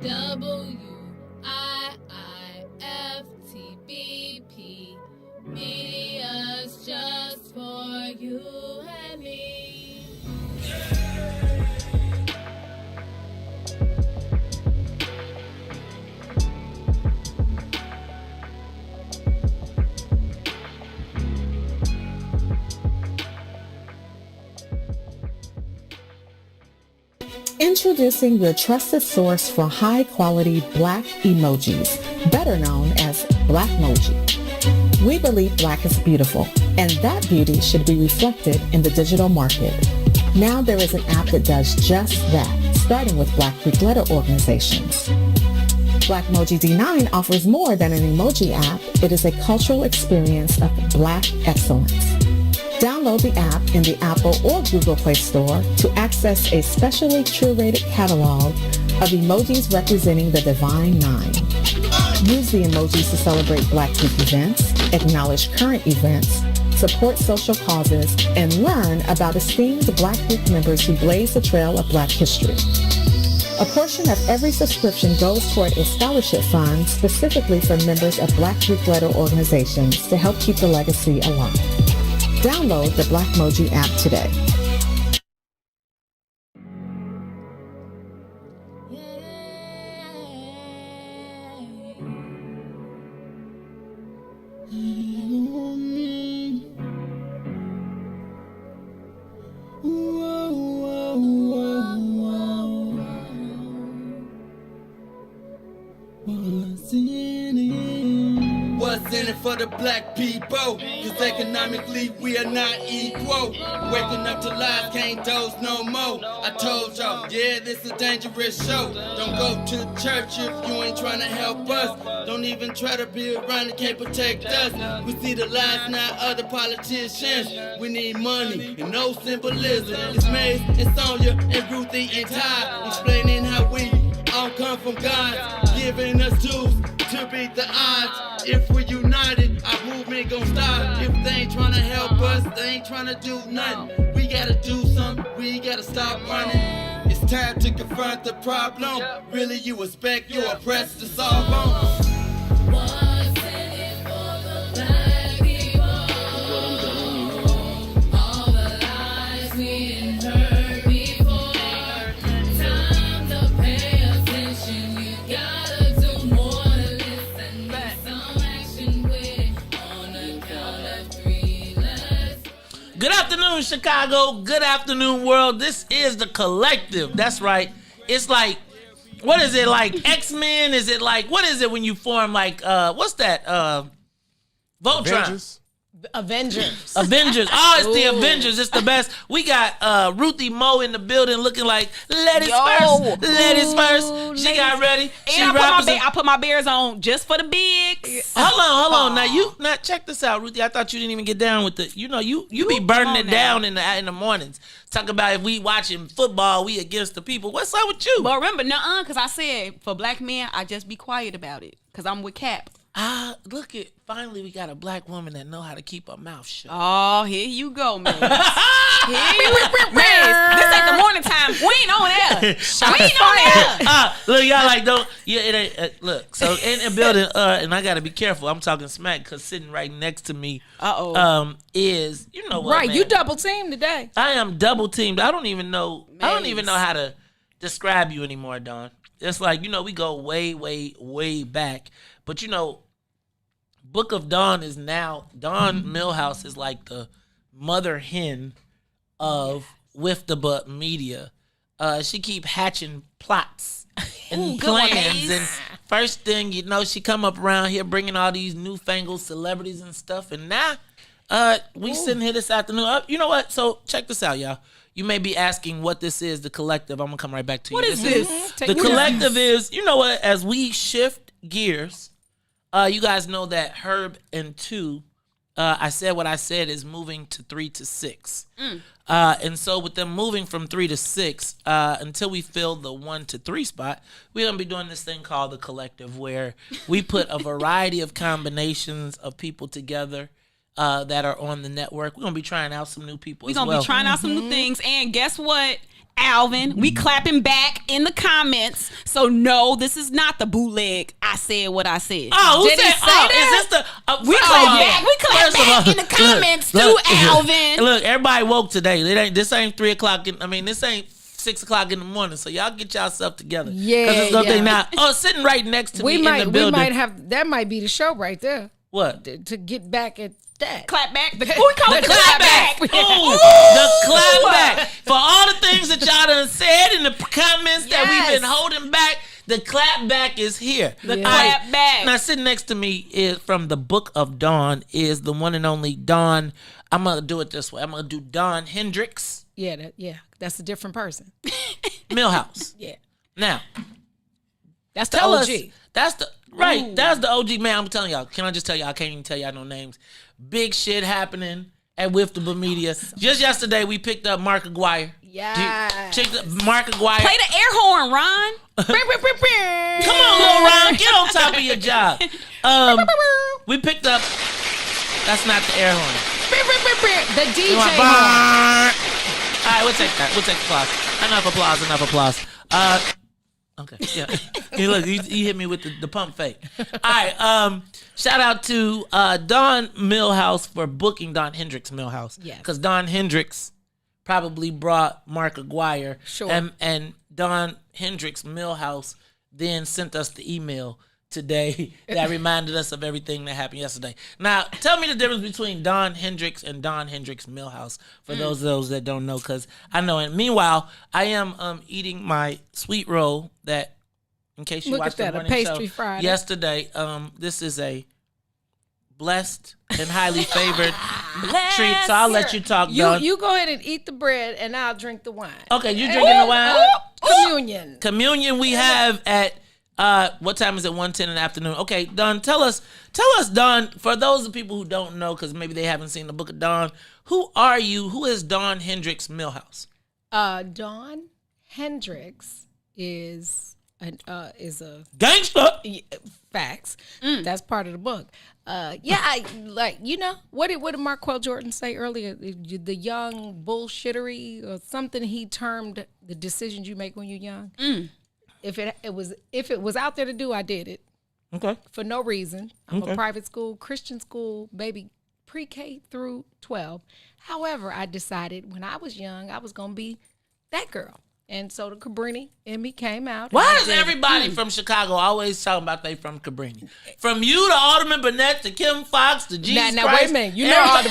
WIIFTBP. Media's just for you and me. Introducing your trusted source for high-quality Black emojis, better known as Blackmoji. We believe Black is beautiful, and that beauty should be reflected in the digital market. Now there is an app that does just that, starting with Black Greek letter organizations. Blackmoji D9 offers more than an emoji app. It is a cultural experience of Black excellence. Download the app in the Apple or Google Play Store to access a specially curated catalog of emojis representing the Divine Nine. Use the emojis to celebrate Black Greek events, acknowledge current events, support social causes, and learn about esteemed Black Greek members who blaze the trail of Black history. A portion of every subscription goes toward a scholarship fund specifically for members of Black Greek letter organizations to help keep the legacy alive. Download the Blackmoji app today. What's in it for the Black people? Cause economically we are not equal. Waking up to lies, can't doze no more. I told y'all, yeah, this is a dangerous show. Don't go to church if you ain't trying to help us. Don't even try to be around and can't protect us. We see the lies, not other politicians. We need money and no symbolism. It's Maze and Sonya and Ruthie and Ty explaining how we all come from God, giving us tools to beat the odds. If we're united, our movement gon' stop. If they ain't tryna help us, they ain't tryna do nothing. We gotta do something, we gotta stop running. It's time to confront the problem. Really, you expect your oppressed to solve on. What's in it for the Black people? All the lies we heard before. Time to pay attention. You gotta do more to listen. Make some action with on the count of three. Let's Good afternoon, Chicago. Good afternoon, world. This is the collective. That's right. It's like, what is it, like X-Men? Is it like, what is it when you form like, what's that? Voltron. Avengers. Avengers. Oh, it's the Avengers. It's the best. We got Ruthie Moe in the building looking like ladies first. Ladies first. She got ready. She And I put my bears on just for the bigs. Hold on. Now check this out, Ruthie. I thought you didn't even get down with the. You be burning it down in the mornings. Talk about if we watching football, we against the people. What's up with you? But remember, because I said for Black men, I just be quiet about it because I'm with Cap. Look at finally we got a Black woman that know how to keep her mouth shut. Oh, here you go, man. This ain't the morning time. We ain't on air. We ain't on air. Look, y'all like don't. Yeah, it ain't. Look, so in the building, and I gotta be careful. I'm talking smack because sitting right next to me, is you know what? Right, man? you double teamed today. I am double teamed. I don't even know how to describe you anymore, Dawn. It's like we go way, way, way back, but Book of Dawn is now Dawn Millhouse is like the mother hen of With the Butt Media. She keep hatching plots and plans, and first thing she come up around here bringing all these newfangled celebrities and stuff, and now we sitting here this afternoon. You know what? So check this out, y'all. You may be asking what this is, the collective. I'm gonna come right back to you. What is this? The collective is, what? As we shift gears. You guys know that Herb and 2, I said what I said is moving to 3 to 6. And so with them moving from 3 to 6, until we fill the 1 to 3 spot, we're going to be doing this thing called the collective where we put a variety of combinations of people together that are on the network. We're going to be trying out some new people as well. We're going to be trying out some new things. And guess what? Alvin. We clapping back in the comments. So no, this is not the bootleg. I said what I said. Oh, who Did he said? say Oh, that? is this the? We clap back. We clap First of back all, in the comments too, look, Alvin. Look, everybody woke today. This ain't 3 o'clock. This ain't 6 o'clock in the morning. So y'all get yourself together. Yeah, because it's gonna yeah. think now. Oh, sitting right next to me in the building. We might have that. Might be the show right there. What? To get back at that. Clap back. We call it The clap back. Ooh, the clap back. For all the things that y'all done said in the comments that we've been holding back, the clap back is here. The clap back. Now, sitting next to me is from the Book of Dawn is the one and only Dawn. I'm going to do it this way. I'm going to do Dawn Hendricks. Yeah, that's a different person. Millhouse. Yeah. Now, That's the tell OG. us. That's the right. That's the OG, man. I'm telling y'all. Can I just tell y'all? I can't even tell y'all no names. Big shit happening at Wiftable Media. Just yesterday, we picked up Mark Aguirre. Yeah. Mark Aguirre. Play the air horn, Ron. Come on, Lil Ron. Get on top of your job. We picked up. That's not the air horn. The DJ All horn. right, we'll take that. We'll take applause. Enough applause. Okay, yeah. Hey, look, he hit me with the pump fake. All right, shout out to Don Millhouse for booking Don Hendricks Millhouse. Yes. Because Don Hendricks probably brought Mark Aguirre. Sure. And Don Hendricks Millhouse then sent us the email today that reminded us of everything that happened yesterday. Now, tell me the difference between Don Hendricks and Don Hendricks Millhouse for those that don't know, because I know. And meanwhile, I am eating my sweet roll that, in case you Look watched at the that, a morning pastry show Friday. yesterday. This is a blessed and highly favored treat. So I'll let you talk, Don. You go ahead and eat the bread, and I'll drink the wine. Okay, you drinking the wine? Communion. Communion we have at what time is it? 1:10 in the afternoon. Okay, Don, tell us, Don, for those of people who don't know, because maybe they haven't seen the Book of Dawn, who are you? Who is Don Hendricks Millhouse? Don Hendricks is a Gangster. facts. That's part of the book. I like, what did Marquel Jordan say earlier? The young bullshittery or something he termed the decisions you make when you're young. If it was out there to do, I did it. Okay. For no reason. I'm a private school, Christian school, baby, pre-K through 12. However, I decided when I was young, I was going to be that girl. And so the Cabrini in me came out. Why does everybody from Chicago always talking about they from Cabrini? From you to Alderman Burnett to Kim Fox to Jesus Now Christ. wait a minute. You know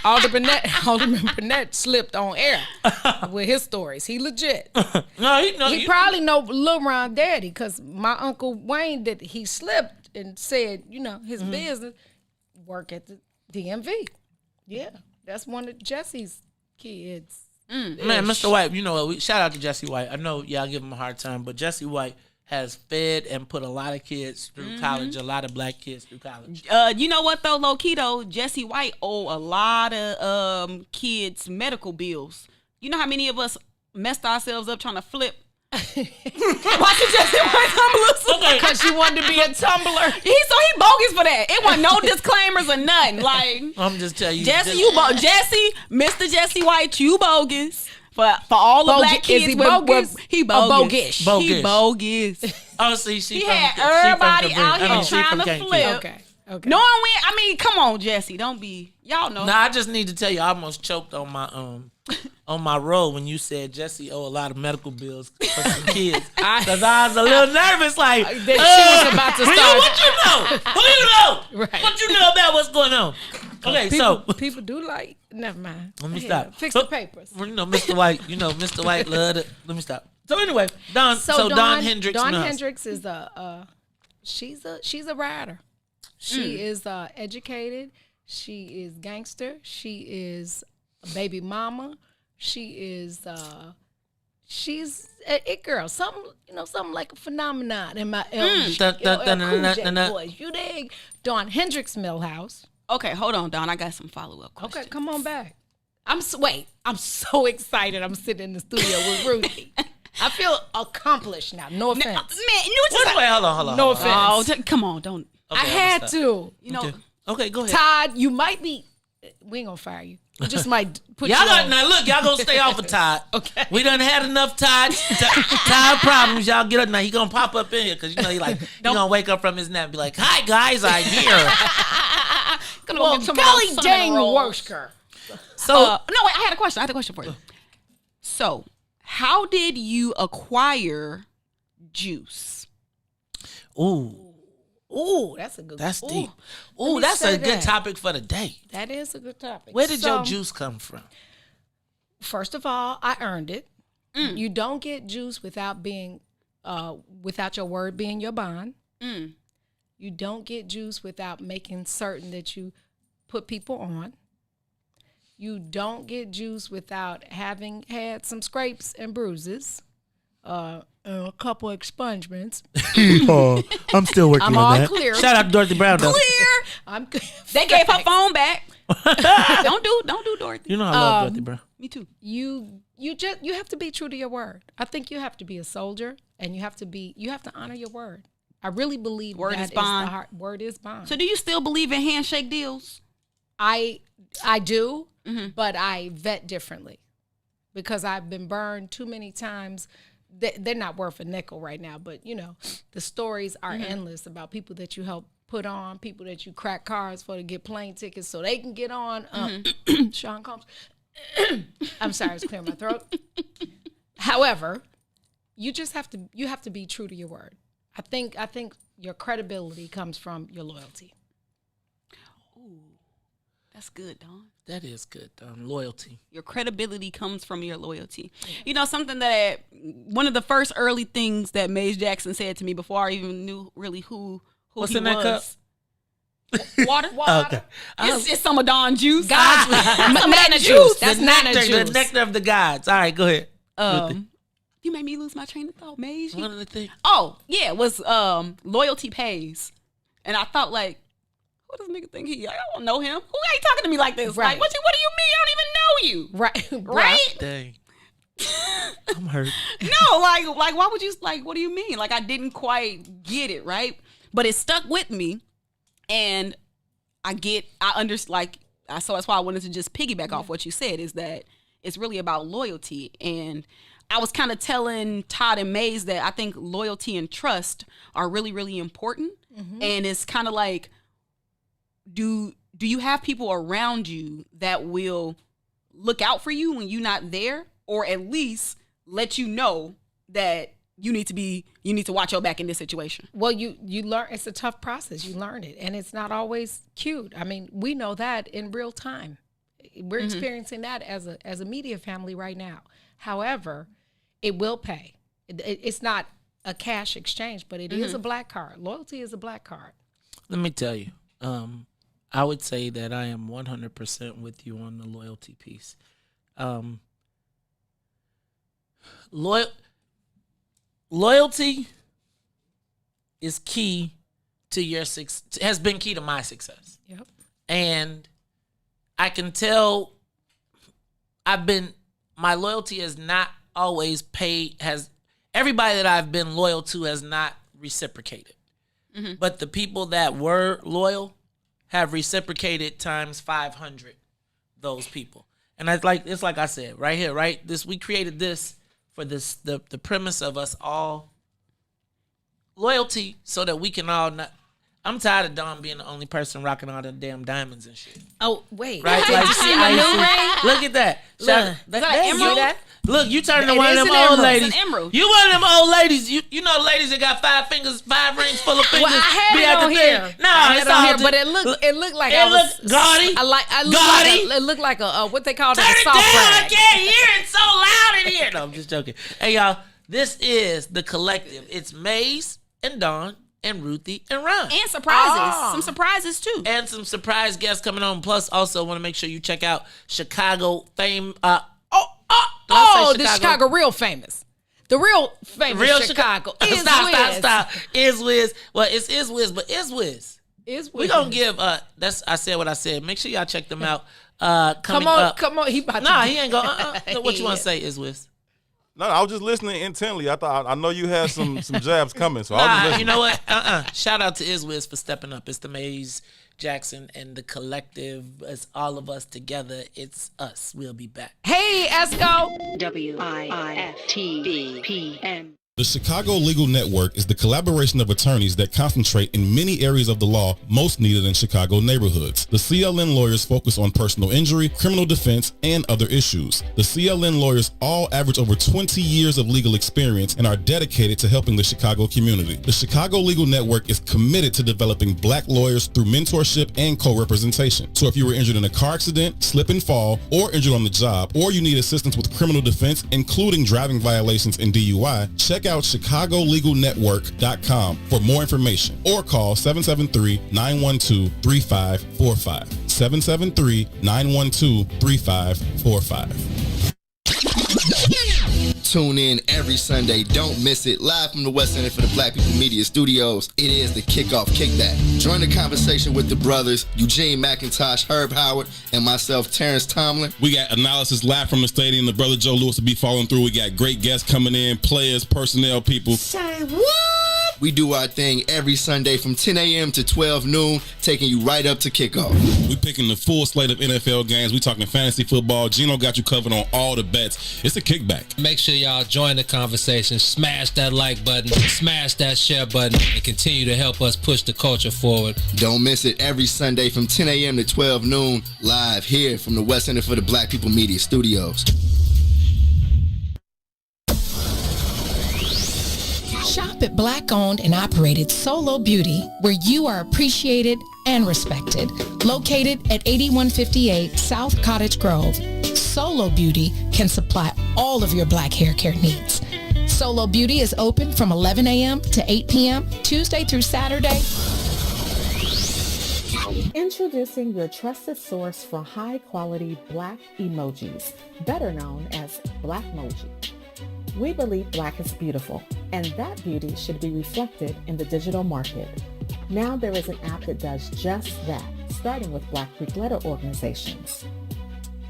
Alderman Burnett slipped on air with his stories. He legit. He probably know Lil Ron Daddy, because my Uncle Wayne he slipped and said, his business work at the DMV. Yeah, that's one of Jesse's kids. Man, Mr. White, you know what? Shout out to Jesse White. I know y'all give him a hard time, but Jesse White has fed and put a lot of kids through college, a lot of black kids through college. You know what though, low key though, Jesse White owe a lot of kids medical bills. You know how many of us messed ourselves up trying to flip? Watch it, Jesse White tumblers. Because she wanted to be a tumbler. He bogus for that. It wasn't no disclaimers or nothing. Like, I'm just telling you, Jesse, Mr. Jesse White, you bogus. For all the black kids, is he bogus? He bogus. Bogus. He bogus. Oh, see, He had everybody out here trying to flip. Okay. Knowing come on, Jesse, don't be. Y'all know. Nah, I just need to tell you, I almost choked on my roll when you said Jesse owe a lot of medical bills for some kids. Because I was a little nervous, like, She was about to start. What you know? Who you know? Right. What you know about what's going on? Okay, people do like. Never mind. let me Go stop. ahead. Fix the papers. Well, Mr. White loved it. Let me stop. So anyway, Don Hendricks. Dawn Hendricks is she's a rider. She is educated. She is gangster. She is a baby mama. She is she's an it girl. Something like a phenomenon in my LG boys. You dig? Dawn Hendricks Millhouse. Okay, hold on, Don. I got some follow-up questions. Okay, come on back. I'm so excited. I'm sitting in the studio with Rudy. I feel accomplished now. No offense. Wait, hold on. No offense. Oh, come on, don't. I had to. Okay, go ahead. Todd, you might be. We ain't gonna fire you. You just might put Y'all you got on. now. Look, y'all gonna stay off of Todd. Okay. We done had enough Todd problems. Y'all get up now. He gonna pop up in here because he like he gonna wake up from his nap and be like, "Hi guys, I'm here." Well, golly dang Worsker. So no, wait. I had a question for you. So, how did you acquire juice? ooh, That's a good. that's ooh. deep. Let Ooh, me that's say a good that. topic for the day. That is a good topic. Where did So, your juice come from? First of all, I earned it. You don't get juice without being, without your word being your bond. You don't get juice without making certain that you put people on. You don't get juice without having had some scrapes and bruises, and a couple expungements. I'm still working I'm on all that. clear. Shout out to Dorothy Brown though. I'm They gave her phone back. don't do Dorothy. You know I love Dorothy Brown. Me too. You have to be true to your word. I think you have to be a soldier, and you have to honor your word. I really believe Word that is bond. the heart. Word is bond. So, do you still believe in handshake deals? I do, but I vet differently because I've been burned too many times. They're not worth a nickel right now, but the stories are endless about people that you help put on, people that you crack cars for to get plane tickets so they can get on. Sean Combs. I'm sorry, I was clearing my throat. However, you have to be true to your word. I think your credibility comes from your loyalty. That's good, Dawn. That is good. Loyalty. Your credibility comes from your loyalty. You know, something that one of the first early things that Maze Jackson said to me before I even knew really who What's he in that was. cup? Water. Okay. It's some of Dawn juice. God's Banana juice. That's the nana nectar, juice. the nectar of the gods. All right, go ahead. You made me lose my train of thought, Maze. One of the things. Oh, yeah, it was loyalty pays. And I thought like, what does nigga think he? I don't know him. Who ain't talking to me like this? Right. Like, what do you mean? I don't even know you. Right. Right? Dang. I'm hurt. No, like why would you what do you mean? Like I didn't quite get it, right? But it stuck with me, and so that's why I wanted to just piggyback off what you said, is that it's really about loyalty. And I was kind of telling Todd and Maze that I think loyalty and trust are really, really important. And it's kind of like, do you have people around you that will look out for you when you're not there, or at least let you know that you need to watch your back in this situation? Well, you learn. It's a tough process. You learn it, and it's not always cute. I mean, we know that in real time. We're experiencing that as a media family right now. However, it will pay. It's not a cash exchange, but it is a black card. Loyalty is a black card. Let me tell you. I would say that I am 100% with you on the loyalty piece. Loyalty is key to your success. Has been key to my success. Yep. And I can tell my loyalty has not always paid, everybody that I've been loyal to has not reciprocated. But the people that were loyal have reciprocated times 500 those people. And it's like I said, right here, right? We created this for the premise of us all loyalty so that we can all not. I'm tired of Dawn being the only person rocking all the damn diamonds and shit. Oh, wait. Right? Did you see my new ring? Look at that. that emerald? that? Look, you turning to It one of is them an old emerald. ladies. It's an emerald. You one of them old ladies. You know the ladies that got 5 fingers, 5 rings full of fingers. Well, I had be it at on the here. thing. No, I had it's it on all here, just- but it looked like it I was looked gaudy. It looked like a what they call Turn it, a it soft down. I rag. can't hear it. So loud in here. No, I'm just joking. Hey, y'all. This is the collective. It's Maze and Dawn and Ruthie and Ron. And surprises. Some surprises too. And some surprise guests coming on. Plus, also want to make sure you check out Chicago fame. The Chicago real famous. The real famous Real Chicago. Is Stop. Is Wiz. Well, it's Is Wiz, but Is Wiz. We gonna give I said what I said. Make sure y'all check them out. Come on. He about Nah, to he ain't going. What you want to say, Is Wiz? No, I was just listening intently. I know you had some jabs coming, so I was just listening. You know what? Shout out to Izwiz for stepping up. It's the Maze Jackson and the collective. It's all of us together. It's us. We'll be back. Hey, Esco. WIIFTBPM. The Chicago Legal Network is the collaboration of attorneys that concentrate in many areas of the law most needed in Chicago neighborhoods. The CLN lawyers focus on personal injury, criminal defense, and other issues. The CLN lawyers all average over 20 years of legal experience and are dedicated to helping the Chicago community. The Chicago Legal Network is committed to developing black lawyers through mentorship and co-representation. So if you were injured in a car accident, slip and fall, or injured on the job, or you need assistance with criminal defense, including driving violations and DUI, check out ChicagoLegalNetwork.com for more information or call 773-912-3545. 773-912-3545. Tune in every Sunday. Don't miss it. Live from the West End for the Black People Media Studios. It is the Kickoff Kickback. Join the conversation with the brothers, Eugene McIntosh, Herb Howard, and myself, Terrence Tomlin. We got analysis live from the stadium. The brother Joe Lewis will be following through. We got great guests coming in, players, personnel, people. Say what? We do our thing every Sunday from 10 a.m. to 12 noon, taking you right up to kickoff. We picking the full slate of NFL games. We talking fantasy football. Gino got you covered on all the bets. It's a kickback. Make sure y'all join the conversation. Smash that like button. Smash that share button. And continue to help us push the culture forward. Don't miss it every Sunday from 10 a.m. to 12 noon, live here from the West End for the Black People Media Studios. Shop at Black-owned and operated Solo Beauty, where you are appreciated and respected. Located at 8158 South Cottage Grove, Solo Beauty can supply all of your black hair care needs. Solo Beauty is open from 11 a.m. to 8 p.m., Tuesday through Saturday. Introducing your trusted source for high-quality black emojis, better known as Blackmoji. We believe black is beautiful, and that beauty should be reflected in the digital market. Now there is an app that does just that, starting with Black Greek letter organizations.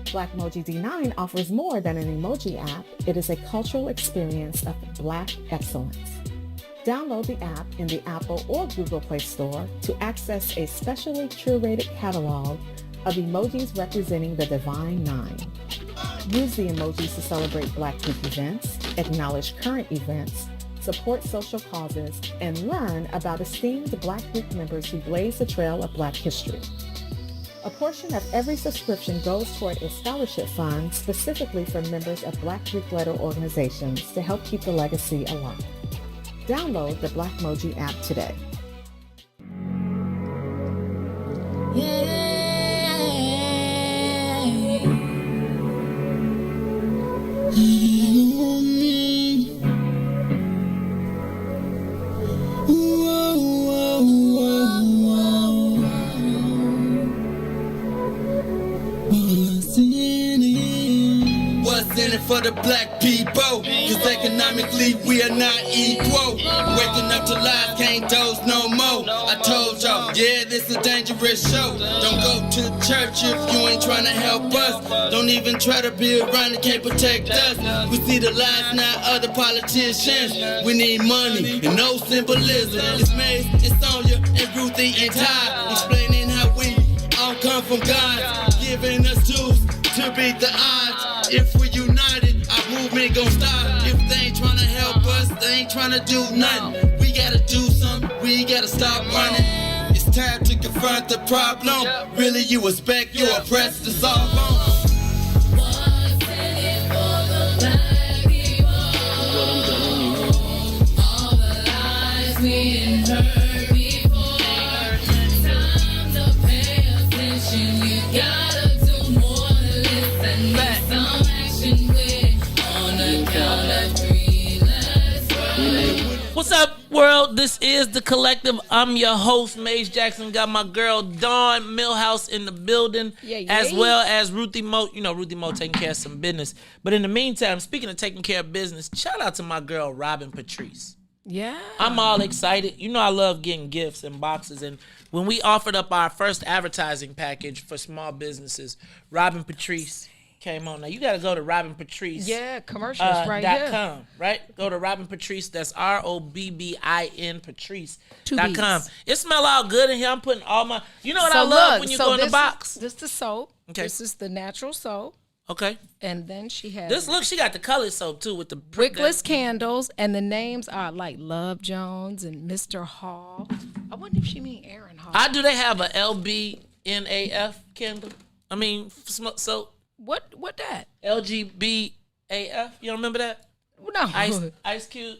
Blackmoji D9 offers more than an emoji app. It is a cultural experience of black excellence. Download the app in the Apple or Google Play Store to access a specially curated catalog of emojis representing the Divine Nine. Use the emojis to celebrate Black Greek events, acknowledge current events, support social causes, and learn about esteemed Black Greek members who blaze the trail of Black history. A portion of every subscription goes toward a scholarship fund specifically for members of Black Greek letter organizations to help keep the legacy alive. Download the Blackmoji app today. What's in it for the black people? Cause economically we are not equal. Waking up to lies, can't doze no more. I told y'all, yeah, this a dangerous show. Don't go to church if you ain't trying to help us. Don't even try to be around it, can't protect us. We see the lies, not other politicians. We need money and no symbolism. It's Maze, it's Sonya, and Ruthie and Ty, explaining how we all come from God, giving us tools to beat the odds. If we're united, our movement gon' stop. If they ain't tryna help us, they ain't tryna do nothing. We gotta do something, we gotta stop running. It's time to confront the problem. Really, you expect your oppressed to solve on. What's in it for the black people? All the lies we heard before. Time to pay attention. You gotta do more than listen. Make some action with on the count of three. Let's roll. What's up, world? This is The Collective. I'm your host, Maze Jackson. Got my girl, Dawn Millhouse, in the building, as well as Ruthie Mo. You know, Ruthie Mo taking care of some business. But in the meantime, speaking of taking care of business, shout out to my girl, Robin Patrice. Yeah. I'm all excited. You know I love getting gifts and boxes. And when we offered up our first advertising package for small businesses, Robin Patrice came on. Now you got to go to Robin Patrice. Yeah, commercials right here. .com, right? Go to Robin Patrice. That's ROBBIN Patrice.com. It smell all good in here. I'm putting all my. You know what I love when you go in the box. This is the soap. Okay. This is the natural soap. Okay. And then she has this. Look, she got the colored soap too with the Wickless candles, and the names are like Love Jones and Mr. Hall. I wonder if she mean Aaron Hall. Do they have a LBNAF candle? I mean, soap. What that? LGBAF. You don't remember that? No. Ice Cube.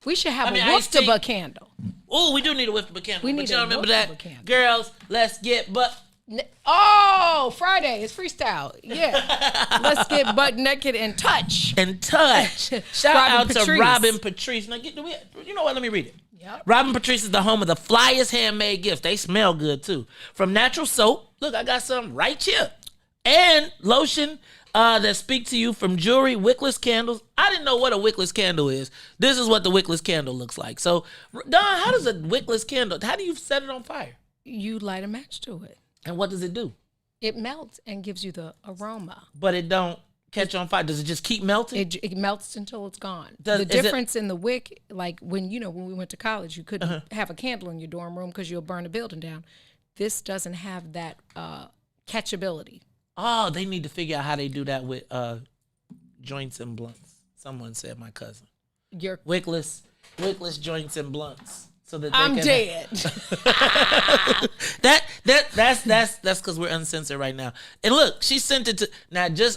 We should have a Wiftaba candle. Oh, we do need a Wiftaba candle. We need but you don't remember that? Candle. Girls, let's get Oh, Friday. It's freestyle. Yeah. Let's get butt naked and touch. Shout out to Robin Patrice. Now, you know what? Let me read it. Yep. Robin Patrice is the home of the flyest handmade gifts. They smell good, too. From natural soap. Look, I got some right here. And lotion that speak to you, from jewelry, wickless candles. I didn't know what a wickless candle is. This is what the wickless candle looks like. So, Don, how does a wickless candle, how do you set it on fire? You light a match to it. And what does it do? It melts and gives you the aroma. But it don't catch on fire. Does it just keep melting? It melts until it's gone. The difference in the wick, like when we went to college, you couldn't have a candle in your dorm room because you'll burn the building down. This doesn't have that catchability. Oh, they need to figure out how they do that with joints and blunts. Someone said, my cousin. Wickless joints and blunts. So that I'm dead. That's because we're uncensored right now. And look, she sent it to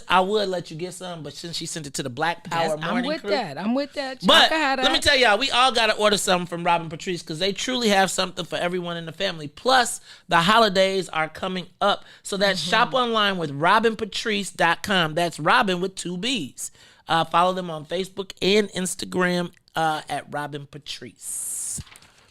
I would let you get some, but since she sent it to the Black Power Morning Crew. I'm with that. But let me tell y'all, we all gotta order something from Robin Patrice because they truly have something for everyone in the family. Plus, the holidays are coming up. So that's shop online with RobinPatrice.com. That's Robin with 2 B's. Follow them on Facebook and Instagram at Robin Patrice.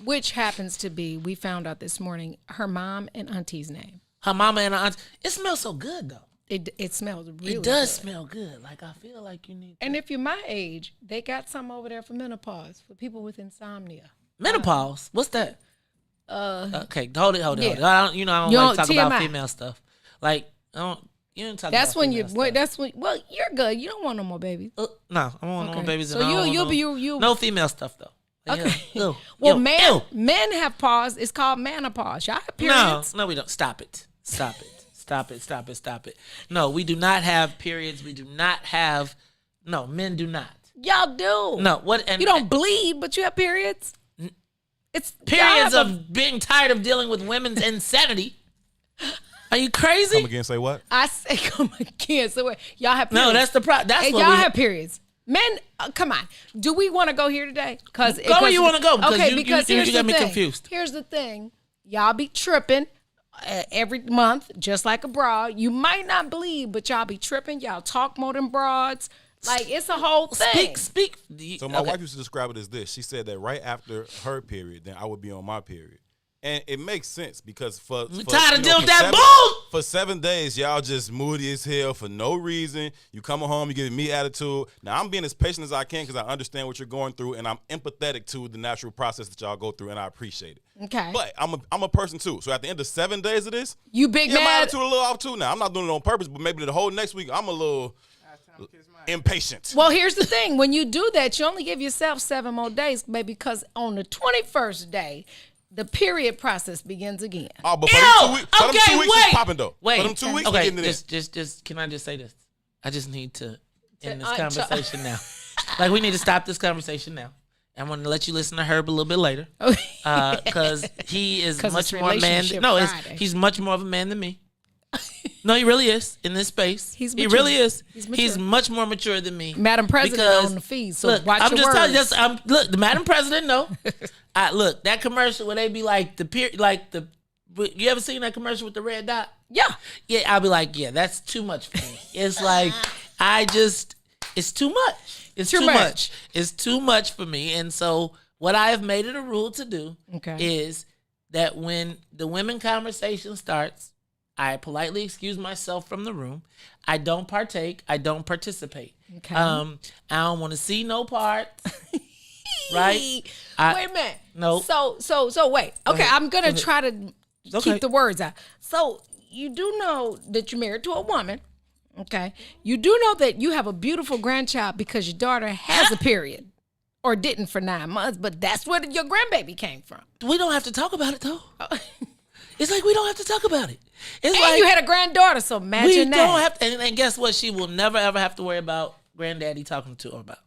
Which happens to be, we found out this morning, her mom and auntie's name. Her mama and her aunt. It smells so good, though. It smells really good. It does smell good. Like, I feel like you need to. And if you're my age, they got some over there for menopause, for people with insomnia. Menopause? What's that? Okay, hold it. I don't like to talk about female stuff. Like, you don't talk about female stuff. Well, you're good. You don't want no more babies. No, I don't want no more babies. So you'll no female stuff, though. Okay. Well, men have pause. It's called menopause. Y'all have periods. No, we don't. Stop it. No, we do not have periods. We do not have. No, men do not. Y'all do. No, what? And you don't bleed, but you have periods. It's periods of being tired of dealing with women's insanity. Are you crazy? Come again. Say what? I say come again. So what? Y'all have periods. No, that's the problem. That's what y'all have periods. Men, come on. Do we want to go here today? Go where you want to go. Because you got me thing. confused. Here's the thing. Y'all be tripping every month, just like a broad. You might not bleed, but y'all be tripping. Y'all talk more than broads. Like, it's a whole thing. Speak. So my wife used to describe it as this. She said that right after her period, then I would be on my period. And it makes sense because for tired of dealing with that bull. For 7 days, y'all just moody as hell for no reason. You coming home, you giving me attitude. Now I'm being as patient as I can because I understand what you're going through, and I'm empathetic to the natural process that y'all go through, and I appreciate it. Okay. But I'm a person too. So at the end of 7 days of this, you big my mad. attitude a little off too. Now I'm not doing it on purpose, but maybe the whole next week I'm a little impatient. Well, here's the thing: when you do that, you only give yourself 7 more days, maybe, because on the 21st day, the period process begins again. Oh, but for them 2 weeks, it's popping though. Wait. For them 2 weeks, okay, we're getting it. Just can I just say this? I just need to end this conversation now. Like, we need to stop this conversation now. I'm going to let you listen to Herb a little bit later. Because he is much more man. He's much more of a man than me. No, he really is in this space. He really is. He's much more mature than me. Madam President on the feed. So look, watch I'm your just words. telling you. Look, the Madam President, no. Look, that commercial where they be like you ever seen that commercial with the red dot? Yeah. Yeah, I'll be like, yeah, that's too much for me. It's like, it's too much. It's too much. It's too much for me. And so what I have made it a rule to do is that when the women conversation starts, I politely excuse myself from the room. I don't partake. I don't participate. Okay. I don't want to see no part. Right? Wait a minute. No. So wait. Okay, I'm gonna try to keep the words out. So you do know that you're married to a woman. Okay. You do know that you have a beautiful grandchild because your daughter has a period or didn't for 9 months, but that's where your grandbaby came from. We don't have to talk about it, though. It's like we don't have to talk about it. It's And like you had a granddaughter, so imagine we that. don't have to, and guess what? She will never, ever have to worry about granddaddy talking to her about.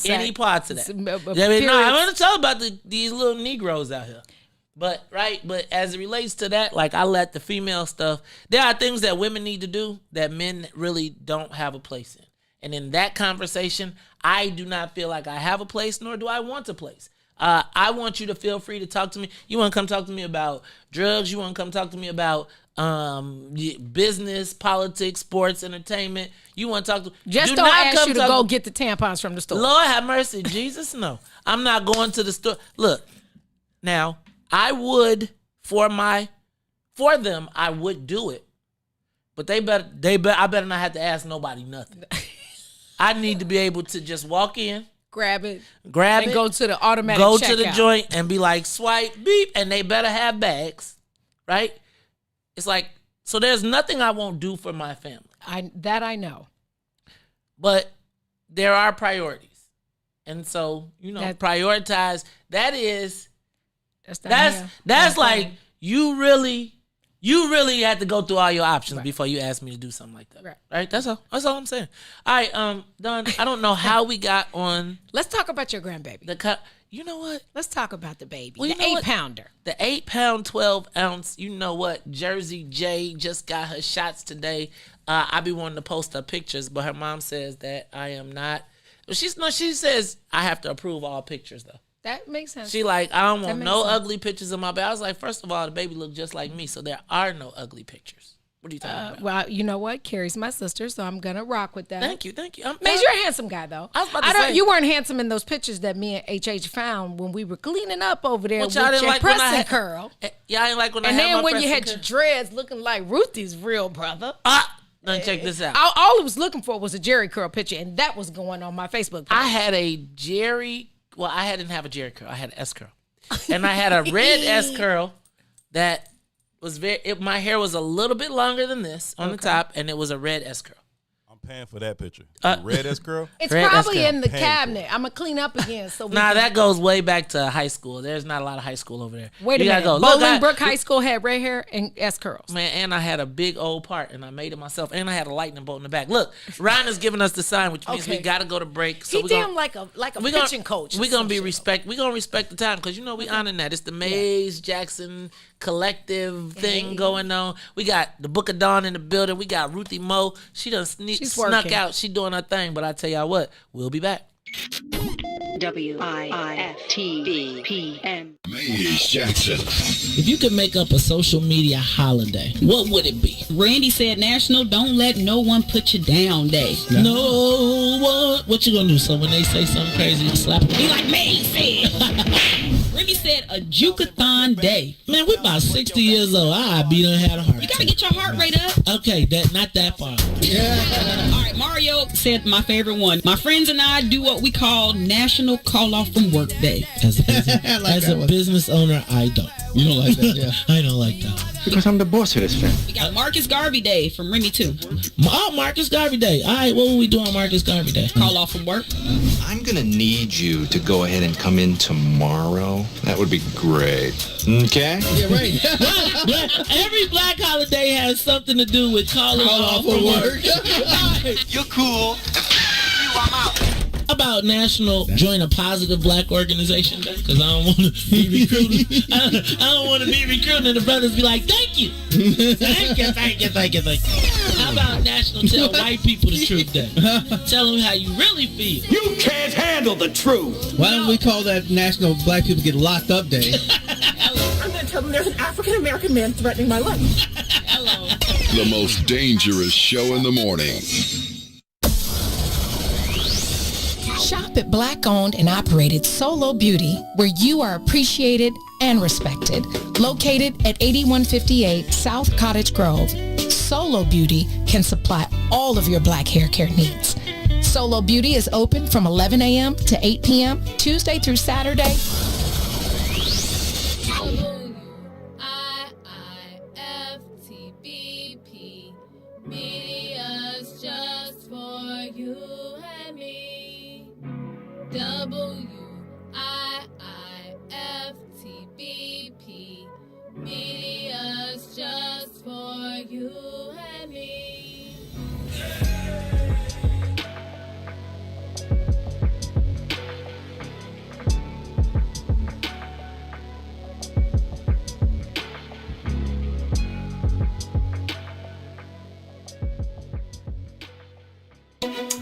Any parts of that. I mean, no, I want to tell about these little Negroes out here. But as it relates to that, like I let the female stuff, there are things that women need to do that men really don't have a place in. And in that conversation, I do not feel like I have a place, nor do I want a place. I want you to feel free to talk to me. You want to come talk to me about drugs? You want to come talk to me about business, politics, sports, entertainment? You want to talk to Just don't ask you to go get the tampons from the store. Lord have mercy, Jesus, no. I'm not going to the store. Look, now I would for them, I would do it, but I better not have to ask nobody nothing. I need to be able to just walk in, grab it, and go to the automatic go checkout. to the joint and be like, swipe, beep, and they better have bags, right? It's like, so there's nothing I won't do for my family. I know. But there are priorities. And so, prioritize. That's like you really had to go through all your options before you asked me to do something like that. Right? That's all I'm saying. All right, Don, I don't know how we got on. Let's talk about your grandbaby. You know what? Let's talk about the baby. Well, the 8-pounder. The 8-pound, 12-ounce. You know what? Jersey J just got her shots today. I be wanting to post her pictures, but her mom says that I am not. She says I have to approve all pictures though. That makes sense. She like, I don't want no ugly pictures of my baby. I was like, first of all, the baby looked just like me, so there are no ugly pictures. What are you talking about? Well, you know what? Carrie's my sister, so I'm gonna rock with that. Thank you. Man, you're a handsome guy, though. I was about to say. You weren't handsome in those pictures that me and HH found when we were cleaning up over there with y'all didn't your like when pressing curl. Y'all ain't like when I and had my then when you pressing had curl. your dreads looking like Ruthie's real brother. Now check this out. All I was looking for was a Jerry curl picture, and that was going on my Facebook page. I had a Jerry. Well, I didn't have a Jerry curl. I had an S curl, and I had a red S curl that was my hair was a little bit longer than this on the top, and it was a red S curl. I'm paying for that picture. Red S curl? It's Red probably S-curl. in the cabinet. I'm gonna clean up again. So that goes way back to high school. There's not a lot of high school over there. Wait a minute. Bolingbrook High School had red hair and S curls. Man, and I had a big old part, and I made it myself, and I had a lightning bolt in the back. Look, Ryan is giving us the sign, which means we got to go to break. So he damn like a pitching coach. We're gonna respect the time because we honoring that. It's the Mays Jackson collective thing going on. We got the Book of Dawn in the building. We got Ruthie Moe. She done snuck out. She doing her thing, but I tell y'all what, we'll be back. WIFTVPM. Mays Jackson. If you could make up a social media holiday, what would it be? Randy said National Don't Let No One Put You Down Day. No one. What you gonna do? So when they say something crazy, you slap them? Be like May said. Remy said a Jukathon Day. Man, we're about 60 years old. I be done had a heart attack. You gotta get your heart rate up. Okay, not that far. All right, Mario said my favorite one. My friends and I do what we call National Call Off from Work Day. As a business owner, I don't. You don't like that, yeah. I don't like that. Because I'm the boss of this family. We got Marcus Garvey Day from Remy too. Marcus Garvey Day. All right, what will we do on Marcus Garvey Day? Call off from work. I'm going to need you to go ahead and come in tomorrow. That would be great. Okay? Yeah, right. Every black holiday has something to do with calling off from work. You're cool. I'm out. About National Join a Positive Black Organization Day, because I don't want to be recruited. I don't want to be recruited and the brothers be like, thank you. Thank you. How about National Tell White People the Truth Day? Tell them how you really feel. You can't handle the truth. Why don't we call that National Black People Get Locked Up Day? I'm going to tell them there's an African-American man threatening my life. Hello. The most dangerous show in the morning. Shop at Black-owned and operated Solo Beauty, where you are appreciated and respected. Located at 8158 South Cottage Grove, Solo Beauty can supply all of your black hair care needs. Solo Beauty is open from 11 a.m. to 8 p.m., Tuesday through Saturday. IIFTBP Media WIIFTBP. Media's just for you and me.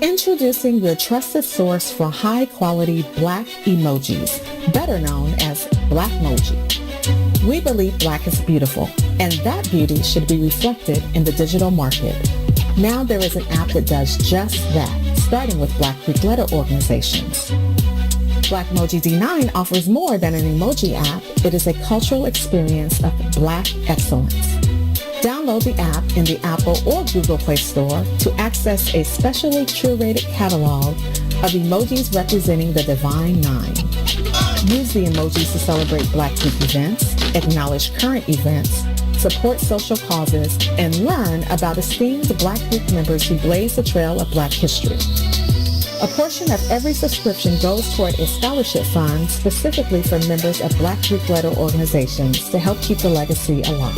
Introducing your trusted source for high-quality Black emojis, better known as Blackmoji. We believe Black is beautiful, and that beauty should be reflected in the digital market. Now there is an app that does just that, starting with Black Greek letter organizations. Blackmoji D9 offers more than an emoji app. It is a cultural experience of Black excellence. Download the app in the Apple or Google Play Store to access a specially curated catalog of emojis representing the Divine Nine. Use the emojis to celebrate Black Greek events, acknowledge current events, support social causes, and learn about esteemed Black Greek members who blaze the trail of Black history. A portion of every subscription goes toward a scholarship fund specifically for members of Black Greek letter organizations to help keep the legacy alive.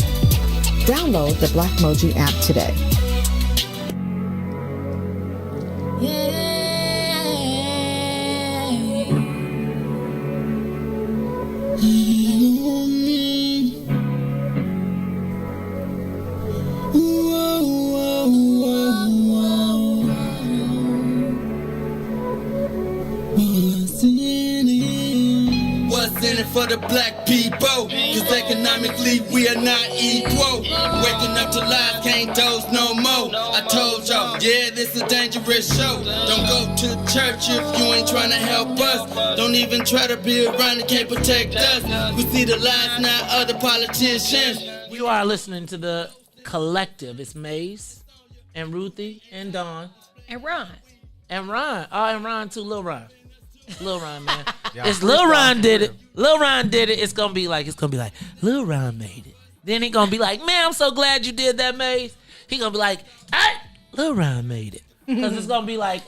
Download the Blackmoji app today. What's in it for the Black people? Cause economically we are not equal. Waking up to lies, can't doze no more. I told y'all, yeah, this a dangerous show. Don't go to church if you ain't trying to help us. Don't even try to be around and can't protect us. We see the lies, not other politicians. You are listening to the collective. It's Maze and Ruthie and Dawn. And Ron. And Ron. Oh, and Ron too, Lil Ron. Lil Ron, man. Yeah, It's Lil Ron did it. Lil Ron did it. It's gonna be like Lil Ron made it. Then he gonna be like, man, I'm so glad you did that, Maze. He gonna be like, Lil Ron made it. Cause it's gonna be like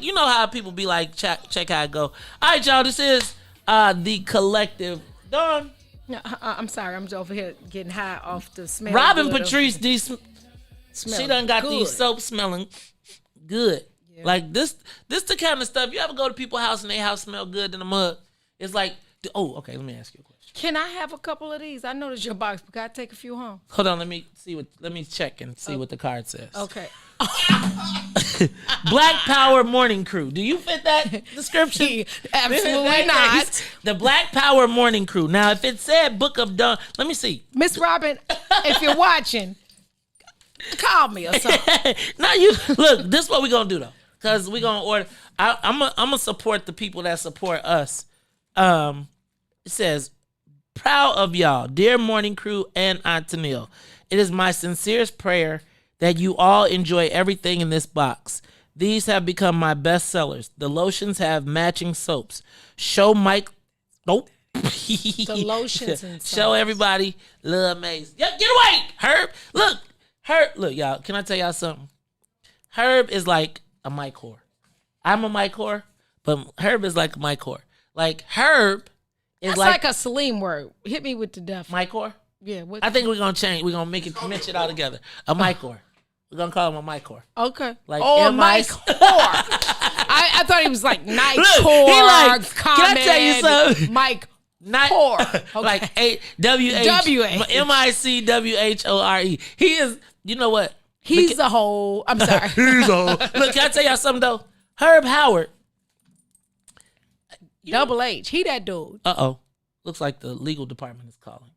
you know how people be like, check how it go. All right, y'all, this is the collective. Dawn. No, I'm sorry, I'm over here getting high off the smell. Robin good Patrice, she done got these soaps smelling good. Yeah. Like this the kind of stuff. You ever go to people's house and their house smell good in the mug? It's like, oh, okay, let me ask you a question. Can I have a couple of these? I noticed your box, but gotta take a few home. Hold on, let me check and see what the card says. Okay. Black Power Morning Crew. Do you fit that description? Absolutely not. The Black Power Morning Crew. Now, if it said Book of Dawn, let me see. Miss Robin, if you're watching, call me or something. Now you look. This is what we're gonna do though, because we're gonna order. I'm gonna support the people that support us. It says, "Proud of y'all, dear Morning Crew and Aunt Tennille. It is my sincerest prayer that you all enjoy everything in this box. These have become my best sellers. The lotions have matching soaps. Show Mike. Nope." The lotions and soaps. Show everybody love Maze. Get away, Herb. Look, y'all. Can I tell y'all something? Herb is like a mic whore. I'm a mic whore, but Herb is like a mic whore. Like Herb is That's like a Salim word. Hit me with the def. Mic whore? Yeah. I think we're gonna change. We're gonna mix it all together. A mic whore. We're gonna call him a mic whore. Okay. Like a mic whore. I thought he was like night whore. He like, comment, can I tell you something? Mic whore. Okay. Like MICWHORE. He is. You know what? He's a whole. I'm sorry. He's a whole. Look, can I tell y'all something though? Herb Howard. Double H. He that dude. Looks like the legal department is calling.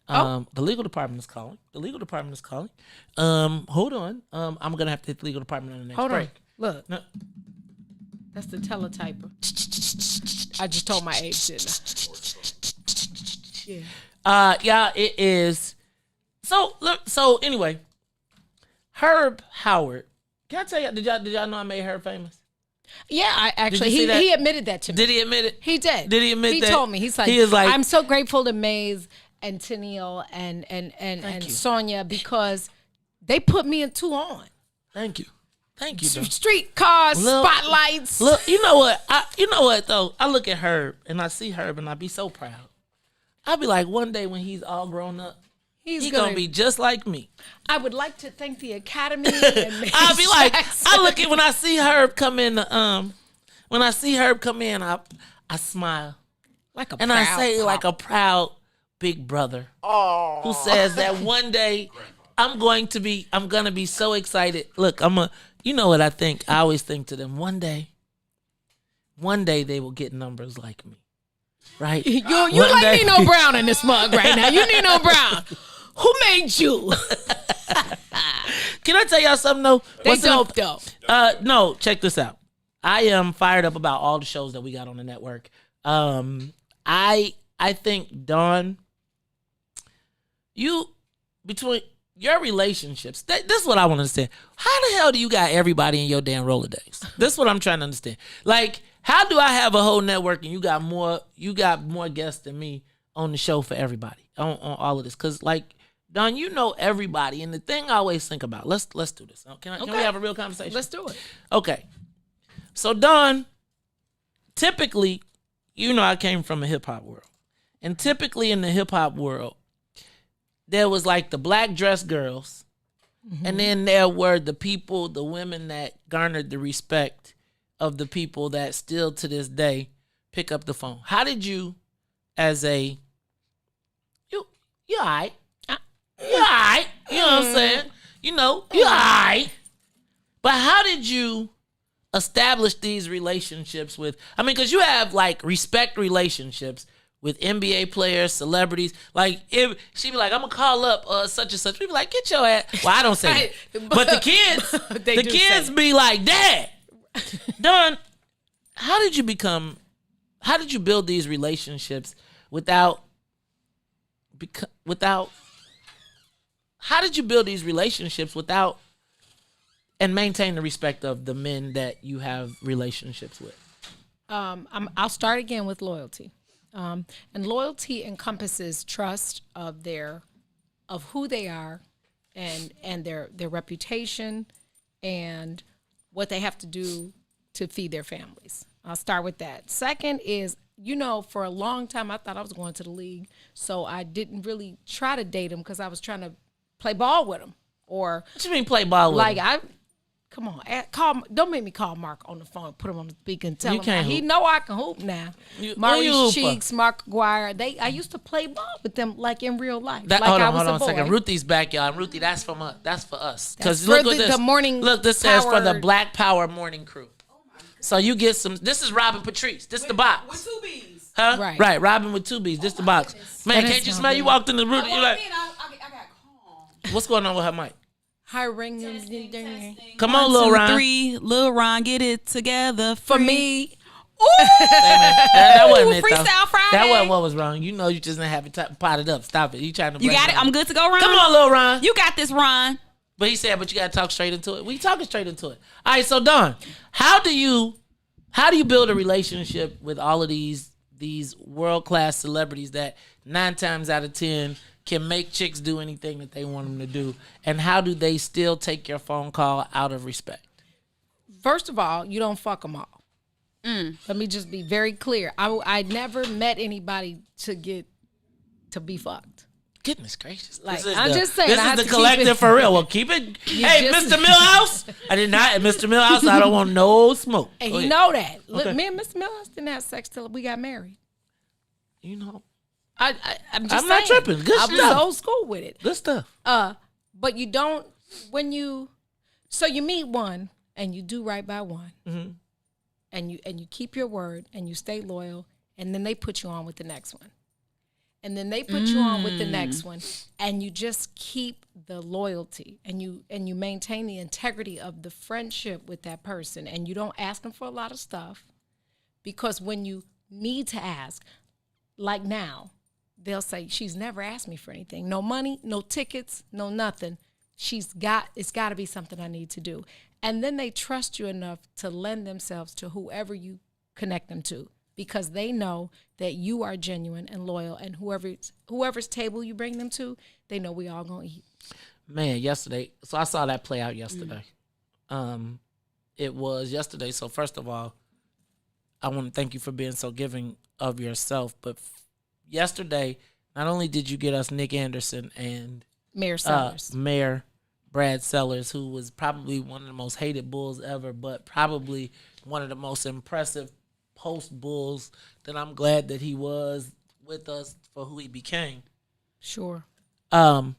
The legal department is calling. Hold on. I'm gonna have to hit the legal department on the next break. Look. No. That's the teletyper. I just told my age, didn't I? Yeah, it is. So anyway, Herb Howard. Can I tell you? Did y'all know I made Herb famous? Yeah, I actually he admitted that to me. Did he admit it? He did. Did he admit that? He told me. He is like, I'm so grateful to Maze and Tennille and Sonia because they put me in two on. Thank you. Thank you, Dawn. Street cars, spotlights. Look, you know what though? I look at Herb and I see Herb and I be so proud. I'll be like, one day when he's all grown up, he's gonna be just like me. I would like to thank the Academy. And I'll be like, I look at when I see Herb come in. When I see Herb come in, I smile like a and proud I say pop. like a proud big brother who says that one day I'm gonna be so excited. Look, you know what I think? I always think to them, one day they will get numbers like me. Right? You like Nino Brown in this mug right now. You Nino Brown. Who made you? Can I tell y'all something though? They dope though. No, check this out. I am fired up about all the shows that we got on the network. I think, Dawn, between your relationships, this is what I want to understand. How the hell do you got everybody in your damn Rolodex? This is what I'm trying to understand. Like, how do I have a whole network and you got more guests than me on the show for everybody on all of this? Because, like, Dawn, you know everybody. And the thing I always think about, let's do this. Can we have a real conversation? Let's do it. Okay. So, Dawn, typically, I came from a hip-hop world. And typically in the hip-hop world, there was like the black dress girls. Mm-hmm. And then there were the women that garnered the respect of the people that still to this day pick up the phone. How did you, as you all right. You all right. You know what I'm saying? You all right. But how did you establish these relationships with, because you have like respect relationships with NBA players, celebrities. Like, if she be like, I'm gonna call up such and such, we be like, get your ass. Well, I don't say that. But the kids be like, Dad. Dawn, how did you build these relationships without and maintain the respect of the men that you have relationships with? I'll start again with loyalty. And loyalty encompasses trust of who they are and their reputation and what they have to do to feed their families. I'll start with that. Second is, for a long time I thought I was going to the league, so I didn't really try to date him because I was trying to play ball with him. Or what you mean play ball with him? Come on, don't make me call Mark on the phone, put him on the speaker and tell him. Can't He know I can hoop now. Maurice Cheeks, Mark Aguirre, I used to play ball with them like in real life. Hold on a second. Ruthie's back, y'all. Ruthie, that's for us. Because look at this. The morning. Look, this says for the Black Power Morning Crew. So you get some. This is Robin Patrice. This the box. With 2 B's. Huh? Right. Robin with 2 B's. This the box. Man, can't you smell? You walked in the room. You like. I got calm. What's going on with her mic? Hi, ring. Come on, Lil Ron. 3, Lil Ron, get it together for me. Ooh, that wasn't it, Freestyle though. Friday. That wasn't what was wrong. You just didn't have it potted up. Stop it. You trying to? You got it. I'm good to go, Ron. Come on, Lil Ron. You got this, Ron. But he said, but you got to talk straight into it. We talking straight into it. All right. So Dawn, how do you build a relationship with all of these world-class celebrities that 9 times out of 10 can make chicks do anything that they want them to do? And how do they still take your phone call out of respect? First of all, you don't fuck them all. Let me just be very clear. I never met anybody to be fucked. Goodness gracious. I'm just saying. This is the collective for real. Well, keep it. Hey, Mr. Millhouse. I did not. Mr. Millhouse, I don't want no smoke. And you know that. Look, me and Mr. Millhouse didn't have sex till we got married. I'm not tripping. Good stuff. I was old school with it. Good stuff. But you don't, so you meet one and you do right by one. Mm-hmm. And you keep your word and you stay loyal, and then they put you on with the next one. And then they put you on with the next one, and you just keep the loyalty and you maintain the integrity of the friendship with that person, and you don't ask them for a lot of stuff, because when you need to ask, like now, they'll say, she's never asked me for anything. No money, no tickets, no nothing. It's got to be something I need to do. And then they trust you enough to lend themselves to whoever you connect them to, because they know that you are genuine and loyal, and whoever's table you bring them to, they know we all gonna eat. Man, yesterday, so I saw that play out yesterday. it was yesterday. So first of all, I want to thank you for being so giving of yourself. But yesterday, not only did you get us Nick Anderson and Mayor Brad Sellers, who was probably one of the most hated Bulls ever, but probably one of the most impressive post Bulls, that I'm glad that he was with us for who he became. Sure. You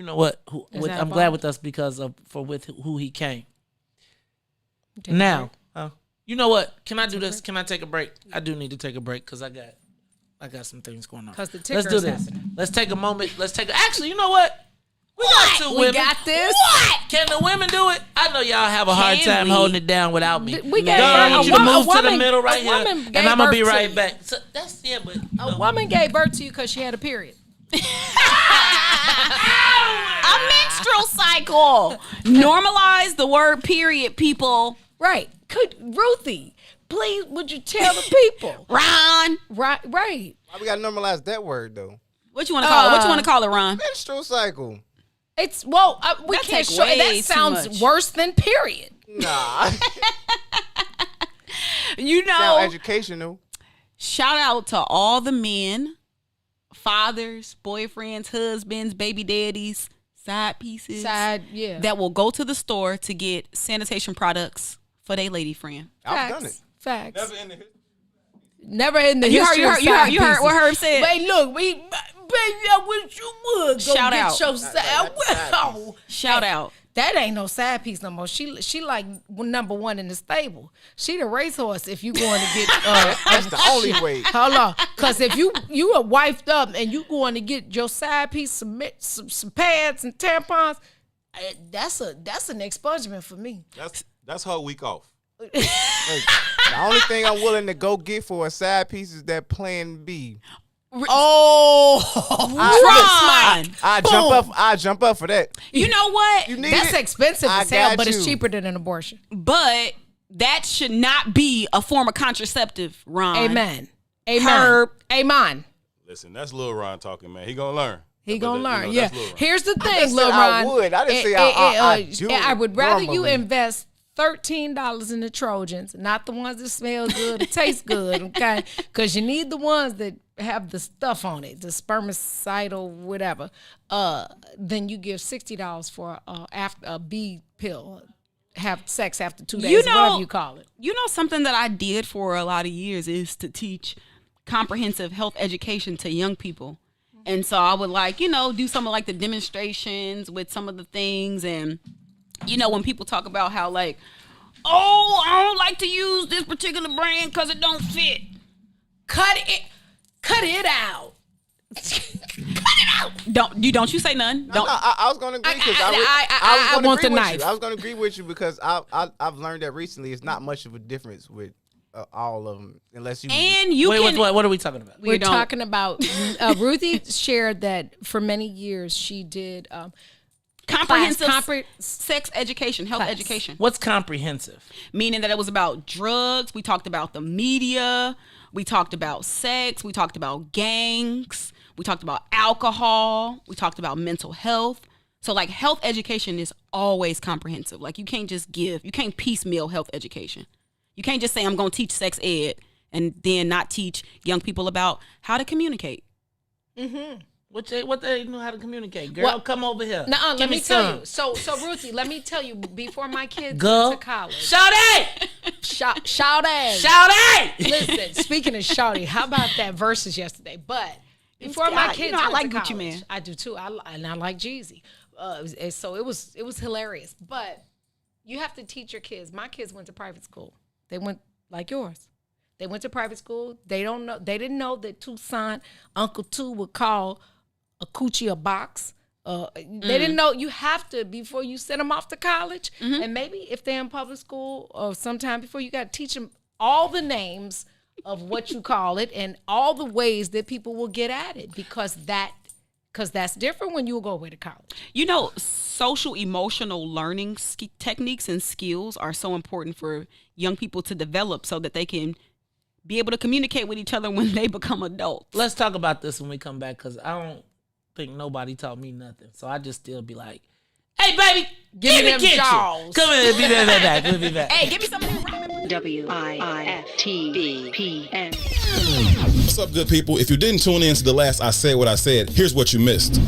know what? I'm glad bomb? with us because of who he came. Take a Now, break. you know what? Can I do this? Can I take a break? I do need to take a break because I got some things going on. 'Cause the Let's ticker do is this. happening. Let's take a moment. Actually, you know what? We got two women. We got this. What? Can the women do it? I know y'all have a hard time holding it down without me. We Girl, gave I birth- want you a to wo- move a to the woman- middle a right here, woman and gave I'm gonna be birth to right you. back. So but A woman gave birth to you because she had a period. A menstrual cycle. Normalize the word period, people. Right. Ruthie, please, would you tell the people? Ron. Right. Why we gotta normalize that word though? What you want to call it? What you want to call it, Ron? Menstrual cycle. We That can't take show way that too sounds much. worse than period. Nah. You know, Sound educational. shout out to all the men, fathers, boyfriends, husbands, baby daddies, side pieces that will go to the store to get sanitation products for their lady friend. I've done it. Facts. Never in the Never in the You history heard- of you heard- side you heard what pieces. Herb said? Wait, look, baby, I wish you would go Shout get out. your side. Wow. Shout out. That ain't no side piece no more. She like number one in the stable. She the racehorse. If you going to get That's the only way. Hold on, because if you are wifed up and you going to get your side piece some pads and tampons, that's an expungement for me. That's her week off. The only thing I'm willing to go get for a side piece is that Plan B. Oh, I jump up for that. You know what? You need that's it? expensive I as hell, got but it's you. cheaper than an abortion. But that should not be a form of contraceptive, Ron. Amen. Herb. Amen. Listen, that's Lil Ron talking, man. He gonna learn. He gonna learn. That's Yeah. Lil Ron. Here's the I thing, just Lil said I Ron. would. I didn't say I do I would rather you normally. invest $13 in the Trojans, not the ones that smell good or taste good, okay? Because you need the ones that have the stuff on it, the spermicidal whatever. Then you give $60 for after a B pill. Have sex after 2 days, whatever you call it. You know, something that I did for a lot of years is to teach comprehensive health education to young people. And so I would do some of the demonstrations with some of the things. And, when people talk about how I don't like to use this particular brand because it don't fit. Cut it out. Don't you say none. No, I was going to agree because I want the knife. I was going to agree with you because I've learned that recently. It's not much of a difference with all of them unless you. And you Wait, what are we talking about? We're talking about Ruthie shared that for many years she did comprehensive sex education, health education. What's comprehensive? Meaning that it was about drugs. We talked about the media. We talked about sex. We talked about gangs. We talked about alcohol. We talked about mental health. So health education is always comprehensive. You can't just you can't piecemeal health education. You can't just say, I'm going to teach sex ed and then not teach young people about how to communicate. Mm-hmm. What they know how to communicate? Girl, come over here. Nuh-uh, let me tell you. So Ruthie, let me tell you, before my kids went to college. Shawty! Shawty! Listen, speaking of Shawty, how about that versus yesterday? But before my kids I went like to Gucci college, Man. I do too. And I like Jeezy. So it was hilarious. But you have to teach your kids. My kids went to private school. They went like yours. They went to private school. They didn't know that Toussaint, Uncle Two would call a coochie a box. They didn't know. You have to, before you send them off to college, and maybe if they're in public school or sometime before, you got to teach them all the names of what you call it and all the ways that people will get at it because that's different when you go away to college. Social emotional learning techniques and skills are so important for young people to develop so that they can be able to communicate with each other when they become adults. Let's talk about this when we come back because I don't think nobody taught me nothing. So I just still be like, hey, baby, Give me in the them kitchen. jaws. Come here, be back. We'll be back. Hey, give me some of that. WIFTBPN. What's up, good people? If you didn't tune in to the last I Said What I Said, here's what you missed.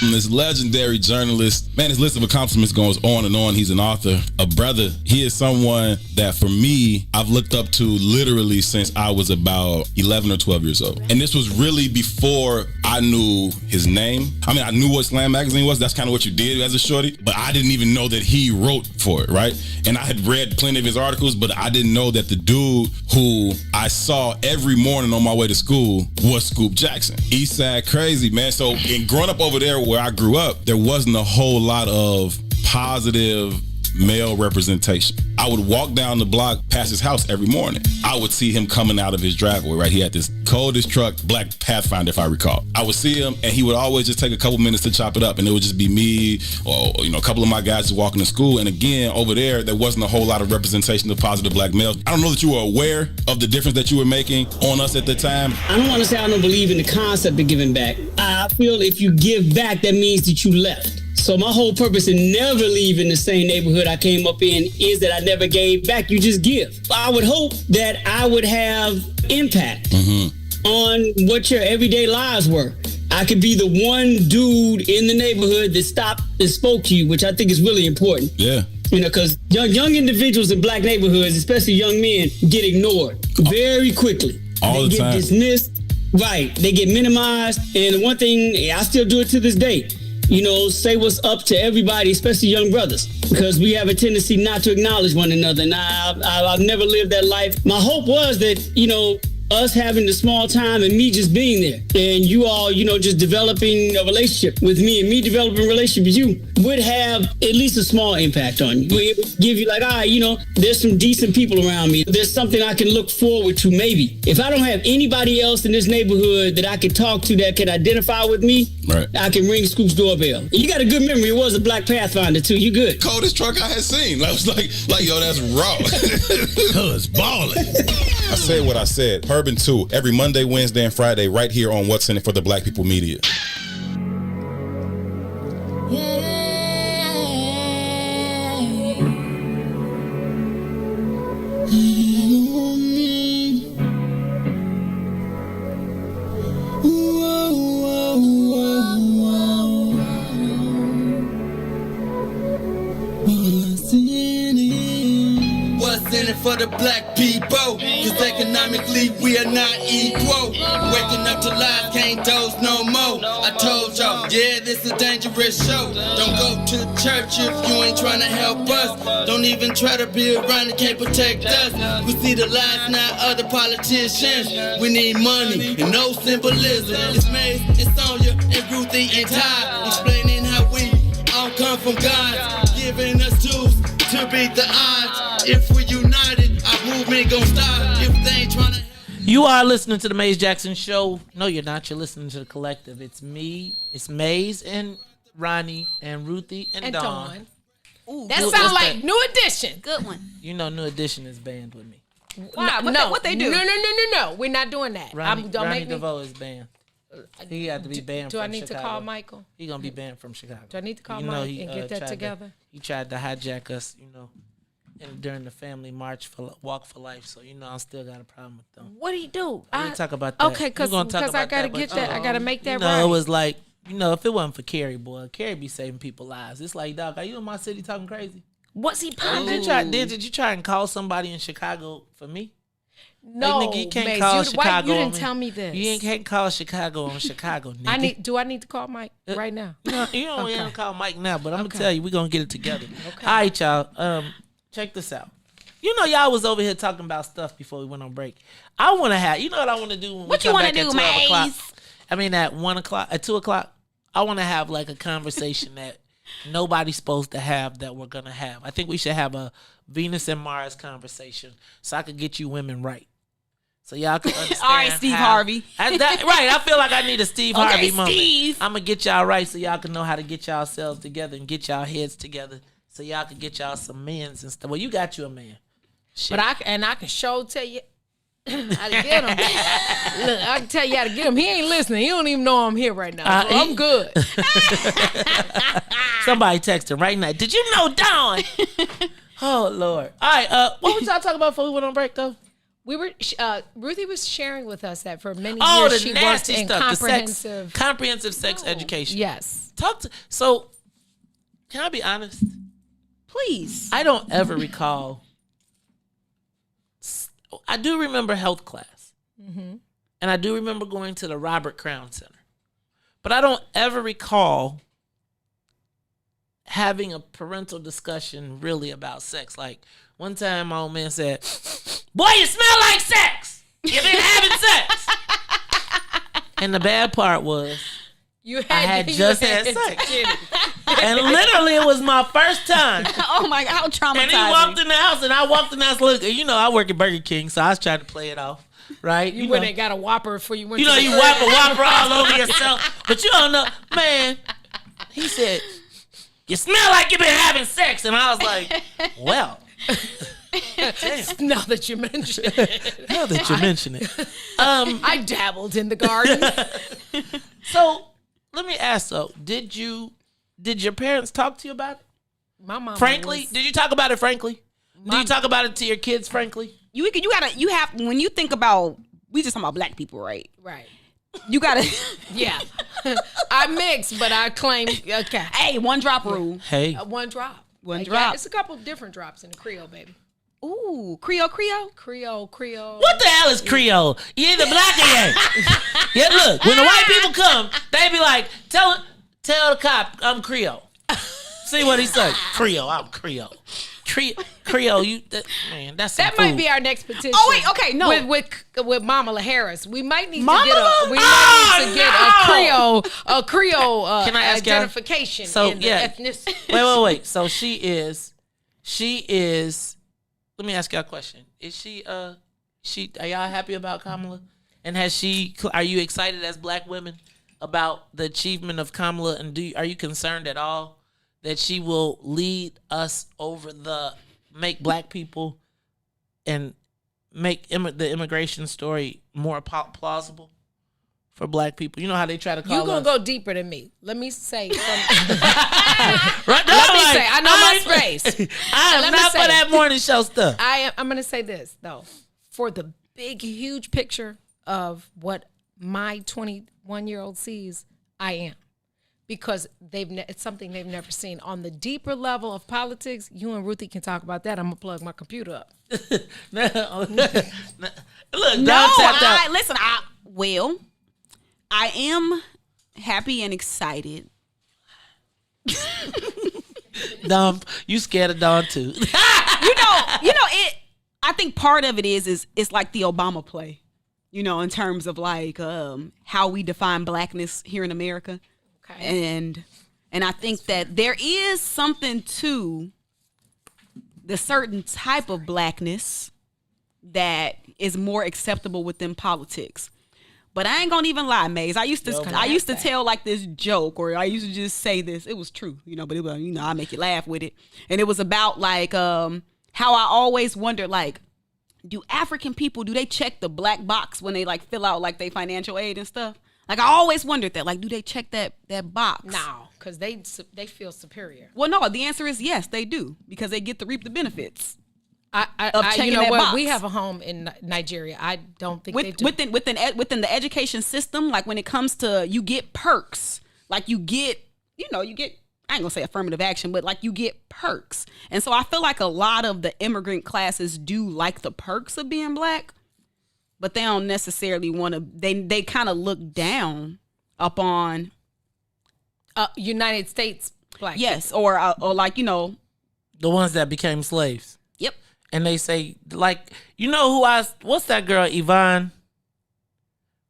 This legendary journalist, man, his list of accomplishments goes on and on. He's an author, a brother. He is someone that, for me, I've looked up to literally since I was about 11 or 12 years old. And this was really before I knew his name. I mean, I knew what Slam Magazine was. That's kind of what you did as a shorty. But I didn't even know that he wrote for it, right? And I had read plenty of his articles, but I didn't know that the dude who I saw every morning on my way to school was Scoop Jackson. Eastside crazy, man. So, in growing up over there where I grew up, there wasn't a whole lot of positive male representation. I would walk down the block past his house every morning. I would see him coming out of his driveway, right? He had this coldest truck, black Pathfinder, if I recall. I would see him, and he would always just take a couple minutes to chop it up, and it would just be me or, a couple of my guys just walking to school. And again, over there wasn't a whole lot of representation of positive black males. I don't know that you were aware of the difference that you were making on us at the time. I don't want to say I don't believe in the concept of giving back. I feel if you give back, that means that you left. So my whole purpose in never leaving the same neighborhood I came up in is that I never gave back. You just give. I would hope that I would have impact on what your everyday lives were. I could be the one dude in the neighborhood that stopped and spoke to you, which I think is really important. Yeah. Because young individuals in black neighborhoods, especially young men, get ignored very quickly. All the time. They get dismissed. Right. They get minimized. And the one thing, I still do it to this day. Say what's up to everybody, especially young brothers, because we have a tendency not to acknowledge one another. And I've never lived that life. My hope was that, us having the small time and me just being there and you all, just developing a relationship with me and me developing a relationship with you would have at least a small impact on you. It would give you like, all right, there's some decent people around me. There's something I can look forward to maybe. If I don't have anybody else in this neighborhood that I can talk to that can identify with me, right, I can ring Scoop's doorbell. You got a good memory. It was a black Pathfinder too. You good. Coldest truck I had seen. I was like, yo, that's raw. Cuz balling. I said what I said. Urban 2, every Monday, Wednesday, and Friday, right here on What's in It for the Black People Media. For the black people, cause economically we are not equal. Waking up to lies, can't doze no more. I told y'all, yeah, this is a dangerous show. Don't go to church if you ain't trying to help us. Don't even try to be around and can't protect us. We see the lies, not other politicians. We need money and no symbolism. It's Maze, it's Sonya, and Ruthie and Ty, explaining how we all come from God, giving us tools to beat the odds. If we united, our movement gon' stop. If they ain't tryna. You are listening to the Maze Jackson Show. No, you're not. You're listening to the collective. It's me, it's Maze and Ronnie and Ruthie and Dawn. Ooh, that sounds like that? New Edition. Good one. New Edition is banned with me. Why? What they do? No. We're not doing that. Ronnie DeVoe is banned. He had to be banned do from Chicago. I need to call Michael? He gonna be banned from Chicago. Do I need to call Mike and get that together? He tried to hijack us, and during the family march for Walk for Life. So I still got a problem with them. What do you do? We'll talk about that. Okay, because I gotta get that. I gotta make that right. It was like if it wasn't for Kerry, boy, Kerry be saving people's lives. It's like, dog, are you in my city talking crazy? What's he popping? Did you try and call somebody in Chicago for me? No, like, nigga, you can't call Chicago. You didn't tell me this. You can't call Chicago on Chicago, nigga. Do I need to call Mike right now? No, you don't need to call Mike now, but I'm gonna tell you, we're gonna get it together. Okay. All right, y'all. Check this out. Y'all was over here talking about stuff before we went on break. I want to have, what I want to do when we come back at 12 o'clock? I mean, at 1 o'clock, at 2 o'clock, I want to have like a conversation that nobody's supposed to have that we're going to have. I think we should have a Venus and Mars conversation so I could get you women right. So y'all can understand. All right, Steve Harvey. Right, I feel like I need a Steve Harvey moment. I'm going to get y'all right so y'all can know how to get y'all selves together and get y'all heads together so y'all can get y'all some men's and stuff. Well, you got you a man. Shit. But I can show tell you How to get him? Look, I can tell you how to get him. He ain't listening. He don't even know I'm here right now. So I'm good. Somebody text him right now. Did you know Dawn? Oh Lord. All right. What was y'all talking about before we went on break though? We were Ruthie was sharing with us that for many Oh, years the she worked nasty in stuff. comprehensive. Comprehensive sex education. Yes. So, can I be honest? Please. I don't ever recall. I do remember health class. Mm-hmm. And I do remember going to the Robert Crown Center. But I don't ever recall having a parental discussion really about sex. Like, one time my old man said, "Boy, you smell like sex. You've been having sex." And the bad part was, I had just had sex. And literally, it was my first time. Oh my God, how traumatizing. And he walked in the house, and I walked in the house. Look, you know, I work at Burger King, so I was trying to play it off, right? You went and got a Whopper before you went you to know, the you wipe a Whopper all over yourself. But you don't know, man. He said, "You smell like you've been having sex." And I was like, well. Now that you mention it. Now that you mention it. I dabbled in the garden. So, let me ask though, did your parents talk to you about it? My mom. Frankly? Did you talk about it frankly? Did you talk about it to your kids frankly? You have when you think about, we just talking about black people, right? Right. You gotta Yeah. I mix, but I claim okay. Hey, one drop rule. Hey. One drop. One Yeah, drop. it's a couple different drops in the Creole, baby. Ooh, Creole. Creole. What the hell is Creole? You either black or you ain't. Yeah, look, when the white people come, they be like, tell the cop I'm Creole. See what he say? Creole, I'm Creole. Creole, man, that's some That might food. be our next petition. Oh wait, okay, no. With Mama Harris, we might need Mama? to get a Creole Can I ask y'all? identification So, in the yeah. ethnicity. Wait. So she is. Let me ask y'all a question. Is she? Are y'all happy about Kamala? And are you excited as black women about the achievement of Kamala? And are you concerned at all that she will lead us over make black people and make the immigration story more plausible for black people? You know how they try to call You're going to us. go deeper than me. Let me say. I know my space. I'm not for that morning show stuff. I'm going to say this, though. For the big, huge picture of what my 21-year-old sees, I am. Because it's something they've never seen. On the deeper level of politics, you and Ruthie can talk about that. I'm going to plug my computer up. Look, I am happy and excited. Dom, you scared of Dawn too. you know it. I think part of it is it's like the Obama play, you know, in terms of like how we define blackness here in America. Okay. And I think that there is something to the certain type of blackness that is more acceptable within politics. But I ain't gonna even lie, Maze. I used to tell like this joke, or I used to just say this. It was true, you know, but it was, you know, I make you laugh with it. And it was about like how I always wondered, like, do African people, do they check the black box when they like fill out like their financial aid and stuff? Like I always wondered that. Like, do they check that box? No, because they feel superior. Well, no, the answer is yes, they do, because they get to reap the benefits. You know what? We have a home in Nigeria. I don't think they do. Within the education system, like when it comes to, you get perks, like you get, I ain't gonna say affirmative action, but like you get perks. And so I feel like a lot of the immigrant classes do like the perks of being black, but they don't necessarily want to. They kind of look down upon United States black. Yes, people. or like the ones that became slaves. Yep. And they say, like, what's that girl, Yvonne?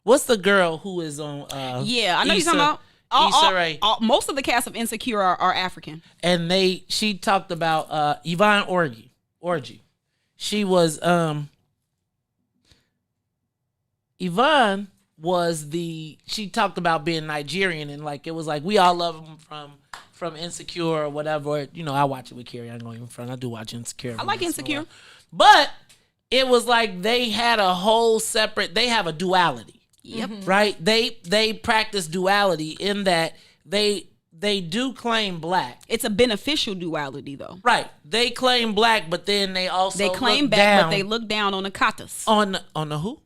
What's the girl who is on yeah, I know you're talking about most of the cast of Insecure are African. And she talked about Yvonne Orgy. She was Yvonne was she talked about being Nigerian, and like it was like we all love them from Insecure or whatever. I watch it with Carrie. I ain't going in front. I do watch Insecure. I like Insecure. But it was like they had a whole separate. They have a duality. Yep. Right. They practice duality in that they do claim black. It's a beneficial duality, though. Right. They claim black, but then they also they claim look back, down but they look down on the katas. On the who?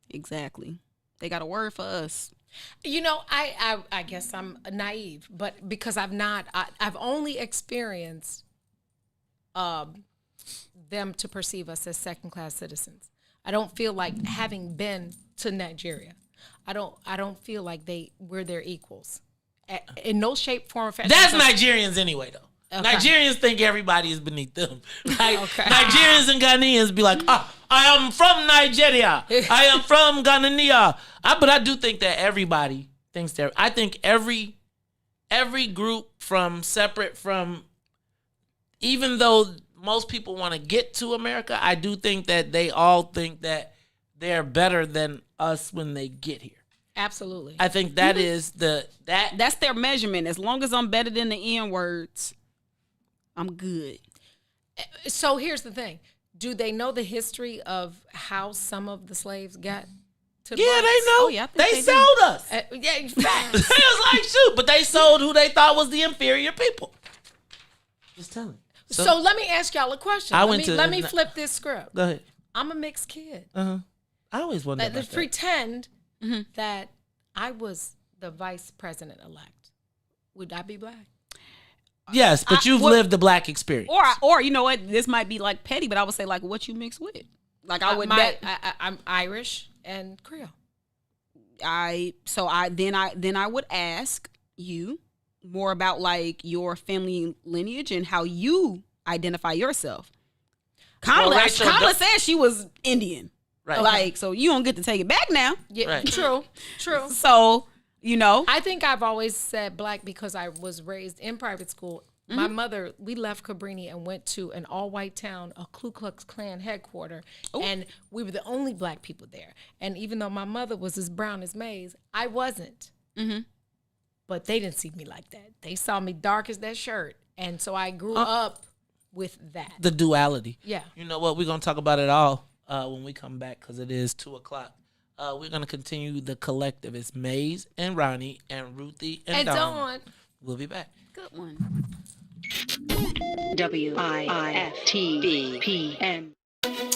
Exactly. They got a word for us. You know, I guess I'm naive, but because I've only experienced them to perceive us as second-class citizens. I don't feel like, having been to Nigeria, I don't feel like we're their equals. In no shape, form, or fashion. That's Nigerians anyway, though. Okay. Nigerians think everybody is beneath them. Like, Okay. Nigerians and Ghanaians be like, I am from Nigeria. I am from Ghanania. But I do think that everybody thinks that. I think every group separate from, even though most people want to get to America, I do think that they all think that they're better than us when they get here. Absolutely. I think that is that's their measurement. As long as I'm better than the N words, I'm good. So here's the thing. Do they know the history of how some of the slaves got to the Yeah, blacks? they know. Oh, yeah, I think they they sold do. us. Yeah, facts. It was like, shoot, but they sold who they thought was the inferior people. Just tell me. So let me ask y'all a question. Let me flip this script. Go ahead. I'm a mixed kid. I always wondered about that. Pretend that I was the vice president-elect. Would I be black? Yes, but you've lived the black experience. Or you know what? This might be like petty, but I would say like what you mix with. Like I would. I'm Irish and Creole. Then I would ask you more about like your family lineage and how you identify yourself. Kamala said she was Indian. Right. Like, so you don't get to take it back now. Yeah, Right. True. So, you know. I think I've always said black because I was raised in private school. My mother, we left Cabrini and went to an all-white town, a Ku Klux Klan headquarters, and we were the only black people there. And even though my mother was as brown as maize, I wasn't. But they didn't see me like that. They saw me dark as that shirt. And so I grew up with that. The duality. Yeah. You know what? We're going to talk about it all when we come back because it is 2:00. We're going to continue the collective. It's Maze and Ronnie and Ruthie and Dawn. We'll be back. Good one. WIFTVPN.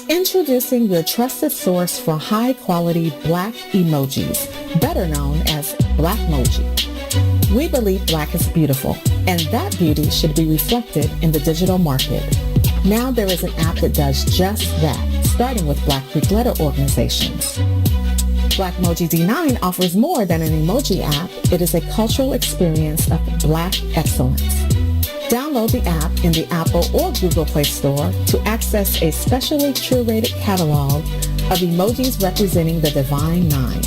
Introducing your trusted source for high-quality black emojis, better known as Blackmoji. We believe black is beautiful, and that beauty should be reflected in the digital market. Now there is an app that does just that, starting with Black Greek letter organizations. Blackmoji D9 offers more than an emoji app. It is a cultural experience of black excellence. Download the app in the Apple or Google Play Store to access a specially curated catalog of emojis representing the Divine Nine.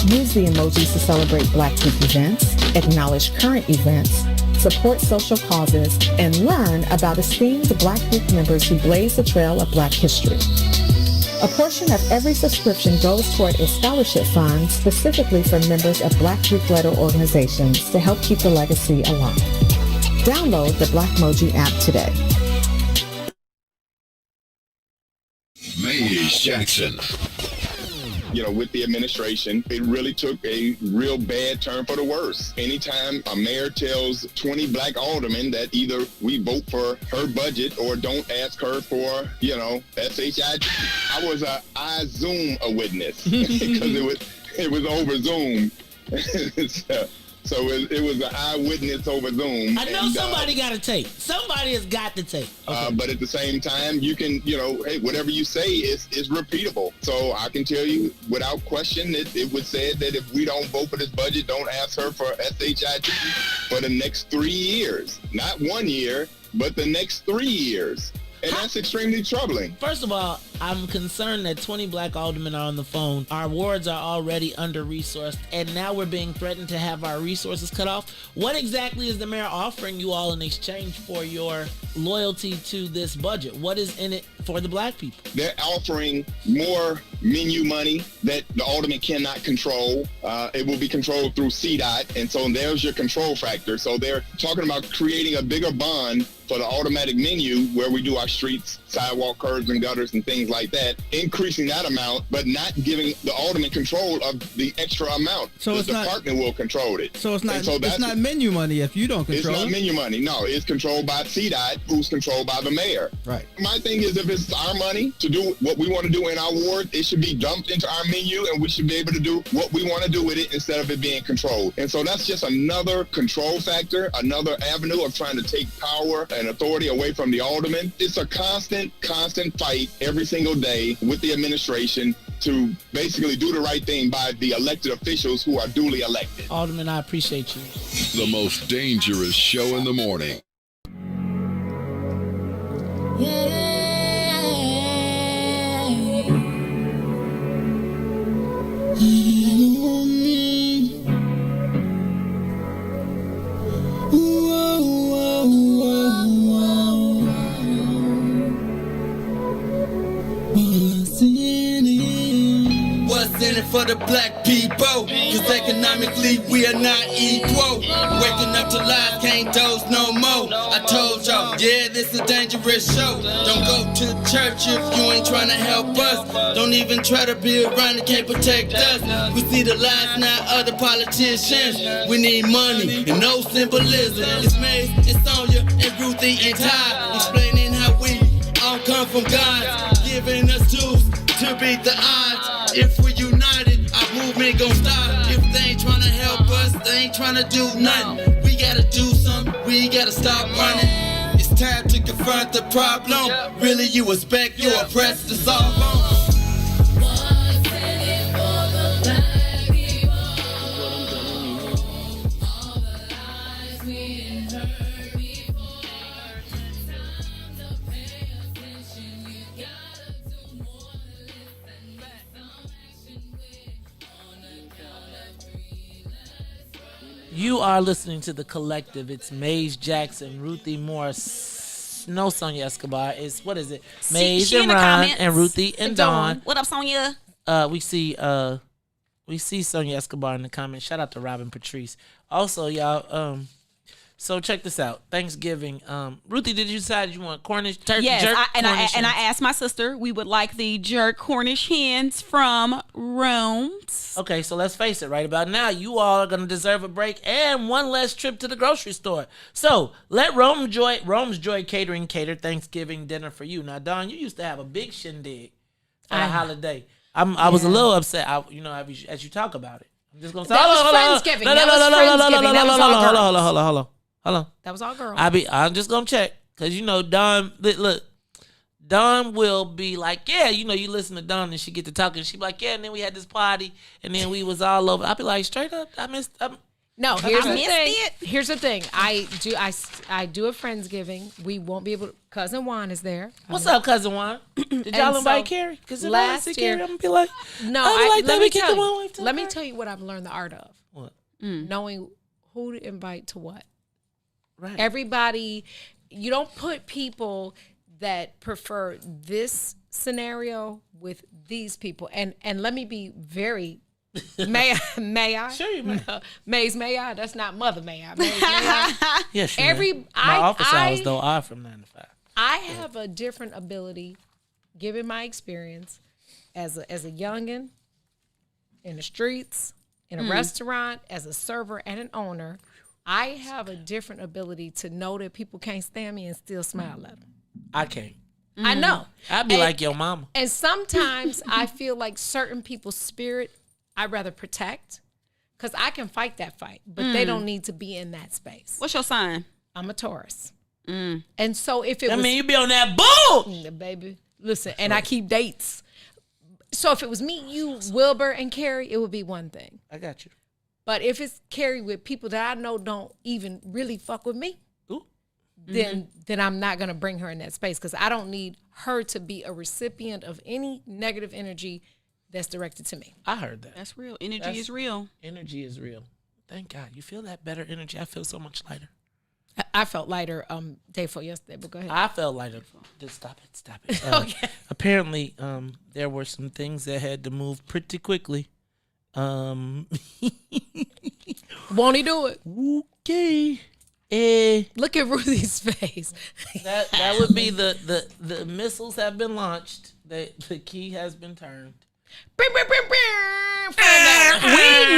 Use the emojis to celebrate Black Greek events, acknowledge current events, support social causes, and learn about esteemed Black Greek members who blaze the trail of Black history. A portion of every subscription goes toward a scholarship fund specifically for members of Black Greek letter organizations to help keep the legacy alive. Download the Blackmoji app today. Maze Jackson. You know, with the administration, it really took a real bad turn for the worse. Anytime a mayor tells 20 black aldermen that either we vote for her budget or don't ask her for, you know, SHID. I was Zoom a witness because it was over Zoom. So it was an eyewitness over Zoom. I know somebody got to tape. Somebody has got to tape. Okay. But at the same time, you can, you know, hey, whatever you say is repeatable. So I can tell you without question, it was said that if we don't vote for this budget, don't ask her for SHID for the next 3 years. Not 1 year, but the next 3 years. And that's extremely troubling. First of all, I'm concerned that 20 black aldermen are on the phone. Our wards are already under-resourced, and now we're being threatened to have our resources cut off. What exactly is the mayor offering you all in exchange for your loyalty to this budget? What is in it for the black people. They're offering more menu money that the alderman cannot control. It will be controlled through CDOT, and so there's your control factor. So they're talking about creating a bigger bond for the automatic menu where we do our streets, sidewalk, curbs, and gutters, and things like that, increasing that amount, but not giving the alderman control of the extra amount. So the department will control it. So it's not. And so It's not menu money if you don't control. It's not it. menu money. No, it's controlled by CDOT, who's controlled by the mayor. Right. My thing is, if it's our money to do what we want to do in our ward, it should be dumped into our menu, and we should be able to do what we want to do with it instead of it being controlled. And so that's just another control factor, another avenue of trying to take power and authority away from the alderman. It's a constant fight every single day with the administration to basically do the right thing by the elected officials who are duly elected. Alderman, I appreciate you. The most dangerous show in the morning. What's in it for the black people? Cause economically we are not equal. Waking up to lies, can't doze no more. I told y'all, yeah, this a dangerous show. Don't go to church if you ain't trying to help us. Don't even try to be around that can't protect us. We see the lies, not other politicians. We need money and no symbolism. It's Maze, it's Sonya, and Ruthie and Ty, explaining how we all come from God, giving us tools to beat the odds. If we're united, our movement gon' stop. If they ain't tryna help us, they ain't tryna do nothing. We gotta do something, we gotta stop running. It's time to confront the problem. Really, you expect your oppressed to solve on. You are listening to The Collective. It's Maze Jackson, Ruthie Morris, no Sonya Escobar. It's, what is it? Maze she and in the Ron comments. and Ruthie and Dawn. What up, Sonya? We see Sonya Escobar in the comments. Shout out to Robin Patrice. Also, y'all, so check this out. Thanksgiving. Ruthie, did you decide you want Cornish turkey? Yes, jerk, I Cornish asked my sister. We would like the jerk Cornish hens from Rome's. Okay, so let's face it. Right about now, you all are gonna deserve a break and one less trip to the grocery store. So let Rome's Joy Catering cater Thanksgiving dinner for you. Now, Dawn, you used to have a big shindig for a holiday. I was a little upset. As you talk about it, I'm just gonna say, That was Friendsgiving. That was Friendsgiving. That was all girls. Hold on. That was all girls. I'm just gonna check because Dawn. Look, Dawn will be like, yeah, you listen to Dawn and she get to talking. She be like, yeah, and then we had this party and then we was all over. I'll be like, straight up, I missed. No, here's the missed thing. it. Here's the thing. I do a Friendsgiving. We won't be able to. Cousin Juan is there. What's up, Cousin Juan? Did y'all invite Carrie? Because if I see Carrie, I'm gonna be like, no. Let me tell you what I've learned the art of. What? Knowing who to invite to what. Right. Everybody, you don't put people that prefer this scenario with these people. And let me be very, may I? Sure you may. Maze, may I? That's not Mother, may I? Maze, may I? Yes, my office hours though are from 9 to 5. I have a different ability, given my experience as a youngin' in the streets, in a restaurant, as a server and an owner. I have a different ability to know that people can't stand me and still smile at them. I can't. I know. I'd be like your mama. And sometimes I feel like certain people's spirit I'd rather protect because I can fight that fight, but they don't need to be in that space. What's your sign? I'm a Taurus. And so if it was... you be on that bull! Baby, listen, and I keep dates. So if it was me, you, Wilbur, and Carrie, it would be one thing. I got you. But if it's Carrie with people that I know don't even really fuck with me, then I'm not going to bring her in that space because I don't need her to be a recipient of any negative energy that's directed to me. I heard that. That's real. Energy is real. Energy is real. Thank God. You feel that better energy? I feel so much lighter. I felt lighter day before yesterday, but go ahead. I felt lighter. Just stop it. Okay. Apparently, there were some things that had to move pretty quickly. Won't he do it? Okay. Look at Ruthie's face. That would be the missiles have been launched. The key has been turned. We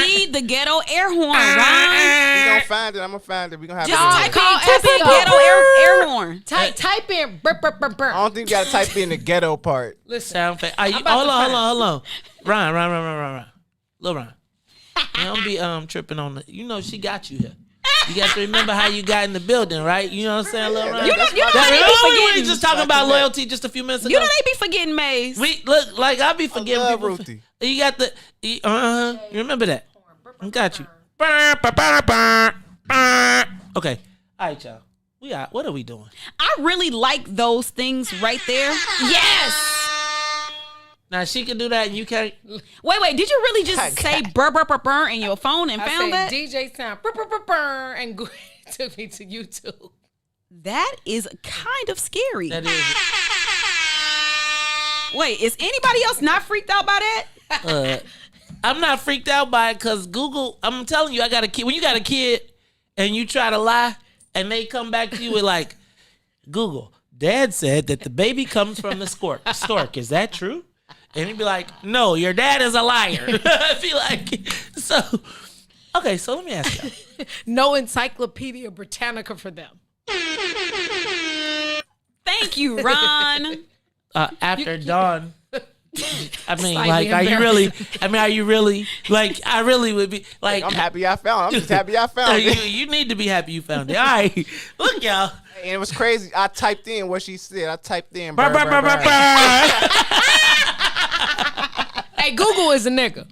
need the ghetto air horn, Ron. We gonna find it. I'm gonna find it. We gonna have Just it. type in ghetto air horn. Type in. I don't think you gotta type in the ghetto part. Listen, Sound fake. Hold on. Ron. Lil Ron. Don't be tripping on the. You know she got you here. You got to remember how you got in the building, right? You know what I'm saying, Lil Ron? You know they be forgetting. We were just talking about loyalty just a few minutes ago. You know they be forgetting Maze. We look like I be forgetting I love people. Ruthie. You got the you remember that? I got you. Okay, all right, y'all. What are we doing? I really like those things right there. Yes. Now she can do that, and you can't. Wait. Did you really just say burr in your phone and found that? DJ sound burr and took me to YouTube. That is kind of scary. That is. Wait, is anybody else not freaked out by that? I'm not freaked out by it because Google. I'm telling you, I got a kid. When you got a kid and you try to lie, and they come back to you with like, Google, Dad said that the baby comes from the stork. Is that true? And he'd be like, no, your dad is a liar. I feel like, so, okay, so let me ask you. No Encyclopedia Britannica for them. Thank you, Ron. After dawn, I mean, Slightly like, are you really, like, I really would be, like. I'm happy I found it. I'm just happy I found it. You need to be happy you found it. All right. Look, y'all. And it was crazy. I typed in what she said. I typed in. Hey, Google is a nigga.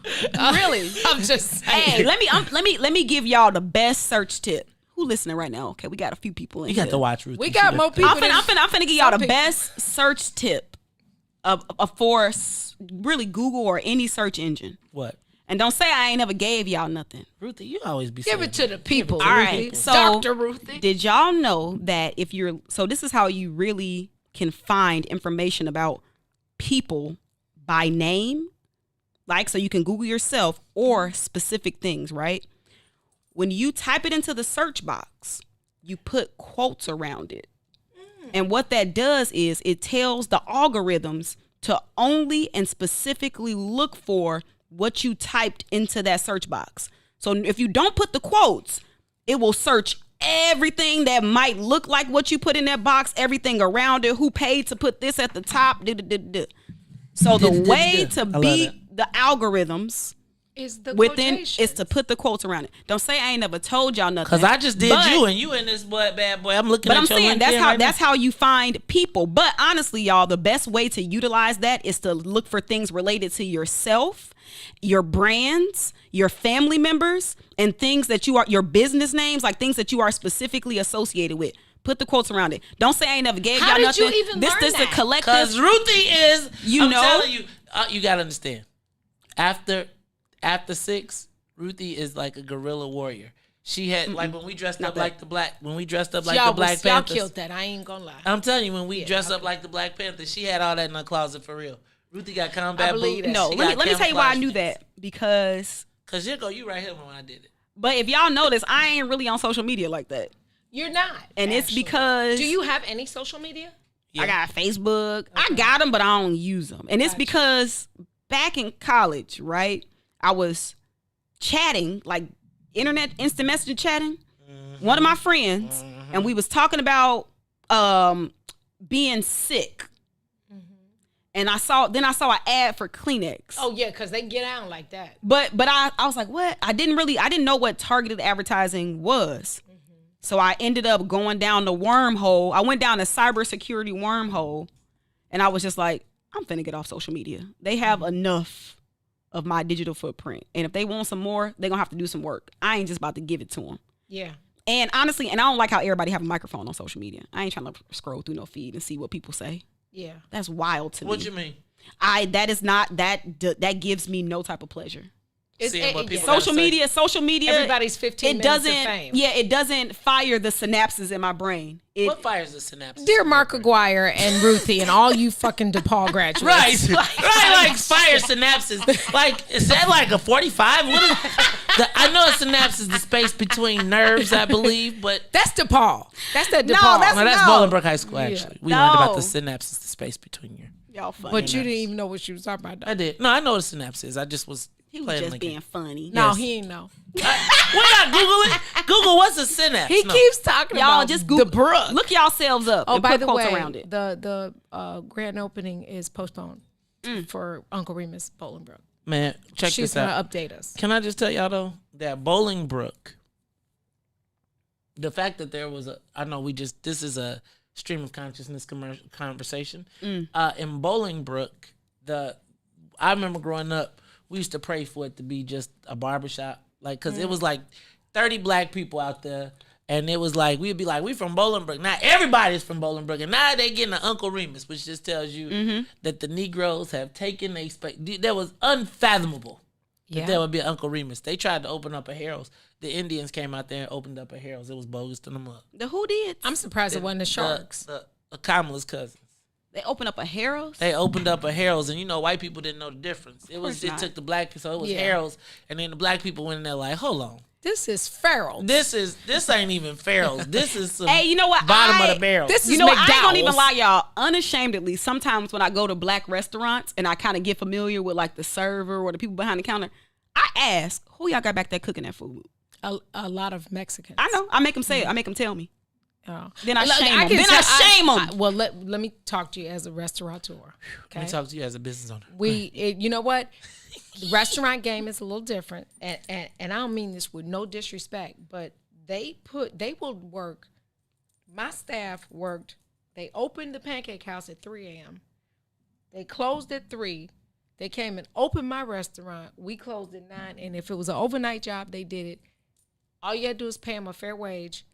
Really? I'm just saying. Hey, let me give y'all the best search tip. Who listening right now? Okay, we got a few people in You here. got to watch Ruth. We got more people. I'm finna give y'all the best search tip of for really Google or any search engine. What? And don't say I ain't never gave y'all nothing. Ruthie, you always be Give saying it to the people. All right, so Dr. Ruthie. Did y'all know that so this is how you really can find information about people by name? Like, so you can Google yourself or specific things, right? When you type it into the search box, you put quotes around it. And what that does is it tells the algorithms to only and specifically look for what you typed into that search box. So if you don't put the quotes, it will search everything that might look like what you put in that box, everything around it, who paid to put this at the top. So the way to beat the algorithms is the within quotations. is to put the quotes around it. Don't say I ain't never told y'all nothing. Because I just did you and you in this bad boy. I'm looking but at I'm your saying LinkedIn that's how you find people. But honestly, y'all, the best way to utilize that is to look for things related to yourself, your brands, your family members, and things that you are, your business names, like things that you are specifically associated with. Put the quotes around it. Don't say I ain't never gave How y'all did nothing. you even this learn is that? a collective. Because Ruthie is, You I'm know? telling you, you got to understand. After 6, Ruthie is like a guerrilla warrior. She had like when we dressed up like the Black Panthers. Y'all killed that. I ain't gonna lie. I'm telling you, when we dressed up like the Black Panthers, she had all that in her closet for real. Ruthie got combat boots. No, let me tell you why I knew that. Because you right here when I did it. But if y'all notice, I ain't really on social media like that. You're not. And it's because Do you have any social media? I got Facebook. I got them, but I don't use them. And it's because back in college, right, I was chatting, like internet instant message chatting, one of my friends, and we was talking about being sick. And I saw an ad for Kleenex. Oh yeah, because they get out like that. But I was like, what? I didn't know what targeted advertising was. So I ended up going down the wormhole. I went down a cybersecurity wormhole, and I was just like, I'm finna get off social media. They have enough of my digital footprint. And if they want some more, they're gonna have to do some work. I ain't just about to give it to them. Yeah. And honestly, I don't like how everybody have a microphone on social media. I ain't trying to scroll through no feed and see what people say. Yeah. That's wild to me. What you mean? That gives me no type of pleasure. seeing what people social gotta say. media. Everybody's 15 minutes of fame. Yeah, it doesn't fire the synapses in my brain. What fires the synapses? Dear Mark Aguirre and Ruthie and all you fucking DePaul graduates. Right, like fire synapses. Like, is that like a 45? What is I know a synapse is the space between nerves, I believe, but that's DePaul. That's that DePaul. That's Bolingbrook High School. Actually, we learned about the synapses, the space between your. Y'all funny. But you didn't even know what she was talking about. Though. I did. No, I know what synapse is. I just was. He was playing just the being game. funny. No, he ain't know. Why not Google it? Google what's a synapse. He keeps talking y'all about just Google, the brook. Look yourselves up. Oh, and by put the quotes way, around it. the grand opening is postponed for Uncle Remus Bolingbrook. Man, check She's this out. gonna update us. Can I just tell y'all though that Bolingbrook, the fact that there was this is a stream of consciousness conversation. In Bolingbrook, I remember growing up, we used to pray for it to be just a barbershop, like because it was like 30 black people out there. And it was like, we'd be like, we from Bolingbrook. Now everybody's from Bolingbrook. And now they getting an Uncle Remus, which just tells you that the Negroes have taken a space. That was unfathomable that there would be an Uncle Remus. They tried to open up a Harold's. The Indians came out there and opened up a Harold's. It was bogus to the mud. The who did? I'm surprised it wasn't the Sharks. The Kamala's cousins. They opened up a Harold's? They opened up a Harold's, and white people didn't know the difference. It took the black, so it was Harold's, and then the black people went in there like, hold on. This is Farrell. This ain't even Farrell's. This is some hey, you know what? Bottom of the barrel. This is McDowell's. I ain't gonna even lie, y'all. Unashamedly, sometimes when I go to black restaurants and I kind of get familiar with like the server or the people behind the counter, I ask, who y'all got back there cooking that food? A lot of Mexicans. I know. I make them say it. I make them tell me. Oh. Then I shame them. I shame them. Well, let me talk to you as a restaurateur. Okay? Let me talk to you as a business owner. You know what? The restaurant game is a little different, and I don't mean this with no disrespect, but they will work. My staff worked. They opened the Pancake House at 3 a.m. They closed at 3. They came and opened my restaurant. We closed at 9, and if it was an overnight job, they did it. All you had to do is pay them a fair wage,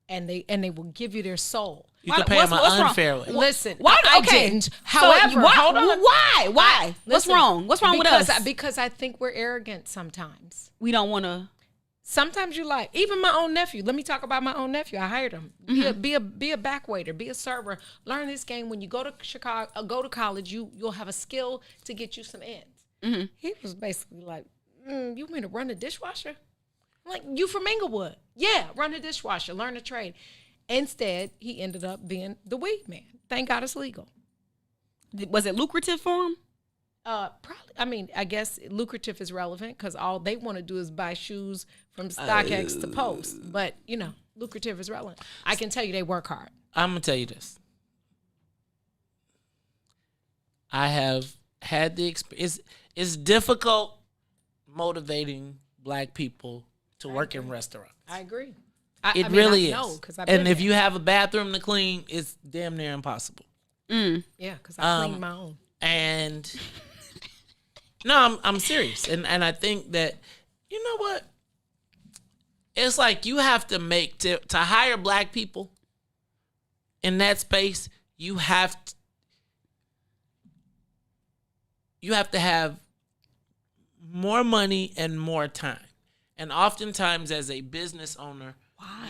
and they will give you their soul. You can pay them an unfair wage. Listen, why? I didn't. However, hold on. Why? What's wrong? What's wrong with us? Because I think we're arrogant sometimes. We don't want to. Sometimes you like, even my own nephew. Let me talk about my own nephew. I hired him. Be a back waiter, be a server. Learn this game. When you go to Chicago, go to college, you'll have a skill to get you some ends. He was basically like, you mean to run the dishwasher? I'm like, you from Inglewood? Yeah, run the dishwasher, learn the trade. Instead, he ended up being the weed man. Thank God it's legal. Was it lucrative for him? Probably. I mean, I guess lucrative is relevant because all they want to do is buy shoes from StockX to Post. But, lucrative is relevant. I can tell you they work hard. I'm going to tell you this. I have had the experience. It's difficult motivating black people to work in restaurants. I agree. It really is. And if you have a bathroom to clean, it's damn near impossible. Yeah, because I clean my own. And no, I'm serious. And I think that, you know what? It's like you have to make, to hire black people in that space, you have to have more money and more time. And oftentimes as a business owner,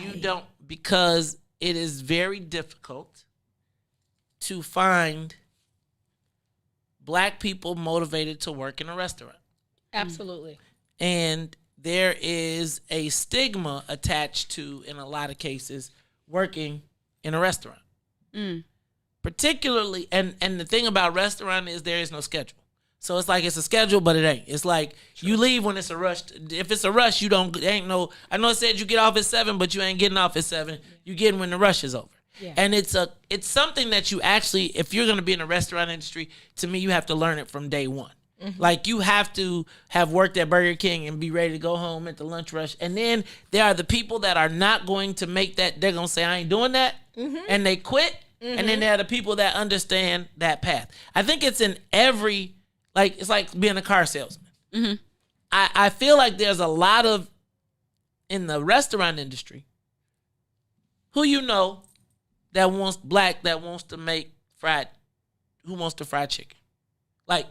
you don't, because it is very difficult to find black people motivated to work in a restaurant. Absolutely. And there is a stigma attached to, in a lot of cases, working in a restaurant. Particularly, and the thing about restaurant is there is no schedule. So it's like it's a schedule, but it ain't. It's like you leave when it's a rush. If it's a rush, you don't. Ain't no. I know it said you get off at 7, but you ain't getting off at 7. You getting when the rush is over. Yeah. And it's something that you actually, if you're gonna be in the restaurant industry, to me, you have to learn it from day one. Like you have to have worked at Burger King and be ready to go home at the lunch rush. And then there are the people that are not going to make that. They're gonna say, I ain't doing that, and they quit. And then there are the people that understand that path. I think it's in every. Like, it's like being a car salesman. I feel like there's a lot of, in the restaurant industry, who that wants to make who wants to fry chicken. Like,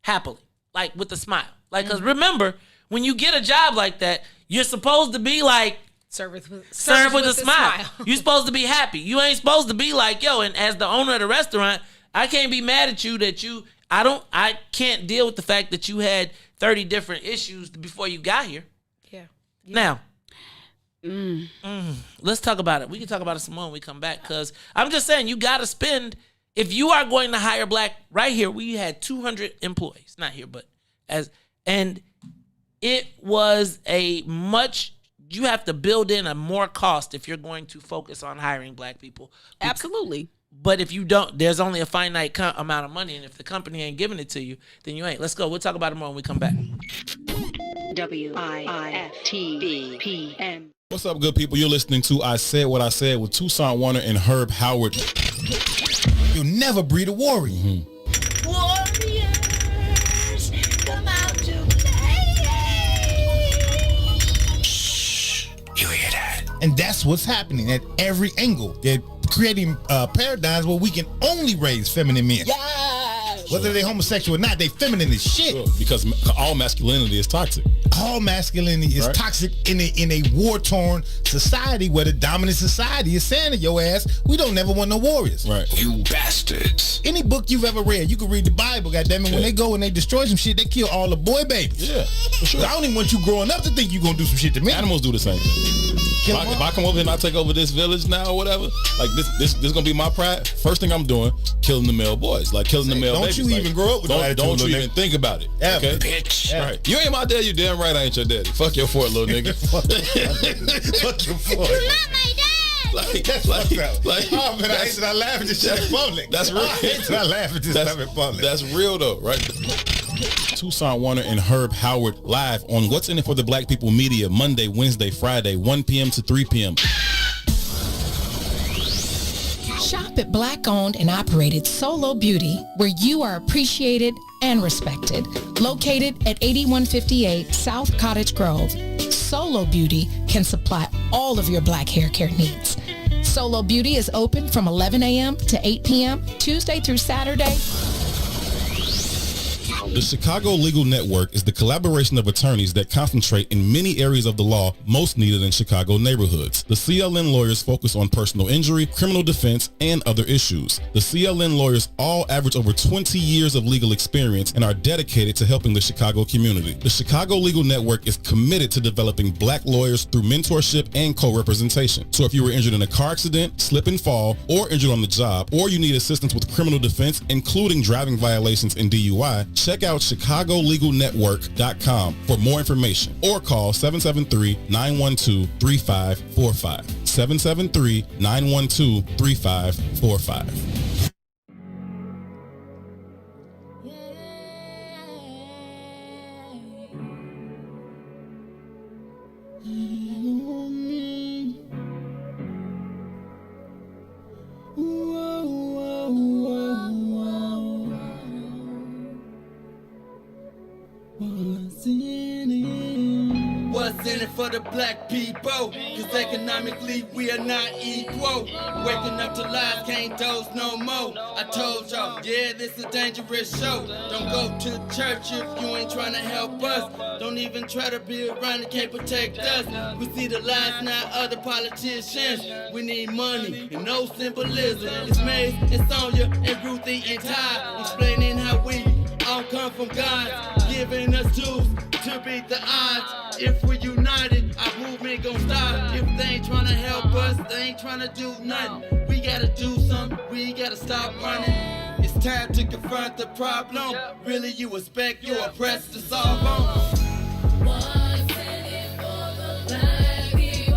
happily. Like, with a smile. Like, because remember, when you get a job like that, you're supposed to be like, serve with a smile. You're supposed to be happy. You ain't supposed to be like, yo, and as the owner of the restaurant, I can't be mad at you that I can't deal with the fact that you had 30 different issues before you got here. Yeah. Now, let's talk about it. We can talk about it some more when we come back, because I'm just saying, you got to spend, if you are going to hire black, right here, we had 200 employees, not here, but and it was you have to build in a more cost if you're going to focus on hiring black people. Absolutely. But if you don't, there's only a finite amount of money, and if the company ain't giving it to you, then you ain't. Let's go. We'll talk about it more when we come back. WIFTBPM. What's up, good people? You're listening to I Said What I Said with Toussaint Warner and Herb Howard. You'll never breed a warrior. Warriors, come out to play. You hear that? And that's what's happening at every angle. They're creating paradigms where we can only raise feminine men. Whether they're homosexual or not, they feminine as shit. Sure, because all masculinity is toxic. All masculinity is toxic in a war-torn society where the dominant society is saying to your ass, we don't never want no warriors. Right. You bastards. Any book you've ever read, you can read the Bible, goddammit. When they go and they destroy some shit, they kill all the boy babies. Yeah, for sure. I don't even want you growing up to think you're going to do some shit to me. Animals do the same thing. If I come over here and I take over this village now or whatever, like this gonna be my pride. First thing I'm doing, killing the male boys, like killing the male babies. Don't you even grow up with that attitude, Don't you little even nigga. think about it. Ever. Okay? Bitch. Right. You ain't my daddy, you damn right I ain't your daddy. Fuck your fort, little nigga. Fuck your fort. You're not my dad. That's fucked up. Oh man, I hate that I laugh at this shit in public. That's real. I hate that I laugh at this stuff in public. That's real though, right? Toussaint Warner and Herb Howard live on What's in It for the Black People Media, Monday, Wednesday, Friday, 1 p.m. to 3 p.m. Shop at Black-owned and operated Solo Beauty, where you are appreciated and respected. Located at 8158 South Cottage Grove, Solo Beauty can supply all of your black hair care needs. Solo Beauty is open from 11 a.m. to 8 p.m., Tuesday through Saturday. The Chicago Legal Network is the collaboration of attorneys that concentrate in many areas of the law most needed in Chicago neighborhoods. The CLN lawyers focus on personal injury, criminal defense, and other issues. The CLN lawyers all average over 20 years of legal experience and are dedicated to helping the Chicago community. The Chicago Legal Network is committed to developing black lawyers through mentorship and co-representation. So if you were injured in a car accident, slip and fall, or injured on the job, or you need assistance with criminal defense, including driving violations and DUI, check out ChicagoLegalNetwork.com for more information or call 773-912-3545. 773-912-3545. What's in it for the black people? Cause economically we are not equal. Waking up to lies, can't doze no more. I told y'all, yeah, this a dangerous show. Don't go to church if you ain't trying to help us. Don't even try to be around and can't protect us. We see the lies, not other politicians. We need money and no symbolism. It's Maze and Sonya and Ruthie and Ty explaining how we all come from God, giving us tools to beat the odds. If we're united, our movement gon' stop. If they ain't tryna help us, they ain't tryna do nothing. We gotta do something, we gotta stop running. It's time to confront the problem. Really, you expect your oppressed to solve on. What's in it for the black people?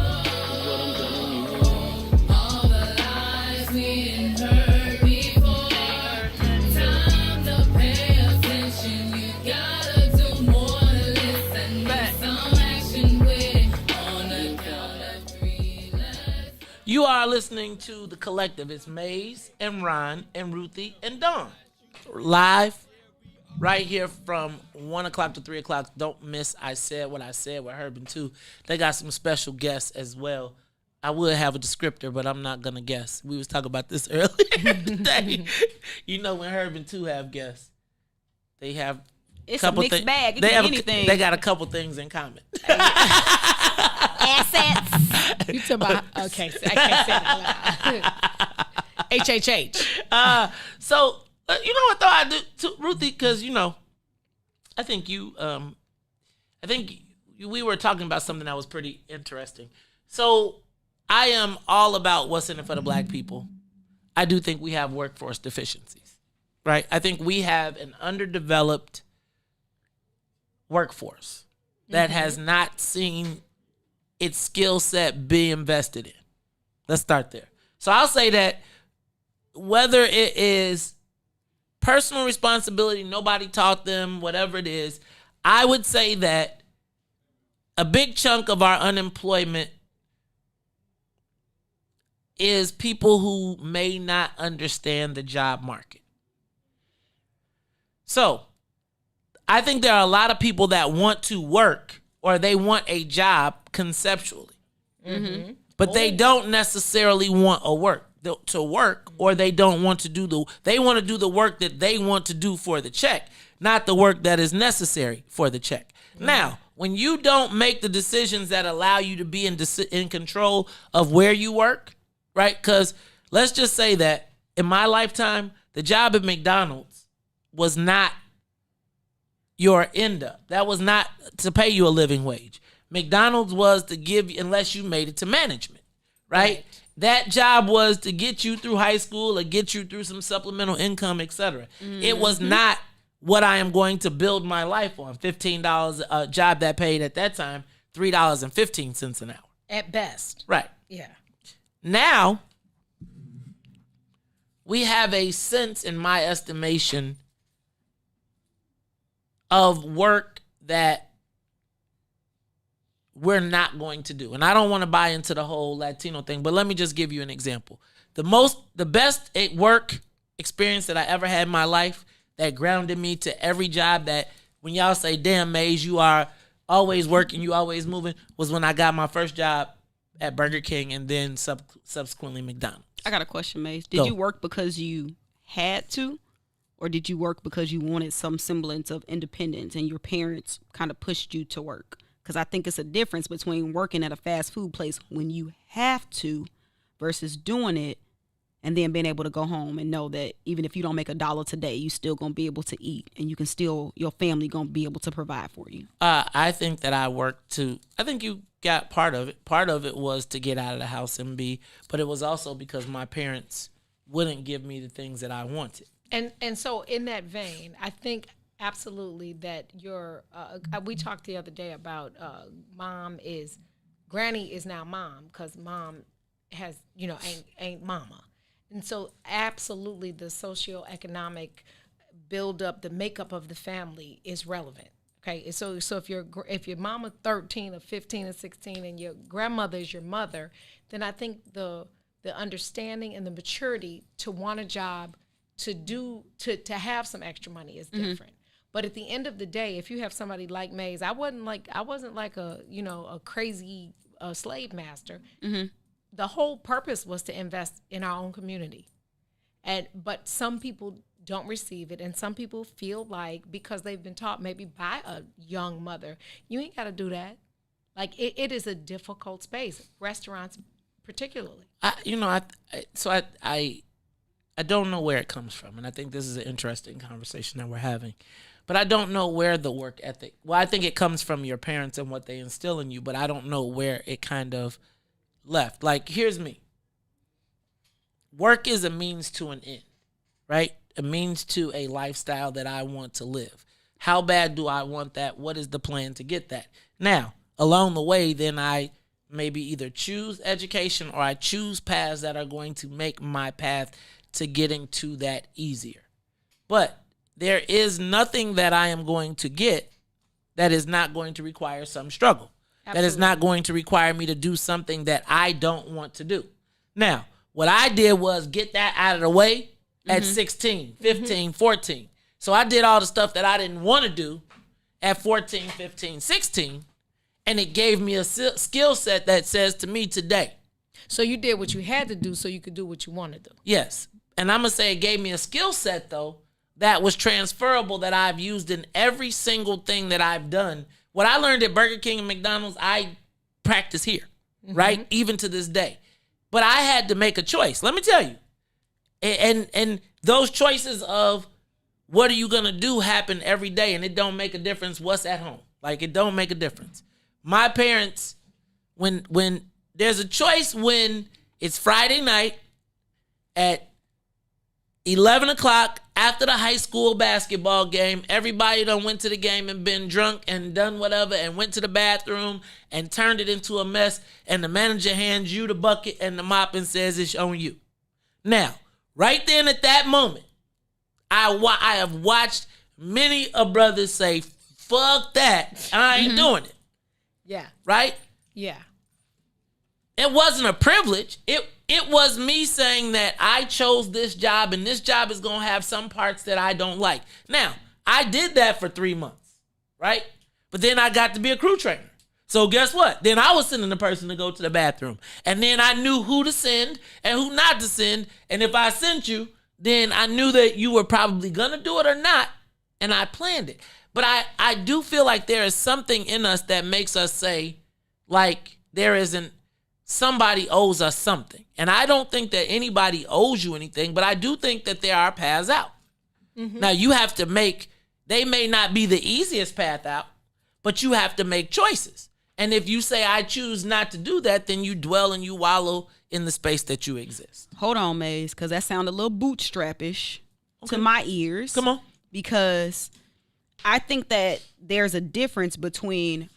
All the lies we done heard before. Time to pay attention. You gotta do more than listen. Make some action with it on the count of three. You are listening to The Collective. It's Maze and Ron and Ruthie and Dawn. Live right here from 1 o'clock to 3 o'clock. Don't miss I Said What I Said with Herb and 2. They got some special guests as well. I would have a descriptor, but I'm not going to guess. We was talking about this earlier today. You know when Herb and 2 have guests, they have It's a mixed bag. It can be anything. They got a couple things in common. Assets. You talking about? Okay, so I can't say that loud. HHH. So you know what though I do, to Ruthie, because I think we were talking about something that was pretty interesting. So I am all about what's in it for the black people. I do think we have workforce deficiencies, right? I think we have an underdeveloped workforce that has not seen its skill set be invested in. Let's start there. So I'll say that whether it is personal responsibility, nobody taught them, whatever it is, I would say that a big chunk of our unemployment is people who may not understand the job market. So I think there are a lot of people that want to work or they want a job conceptually, but they don't necessarily want to work, or they don't want to they want to do the work that they want to do for the check, not the work that is necessary for the check. Now, when you don't make the decisions that allow you to be in control of where you work, right? Because let's just say that in my lifetime, the job at McDonald's was not your end up. That was not to pay you a living wage. McDonald's was to give you, unless you made it to management, right? That job was to get you through high school or get you through some supplemental income, etc. It was not what I am going to build my life on. $15 a job that paid at that time $3.15 an hour. At best. Right. Yeah. Now, we have a sense, in my estimation, of work that we're not going to do. And I don't want to buy into the whole Latino thing, but let me just give you an example. The best work experience that I ever had in my life that grounded me to every job that when y'all say, damn, Maze, you are always working, you always moving, was when I got my first job at Burger King and then subsequently McDonald's. I got a question, Maze. Did you work because you had to? Or did you work because you wanted some semblance of independence and your parents kind of pushed you to work? Because I think it's a difference between working at a fast food place when you have to versus doing it and then being able to go home and know that even if you don't make $1 today, you still going to be able to eat and you can still, your family going to be able to provide for you. I think that I think you got part of it. Part of it was to get out of the house and but it was also because my parents wouldn't give me the things that I wanted. And so in that vein, I think absolutely that we talked the other day about granny is now mom because mom has, ain't mama. And so absolutely the socioeconomic build-up, the makeup of the family is relevant. Okay, so if your mama 13 or 15 or 16 and your grandmother is your mother, then I think the understanding and the maturity to want a job to have some extra money is different. But at the end of the day, if you have somebody like Maze, I wasn't like a crazy slave master. The whole purpose was to invest in our own community. But some people don't receive it, and some people feel like because they've been taught maybe by a young mother, you ain't got to do that. Like it is a difficult space, restaurants particularly. I don't know where it comes from, and I think this is an interesting conversation that we're having. But I don't know where the work ethic. Well, I think it comes from your parents and what they instill in you, but I don't know where it kind of left. Like, here's me. Work is a means to an end, right? A means to a lifestyle that I want to live. How bad do I want that? What is the plan to get that? Now, along the way, then I maybe either choose education or I choose paths that are going to make my path to getting to that easier. But there is nothing that I am going to get that is not going to require some struggle. Absolutely. That is not going to require me to do something that I don't want to do. Now, what I did was get that out of the way at 16, 15, 14. So I did all the stuff that I didn't want to do at 14, 15, 16, and it gave me a skill set that says to me today. So you did what you had to do so you could do what you want to do. Yes. And I'm going to say it gave me a skill set, though, that was transferable that I've used in every single thing that I've done. What I learned at Burger King and McDonald's, I practice here, right? Even to this day. But I had to make a choice. Let me tell you. And those choices of what are you going to do happen every day, and it don't make a difference what's at home. Like, it don't make a difference. My parents, when there's a choice when it's Friday night at 11 o'clock after the high school basketball game, everybody done went to the game and been drunk and done whatever and went to the bathroom and turned it into a mess, and the manager hands you the bucket and the mop and says it's on you. Now, right then at that moment, I have watched many of brothers say, fuck that, I ain't doing it. Yeah. Right? Yeah. It wasn't a privilege. It was me saying that I chose this job, and this job is going to have some parts that I don't like. Now, I did that for 3 months, right? But then I got to be a crew trainer. So guess what? Then I was sending the person to go to the bathroom. And then I knew who to send and who not to send. And if I sent you, then I knew that you were probably going to do it or not. And I planned it. But I do feel like there is something in us that makes us say, like, there isn't, somebody owes us something. And I don't think that anybody owes you anything, but I do think that there are paths out. Now, you have to make, they may not be the easiest path out, but you have to make choices. And if you say, I choose not to do that, then you dwell and you wallow in the space that you exist. Hold on, Maze, because that sounded a little bootstrappish to my ears. Come on. Because I think that there's a difference between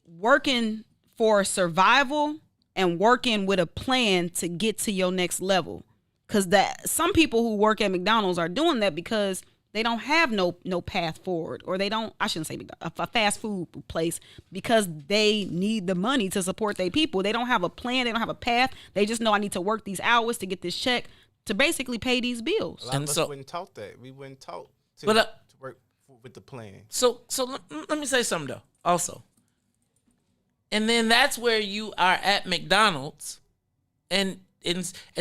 working for survival and working with a plan to get to your next level. Because that some people who work at McDonald's are doing that because they don't have no path forward, or they don't, I shouldn't say a fast food place, because they need the money to support their people. They don't have a plan. They don't have a path. They just know I need to work these hours to get this check to basically pay these bills. A lot of us wouldn't taught that. We wouldn't taught to work with the plan. So let me say something though, also. And then that's where you are at McDonald's. And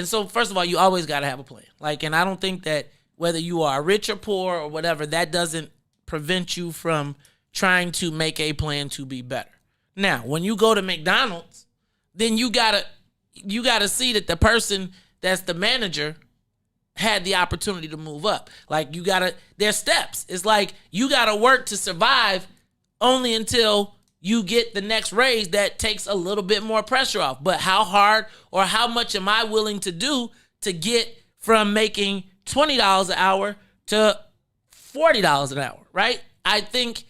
so first of all, you always got to have a plan. Like, and I don't think that whether you are rich or poor or whatever, that doesn't prevent you from trying to make a plan to be better. Now, when you go to McDonald's, then you gotta see that the person that's the manager had the opportunity to move up. Like, there's steps. It's like you gotta work to survive only until you get the next raise that takes a little bit more pressure off. But how hard or how much am I willing to do to get from making $20 an hour to $40 an hour, right? I think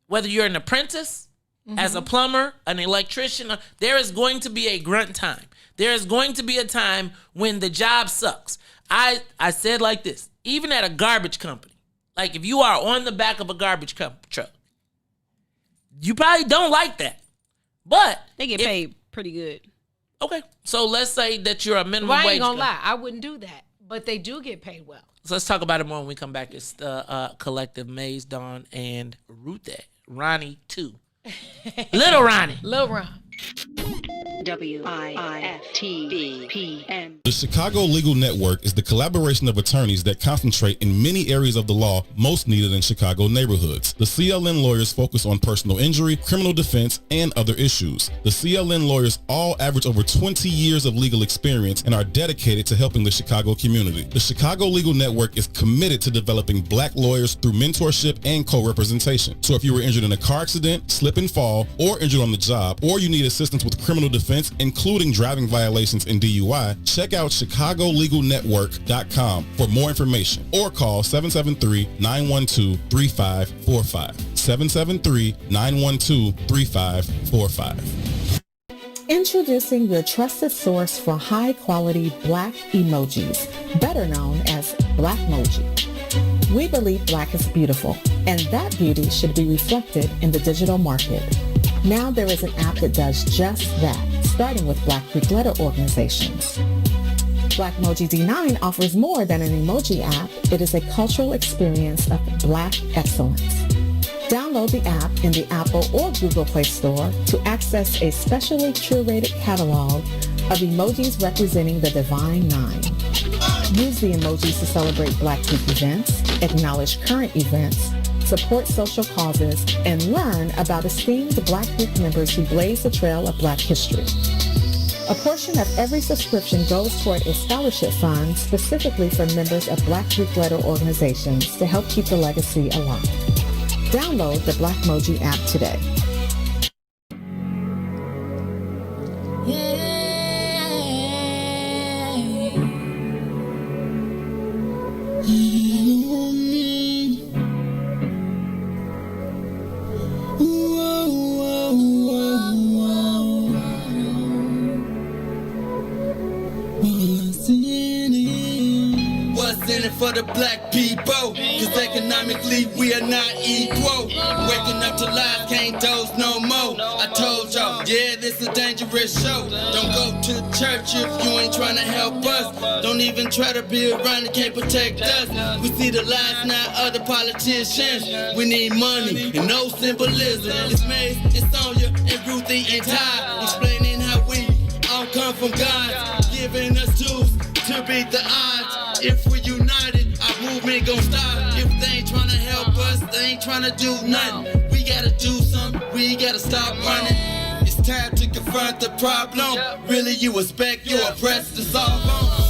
whether you're an apprentice, as a plumber, an electrician, there is going to be a grunt time. There is going to be a time when the job sucks. I said like this, even at a garbage company, like if you are on the back of a garbage truck, you probably don't like that. But they get paid pretty good. Okay. So let's say that you're a minimum wage. I ain't gonna lie, I wouldn't do that. But they do get paid well. So let's talk about it more when we come back. It's the collective Maze, Dawn, and Ruth. Ronnie too. Little Ronnie. Lil Ron. WIFTBPN. The Chicago Legal Network is the collaboration of attorneys that concentrate in many areas of the law most needed in Chicago neighborhoods. The CLN lawyers focus on personal injury, criminal defense, and other issues. The CLN lawyers all average over 20 years of legal experience and are dedicated to helping the Chicago community. The Chicago Legal Network is committed to developing black lawyers through mentorship and co-representation. So if you were injured in a car accident, slip and fall, or injured on the job, or you need assistance with criminal defense, including driving violations and DUI, check out ChicagoLegalNetwork.com for more information, or call 773-912-3545. 773-912-3545. Introducing your trusted source for high-quality Black emojis, better known as Blackmoji. We believe Black is beautiful, and that beauty should be reflected in the digital market. Now there is an app that does just that, starting with Black Greek letter organizations. Blackmoji D9 offers more than an emoji app. It is a cultural experience of Black excellence. Download the app in the Apple or Google Play Store to access a specially curated catalog of emojis representing the Divine Nine. Use the emojis to celebrate Black Greek events, acknowledge current events, support social causes, and learn about esteemed Black group members who blaze the trail of Black history. A portion of every subscription goes toward a scholarship fund specifically for members of Black group-led organizations to help keep the legacy alive. Download the Blackmoji app today. What's in it for the Black people? Cause economically we are not equal. Waking up to lies, can't doze no more. I told y'all, yeah, this a dangerous show. Don't go to church if you ain't trying to help us. Don't even try to be around and can't protect us. We see the lies, not other politicians. We need money and no symbolism. It's Maze, it's Sonya, and Ruthie and Ty, explaining how we all come from God, giving us tools to beat the odds. If we're united, our movement gon' stop. If they ain't tryna help us, they ain't tryna do nothing. We gotta do something, we gotta stop running. It's time to confront the problem. Really, you expect your oppressed to solve them.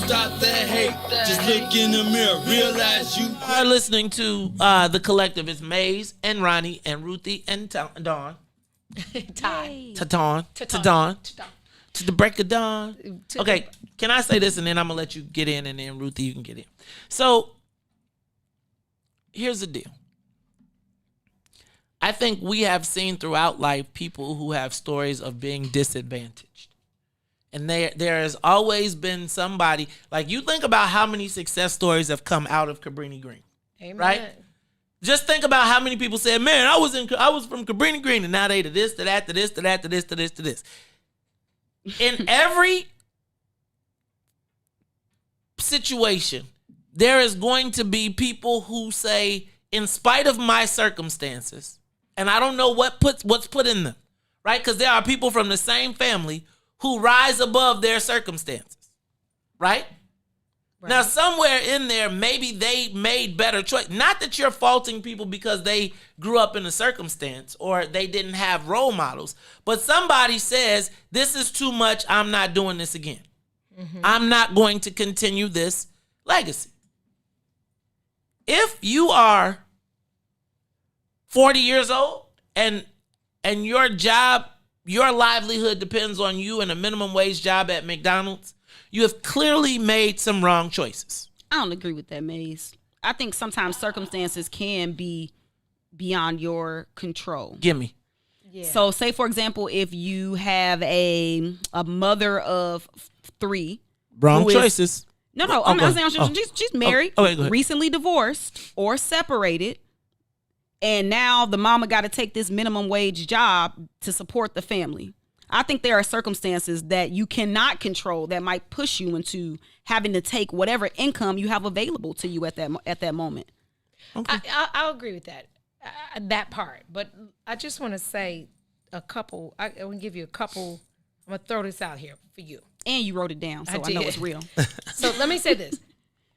Stop that hate. Just look in the mirror, realize you are listening to The Collective. It's Maze and Ronnie and Ruthie and Dawn. Ty. To Dawn. To the break of dawn. Okay, can I say this and then I'm going to let you get in and then Ruthie, you can get in. So, here's the deal. I think we have seen throughout life people who have stories of being disadvantaged. And there has always been somebody, like you think about how many success stories have come out of Cabrini Green. Amen. Right? Just think about how many people said, man, I was from Cabrini Green and now they to this, to that, to this, to that, to this, to this, to this. In every situation, there is going to be people who say, in spite of my circumstances, and I don't know what's put in them, right? Because there are people from the same family who rise above their circumstances, right? Now, somewhere in there, maybe they made better choice. Not that you're faulting people because they grew up in a circumstance or they didn't have role models, but somebody says, this is too much, I'm not doing this again. Mm-hmm. I'm not going to continue this legacy. If you are 40 years old and your job, your livelihood depends on you and a minimum wage job at McDonald's, you have clearly made some wrong choices. I don't agree with that, Maze. I think sometimes circumstances can be beyond your control. Give me. Yeah. So say, for example, if you have a mother of 3. Wrong choices. No, I'm not saying she's married, go ahead. Recently divorced or separated. And now the mama got to take this minimum wage job to support the family. I think there are circumstances that you cannot control that might push you into having to take whatever income you have available to you at that moment. Okay. I'll agree with that part. But I just want to say I want to give you a couple. I'm going to throw this out here for you. And you wrote it down, so I know it's real. So let me say this.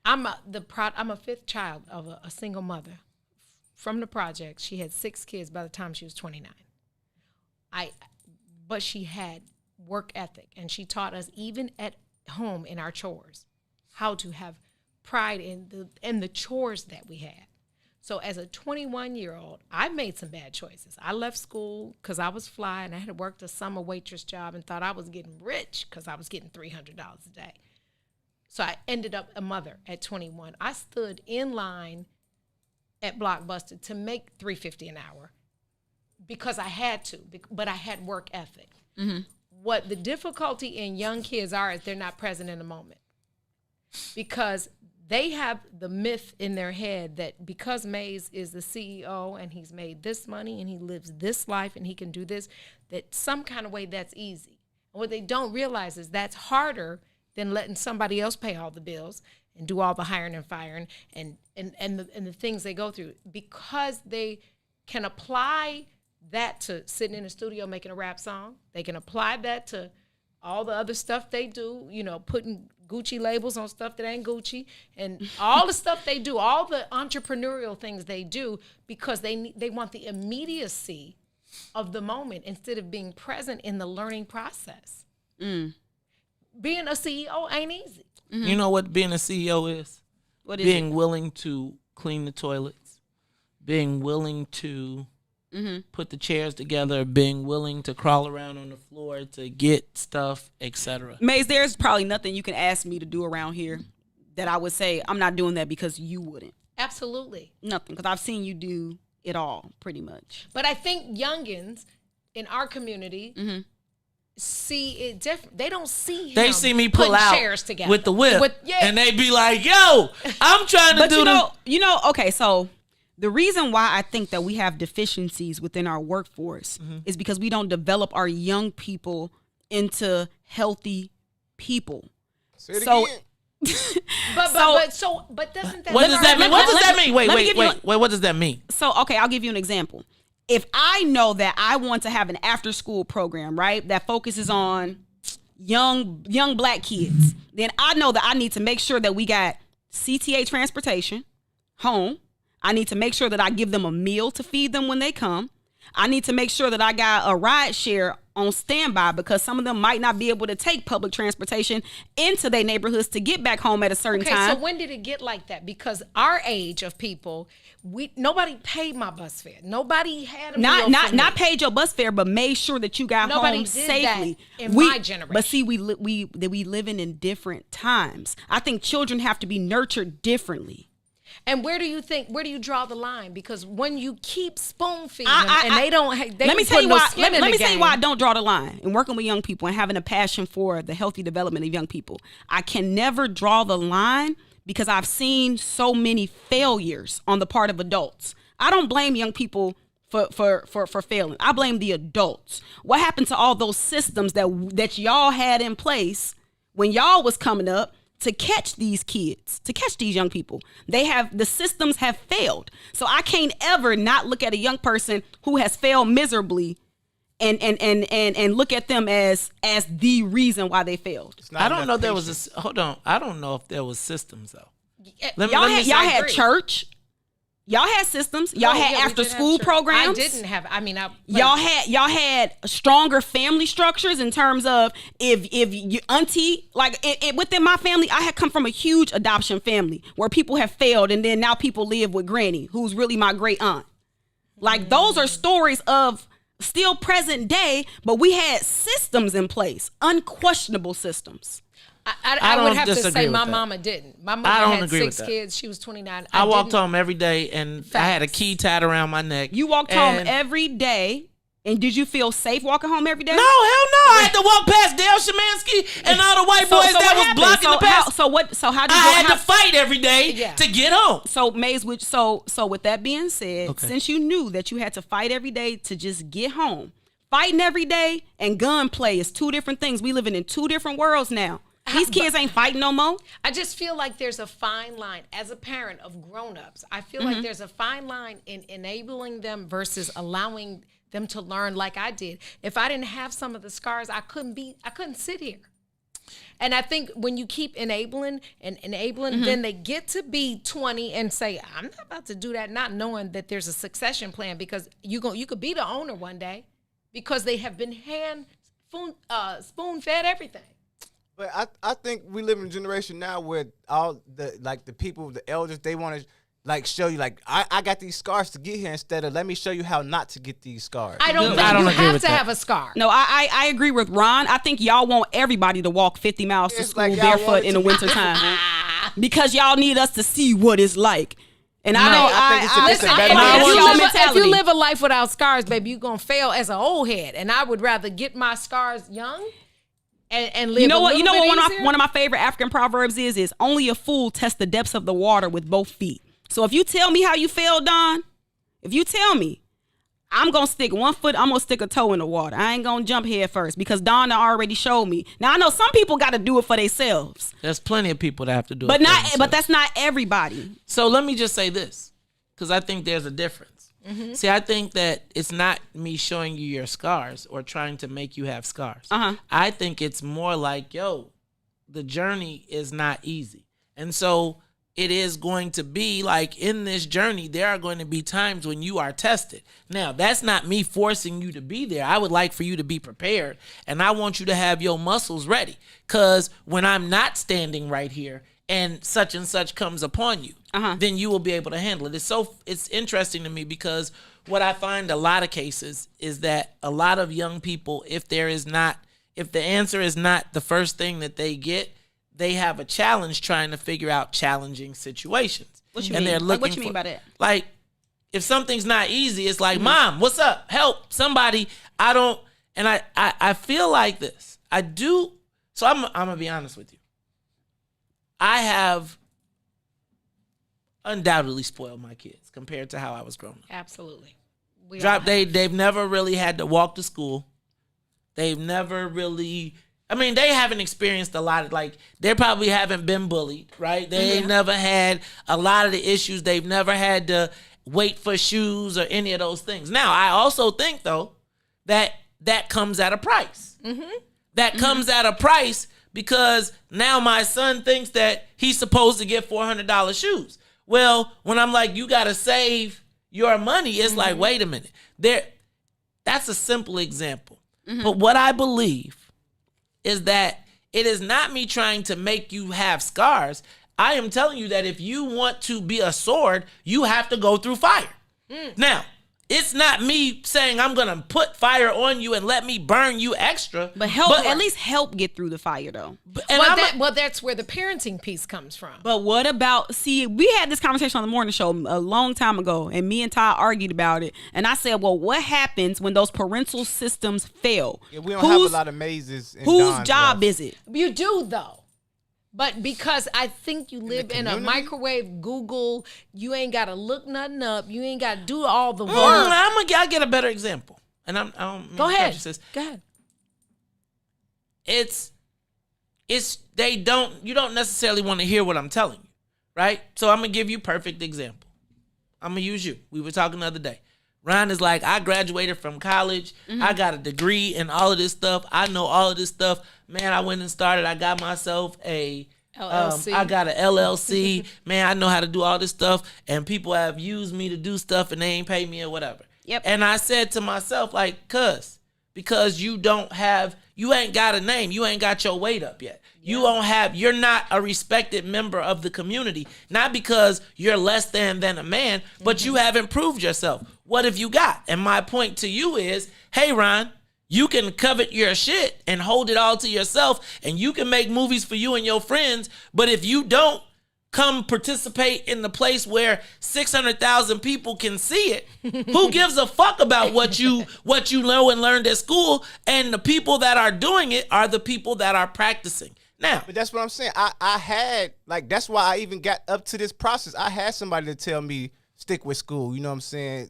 I'm a 5th child of a single mother. From the project, she had 6 kids by the time she was 29. But she had work ethic, and she taught us even at home in our chores how to have pride in the chores that we had. So as a 21-year-old, I made some bad choices. I left school because I was fly, and I had worked a summer waitress job and thought I was getting rich because I was getting $300 a day. So I ended up a mother at 21. I stood in line at Blockbuster to make $3.50 an hour because I had to, but I had work ethic. Mm-hmm. What the difficulty in young kids is they're not present in the moment because they have the myth in their head that because Maze is the CEO and he's made this money and he lives this life and he can do this, that some kind of way that's easy. And what they don't realize is that's harder than letting somebody else pay all the bills and do all the hiring and firing and the things they go through, because they can apply that to sitting in a studio making a rap song. They can apply that to all the other stuff they do, you know, putting Gucci labels on stuff that ain't Gucci, and all the stuff they do, all the entrepreneurial things they do, because they want the immediacy of the moment instead of being present in the learning process. Being a CEO ain't easy. You know what being a CEO is? What is being willing to clean the toilets, being willing to put the chairs together, being willing to crawl around on the floor to get stuff, etc. Maze, there's probably nothing you can ask me to do around here that I would say I'm not doing that because you wouldn't. Absolutely. Nothing, because I've seen you do it all pretty much. But I think youngins in our community see it different. They don't see They him see me pull putting out chairs together with the whip, and they be like, "Yo, I'm trying to But do okay, so the reason why I think that we have deficiencies within our workforce is because we don't develop our young people into healthy people. Say it So again. But doesn't that What does that mean? What does that mean? Wait, let me give you what does that mean? So, okay, I'll give you an example. If I know that I want to have an after school program, right, that focuses on young black kids, then I know that I need to make sure that we got CTA transportation home. I need to make sure that I give them a meal to feed them when they come. I need to make sure that I got a ride share on standby, because some of them might not be able to take public transportation into their neighborhoods to get back home at a certain time. So when did it get like that? Because our age of people, nobody paid my bus fare. Nobody had a meal for me. Not paid your bus fare, but made sure that you got Nobody home did safely. that in my generation. But see, we living in different times. I think children have to be nurtured differently. And where do you draw the line? Because when you keep spoon feeding them and they don't, let me tell you why. Let me tell you why I don't draw the line. In working with young people and having a passion for the healthy development of young people, I can never draw the line because I've seen so many failures on the part of adults. I don't blame young people for failing. I blame the adults. What happened to all those systems that y'all had in place when y'all was coming up to catch these kids, to catch these young people? The systems have failed. So I can't ever not look at a young person who has failed miserably and look at them as the reason why they failed. I don't know if there was hold on. I don't know if there was systems though. Y'all had church. Y'all had systems. Y'all had after school programs. I didn't have. Y'all had stronger family structures in terms of if you auntie, like within my family, I had come from a huge adoption family where people have failed, and then now people live with granny, who's really my great aunt. Like those are stories of still present day, but we had systems in place, unquestionable systems. I would have to say my mama didn't. My mother had 6 kids. She was 29. I walked home every day and I had a key tied around my neck. You walked home every day, and did you feel safe walking home every day? No, hell no. I had to walk past Dale Shemansky and all the white boys that was blocking the path. I had to fight every day to get home. So Maze, so with that being said, since you knew that you had to fight every day to just get home, fighting every day and gunplay is 2 different things. We living in 2 different worlds now. These kids ain't fighting no more. I just feel like there's a fine line as a parent of grown-ups. I feel like there's a fine line in enabling them versus allowing them to learn like I did. If I didn't have some of the scars, I couldn't sit here. And I think when you keep enabling, then they get to be 20 and say, I'm not about to do that, not knowing that there's a succession plan, because you could be the owner one day because they have been spoon-fed everything. But I think we live in a generation now where all the people, the elders, they want to show you I got these scars to get here, instead of let me show you how not to get these scars. I don't think you have to have a scar. No, I agree with Ron. I think y'all want everybody to walk 50 miles to school barefoot in the wintertime because y'all need us to see what it's like. And if you live a life without scars, baby, you're going to fail as an old head. And I would rather get my scars young and live. You know what one of my favorite African proverbs is only a fool tests the depths of the water with both feet. So if you tell me how you failed, Don, if you tell me, I'm going to stick one foot, I'm going to stick a toe in the water. I ain't going to jump head first because Donna already showed me. Now, I know some people got to do it for themselves. There's plenty of people that have to do but it. But that's not everybody. So let me just say this, because I think there's a difference. Mm-hmm. See, I think that it's not me showing you your scars or trying to make you have scars. I think it's more like, yo, the journey is not easy. And so it is going to be like in this journey, there are going to be times when you are tested. Now, that's not me forcing you to be there. I would like for you to be prepared, and I want you to have your muscles ready. Because when I'm not standing right here and such comes upon you, then you will be able to handle it. It's interesting to me because what I find a lot of cases is that a lot of young people, if the answer is not the first thing that they get, they have a challenge trying to figure out challenging situations. What you and mean? They're looking What you mean by that? Like, if something's not easy, it's like, Mom, what's up? Help somebody. I feel like this. I do. So I'm gonna be honest with you. I have undoubtedly spoiled my kids compared to how I was growing up. Absolutely. They've never really had to walk to school. They've never really. They haven't experienced a lot of, like, they probably haven't been bullied, right? They've never had a lot of the issues. They've never had to wait for shoes or any of those things. Now, I also think, though, that comes at a price. That comes at a price because now my son thinks that he's supposed to get $400 shoes. Well, when I'm like, you got to save your money, it's like, wait a minute. That's a simple example. But what I believe is that it is not me trying to make you have scars. I am telling you that if you want to be a sword, you have to go through fire. Now, it's not me saying I'm going to put fire on you and let me burn you extra. But at least help get through the fire, though. That's where the parenting piece comes from. But what about, we had this conversation on the morning show a long time ago, and me and Ty argued about it. And I said, well, what happens when those parental systems fail? Yeah, we don't have a lot of mazes. Whose job is it? You do, though. But because I think you live in a microwave Google, you ain't got to look nothing up. You ain't got to do all the work. I'll get a better example. And I don't Go ahead. Go ahead. You don't necessarily want to hear what I'm telling you, right? So I'm going to give you a perfect example. I'm going to use you. We were talking the other day. Ryan is like, I graduated from college. I got a degree in all of this stuff. I know all of this stuff. Man, I went and started. I got myself a LLC. I got an LLC. Man, I know how to do all this stuff. And people have used me to do stuff and they ain't pay me or whatever. Yep. And I said to myself, like, because you ain't got a name. You ain't got your weight up yet. You're not a respected member of the community. Not because you're less than a man, but you haven't proved yourself. What have you got? And my point to you is, hey, Ron, you can covet your shit and hold it all to yourself, and you can make movies for you and your friends, but if you don't come participate in the place where 600,000 people can see it, who gives a fuck about what you know and learned at school? And the people that are doing it are the people that are practicing. Now, but that's what I'm saying. I had, like, that's why I even got up to this process. I had somebody to tell me, stick with school. You know what I'm saying?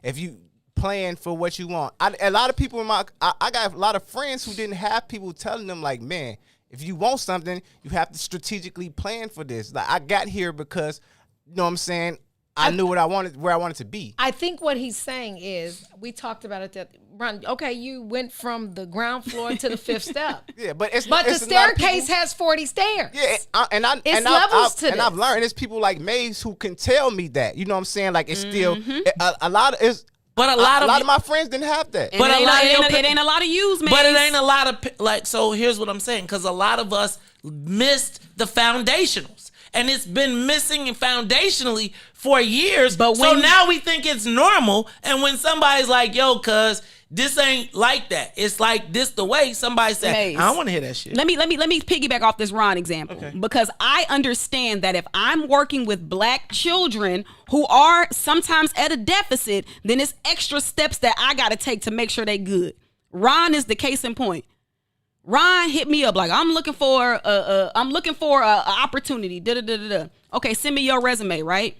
If you plan for what you want. A lot of people I got a lot of friends who didn't have people telling them, like, man, if you want something, you have to strategically plan for this. Like, I got here because, you know what I'm saying, I knew where I wanted to be. I think what he's saying is, we talked about it that, Ron, okay, you went from the ground floor to the fifth step. Yeah, but the staircase has 40 stairs. Yeah, levels to this. And I've learned it's people like Maze who can tell me that. You know what I'm saying? Like, it's still a lot of my friends didn't have that. But it ain't a lot of use, man. But it ain't a lot of, like, so here's what I'm saying, because a lot of us missed the foundationals. And it's been missing foundationally for years. So now we think it's normal. And when somebody's like, yo, cuz this ain't like that. It's like this the way somebody said, I don't want to hear that shit. Let me piggyback off this Ron example. Okay. Because I understand that if I'm working with black children who are sometimes at a deficit, then it's extra steps that I got to take to make sure they good. Ron is the case in point. Ron hit me up like, I'm looking for a opportunity. Okay, send me your resume, right?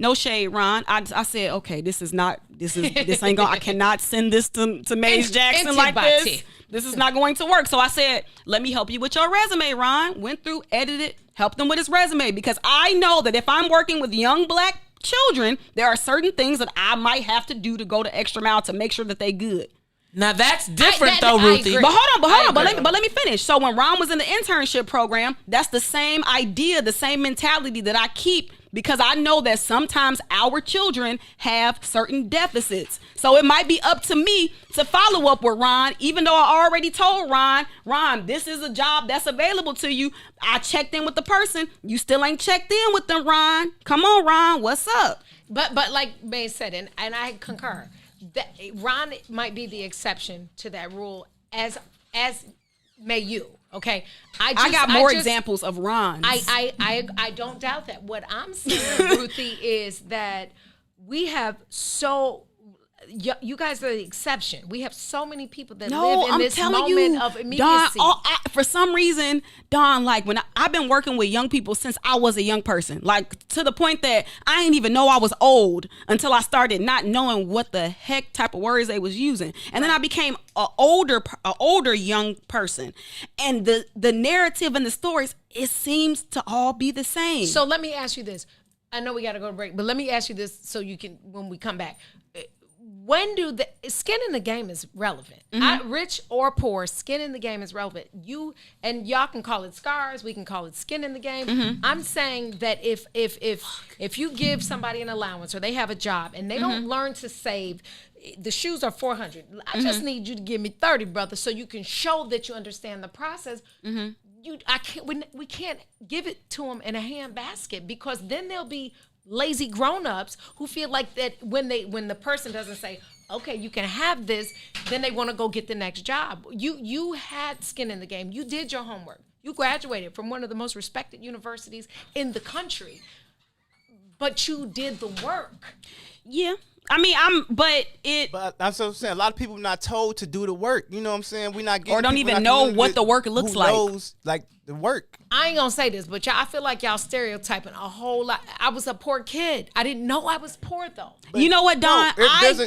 No shade, Ron. I said, okay, this ain't going. I cannot send this to Maze Jackson like this. This is not going to work. So I said, let me help you with your resume, Ron. Went through, edited, helped him with his resume, because I know that if I'm working with young black children, there are certain things that I might have to do to go the extra mile to make sure that they good. Now that's different though, Ruthie. But hold on. But let me finish. So when Ron was in the internship program, that's the same idea, the same mentality that I keep, because I know that sometimes our children have certain deficits. So it might be up to me to follow up with Ron, even though I already told Ron, this is a job that's available to you. I checked in with the person. You still ain't checked in with them, Ron. Come on, Ron. What's up? But like May said, and I concur, that Ron might be the exception to that rule, as may you. Okay, I got more examples of Ron. I don't doubt that. What I'm saying, Ruthie, is that we have you guys are the exception. We have so many people that live in this moment of immediacy. Dawn, for some reason, Dawn, like when I've been working with young people since I was a young person, like to the point that I didn't even know I was old until I started not knowing what the heck type of words they was using. And then I became an older young person. And the narrative and the stories, it seems to all be the same. So let me ask you this. I know we got to go to break, but let me ask you this so you can, when we come back. When do the skin in the game is relevant? Rich or poor, skin in the game is relevant. Y'all can call it scars. We can call it skin in the game. I'm saying that if you give somebody an allowance or they have a job and they don't learn to save, the shoes are $400. I just need you to give me 30, brother, so you can show that you understand the process. We can't give it to them in a hand basket, because then they'll be lazy grown-ups who feel like that when the person doesn't say, okay, you can have this, then they want to go get the next job. You had skin in the game. You did your homework. You graduated from one of the most respected universities in the country, but you did the work. Yeah. I mean, But I'm so saying a lot of people not told to do the work. You know what I'm saying? We not getting, or don't even know what the work looks like. Knows, like the work. I ain't gonna say this, but I feel like y'all stereotyping a whole lot. I was a poor kid. I didn't know I was poor though. But you know what, Don?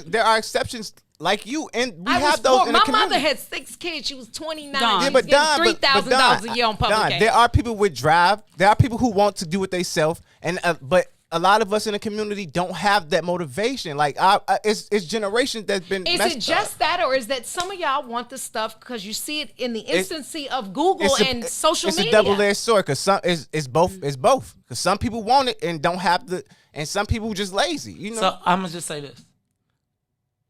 There are exceptions like you, and we I have those. Poor. In My the community. mother had 6 kids. She was 29. Yeah, but Don, $3,000 a year on public aid. There are people with drive. There are people who want to do it themselves, and but a lot of us in the community don't have that motivation. Like it's generations that's been. Is it just that, or is that some of y'all want the stuff because you see it in the instancy of Google and social media? It's a double-edged sword, because it's both. It's both, because some people want it and don't have the, and some people just lazy. You know. So I'm gonna just say this,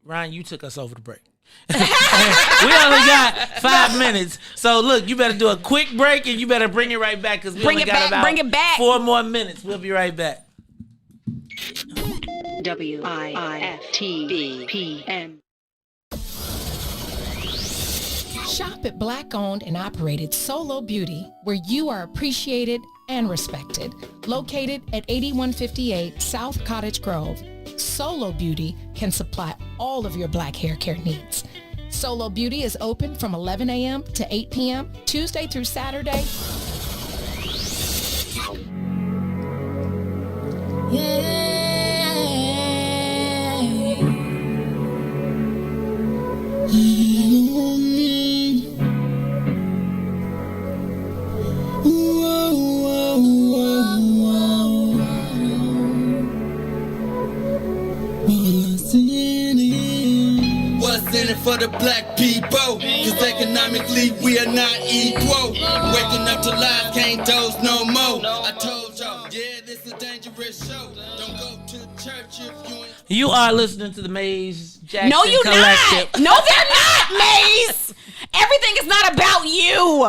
Ryan, you took us over the break. We only got 5 minutes, so look, you better do a quick break and you better bring it right back, because we only got about 4 more minutes. We'll be right back. WIIFTBPM. Shop at Black-owned and operated Solo Beauty, where you are appreciated and respected. Located at 8158 South Cottage Grove, Solo Beauty can supply all of your black hair care needs. Solo Beauty is open from 11 a.m. to 8 p.m., Tuesday through Saturday. What's in it for the black people? Cause economically we are not equal. Waking up to lies, can't doze no more. I told y'all, yeah, this is a dangerous show. Don't go to church if you ain't. You are listening to the Maze Jackson No, you Collective. not. No, they're not, Maze. Everything is not about you.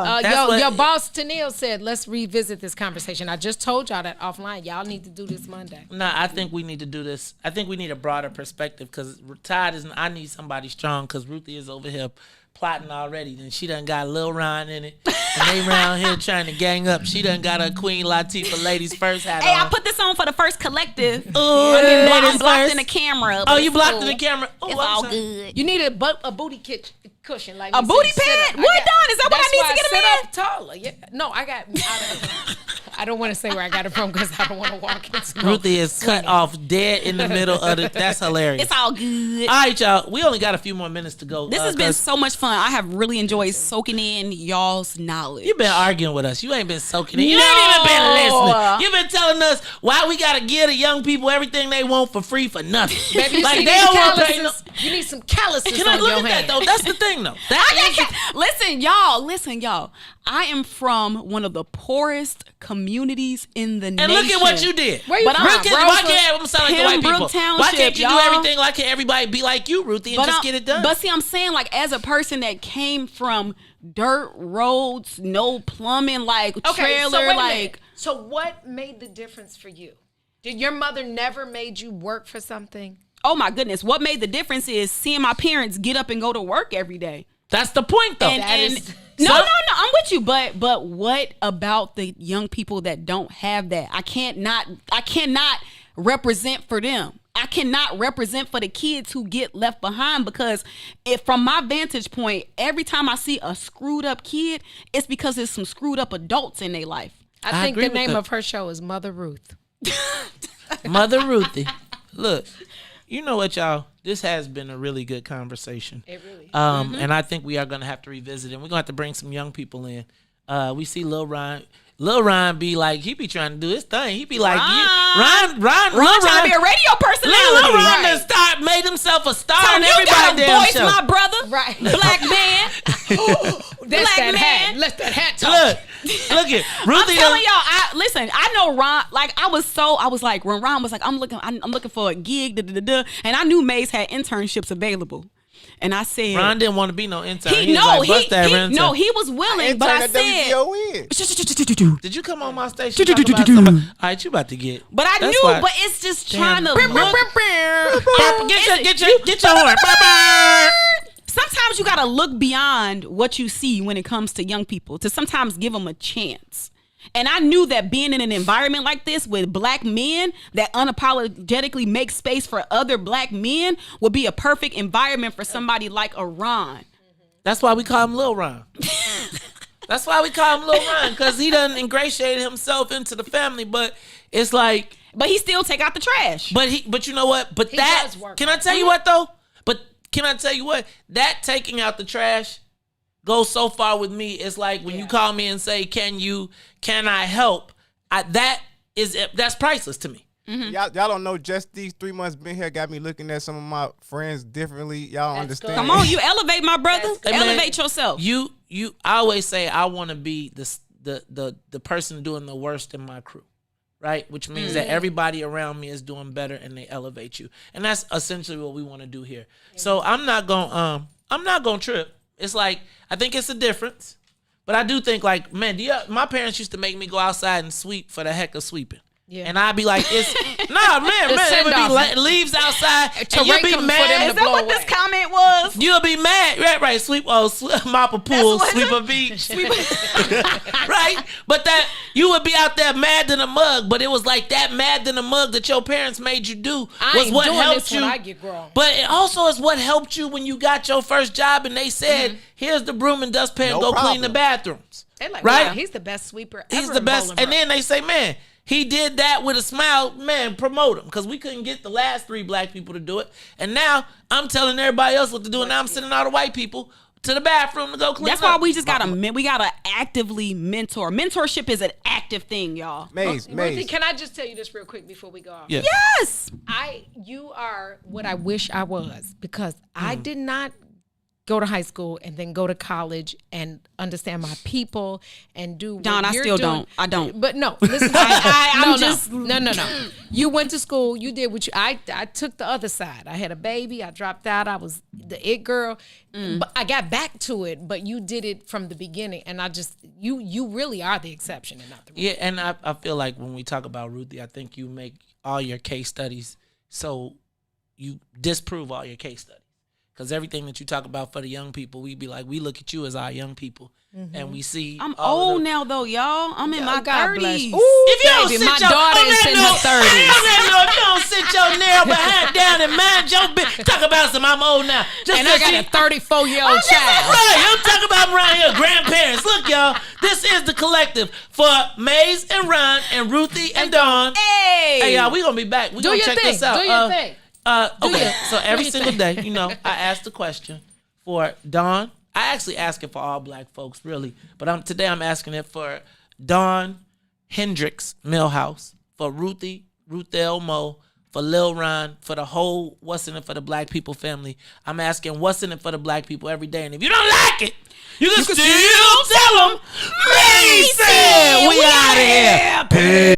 Your boss, Tennille, said, let's revisit this conversation. I just told y'all that offline. Y'all need to do this Monday. No, I think we need to do this. I think we need a broader perspective, because I need somebody strong, because Ruthie is over here plotting already. And she done got Lil Ron in it. And they around here trying to gang up. She done got her Queen Latifah Ladies First hat on. I put this on for the first collective. Oh, I'm blocked in the camera. Oh, you blocked in the camera? Oh, it's all good. You need a booty cushion. Like a booty pad? What, Don? Is that what I need to get a man? Sit up taller. Yeah. No, I got I don't want to say where I got it from because I don't want to walk into Ruthie is cut off dead in the middle of it. That's hilarious. It's all good. All right, y'all. We only got a few more minutes to go. This has been so much fun. I have really enjoyed soaking in y'all's knowledge. You've been arguing with us. You ain't been soaking in. You ain't even been listening. You've been telling us why we got to give the young people everything they want for free for nothing. Baby, like, they don't want to pay no. You need some calluses Can I on look your at that, hand. though? That's the thing, though. Listen, y'all. I am from one of the poorest communities in the nation. And look at what you did. Where you But from? I'm Why can't I'm sound like the white people? Pembroke Township, Why can't you do y'all. everything? Why can't everybody be like you, Ruthie, and just get it done? But see, I'm saying, like, as a person that came from dirt roads, no plumbing, like trailer, so wait a like. minute. So what made the difference for you? Did your mother never made you work for something? Oh my goodness! What made the difference is seeing my parents get up and go to work every day. That's the point, though. No, I'm with you. But what about the young people that don't have that? I cannot represent for them. I cannot represent for the kids who get left behind, because from my vantage point, every time I see a screwed up kid, it's because there's some screwed up adults in their life. I think the name of her show is Mother Ruth. Mother Ruthie. Look, you know what, y'all? This has been a really good conversation. It really is. And I think we are going to have to revisit it. We're going to have to bring some young people in. We see Lil Ryan. Lil Ryan be like, he be trying to do his thing. He be like, Ryan trying to be a radio personality. Lil Ryan done made himself a star in you everybody's got a damn voice, show. my brother. Right. Black man. That's that hat. Let that hat talk. Look at Ruthie. I'm telling y'all, I know Ron. Like I was like, when Ron was like, I'm looking for a gig, and I knew Maze had internships available. And I said, Ron didn't want to be no intern. He was willing, but I said, did you come on my station? Talk about somebody? All right, you about to get. But I knew, but it's just trying to look. Get your horn. Sometimes you gotta look beyond what you see when it comes to young people to sometimes give them a chance. And I knew that being in an environment like this with black men that unapologetically make space for other black men would be a perfect environment for somebody like a Ron. That's why we call him Lil Ron. That's why we call him Lil Ron, because he done ingratiated himself into the family. But it's like, but he still take out the trash. But you know what? But He that does work can I tell you what though? But can I tell you what? That taking out the trash goes so far with me. It's like when you call me and say, can I help? That's priceless to me. Mm-hmm. Y'all don't know, just these 3 months been here got me looking at some of my friends differently. Y'all don't understand. Come on, you elevate, my brother. Elevate yourself. I always say I want to be the person doing the worst in my crew, right? Which means that everybody around me is doing better and they elevate you, and that's essentially what we want to do here. So I'm not gonna trip. It's like, I think it's a difference, but I do think, like, man, my parents used to make me go outside and sweep for the heck of sweeping. Yeah. And I'd be like, it would be leaves outside, and you'll be mad. Is that what this comment was? You'll be mad, right? Mop a pool, sweep a beach, right? But that you would be out there mad than a mug, but it was like that mad than a mug that your parents made you do was what helped you. When I get grown. But it also is what helped you when you got your first job, and they said, "Here's the broom and dustpan, go clean the bathrooms." They're like, right? Wow, he's the best sweeper ever. He's the best, and then they say, "Man, he did that with a smile, man, promote him." Because we couldn't get the last 3 black people to do it. And now I'm telling everybody else what to do. And now I'm sending all the white people to the bathroom to go clean That's up. why we just gotta actively mentor. Mentorship is an active thing, y'all. Ruthie, can I just tell you this real quick before we go off? Yes. You are what I wish I was, because I did not go to high school and then go to college and understand my people and do what you're doing. I don't. But no, listen. No. You went to school. You did what I took the other side. I had a baby. I dropped out. I was the it girl. But I got back to it. But you did it from the beginning, and you really are the exception and not the rule. Yeah, and I feel like when we talk about Ruthie, I think you make all your case studies so you disprove all your case studies. Because everything that you talk about for the young people, we be like, we look at you as our young people. And we see. I'm old now, though, y'all. I'm in my God bless. 30s. Ooh, If you don't baby, sit my your, daughter on is that in note, her 30s. On that note, if you don't sit your narrow behind down and mind your business, talk about some I'm old now. Just And I got a 34-year-old That's child. right. I'm talking about around here, grandparents. Look, y'all, this is the collective for Maze and Ron and Ruthie and Dawn. Hey, y'all, we gonna be back. We Do gonna your check thing. this out. Do your thing. Okay, so every your single thing. day, I ask the question for Dawn. I actually ask it for all black folks, really. But today I'm asking it for Dawn Hendricks Millhouse, for Ruthel Mo, for Lil Ron, for the whole What's in It for the Black People family. I'm asking what's in it for the black people every day. And if you don't like it, you can still tell them, Mason, we out of here.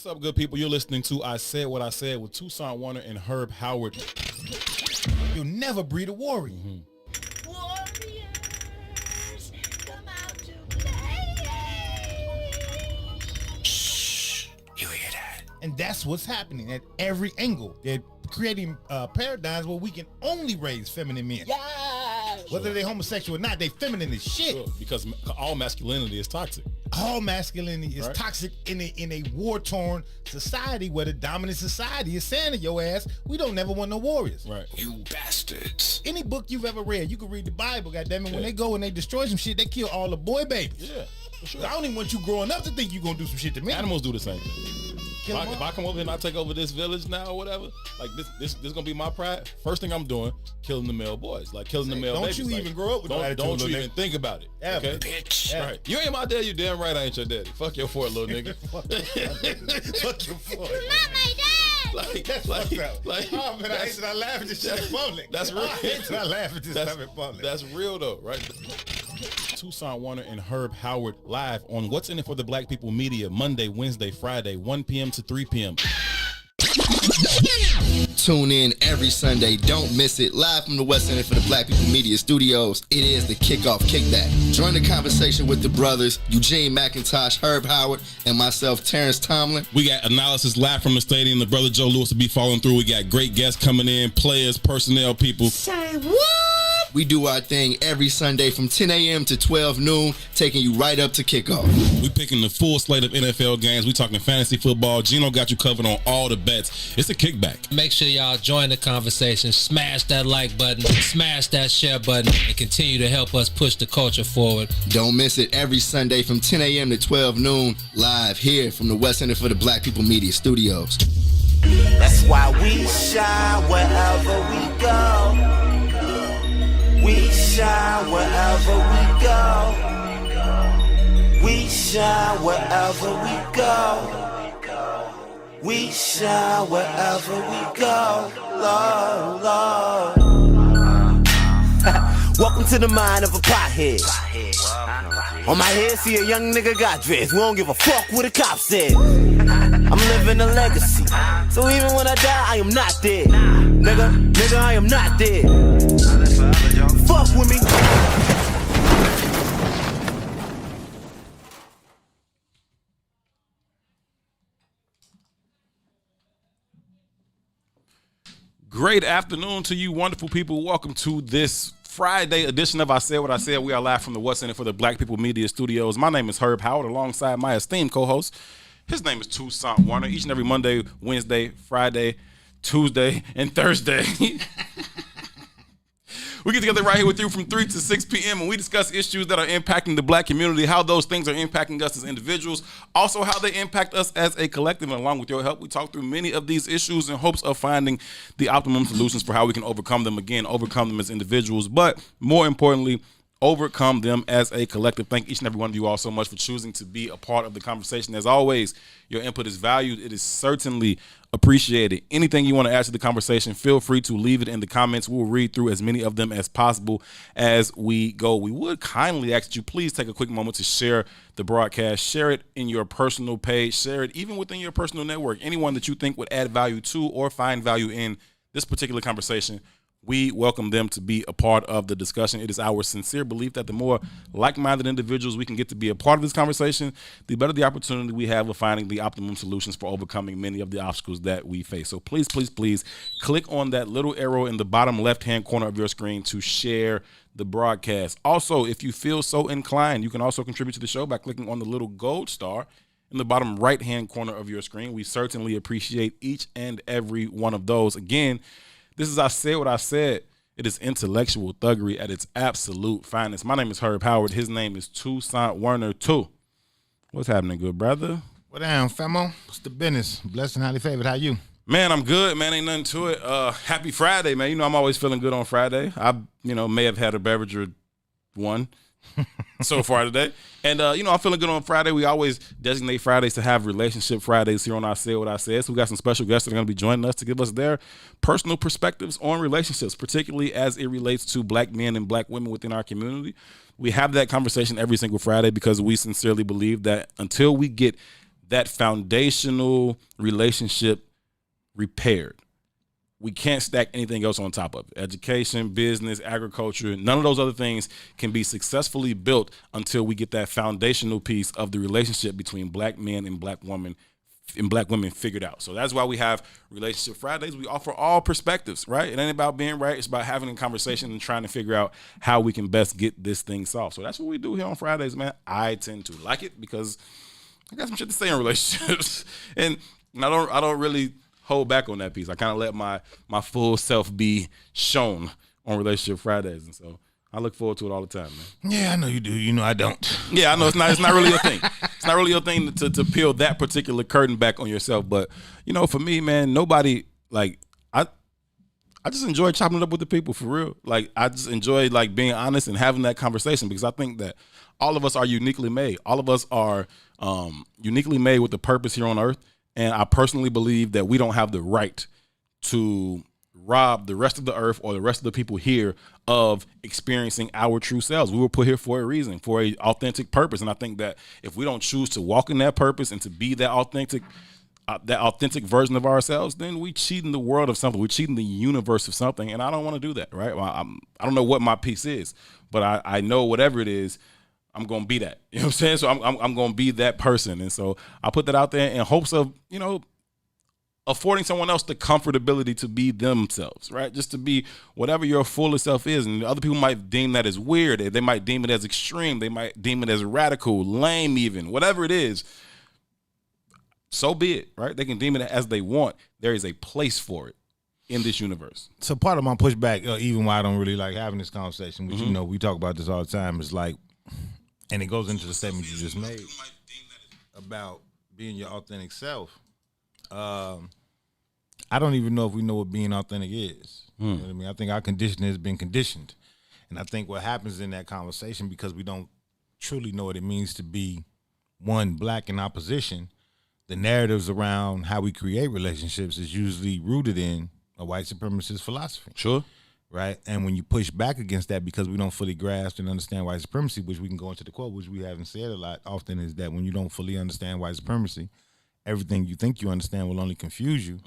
What's up, good people? You're listening to I Said What I Said with Tucson Warner and Herb Howard. You'll never breed a warrior. And that's what's happening at every angle. They're creating paradigms where we can only raise feminine men. Whether they're homosexual or not, they feminine as shit. Sure, because all masculinity is toxic. All masculinity is toxic in a war-torn society where the dominant society is saying to your ass, we don't never want no warriors. Right. You bastards. Any book you've ever read, you can read the Bible, goddammit. When they go and they destroy some shit, they kill all the boy babies. Yeah, for sure. I don't even want you growing up to think you're going to do some shit to me. Animals do the same thing. If I come over here and I take over this village now or whatever, like this gonna be my pride. First thing I'm doing, killing the male boys, like killing the male babies. Don't you even grow up with that Don't attitude, you little even think about it, Ever. okay? Bitch. Right. You ain't my daddy. You damn right I ain't your daddy. Fuck your fort, little nigga. Fuck your fort. You're not my dad. Oh man, I hate that I laugh at this shit in public. That's real. I hate that I laugh at this stuff in public. That's real though, right? Toussaint Warner and Herb Howard live on What's in It for the Black People Media, Monday, Wednesday, Friday, 1 p.m. to 3 p.m. Tune in every Sunday. Don't miss it. Live from the West End for the Black People Media Studios. It is the Kickoff Kickback. Join the conversation with the brothers, Eugene McIntosh, Herb Howard, and myself, Terrence Tomlin. We got analysis live from the stadium. The brother Joe Lewis will be following through. We got great guests coming in, players, personnel, people. Say what? We do our thing every Sunday from 10 a.m. to 12 noon, taking you right up to kickoff. We picking the full slate of NFL games. We talking fantasy football. Gino got you covered on all the bets. It's a kickback. Make sure y'all join the conversation. Smash that like button, smash that share button, and continue to help us push the culture forward. Don't miss it every Sunday from 10 a.m. to 12 noon, live here from the West End for the Black People Media Studios. That's why we shine wherever we go. We shine wherever we go. We shine wherever we go. We shine wherever we go. Lord, Lord. Welcome to the mind of a pothead. On my head, see a young nigga got dressed. We don't give a fuck what the cop said. I'm living a legacy. So even when I die, I am not dead. Nigga, I am not dead. Fuck with me. Great afternoon to you wonderful people. Welcome to this Friday edition of I Said What I Said. We are live from the What's in It for the Black People Media Studios. My name is Herb Howard alongside my esteemed co-host. His name is Toussaint Warner. Each and every Monday, Wednesday, Friday, Tuesday, and Thursday. We get together right here with you from 3 to 6 p.m. and we discuss issues that are impacting the black community, how those things are impacting us as individuals, also how they impact us as a collective. And along with your help, we talk through many of these issues in hopes of finding the optimum solutions for how we can overcome them again, overcome them as individuals, but more importantly, overcome them as a collective. Thank each and every one of you all so much for choosing to be a part of the conversation. As always, your input is valued. It is certainly appreciated. Anything you want to add to the conversation, feel free to leave it in the comments. We'll read through as many of them as possible as we go. We would kindly ask that you please take a quick moment to share the broadcast. Share it in your personal page. Share it even within your personal network. Anyone that you think would add value to or find value in this particular conversation, we welcome them to be a part of the discussion. It is our sincere belief that the more like-minded individuals we can get to be a part of this conversation, the better the opportunity we have of finding the optimum solutions for overcoming many of the obstacles that we face. So please, please, please click on that little arrow in the bottom left-hand corner of your screen to share the broadcast. Also, if you feel so inclined, you can also contribute to the show by clicking on the little gold star in the bottom right-hand corner of your screen. We certainly appreciate each and every one of those. Again, this is I Said What I Said. It is intellectual thuggery at its absolute finest. My name is Herb Howard. His name is Toussaint Warner too. What's happening, good brother? What down, famo? What's the business? Blessed and highly favored. How you? Man, I'm good, man. Ain't nothing to it. Happy Friday, man. You know I'm always feeling good on Friday. I, may have had a beverage or one so far today. And, I'm feeling good on Friday. We always designate Fridays to have relationship Fridays here on I Said What I Said. So we got some special guests that are going to be joining us to give us their personal perspectives on relationships, particularly as it relates to black men and black women within our community. We have that conversation every single Friday because we sincerely believe that until we get that foundational relationship repaired, we can't stack anything else on top of it. Education, business, agriculture, none of those other things can be successfully built until we get that foundational piece of the relationship between black men and black women and black women figured out. So that's why we have Relationship Fridays. We offer all perspectives, right? It ain't about being right. It's about having a conversation and trying to figure out how we can best get this thing solved. So that's what we do here on Fridays, man. I tend to like it because I got some shit to say in relationships. and I don't really hold back on that piece. I kind of let my full self be shown on Relationship Fridays. And so I look forward to it all the time, man. Yeah, I know you do. You know I don't. Yeah, I know it's not really your thing. It's not really your thing to peel that particular curtain back on yourself. But, for me, man, nobody, like, I just enjoy chopping it up with the people, for real. Like, I just enjoy, like, being honest and having that conversation because I think that all of us are uniquely made. All of us are uniquely made with a purpose here on earth. And I personally believe that we don't have the right to rob the rest of the earth or the rest of the people here of experiencing our true selves. We were put here for a reason, for a authentic purpose. And I think that if we don't choose to walk in that purpose and to be that authentic version of ourselves, then we cheating the world of something. We're cheating the universe of something. And I don't want to do that, right? I don't know what my piece is, but I know whatever it is, I'm going to be that. You know what I'm saying? So I'm going to be that person. And so I put that out there in hopes of, affording someone else the comfortability to be themselves, right? Just to be whatever your fullest self is. And other people might deem that as weird. They might deem it as extreme. They might deem it as radical, lame even, whatever it is. So be it, right? They can deem it as they want. There is a place for it in this universe. So part of my pushback, even why I don't really like having this conversation, which, we talk about this all the time, is like, and it goes into the statement you just made about being your authentic self. I don't even know if we know what being authentic is. You know what I mean? I think our conditioning has been conditioned. And I think what happens in that conversation, because we don't truly know what it means to be, one, black in opposition, the narratives around how we create relationships is usually rooted in a white supremacist philosophy. Sure. Right? And when you push back against that because we don't fully grasp and understand white supremacy, which we can go into the quote, which we haven't said a lot often, is that when you don't fully understand white supremacy, everything you think you understand will only confuse you.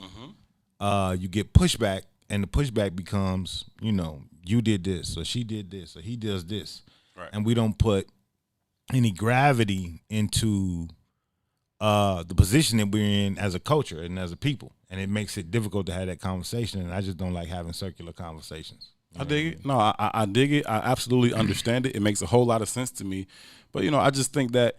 You get pushback, and the pushback becomes, you did this, or she did this, or he does this. Right. And we don't put any gravity into the position that we're in as a culture and as a people. And it makes it difficult to have that conversation, and I just don't like having circular conversations. I dig it. No, I dig it. I absolutely understand it. It makes a whole lot of sense to me. But, I just think that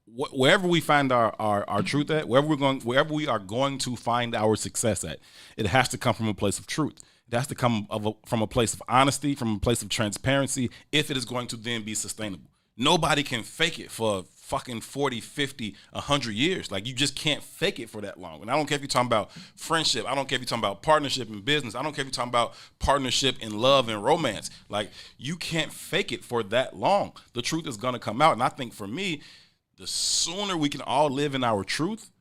wherever we find our truth at, wherever we are going to find our success at, it has to come from a place of truth. It has to come from a place of honesty, from a place of transparency, if it is going to then be sustainable. Nobody can fake it for fucking 40, 50, 100 years. Like, you just can't fake it for that long. And I don't care if you're talking about friendship. I don't care if you're talking about partnership in business. I don't care if you're talking about partnership in love and romance. Like, you can't fake it for that long. The truth is going to come out. And I think for me, the sooner we can all live in our truth,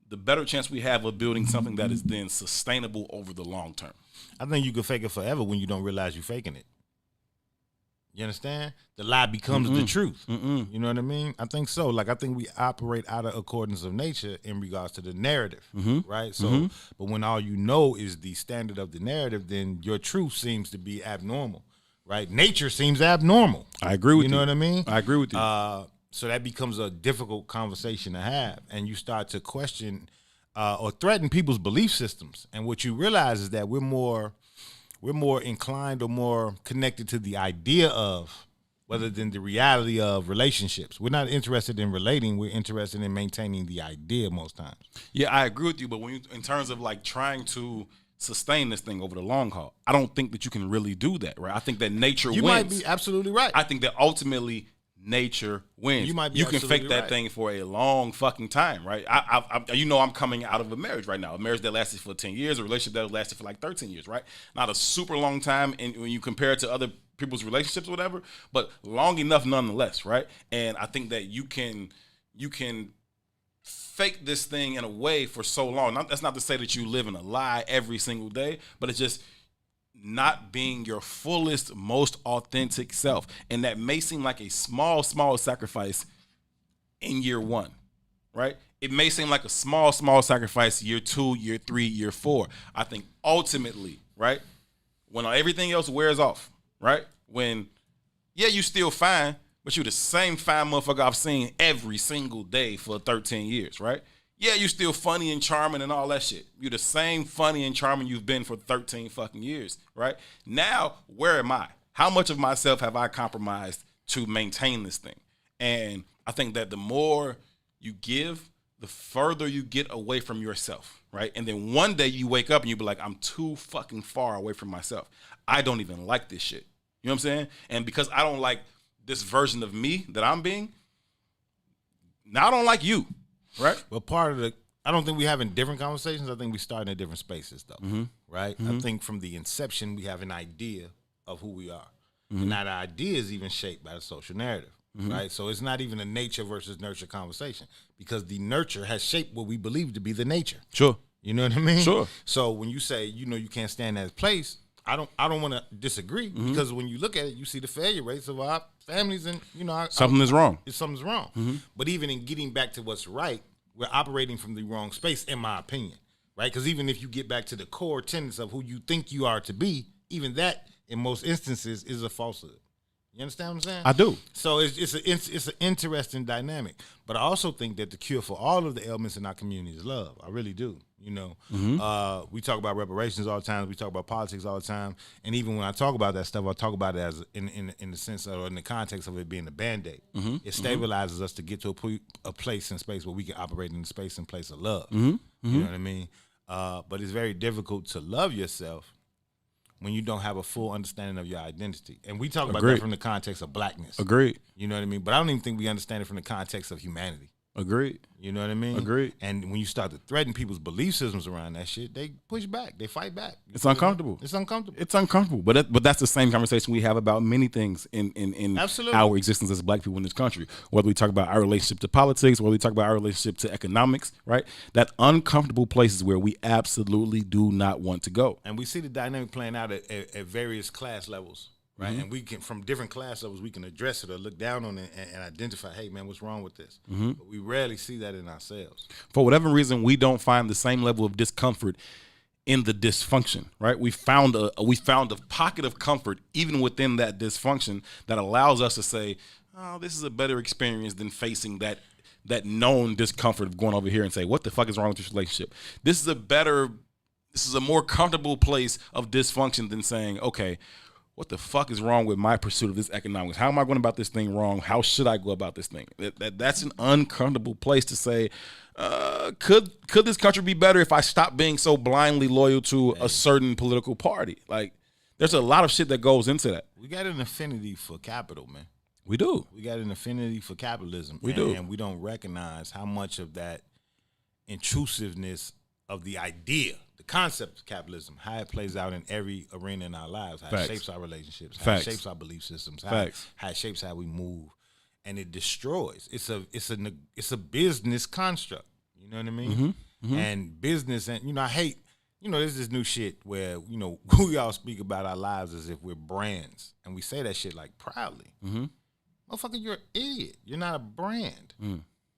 the better chance we have of building something that is then sustainable over the long term. I think you can fake it forever when you don't realize you're faking it. You understand? The lie becomes the truth. You know what I mean? I think so. Like, I think we operate out of accordance of nature in regards to the narrative, right? So, but when all you know is the standard of the narrative, then your truth seems to be abnormal, right? Nature seems abnormal. I agree with you. You know what I mean? I agree with you. So that becomes a difficult conversation to have, and you start to question or threaten people's belief systems. And what you realize is that we're more inclined or more connected to the idea of, rather than the reality of relationships. We're not interested in relating. We're interested in maintaining the idea most times. Yeah, I agree with you. But in terms of like trying to sustain this thing over the long haul, I don't think that you can really do that, right? I think that nature wins. You might be absolutely right. I think that ultimately nature wins. You can fake that thing for a long fucking time, right? I'm coming out of a marriage right now, a marriage that lasted for 10 years, a relationship that lasted for like 13 years, right? Not a super long time when you compare it to other people's relationships or whatever, but long enough nonetheless, right? And I think that you can fake this thing in a way for so long. That's not to say that you live in a lie every single day, but it's just not being your fullest, most authentic self. And that may seem like a small sacrifice in year one, right? It may seem like a small sacrifice year 2, year 3, year 4. I think ultimately, right, when everything else wears off, right, when, yeah, you still fine, but you the same fine motherfucker I've seen every single day for 13 years, right? Yeah, you still funny and charming and all that shit. You the same funny and charming you've been for 13 fucking years, right? Now, where am I? How much of myself have I compromised to maintain this thing? And I think that the more you give, the further you get away from yourself, right? And then one day you wake up and you be like, I'm too fucking far away from myself. I don't even like this shit. You know what I'm saying? And because I don't like this version of me that I'm being, now I don't like you, right? But part of I don't think we having different conversations. I think we starting at different spaces, though, right? I think from the inception, we have an idea of who we are. And that idea is even shaped by the social narrative, right? So it's not even a nature versus nurture conversation because the nurture has shaped what we believe to be the nature. Sure. You know what I mean? Sure. So when you say, you can't stand that place, I don't want to disagree because when you look at it, you see the failure rates of our families and, something is wrong. Something's wrong. But even in getting back to what's right, we're operating from the wrong space, in my opinion, right? Because even if you get back to the core tenets of who you think you are to be, even that, in most instances, is a falsehood. You understand what I'm saying? I do. So it's an interesting dynamic. But I also think that the cure for all of the ailments in our community is love. I really do. We talk about reparations all the time. We talk about politics all the time. And even when I talk about that stuff, I talk about it as in the sense of, or in the context of it being a Band-Aid. It stabilizes us to get to a place and space where we can operate in the space and place of love. You know what I mean? But it's very difficult to love yourself when you don't have a full understanding of your identity. And we talk about that from the context of blackness. Agreed. You know what I mean? But I don't even think we understand it from the context of humanity. Agreed. You know what I mean? Agreed. And when you start to threaten people's belief systems around that shit, they push back. They fight back. It's uncomfortable. It's uncomfortable. It's uncomfortable. But that's the same conversation we have about many things in Absolutely. our existence as black people in this country. Whether we talk about our relationship to politics, whether we talk about our relationship to economics, right? That uncomfortable places where we absolutely do not want to go. And we see the dynamic playing out at various class levels. Right, and we can, from different class levels, we can address it or look down on it and identify, hey man, what's wrong with this? But we rarely see that in ourselves. For whatever reason, we don't find the same level of discomfort in the dysfunction. Right, we found a pocket of comfort even within that dysfunction that allows us to say, oh, this is a better experience than facing that known discomfort of going over here and say, what the fuck is wrong with this relationship? This is a more comfortable place of dysfunction than saying, okay, what the fuck is wrong with my pursuit of this economics? How am I going about this thing wrong? How should I go about this thing? That's an uncomfortable place to say, could this country be better if I stopped being so blindly loyal to a certain political party? Like, there's a lot of shit that goes into that. We got an affinity for capital, man. We do. We got an affinity for capitalism. We do. And we don't recognize how much of that intrusiveness of the idea, the concept of capitalism, how it plays out in every arena in our lives, how it shapes our relationships, how it shapes our belief systems, how it shapes how we move, and it destroys. It's a business construct. You know what I mean? And business, and I hate. There's this new shit where we all speak about our lives as if we're brands, and we say that shit like proudly. Motherfucker, you're an idiot. You're not a brand.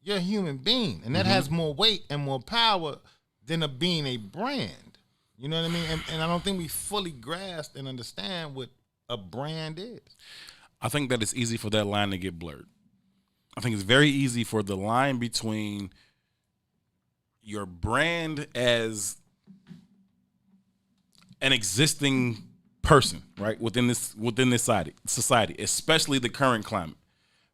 You're a human being, and that has more weight and more power than being a brand. You know what I mean? And I don't think we fully grasp and understand what a brand is. I think that it's easy for that line to get blurred. I think it's very easy for the line between your brand as an existing person, right, within this society, especially the current climate,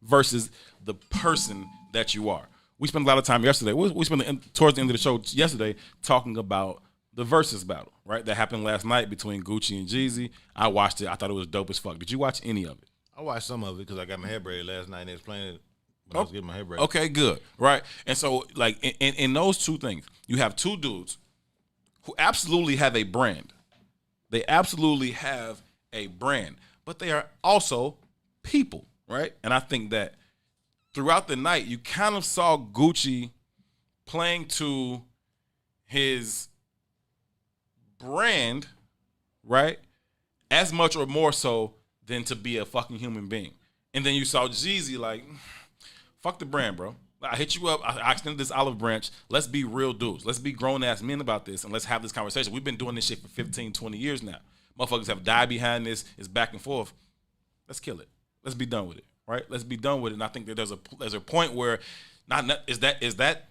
versus the person that you are. We spent a lot of time yesterday. We spent towards the end of the show yesterday talking about the versus battle, right? That happened last night between Gucci and Jeezy. I watched it. I thought it was dope as fuck. Did you watch any of it? I watched some of it because I got my hair braided last night and they was playing it when I was getting my hair braided. Okay, good, right? And so, like, in those two things, you have two dudes who absolutely have a brand. They absolutely have a brand, but they are also people, right? And I think that throughout the night, you kind of saw Gucci playing to his brand, right? As much or more so than to be a fucking human being. And then you saw Jeezy like, fuck the brand, bro. I hit you up. I extended this olive branch. Let's be real dudes. Let's be grown-ass men about this, and let's have this conversation. We've been doing this shit for 15, 20 years now. Motherfuckers have died behind this. It's back and forth. Let's kill it. Let's be done with it, right? Let's be done with it. And I think that there's a point where is that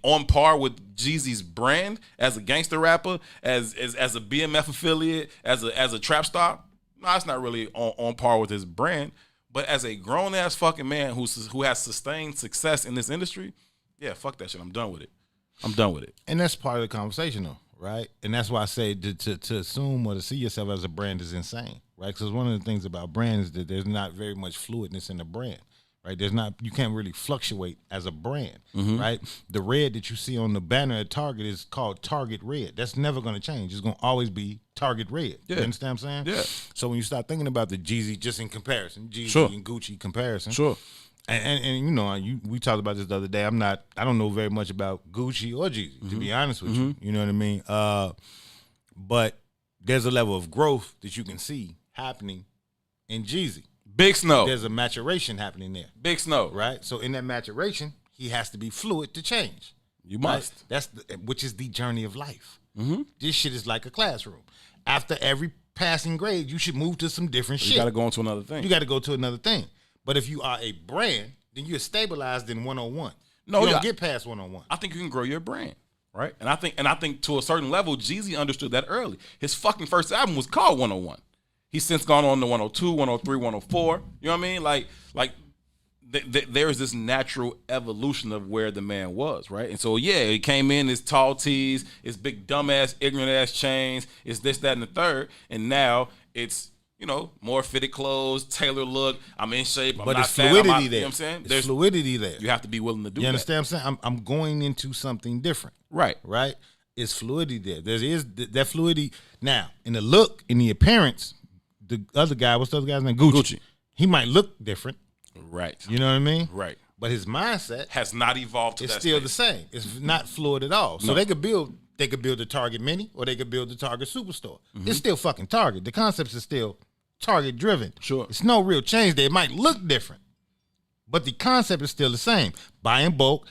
on par with Jeezy's brand as a gangster rapper, as a BMF affiliate, as a trap star? No, it's not really on par with his brand. But as a grown ass fucking man who has sustained success in this industry, yeah, fuck that shit. I'm done with it. And that's part of the conversation, though, right? And that's why I say to assume or to see yourself as a brand is insane, right? Because one of the things about brands is that there's not very much fluidness in the brand, right? You can't really fluctuate as a brand, right? The red that you see on the banner at Target is called Target Red. That's never going to change. It's going to always be Target Red. Yeah. You understand what I'm saying? Yeah. So when you start thinking about the Jeezy just in comparison, Jeezy Sure. and Gucci comparison, Sure. And you know, we talked about this the other day. I don't know very much about Gucci or Jeezy, to be honest with you. You know what I mean? But there's a level of growth that you can see happening in Jeezy. Big Snow. There's a maturation happening there. Big Snow. Right? So in that maturation, he has to be fluid to change. You must. Right? Which is the journey of life. This shit is like a classroom. After every passing grade, you should move to some different shit. You got to go into another thing. You got to go to another thing. But if you are a brand, then you're stabilized in 101. No, you don't get past 101. I think you can grow your brand, right? And I think to a certain level, Jeezy understood that early. His fucking first album was called 101. He's since gone on to 102, 103, 104. You know what I mean? Like there is this natural evolution of where the man was, right? And so, yeah, he came in, his tall tees, his big dumbass, ignorant ass chains, it's this, that, and the third. And now it's, you know, more fitted clothes, tailored look. I'm in shape. I'm but not it's fat. fluidity I'm not, there. You know what I'm saying? There's fluidity there. You have to be willing to do that. You understand what I'm saying? I'm going into something different. Right. Right? It's fluidity there. There is that fluidity. Now, in the look, in the appearance, the other guy, what's the other guy's name? Gucci. He might look different. Right. You know what I mean? Right. But his mindset has not evolved to it's that still space. the same. It's not fluid at all. So No. they could build the Target Mini or they could build the Target Superstore. It's still fucking Target. The concepts are still Target driven. Sure. It's no real change there. It might look different. But the concept is still the same. Buy in bulk,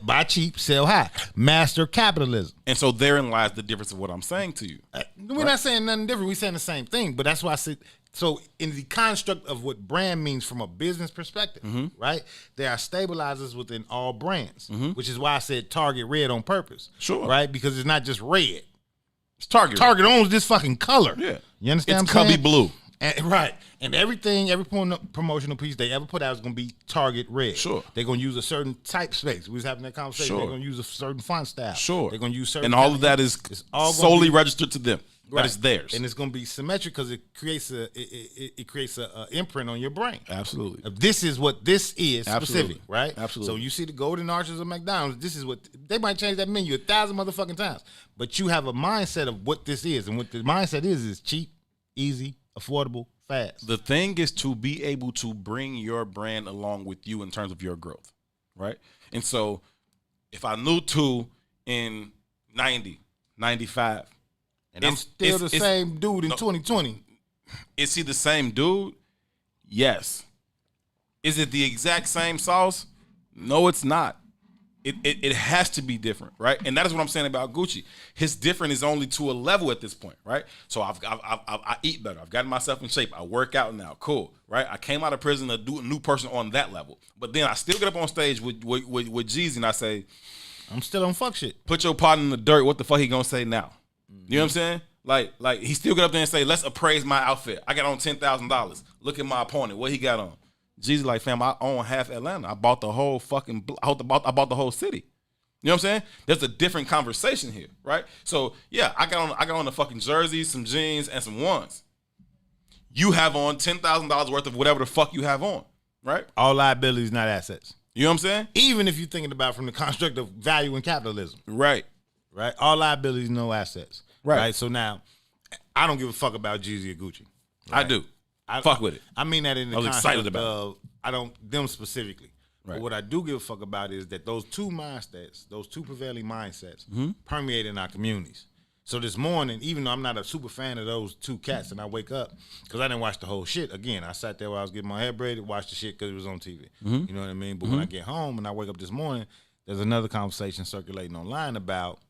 buy cheap, sell high. Master capitalism. And so therein lies the difference of what I'm saying to you. We're not saying nothing different. We're saying the same thing. But that's why I said, so in the construct of what brand means from a business perspective, right? There are stabilizers within all brands, which is why I said Target Red on purpose. Sure. Right? Because it's not just red. It's Target. Target owns this fucking color. Yeah. You understand It's what I'm cubby saying? blue. And, right. And everything, every promotional piece they ever put out is going to be Target Red. Sure. They're going to use a certain type space. We was having that conversation. Sure. They're going to use a certain font style. Sure. They're going to use certain. And all of that is it's all gonna solely be- registered to them. Right. That is theirs. And it's going to be symmetric because it creates a imprint on your brain. Absolutely. This is what this is Absolutely. specific, right? Absolutely. So you see the golden arches of McDonald's. This is what they might change that menu 1,000 motherfucking times, but you have a mindset of what this is, and what the mindset is cheap, easy, affordable, fast. The thing is to be able to bring your brand along with you in terms of your growth, right? And so if I knew two in 90, 95, And I'm still the same dude in 2020. Is he the same dude? Yes. Is it the exact same sauce? No, it's not. It has to be different, right? And that is what I'm saying about Gucci. His different is only to a level at this point, right? So I eat better. I've gotten myself in shape. I work out now. Cool, right? I came out of prison a new person on that level. But then I still get up on stage with Jeezy and I say, I'm still on fuck shit. Put your partner in the dirt. What the fuck he gonna say now? You know what I'm saying? Like he still get up there and say, let's appraise my outfit. I got on $10,000. Look at my opponent. What he got on? Jeezy like, fam, I own half Atlanta. I bought the whole fucking, I bought the whole city. You know what I'm saying? There's a different conversation here, right? So yeah, I got on the fucking jersey, some jeans, and some ones. You have on $10,000 worth of whatever the fuck you have on, right? All liabilities, not assets. You know what I'm saying? Even if you're thinking about from the construct of value and capitalism. Right. Right? All liabilities, no assets. Right. So now, I don't give a fuck about Jeezy or Gucci. I do. Fuck with it. I mean that in the I was context excited about of, I don't, them specifically. Right. But what I do give a fuck about is that those two mindsets, those two prevailing mindsets, permeate in our communities. So this morning, even though I'm not a super fan of those two cats, and I wake up, because I didn't watch the whole shit. Again, I sat there while I was getting my hair braided, watched the shit because it was on TV. You know what I mean? But when I get home and I wake up this morning, there's another conversation circulating online about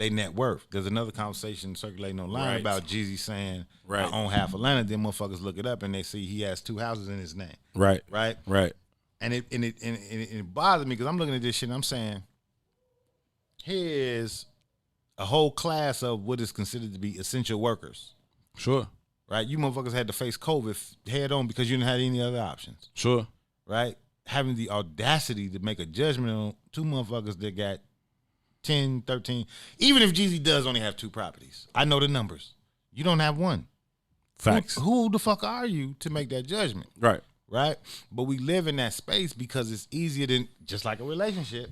they net worth. There's another conversation circulating online about Jeezy saying, I own half Atlanta. Then motherfuckers look it up and they see he has 2 houses in his name. Right. Right? Right. And it bothers me because I'm looking at this shit and I'm saying, here's a whole class of what is considered to be essential workers. Sure. Right? You motherfuckers had to face COVID head on because you didn't have any other options. Sure. Right? Having the audacity to make a judgment on 2 motherfuckers that got 10, 13. Even if Jeezy does only have 2 properties. I know the numbers. You don't have 1. Facts. Who the fuck are you to make that judgment? Right. Right? But we live in that space because it's easier than, just like a relationship,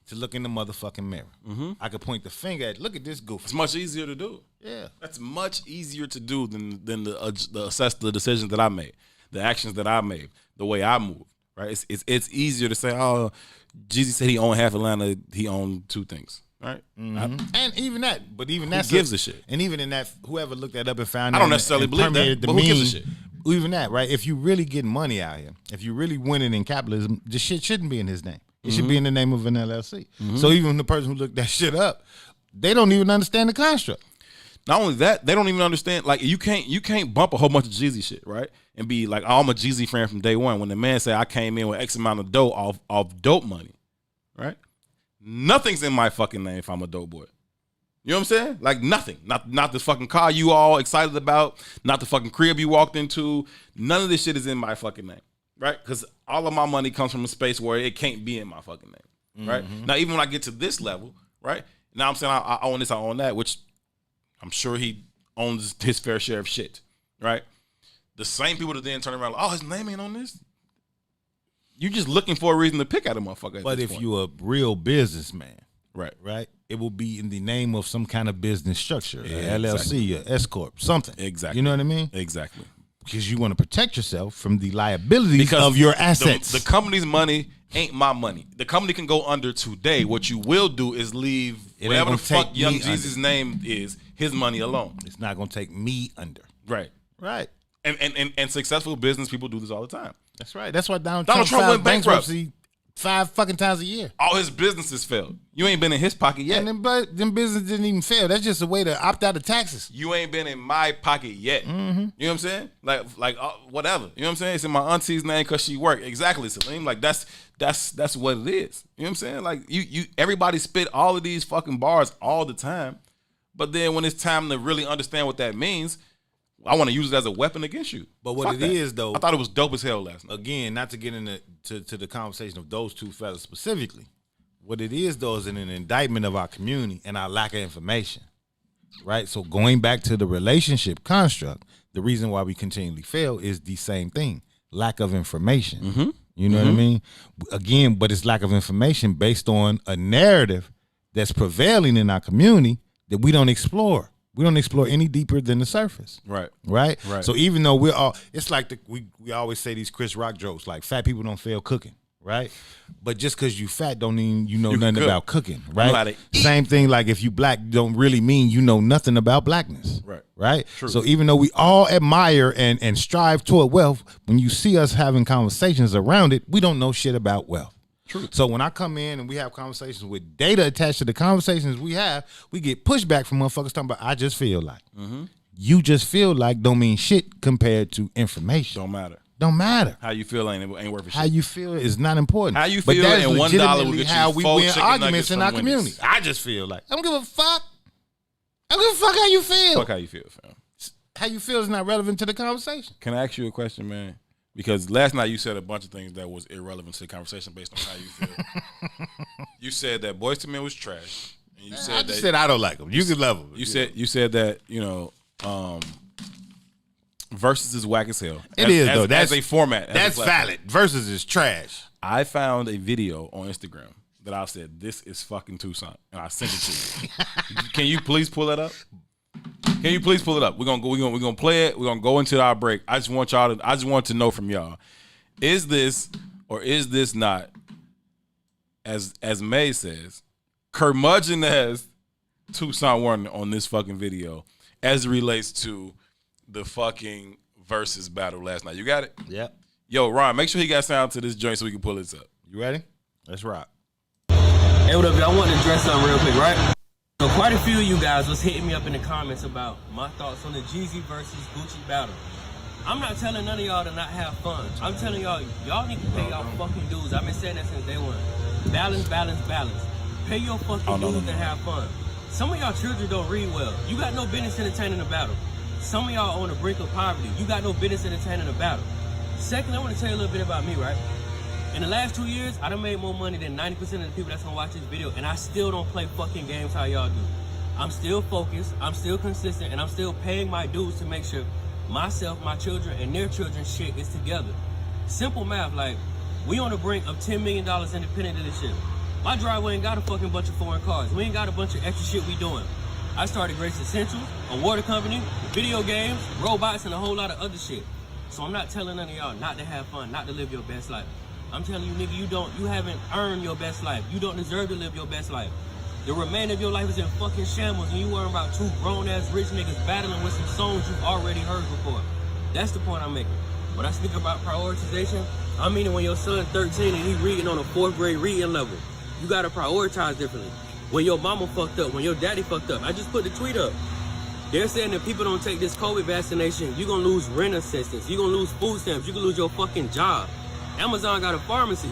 to look in the motherfucking mirror. Mm-hmm. I could point the finger at, look at this goofy. It's much easier to do. Yeah. That's much easier to do than the assess the decisions that I made, the actions that I made, the way I moved. Right? It's easier to say, oh, Jeezy said he owned half Atlanta, he owned 2 things. Right? Mm-hmm. And even that, but even who that gives a shit? And even in that, whoever looked that up and found I don't necessarily believe that, but who gives a shit? Even that, right? If you really getting money out here, if you really winning in capitalism, the shit shouldn't be in his name. It should be in the name of an LLC. Mm-hmm. So even the person who looked that shit up, they don't even understand the construct. Not only that, they don't even understand. Like you can't bump a whole bunch of Jeezy shit, right? And be like, oh, I'm a Jeezy friend from day one. When the man said I came in with X amount of dough off dope money, right? Nothing's in my fucking name if I'm a dope boy. You know what I'm saying? Like nothing. Not the fucking car you all excited about. Not the fucking crib you walked into. None of this shit is in my fucking name, right? Because all of my money comes from a space where it can't be in my fucking name, right? Mm-hmm. Now, even when I get to this level, right? Now I'm saying I own this, I own that, which I'm sure he owns his fair share of shit, right? The same people that then turn around like, oh, his name ain't on this. You're just looking for a reason to pick at a motherfucker. But if you're a real businessman, right, it will be in the name of some kind of business structure, Yeah, LLC, exactly. S corp, something. Exactly. You know what I mean? Exactly. Because you want to protect yourself from the liabilities of your assets. The company's money ain't my money. The company can go under today. What you will do is leave whatever the fuck Young Jeezy's name is, his money alone. It's not gonna take me under. Right. Right. And successful business people do this all the time. That's right. That's why Donald Trump filed went bankrupt. bankruptcy 5 fucking times a year. All his businesses failed. You ain't been in his pocket yet. And them businesses didn't even fail. That's just a way to opt out of taxes. You ain't been in my pocket yet. Mm-hmm. You know what I'm saying? Like whatever. You know what I'm saying? It's in my auntie's name because she worked. Exactly, Salim. Like that's what it is. You know what I'm saying? Like you everybody spit all of these fucking bars all the time, but then when it's time to really understand what that means, I want to use it as a weapon against you. But what Fuck it that. is, though, I thought it was dope as hell last night. Again, not to get into to the conversation of those 2 fellas specifically. What it is, though, is an indictment of our community and our lack of information. Right? So going back to the relationship construct, the reason why we continually fail is the same thing. Lack of information. Mm-hmm. You know what I mean? Again, but it's lack of information based on a narrative that's prevailing in our community that we don't explore. We don't explore any deeper than the surface. Right. Right? Right. So even though we're all, it's like we always say these Chris Rock jokes, like fat people don't fail cooking, right? But just because you fat don't mean you know nothing about cooking, right? Same thing, like if you black don't really mean you know nothing about blackness. Right. Right? True. So even though we all admire and strive toward wealth, when you see us having conversations around it, we don't know shit about wealth. True. So when I come in and we have conversations with data attached to the conversations we have, we get pushback from motherfuckers talking about, I just feel like. Mm-hmm. You just feel like don't mean shit compared to information. Don't matter. How you feel ain't worth a shit. How you feel is not important. How you But feel that is and $1 will legitimately get you how we 4 win chicken arguments nuggets in our from community. Wendy's. I just feel like I don't give a fuck. I don't give a fuck how you feel. Fuck how you feel, fam. How you feel is not relevant to the conversation. Can I ask you a question, man? Because last night you said a bunch of things that was irrelevant to the conversation based on how you feel. You said that Boyz II Men was trash. And you said I just said I don't like them. You can love them. You said that, Versus is whack as hell. It is though. That's a format. That's valid. Versus is trash. I found a video on Instagram that I said, this is fucking Tucson. And I sent it to you. Can you please pull that up? Can you please pull it up? We're gonna play it. We're gonna go into our break. I just want to know from y'all, is this or is this not, as May says, curmudgeon as Tucson Warner on this fucking video as it relates to the fucking versus battle last night. You got it? Yep. Yo, Ron, make sure he got sound to this joint so we can pull this up. You ready? Let's rock. Hey, what up, y'all? I want to address something real quick, right? So quite a few of you guys was hitting me up in the comments about my thoughts on the Jeezy versus Gucci battle. I'm not telling none of y'all to not have fun. I'm telling y'all need to pay y'all fucking dues. I've been saying that since day one. Balance, balance, balance. Pay your fucking dues and have fun. Some of y'all children don't read well. You got no business entertaining a battle. Some of y'all on the brink of poverty. You got no business entertaining a battle. Second, I want to tell you a little bit about me, right? In the last 2 years, I done made more money than 90% of the people that's gonna watch this video, and I still don't play fucking games how y'all do. I'm still focused, I'm still consistent, and I'm still paying my dues to make sure myself, my children, and their children's shit is together. Simple math, like, we on the brink of $10 million independent of this shit. My driveway ain't got a fucking bunch of foreign cars. We ain't got a bunch of extra shit we doing. I started Grace Essentials, a water company, video games, robots, and a whole lot of other shit. So I'm not telling none of y'all not to have fun, not to live your best life. I'm telling you, nigga, you haven't earned your best life. You don't deserve to live your best life. The remainder of your life is in fucking shambles, and you worrying about two grown-ass rich niggas battling with some songs you've already heard before. That's the point I'm making. When I speak about prioritization, I mean when your son 13 and he reading on a 4th grade reading level. You gotta prioritize differently. When your mama fucked up, when your daddy fucked up. I just put the tweet up. They're saying that people don't take this COVID vaccination, you're gonna lose rent assistance, you're gonna lose food stamps, you can lose your fucking job. Amazon got a pharmacy.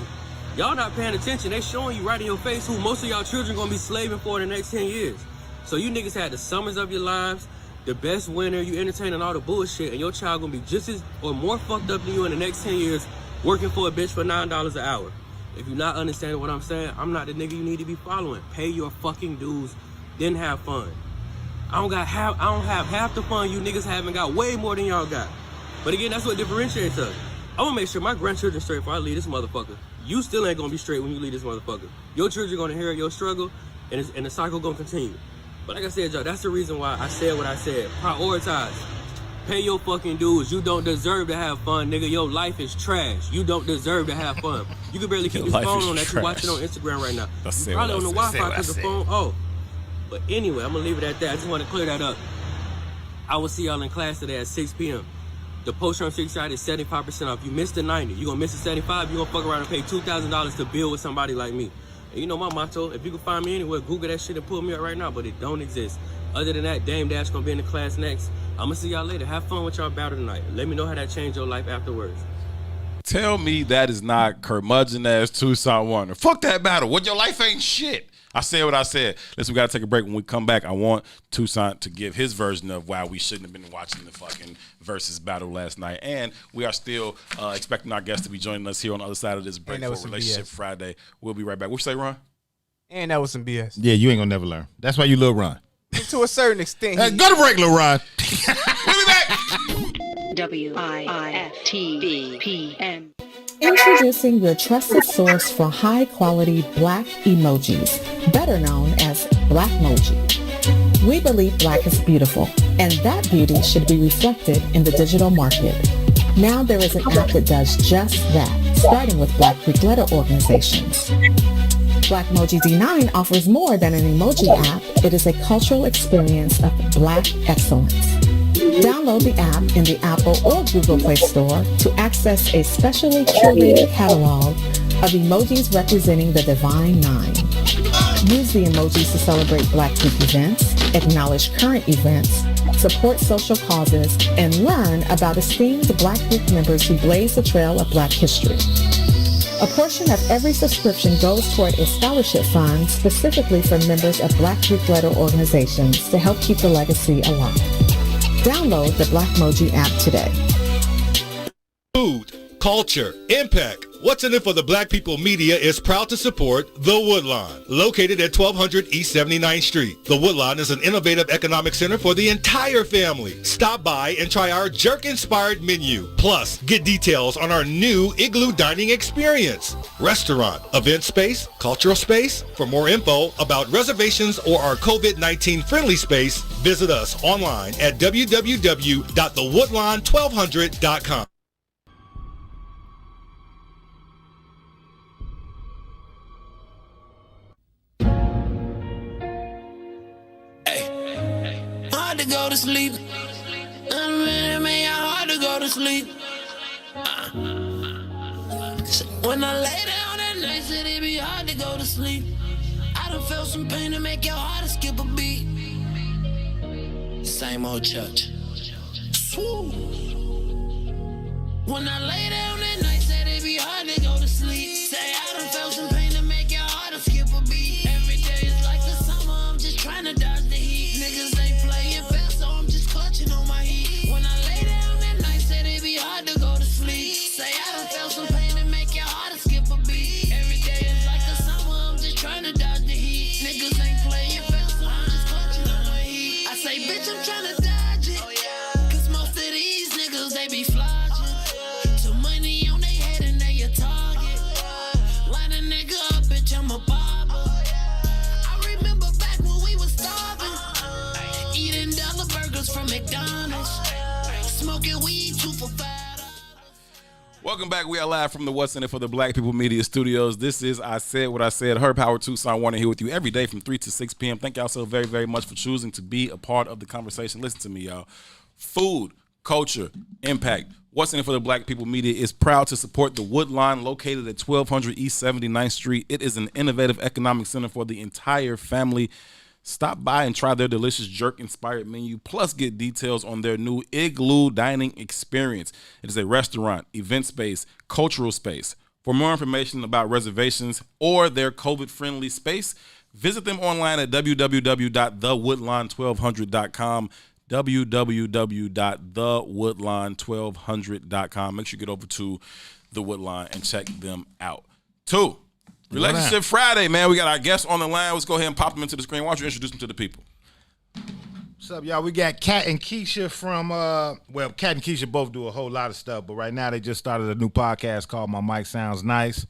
Y'all not paying attention. They showing you right in your face who most of y'all children gonna be slaving for in the next 10 years. So you niggas had the summers of your lives, the best winter, you entertaining all the bullshit, and your child gonna be just as or more fucked up than you in the next 10 years working for a bitch for $9 an hour. If you're not understanding what I'm saying, I'm not the nigga you need to be following. Pay your fucking dues, then have fun. I don't have half the fun you niggas haven't got, way more than y'all got. But again, that's what differentiates us. I wanna make sure my grandchildren straight before I leave this motherfucker. You still ain't gonna be straight when you leave this motherfucker. Your children gonna inherit your struggle, and the cycle gonna continue. But like I said, y'all, that's the reason why I said what I said. Prioritize. Pay your fucking dues. You don't deserve to have fun, nigga. Your life is trash. You don't deserve to have fun. You can barely keep this phone on that you're watching on Instagram right now. You probably on the Wi-Fi because the phone off. But anyway, I'm gonna leave it at that. I just want to clear that up. I will see y'all in class today at 6 p.m. The post-term side is 75% off. You missed the 90. You're going to miss the 75. You're going to fuck around and pay $2,000 to build with somebody like me. And you know my motto, if you can find me anywhere, Google that shit and pull me up right now, but it don't exist. Other than that, Dame Dash going to be in the class next. I'm going to see y'all later. Have fun with y'all battle tonight. Let me know how that changed your life afterwards. Tell me that is not curmudgeon-ass Tucson Warner. Fuck that battle. What, your life ain't shit. I said what I said. Listen, we got to take a break. When we come back, I want Tucson to give his version of why we shouldn't have been watching the fucking versus battle last night. And we are still expecting our guest to be joining us here on the other side of this break for Relationship BS. Friday. We'll be right back. What you say, Ron? And that was some BS. Yeah, you ain't going to never learn. That's why you lil Ron. To a certain extent. Go to break, lil Ron. We'll be back. WIIFTBPM. Introducing your trusted source for high-quality Black emojis, better known as Blackmoji. We believe Black is beautiful, and that beauty should be reflected in the digital market. Now there is an app that does just that, starting with Black Greek letter organizations. Blackmoji D9 offers more than an emoji app. It is a cultural experience of Black excellence. Download the app in the Apple or Google Play Store to access a specially curated catalog of emojis representing the Divine Nine. Use the emojis to celebrate Black Greek events, acknowledge current events, support social causes, and learn about esteemed Black Greek members who blaze the trail of Black history. A portion of every subscription goes toward a scholarship fund specifically for members of Black Greek letter organizations to help keep the legacy alive. Download the Blackmoji app today. Food, culture, impact. What's in it for the Black People Media is proud to support The Woodlawn, located at 1200 East 79th Street. The Woodlawn is an innovative economic center for the entire family. Stop by and try our jerk-inspired menu. Plus, get details on our new Igloo Dining experience. Restaurant, event space, cultural space. For more info about reservations or our COVID-19 friendly space, visit us online at www.thewoodlawn1200.com. Hard to go to sleep. I'm really man, hard to go to sleep. When I lay down at night, said it be hard to go to sleep. I done felt some pain to make your heart skip a beat. Same old church. Swoo. When I lay down at night, said it be hard to go to sleep. Say I done felt some pain to make your heart skip a beat. Every day is like the summer, I'm just trying to dodge the heat. Niggas ain't playing fair, so I'm just clutching on my heat. When I lay down at night, said it be hard to go to sleep. Say I done felt some pain to make your heart skip a beat. Every day is like the summer, I'm just trying to dodge the heat. Niggas ain't playing fair, so I'm just clutching on my heat. I say, bitch, I'm trying to dodge it. Cause most of these niggas, they be flogging. Too money on their head and they a target. Line a nigga up, bitch, I'm a barber. I remember back when we was starving. Eating dollar burgers from McDonald's. Smoking weed 2 for $5. Welcome back. We are live from the What's in It for the Black People Media Studios. This is I Said What I Said. Herb Howard, Tucson, Warner here with you every day from 3 to 6 p.m. Thank y'all so very, very much for choosing to be a part of the conversation. Listen to me, y'all. Food, culture, impact. What's in It for the Black People Media is proud to support the Woodline located at 1200 East 79th Street. It is an innovative economic center for the entire family. Stop by and try their delicious jerk-inspired menu, plus get details on their new Igloo dining experience. It is a restaurant, event space, cultural space. For more information about reservations or their COVID-friendly space, visit them online at www.thewoodline1200.com, www.thewoodline1200.com. Make sure you get over to The Woodline and check them out. 2. Relationship Friday, man. We got our guests on the line. Let's go ahead and pop them into the screen. Why don't you introduce them to the people? What's up, y'all? We got Kat and Keisha from, Kat and Keisha both do a whole lot of stuff, but right now they just started a new podcast called My Mic Sounds Nice.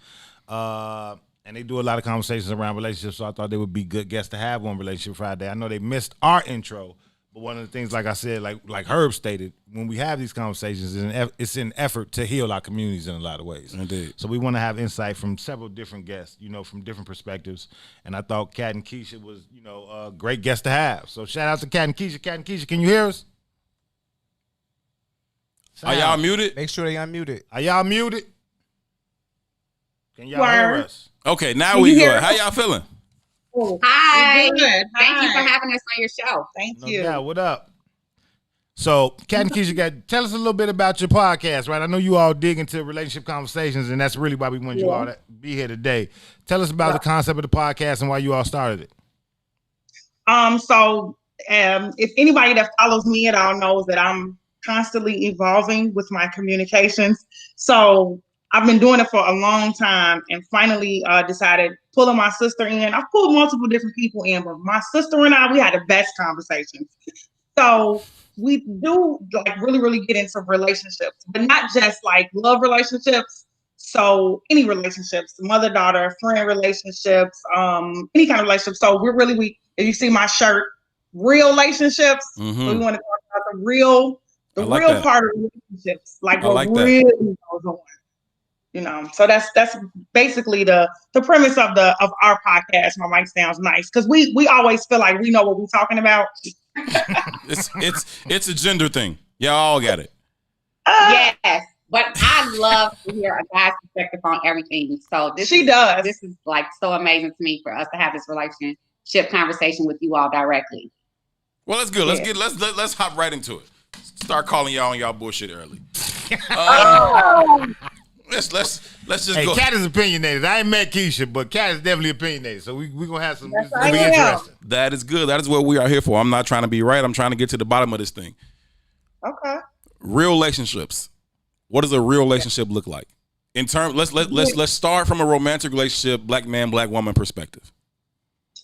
And they do a lot of conversations around relationships, so I thought they would be good guests to have on Relationship Friday. I know they missed our intro, but one of the things, like I said, like Herb stated, when we have these conversations, it's an effort to heal our communities in a lot of ways. Indeed. So we want to have insight from several different guests, from different perspectives. And I thought Kat and Keisha was, a great guest to have. So shout out to Kat and Keisha. Kat and Keisha, can you hear us? Are y'all muted? Make sure they unmuted. Are y'all muted? Can y'all hear us? Okay, now we good. How y'all feeling? Hi. Good. Thank you for Hi. having us on your show. Thank No you. doubt. What up? So, Kat and Keisha, tell us a little bit about your podcast, right? I know you all dig into relationship conversations, and that's really why we want you all to be here today. Tell us about the concept of the podcast and why you all started it. If anybody that follows me at all knows that I'm constantly evolving with my communications. So I've been doing it for a long time and finally decided pulling my sister in. I've pulled multiple different people in, but my sister and I, we had the best conversations. So we do really, really get into relationships, but not just like love relationships. So any relationships, mother-daughter, friend relationships, any kind of relationship. So if you see my shirt, real relationships. Mm-hmm. So we want to talk about the real part of relationships, like what really goes on. So that's basically the premise of our podcast. My Mic Sounds Nice, because we always feel like we know what we're talking about. It's a gender thing. Y'all all got it. Yes, but I love to hear a guy's perspective on everything. So this is like so amazing to me for us to have this relationship conversation with you all directly. Well, that's good. Let's hop right into it. Start calling y'all on y'all bullshit early. Let's just go. Kat is opinionated. I ain't met Keisha, but Kat is definitely opinionated. So we're gonna have some. Yes, It's gonna be interesting. That is good. That is what we are here for. I'm not trying to be right. I'm trying to get to the bottom of this thing. Okay. Real relationships. What does a real relationship look like? In terms, let's start from a romantic relationship, black man, black woman perspective.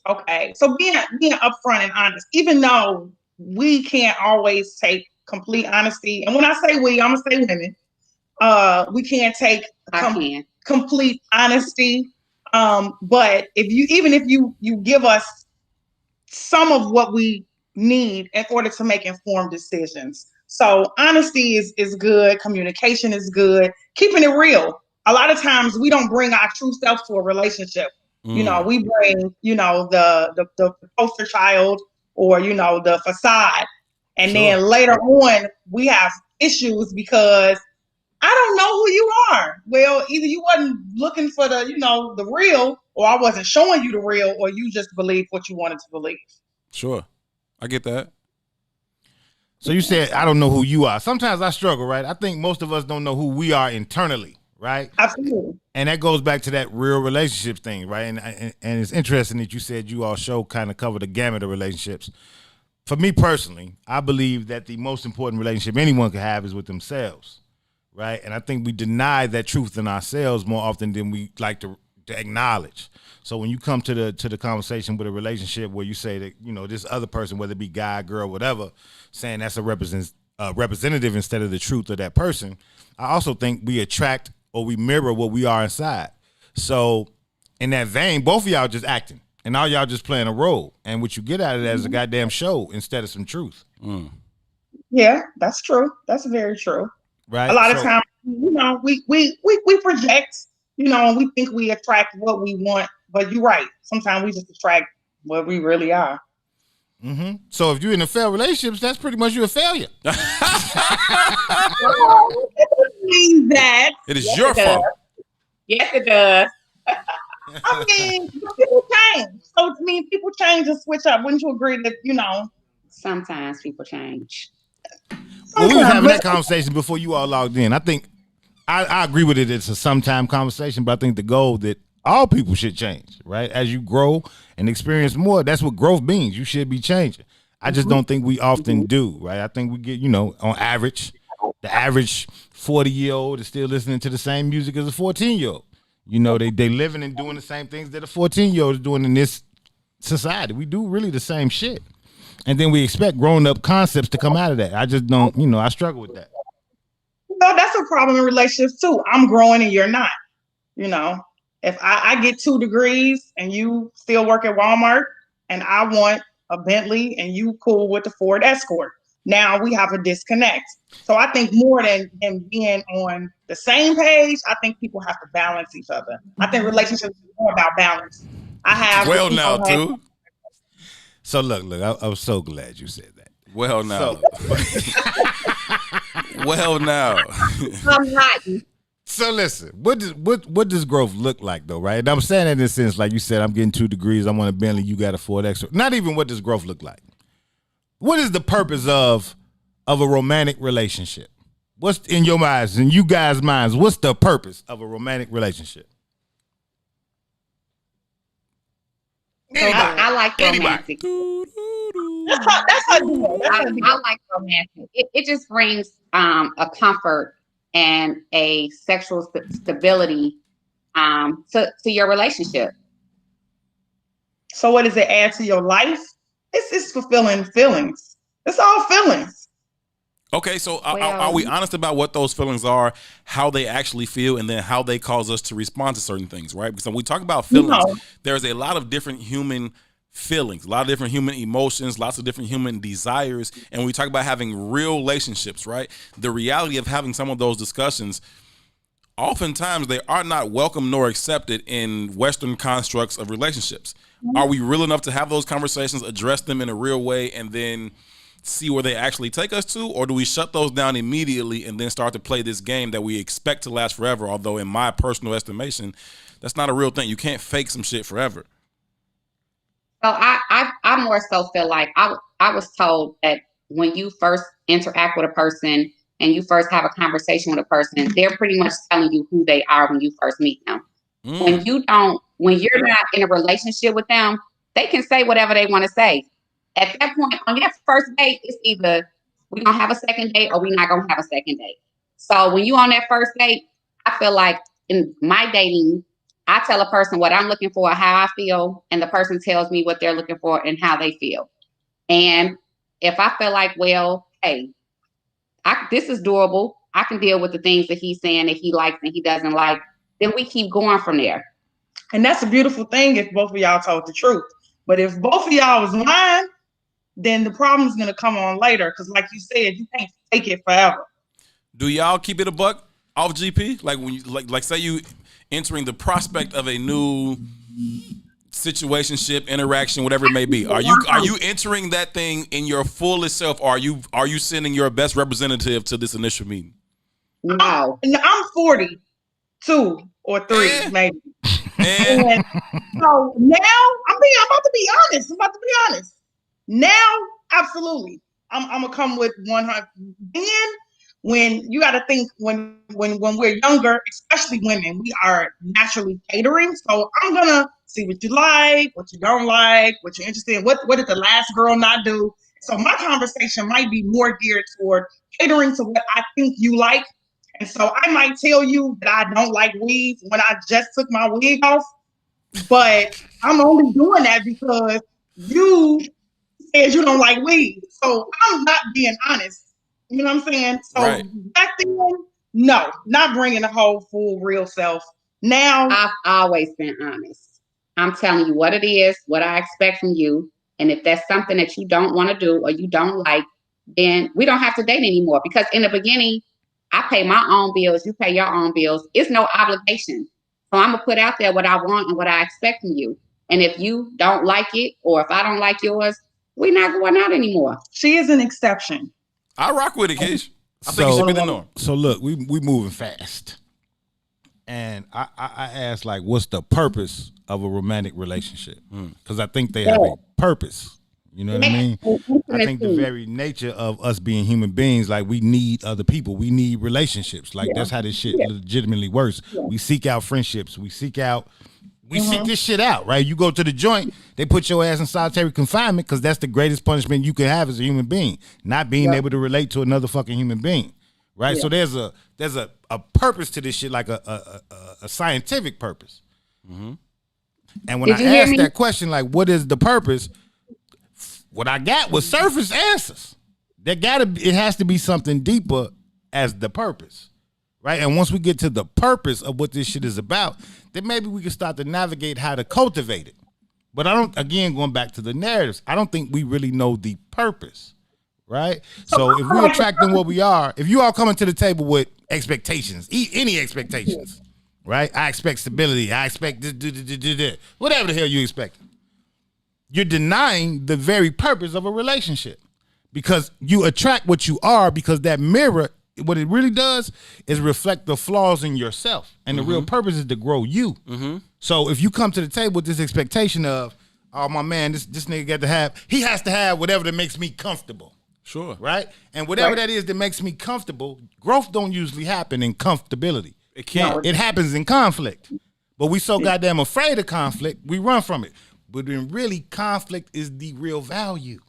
Okay. So being upfront and honest, even though we can't always take complete honesty, and when I say we, I'm gonna say women. We can't take complete honesty. But if you give us some of what we need in order to make informed decisions. So honesty is good. Communication is good. Keeping it real. A lot of times we don't bring our true self to a relationship. We bring, the poster child or, the facade. And then later on we have issues because I don't know who you are. Well, either you wasn't looking for the real, or I wasn't showing you the real, or you just believe what you wanted to believe. Sure. I get that. So you said, I don't know who you are. Sometimes I struggle, right? I think most of us don't know who we are internally, right? Absolutely. And that goes back to that real relationships thing, right? And it's interesting that you said you all show kind of cover the gamut of relationships. For me personally, I believe that the most important relationship anyone can have is with themselves, right? And I think we deny that truth in ourselves more often than we like to acknowledge. So when you come to the conversation with a relationship where you say that, you know, this other person, whether it be guy, girl, whatever, saying that's a representative instead of the truth of that person, I also think we attract or we mirror what we are inside. So in that vein, both of y'all just acting. And all y'all just playing a role. And what you get out of that is a goddamn show instead of some truth. Yeah, that's true. That's very true. Right. A lot of times, you know, we project, you know, and we think we attract what we want. But you're right. Sometimes we just attract what we really are. Mm-hmm. So if you're in a failed relationships, that's pretty much you a failure. It means that. It is your fault. Yes, it does. I mean, people change. So it means people change and switch up. Wouldn't you agree that, you know? Sometimes people change. Well, we was having that conversation before you all logged in. I think I agree with it. It's a sometime conversation, but I think the goal that all people should change, right? As you grow and experience more, that's what growth means. You should be changing. I just don't think we often do, right? I think we get, you know, on average, the average 40-year-old is still listening to the same music as a 14-year-old. You know, they living and doing the same things that a 14-year-old is doing in this society. We do really the same shit. And then we expect grown-up concepts to come out of that. I just don't, you know, I struggle with that. No, that's a problem in relationships too. I'm growing and you're not. You know, if I get 2 degrees and you still work at Walmart and I want a Bentley and you cool with the Ford Escort, now we have a disconnect. So I think more than being on the same page, I think people have to balance each other. I think relationships is more about balance. I have well now too. So look, I was so glad you said that. Well now. Well now. I'm hiding. So listen, what does growth look like though, right? And I'm saying it in the sense, like you said, I'm getting 2 degrees, I want a Bentley, you got a Ford Extra. Not even what does growth look like. What is the purpose of a romantic relationship? What's in your minds, in you guys' minds, what's the purpose of a romantic relationship? I like romantic. That's how you know. I like romantic. It just brings a comfort and a sexual stability to your relationship. So what does it add to your life? It's fulfilling feelings. It's all feelings. Okay, so are we honest about what those feelings are, how they actually feel, and then how they cause us to respond to certain things, right? Because when we talk about feelings, there's a lot of different human feelings, a lot of different human emotions, lots of different human desires. And when we talk about having real relationships, right, the reality of having some of those discussions, oftentimes they are not welcome nor accepted in Western constructs of relationships. Are we real enough to have those conversations, address them in a real way, and then see where they actually take us to? Or do we shut those down immediately and then start to play this game that we expect to last forever? Although in my personal estimation, that's not a real thing. You can't fake some shit forever. So I more so feel like I was told that when you first interact with a person and you first have a conversation with a person, they're pretty much telling you who they are when you first meet them. When you're not in a relationship with them, they can say whatever they want to say. At that point, on that first date, it's either we're going to have a second date or we're not going to have a second date. So when you on that first date, I feel like in my dating, I tell a person what I'm looking for, how I feel, and the person tells me what they're looking for and how they feel. And if I feel like, well, hey, this is doable, I can deal with the things that he's saying that he likes and he doesn't like, then we keep going from there. And that's a beautiful thing if both of y'all told the truth. But if both of y'all was lying, then the problem's going to come on later. Because like you said, you can't take it forever. Do y'all keep it a buck off GP? Like when you like say you entering the prospect of a new situationship, interaction, whatever it may be. Are you entering that thing in your fullest self? Or are you sending your best representative to this initial meeting? No. I'm 42 or 3, maybe. And so now I'm about to be honest. Now, absolutely. I'm gonna come with 100. Then when you got to think when we're younger, especially women, we are naturally catering. So I'm gonna see what you like, what you don't like, what you're interested in. What did the last girl not do? So my conversation might be more geared toward catering to what I think you like. And so I might tell you that I don't like weaves when I just took my wig off, but I'm only doing that because you said you don't like weaves. So I'm not being honest. You know what I'm saying? So back then, no, not bringing the whole full real self. Now I've always been honest. I'm telling you what it is, what I expect from you. And if that's something that you don't want to do or you don't like, then we don't have to date anymore. Because in the beginning, I pay my own bills, you pay your own bills. It's no obligation. So I'm gonna put out there what I want and what I expect from you. And if you don't like it, or if I don't like yours, we're not going out anymore. She is an exception. I rock with it, Kish. I think it should be the norm. So look, we moving fast. And I asked, like, what's the purpose of a romantic relationship? Because I think they have a purpose. You know what I mean? I think the very nature of us being human beings, like, we need other people. We need relationships. Like, that's how this shit legitimately works. We seek out friendships. We seek this shit out, right? You go to the joint, they put your ass in solitary confinement because that's the greatest punishment you can have as a human being, not being able to relate to another fucking human being, right? So there's a purpose to this shit, like a scientific purpose. And when I asked that question, like, what is the purpose? What I got was surface answers. It has to be something deeper as the purpose, right? And once we get to the purpose of what this shit is about, then maybe we can start to navigate how to cultivate it. But again, going back to the narratives, I don't think we really know the purpose, right? So if we're attracting what we are, if you all coming to the table with expectations, any expectations, right? I expect stability. I expect this, whatever the hell you expect. You're denying the very purpose of a relationship because you attract what you are, because that mirror, what it really does is reflect the flaws in yourself. And the real purpose is to grow you. So if you come to the table with this expectation of, oh, my man, this nigga he has to have whatever that makes me comfortable. Sure. Right? And whatever that is that makes me comfortable, growth don't usually happen in comfortability. It can't. It happens in conflict. But we so goddamn afraid of conflict, we run from it. But when really conflict is the real value.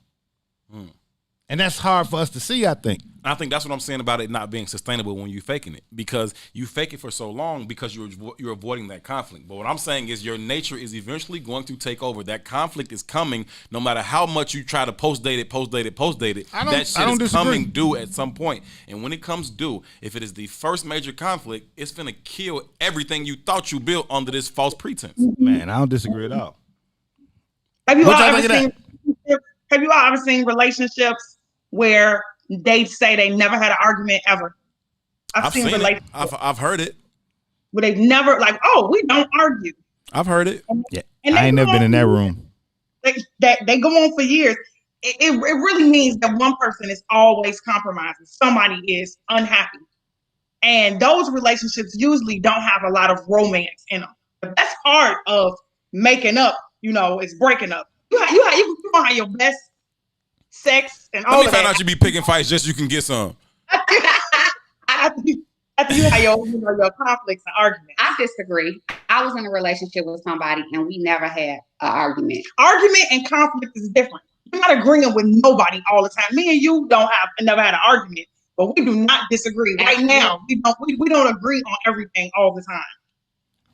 And that's hard for us to see, I think. I think that's what I'm saying about it not being sustainable when you're faking it, because you fake it for so long because you're avoiding that conflict. But what I'm saying is your nature is eventually going to take over. That conflict is coming no matter how much you try to post-date it. That shit is coming due at some point. And when it comes due, if it is the first major conflict, it's going to kill everything you thought you built under this false pretense. Man, I don't disagree at all. Have you all ever seen relationships where they say they never had an argument ever? I've seen relationships. I've heard it. Where they've never, like, oh, we don't argue. I've heard it. Yeah, I ain't never been in that room. They go on for years. It really means that one person is always compromising. Somebody is unhappy. And those relationships usually don't have a lot of romance in them. The best part of making up, is breaking up. You want to have your best sex and all of that. Let me find out you be picking fights just so you can get some. After you have your conflicts and arguments. I disagree. I was in a relationship with somebody and we never had an argument. Argument and conflict is different. You're not agreeing with nobody all the time. Me and you never had an argument, but we do not disagree. Right now, we don't agree on everything all the time.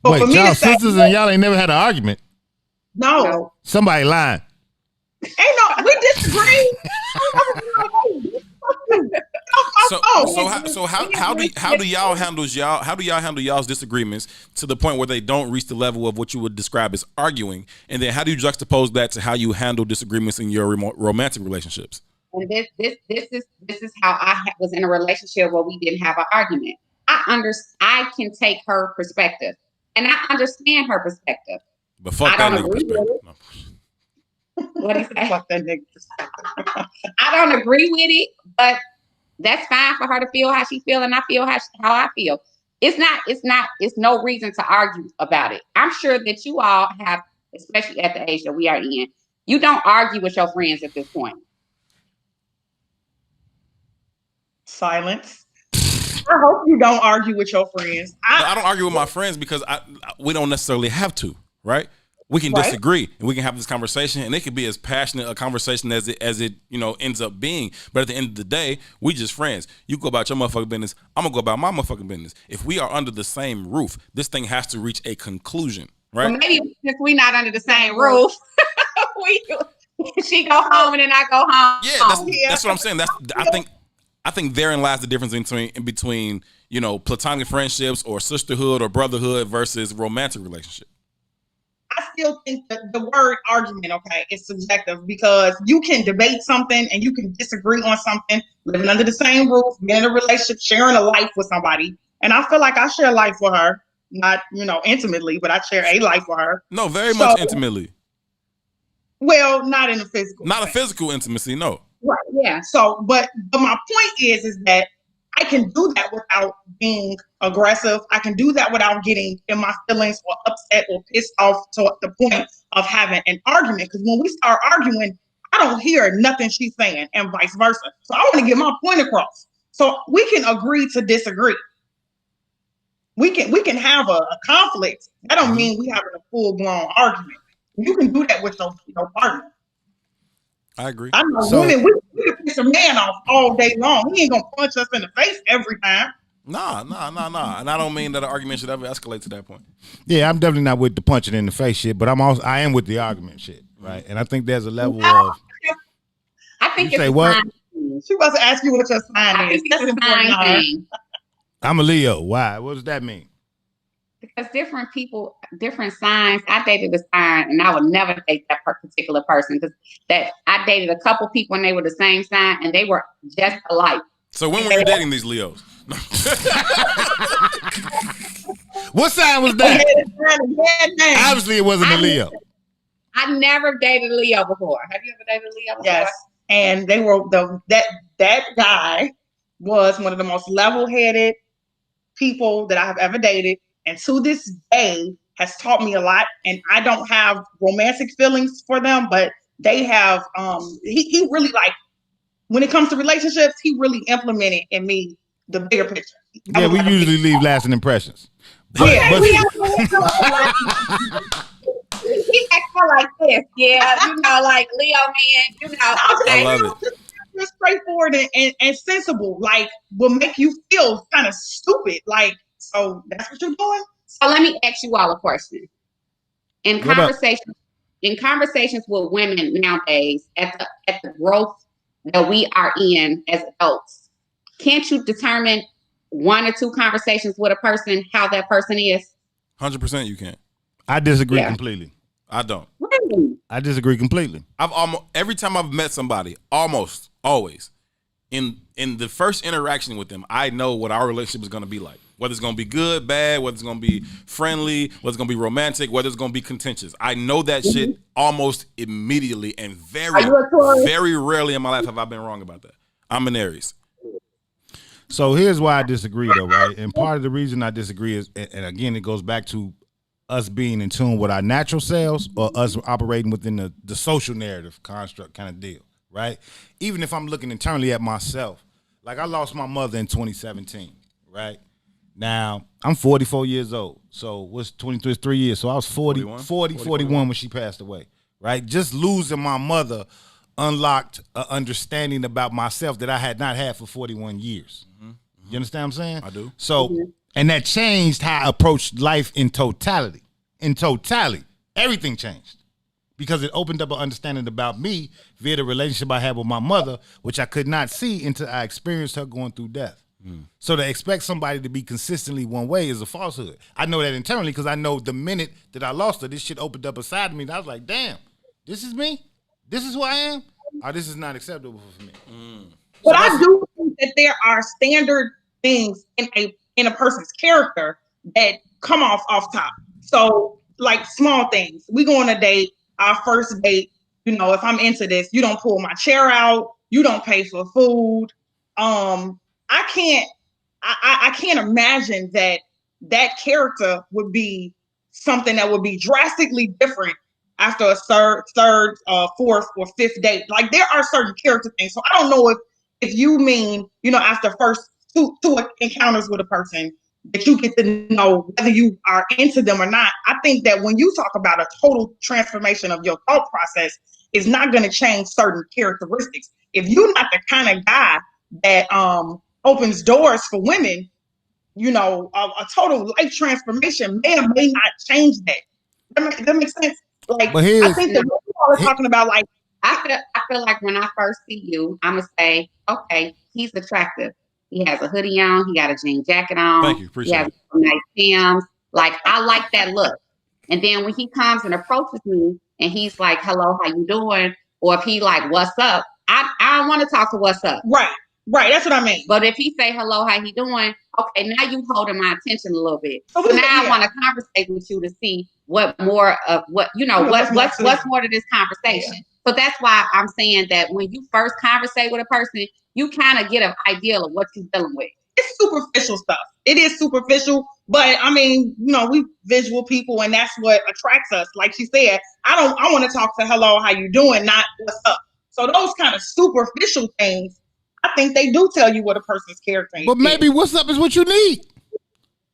But wait, y'all sisters and y'all ain't never had an argument? No. Somebody lying. We disagree. So how do y'all handle y'all's disagreements to the point where they don't reach the level of what you would describe as arguing, and then how do you juxtapose that to how you handle disagreements in your romantic relationships? And this is how I was in a relationship where we didn't have an argument. I can take her perspective, and I understand her perspective. But fuck that nigga perspective. No. What do you say? Fuck that nigga perspective. I don't agree with it, but that's fine for her to feel how she feel, and I feel how I feel. it's no reason to argue about it. I'm sure that you all have, especially at the age that we are in, you don't argue with your friends at this point. Silence. I hope you don't argue with your friends. I don't argue with my friends because we don't necessarily have to, right? We can disagree and we can have this conversation, and it can be as passionate a conversation as it ends up being. But at the end of the day, we just friends. You go about your motherfucking business. I'm gonna go about my motherfucking business. If we are under the same roof, this thing has to reach a conclusion, right? Well, maybe since we're not under the same roof, she go home and then I go home. Yeah, that's what I'm saying. I think therein lies the difference between platonic friendships or sisterhood or brotherhood versus romantic relationship. I still think that the word argument, is subjective because you can debate something and you can disagree on something, living under the same roof, being in a relationship, sharing a life with somebody. And I feel like I share life with her, not, intimately, but I share a life with her. No, very much intimately. Well, not in a physical. Not a physical intimacy, no. Right, yeah. So, but my point is that I can do that without being aggressive. I can do that without getting in my feelings or upset or pissed off to the point of having an argument. Because when we start arguing, I don't hear nothing she's saying and vice versa. So I want to get my point across. So we can agree to disagree. We can have a conflict. That don't mean we having a full-blown argument. You can do that with your partner. I agree. I know women, we can piss a man off all day long. He ain't gonna punch us in the face every time. Nah. And I don't mean that an argument should ever escalate to that point. Yeah, I'm definitely not with the punching in the face shit, but I am with the argument shit, right? And I think there's a level of. I think it's a what? sign. She was to ask you what your sign is. That's important. I'm a Leo. Why? What does that mean? Because different people, different signs. I dated a sign, and I would never date that particular person because I dated a couple people and they were the same sign, and they were just alike. So when were you dating these Leos? What sign was that? Obviously, it wasn't a Leo. I never dated a Leo before. Have you ever dated a Leo before? Yes, and they were that guy was one of the most level-headed people that I have ever dated. And to this day has taught me a lot. And I don't have romantic feelings for them, but they have, he really when it comes to relationships, he really implemented in me the bigger picture. Yeah, we usually leave lasting impressions. He acts like this. Yeah, like Leo man, I love it. Just straightforward and sensible, will make you feel kind of stupid. So that's what you're doing? So let me ask you all a question. In conversations with women nowadays, at the growth that we are in as adults, can't you determine one or two conversations with a person how that person is? 100% you can. I disagree completely. I don't. Really? I disagree completely. Every time I've met somebody, almost always, in the first interaction with them, I know what our relationship is going to be like. Whether it's going to be good, bad, whether it's going to be friendly, whether it's going to be romantic, whether it's going to be contentious. I know that shit almost immediately, and very, very rarely in my life have I been wrong about that. I'm an Aries. So here's why I disagree, though, right? And part of the reason I disagree is, and again, it goes back to us being in tune with our natural selves or us operating within the social narrative construct kind of deal, right? Even if I'm looking internally at myself, like I lost my mother in 2017, right? Now, I'm 44 years old. So what's 23, 3 years. So I was 41 when she passed away, right? Just losing my mother unlocked an understanding about myself that I had not had for 41 years. Mm-hmm. You understand what I'm saying? I do. So, and that changed how I approached life in totality. In totality, everything changed because it opened up an understanding about me via the relationship I had with my mother, which I could not see until I experienced her going through death. So to expect somebody to be consistently one way is a falsehood. I know that internally because I know the minute that I lost her, this shit opened up inside of me. And I was like, damn, this is me? This is who I am? Oh, this is not acceptable for me. But I do think that there are standard things in a person's character that come off top. So like small things. We go on a date, our first date, if I'm into this, you don't pull my chair out, you don't pay for food. I can't imagine that that character would be something that would be drastically different after a third, fourth, or fifth date. Like there are certain character things. So I don't know if you mean, after first two encounters with a person that you get to know whether you are into them or not. I think that when you talk about a total transformation of your thought process, it's not going to change certain characteristics. If you're not the kind of guy that opens doors for women, a total life transformation may or may not change that. That makes sense. Like, I think that what people are talking about, like, I feel like when I first see you, I'm gonna say, okay, he's attractive. He has a hoodie on. He got a jean jacket on. Thank you. Appreciate it. He has nice Timbs. Like, I like that look. And then when he comes and approaches me and he's like, hello, how you doing? Or if he like, what's up? I don't want to talk to what's up. Right. That's what I mean. But if he say, hello, how you doing? Okay, now you holding my attention a little bit. So now I want to conversate with you to see what more of what's more to this conversation. Yeah. So that's why I'm saying that when you first conversate with a person, you kind of get an idea of what you're dealing with. It's superficial stuff. It is superficial, but I mean, we visual people, and that's what attracts us. Like she said, I want to talk to hello, how you doing, not what's up. So those kind of superficial things, I think they do tell you what a person's character is. But maybe what's up is what you need,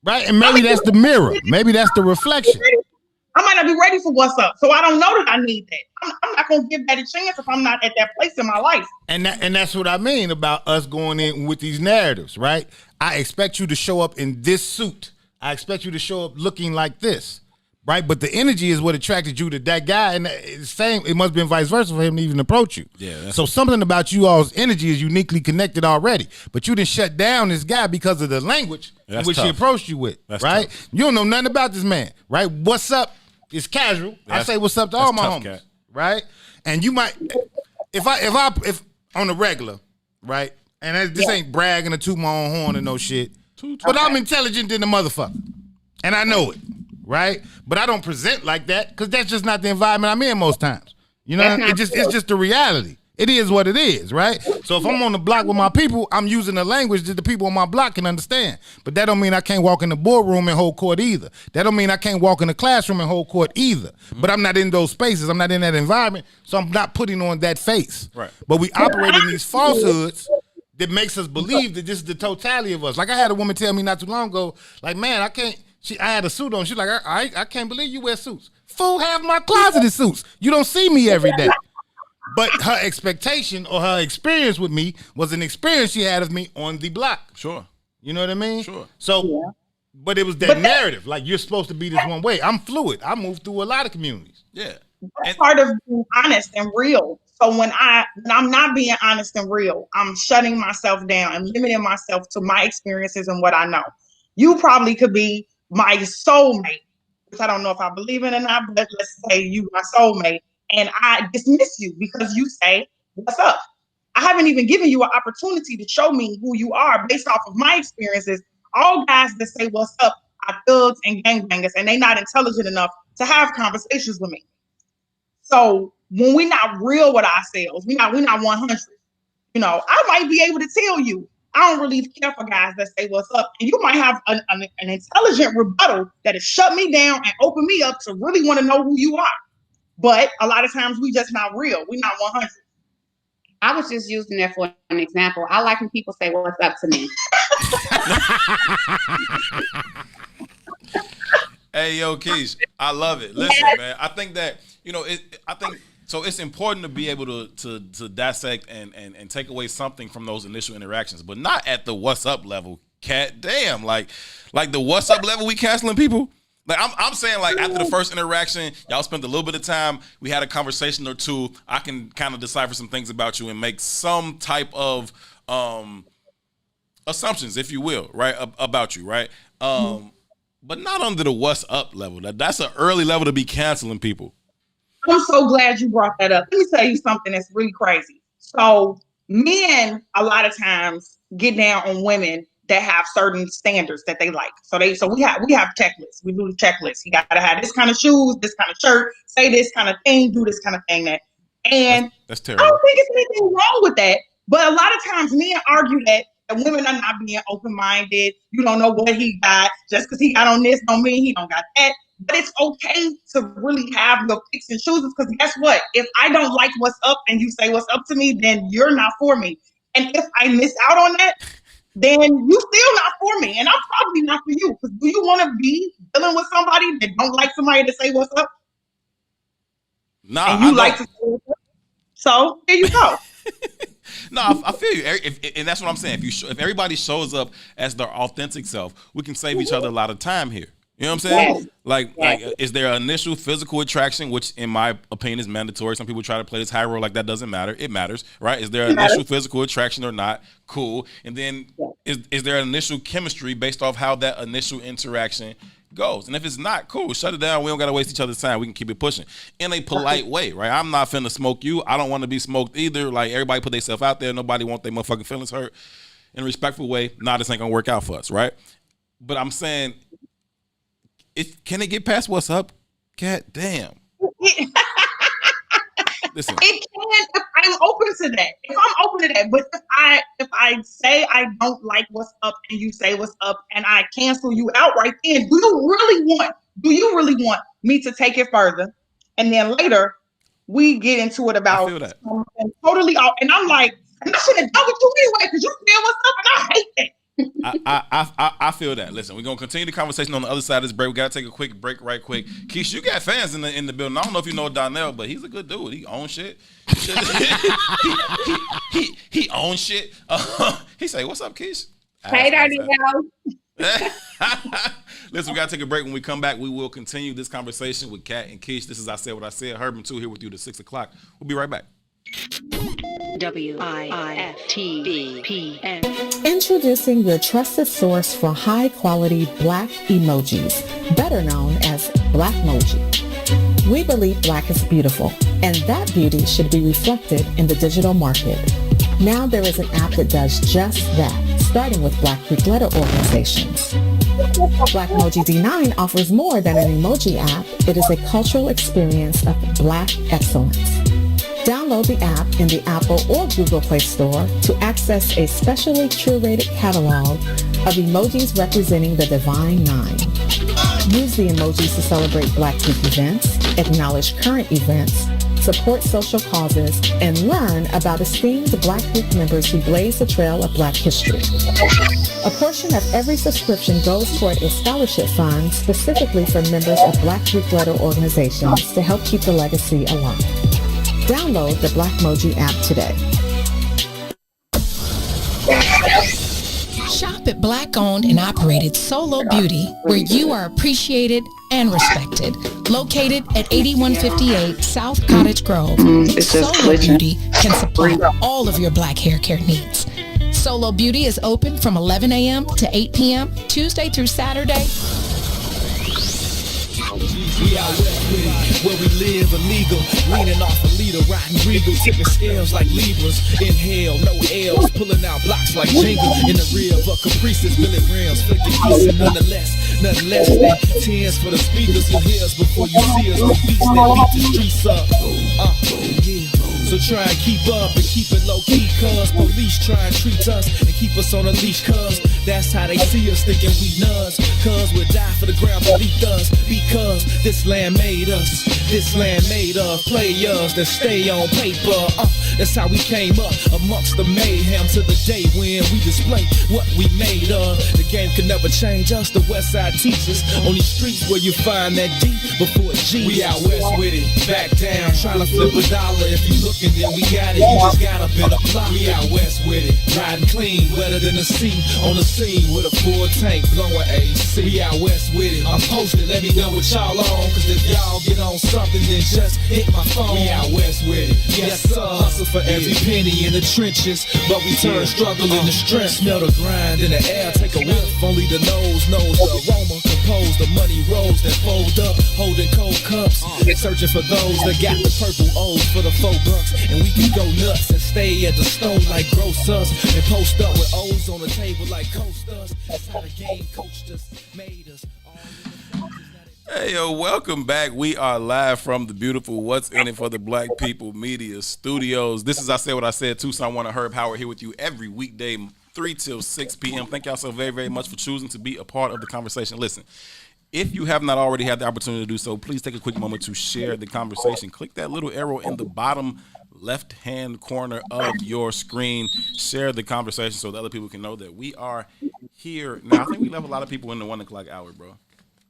right? And maybe that's the mirror. Maybe that's the reflection. I might not be ready for what's up, so I don't know that I need that. I'm not going to give that a chance if I'm not at that place in my life. And that's what I mean about us going in with these narratives, right? I expect you to show up in this suit. I expect you to show up looking like this, right? But the energy is what attracted you to that guy, and it's same. It must have been vice versa for him to even approach you. Yeah. So something about you all's energy is uniquely connected already, but you didn't shut down this guy because of the language in which he approached you with, right? Tough. You don't know nothing about this man, right? What's up? It's casual. I say what's up to all my homies, cat. Right? And you might, if on the regular, right? And this ain't bragging or toot my own horn or no shit, but I'm intelligent than the motherfucker, and I know it, right? But I don't present like that because that's just not the environment I'm in most times. It's just the reality. It is what it is, right? So if I'm on the block with my people, I'm using a language that the people on my block can understand. But that don't mean I can't walk in the boardroom and hold court either. That don't mean I can't walk in the classroom and hold court either. But I'm not in those spaces. I'm not in that environment, so I'm not putting on that face. Right. But we operate in these falsehoods that makes us believe that this is the totality of us. Like I had a woman tell me not too long ago, like, man, I had a suit on. She's like, I can't believe you wear suits. Fool, half my closet is suits. You don't see me every day. But her expectation or her experience with me was an experience she had of me on the block. Sure. You know what I mean? Sure. So, but it was that narrative. Like, you're supposed to be this one way. I'm fluid. I move through a lot of communities. Yeah. That's part of being honest and real. So when I'm not being honest and real, I'm shutting myself down and limiting myself to my experiences and what I know. You probably could be my soulmate, which I don't know if I believe in or not, but let's say you my soulmate. And I dismiss you because you say, what's up? I haven't even given you an opportunity to show me who you are based off of my experiences. All guys that say what's up are thugs and gangbangers, and they're not intelligent enough to have conversations with me. So when we're not real with ourselves, we're not 100. I might be able to tell you, I don't really care for guys that say what's up. And you might have an intelligent rebuttal that has shut me down and opened me up to really want to know who you are. But a lot of times we just not real. We're not 100. I was just using that for an example. I like when people say, what's up to me? Hey, yo, Keish, I love it. Listen, man, I think that, so it's important to be able to dissect and take away something from those initial interactions, but not at the what's up level. Cat damn, like the what's up level we canceling people. Like I'm saying, like after the first interaction, y'all spent a little bit of time. We had a conversation or two. I can kind of decipher some things about you and make some type of assumptions, if you will, right, about you, right? But not under the what's up level. That's an early level to be canceling people. I'm so glad you brought that up. Let me tell you something that's really crazy. So men, a lot of times, get down on women that have certain standards that they like. So we have checklists. We do the checklist. You got to have this kind of shoes, this kind of shirt, say this kind of thing, do this kind of thing. And that's terrible. I don't think it's anything wrong with that. But a lot of times men argue that that women are not being open-minded. You don't know what he got. Just because he got on this don't mean he don't got that. But it's okay to really have your picks and chooses, because guess what? If I don't like what's up and you say what's up to me, then you're not for me. And if I miss out on that, then you still not for me. And I'm probably not for you. Because do you want to be dealing with somebody that don't like somebody to say what's up? Nah, and you like to say what's up? So there you go. No, I feel you, and that's what I'm saying. If everybody shows up as their authentic self, we can save each other a lot of time here. You know what I'm saying? Yes. Like, is there an initial physical attraction, which in my opinion is mandatory? Some people try to play this high role like that doesn't matter. It matters, right? Is there an initial physical attraction or not? Cool. And then is there an initial chemistry based off how that initial interaction goes? And if it's not, cool, shut it down. We don't got to waste each other's time. We can keep it pushing in a polite way, right? I'm not finna smoke you. I don't want to be smoked either. Like, everybody put themselves out there. Nobody want their motherfucking feelings hurt. In a respectful way, nah, this ain't gonna work out for us, right? But I'm saying, can it get past what's up? God damn. Listen. It can if I'm open to that. If I'm open to that. But if I say I don't like what's up and you say what's up and I cancel you out right then, do you really want me to take it further? And then later we get into it about something totally off. And I'm like, and I should have done with you anyway, because you feel what's up and I hate that. I feel that. Listen, we're gonna continue the conversation on the other side of this break. We gotta take a quick break, right quick. Keish, you got fans in the building. I don't know if you know Donnell, but he's a good dude. He owns shit. he owns shit. He say, "What's up, Keish?" Hey, Donnell. Listen, we gotta take a break. When we come back, we will continue this conversation with Kat and Keish. This is I Said What I Said. Herb and 2 here with you to 6 o'clock. We'll be right back. WIFTBPM. Introducing your trusted source for high-quality Black emojis, better known as Blackmoji. We believe Black is beautiful, and that beauty should be reflected in the digital market. Now there is an app that does just that, starting with Black Greek letter organizations. Blackmoji D9 offers more than an emoji app. It is a cultural experience of Black excellence. Download the app in the Apple or Google Play Store to access a specially curated catalog of emojis representing the Divine Nine. Use the emojis to celebrate Black Greek events, acknowledge current events, support social causes, and learn about esteemed Black Greek members who blaze the trail of Black history. A portion of every subscription goes toward a scholarship fund specifically for members of Black Greek letter organizations to help keep the legacy alive. Download the Blackmoji app today. Shop at Black-owned and operated Solo Beauty, where you are appreciated and respected. Located at 8158 South Cottage Grove, Solo Beauty can supply all of your Black hair care needs. Solo Beauty is open from 11 a.m. to 8 p.m., Tuesday through Saturday. We out west with it, where we live illegal, leaning off a leader, riding regal, tipping scales like Libras. Inhale, no L's, pulling out blocks like Jenga. In the rear of a Caprice's billet rims, flicking pieces, nothing less than tens for the speakers. You'll hear us before you see us. The beats that beat the streets up. Yeah. So try and keep up and keep it low key, cuz police try and treat us and keep us on a leash, cuz that's how they see us, thinking we nuts. Cuz we'll die for the ground beneath us, because this land made us. This land made of players that stay on paper. That's how we came up amongst the mayhem to the day when we display what we made of. The game can never change us, the West Side teaches. On these streets where you find that D before G. We out west with it, back down, trying to flip a dollar. If you looking, then we got it, you just got a better plot. We out west with it, riding clean, wetter than the sea. On the scene with a full tank, blowing AC. We out west with it, I'm posted, let me know what y'all on. Cause if y'all get on something, then just hit my phone. We out west with it, yes sir. Hustle for every penny in the trenches, but we turn struggle into strength. Smell the grind in the air, take a whiff. Only the nose knows the aroma. Compose the money rolls that fold up, holding cold cups. Searching for those that got the purple O's for the $4. And we can go nuts and stay at the stove like grocers, and post up with O's on the table like coasters. That's how the game coached us, made us. Hey, yo, welcome back. We are live from the beautiful What's In It for the Black People Media Studios. This is I Said What I Said, Tucson One, Herb Howard here with you every weekday 3 till 6 p.m. Thank y'all so very, very much for choosing to be a part of the conversation. Listen, if you have not already had the opportunity to do so, please take a quick moment to share the conversation. Click that little arrow in the bottom left-hand corner of your screen. Share the conversation so that other people can know that we are here. Now, I think we left a lot of people in the 1 o'clock hour, bro.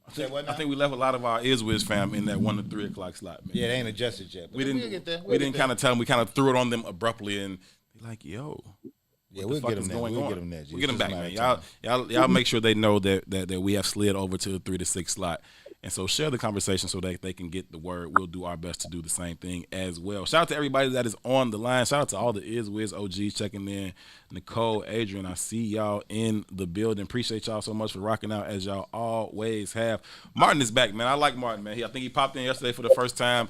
I think we left a lot of our IsWiz fam in that 1 to 3 o'clock slot, man. Yeah, they ain't adjusted yet. We didn't kind of tell them. We kind of threw it on them abruptly and be like, yo. Yeah, we'll get them there. We'll get them there. We'll get them back, man. Y'all make sure they know that we have slid over to the 3 to 6 slot. And so share the conversation so that they can get the word. We'll do our best to do the same thing as well. Shout out to everybody that is on the line. Shout out to all the IsWiz OGs checking in. Nicole, Adrian, I see y'all in the building. Appreciate y'all so much for rocking out as y'all always have. Martin is back, man. I like Martin, man. I think he popped in yesterday for the first time.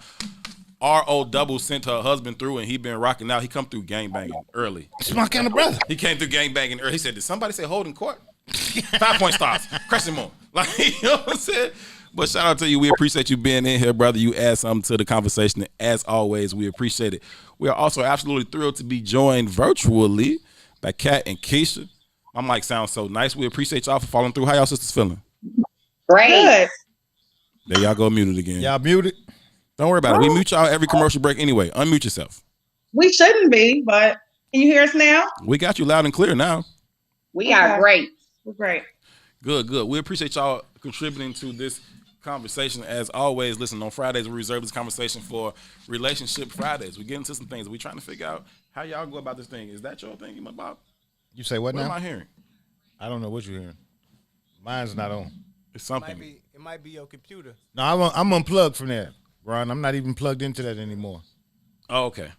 R.O. Double sent her husband through, and he been rocking out. He come through gangbanging early. It's my kind of brother. He came through gangbanging early. He said, did somebody say holding court? 5-point stars. Crescent moon. Like, you know what I'm saying? But shout out to you. We appreciate you being in here, brother. You add something to the conversation. And as always, we appreciate it. We are also absolutely thrilled to be joined virtually by Kat and Keisha. My mic sounds so nice. We appreciate y'all for following through. How y'all sisters feeling? Great. Good. There y'all go muted again. Y'all muted? Don't worry about it. We mute y'all every commercial break anyway. Unmute yourself. We shouldn't be, but can you hear us now? We got you loud and clear now. We are great. We're great. Good. We appreciate y'all contributing to this conversation as always. Listen, on Fridays we reserve this conversation for Relationship Fridays. We get into some things. We trying to figure out how y'all go about this thing. Is that your thing, Bob? You say what now? What am I hearing? I don't know what you're hearing. Mine's not on. It's something. It might be your computer. No, I'm unplugged from there, Ron. I'm not even plugged into that anymore. Oh, okay.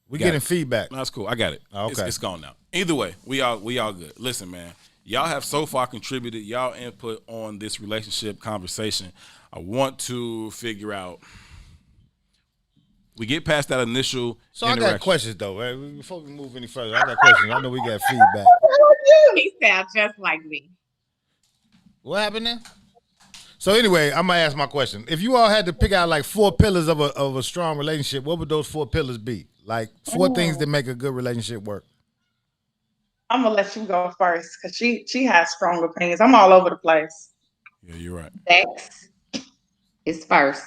We getting feedback. No, that's cool. I got it. Oh, okay. It's gone now. Either way, we all good. Listen, man. Y'all have so far contributed y'all input on this relationship conversation. I want to figure out. We get past that initial. So I got questions though. Right? Before we move any further, I got questions. I know we got feedback. He sounds just like me. What happened there? So anyway, I'm gonna ask my question. If you all had to pick out like 4 pillars of a strong relationship, what would those 4 pillars be? Like 4 things that make a good relationship work. I'm gonna let you go first because she has strong opinions. I'm all over the place. Yeah, you're right. Sex is first.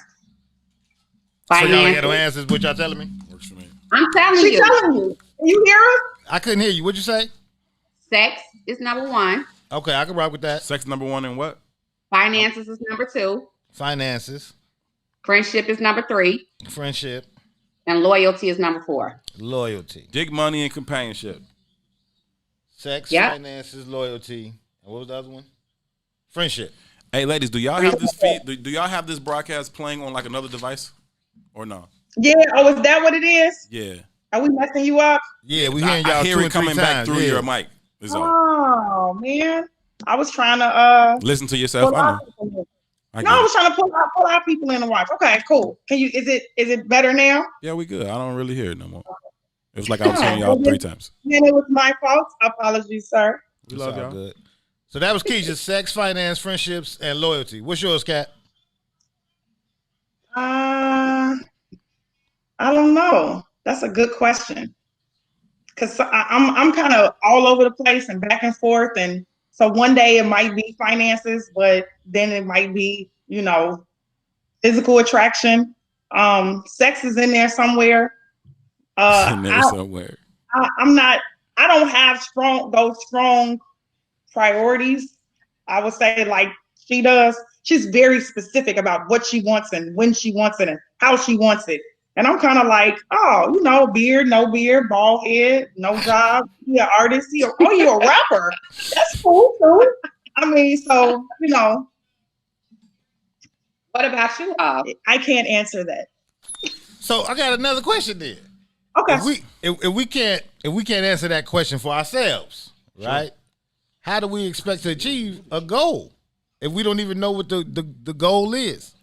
So y'all get no answers. What y'all telling me? Works for me. I'm telling you. She's telling you. You hear us? I couldn't hear you. What'd you say? Sex is number 1. Okay, I can rock with that. Sex number 1 and what? Finances is number 2. Finances. Friendship is number 3. Friendship. And loyalty is number 4. Loyalty. Dick, money, and companionship. Sex, finances, loyalty. And what was the other one? Friendship. Hey, ladies, do y'all have this feed? Do y'all have this broadcast playing on like another device, or no? Yeah. Oh, is that what it is? Yeah. Are we messing you up? Yeah, we hearing y'all. I hear 2 it coming back through your mic. Is all. Oh man, I was trying to listen to yourself. I know. I was trying to pull out people in the watch. Okay, cool. Can you? Is it better now? Yeah, we good. I don't really hear it no more. It was like I was hearing y'all 3 times. And it was my fault. Apologies, sir. We love y'all. Good. So that was Keisha. Sex, finance, friendships, and loyalty. What's yours, Kat? I don't know. That's a good question. Cause I'm kind of all over the place and back and forth, and so one day it might be finances, but then it might be physical attraction. Sex is in there somewhere. Somewhere. I don't have those strong priorities. I would say like she does. She's very specific about what she wants and when she wants it and how she wants it. And I'm kind of like, beard, no beard, bald head, no job. You're an artist. You're a rapper. That's cool too. I mean, so, What about you, Bob? I can't answer that. So I got another question then. Okay. If we can't answer that question for ourselves, right? How do we expect to achieve a goal if we don't even know what the goal is?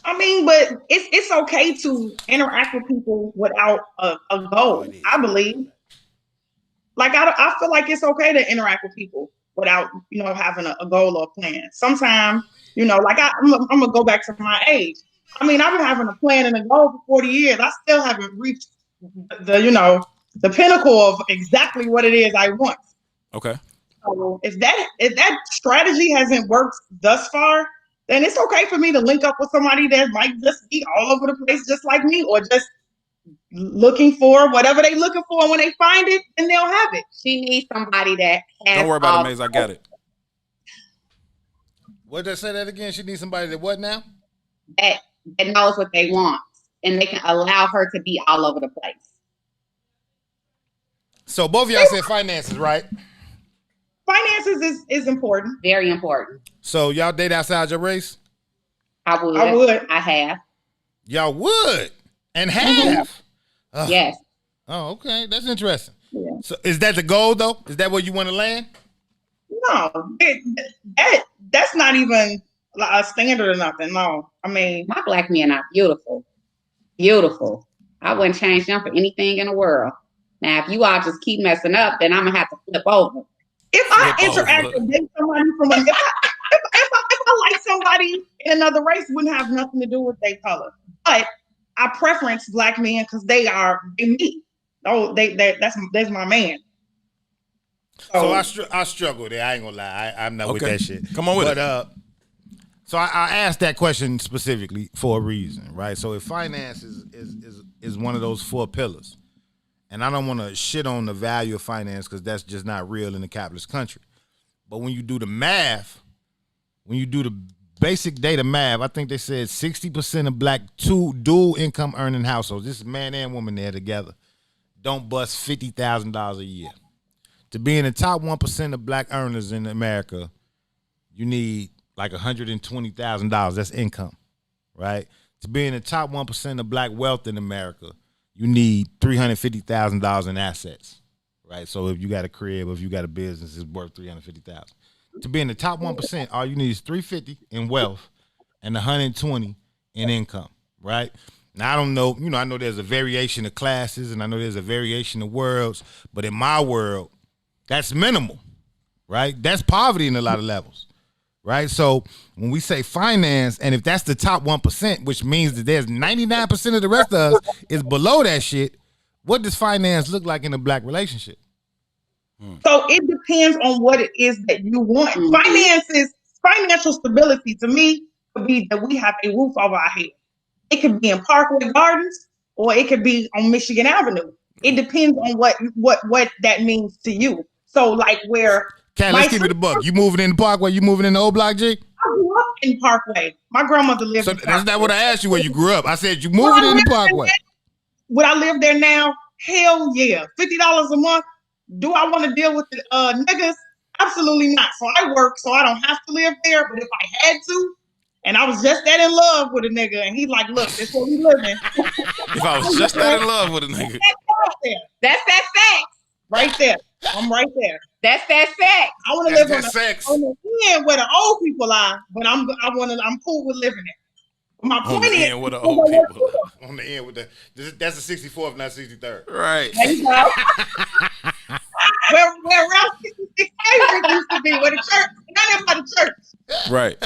I mean, but it's okay to interact with people without a goal, I believe. Like, I feel like it's okay to interact with people without, having a goal or a plan. Sometimes, like I'm going to go back to my age. I mean, I've been having a plan and a goal for 40 years. I still haven't reached the the pinnacle of exactly what it is I want. Okay. So if that strategy hasn't worked thus far, then it's okay for me to link up with somebody that might just be all over the place just like me, or just looking for whatever they looking for. When they find it, then they'll have it. She needs somebody that has. Don't worry about it, Maze. I got it. What did I say that again? She needs somebody that what now? That knows what they want, and they can allow her to be all over the place. So both of y'all said finances, right? Finances is important. Very important. So y'all date outside your race? I would. I have. Y'all would and have. Ugh. Yes. Oh, okay. That's interesting. Yeah. So is that the goal though? Is that where you want to land? No, that's not even a standard or nothing. No, I mean, my black men are beautiful, beautiful. I wouldn't change them for anything in the world. Now, if you all just keep messing up, then I'm gonna have to flip over. If I interact with somebody from if I like somebody in another race, wouldn't have nothing to do with their color. But I preference black men because they me. Oh, that's my man. So I struggle there. I ain't gonna lie. I'm not with that shit. Come on with it. So I asked that question specifically for a reason, right? So if finance is one of those 4 pillars, and I don't want to shit on the value of finance because that's just not real in the capitalist country. But when you do the math, when you do the basic data math, I think they said 60% of black dual income earning households, this is man and woman there together, don't bust $50,000 a year. To be in the top 1% of black earners in America, you need like $120,000. That's income, right? To be in the top 1% of black wealth in America, you need $350,000 in assets, right? So if you got a crib, if you got a business, it's worth $350,000. To be in the top 1%, all you need is $350 in wealth and $120 in income, right? Now I don't know, I know there's a variation of classes and I know there's a variation of worlds, but in my world, that's minimal, right? That's poverty in a lot of levels, right? So when we say finance, and if that's the top 1%, which means that there's 99% of the rest of us is below that shit, what does finance look like in a black relationship? So it depends on what it is that you want. Financial stability to me could be that we have a roof over our head. It could be in Parkway Gardens or it could be on Michigan Avenue. It depends on what that means to you. So like where let's keep it a buck. You moving in the Parkway? You moving in the old block, G? I grew up in Parkway. My grandmother lived in Parkway. That's not what I asked you where you grew up. I said you moving in the Parkway. Would I live there now? Hell yeah. $50 a month. Do I want to deal with the niggas? Absolutely not. So I work so I don't have to live there. But if I had to, and I was just that in love with a nigga, and he's like, look, this is where we living. If I was just that in love with a nigga. That's that fact. Right there. I'm right there. That's that fact. I want to live on the end where the old people are, but I'm cool with living it. My point is, where the old people are. On the end with that's the 64th, not 63rd. Right. There you go. where Route 66 used to be, where the church, not by the church. Right.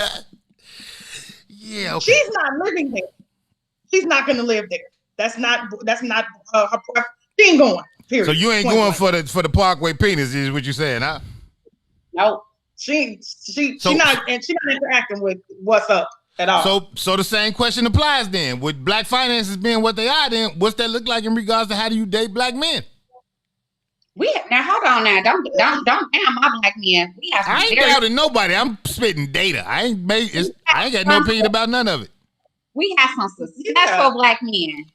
Yeah. Okay. She's not living there. She's not going to live there. That's not her preference. She ain't going. Period. So you ain't going for the Parkway penis, is what you saying, huh? Nope. She not interacting with what's up at all. So the same question applies then. With black finances being what they are, then what's that look like in regards to how do you date black men? Now hold on now. Don't down my black men. We have I ain't doubting nobody. I'm spitting data. I ain't got no opinion about none of it. We have some successful black men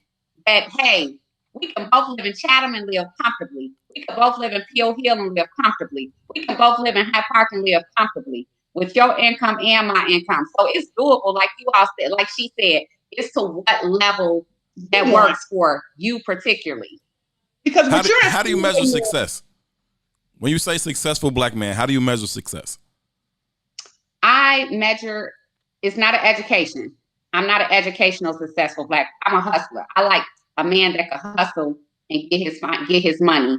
that, hey, we can both live in Chatham and live comfortably. We can both live in Peel Hill and live comfortably. We can both live in Hyde Park and live comfortably with your income and my income. So it's doable, like you all said, like she said, it's to what level that works for you particularly. Because how do you measure success? When you say successful black man, how do you measure success? I measure, it's not an education. I'm not an educational successful black. I'm a hustler. I like a man that can hustle and get his money.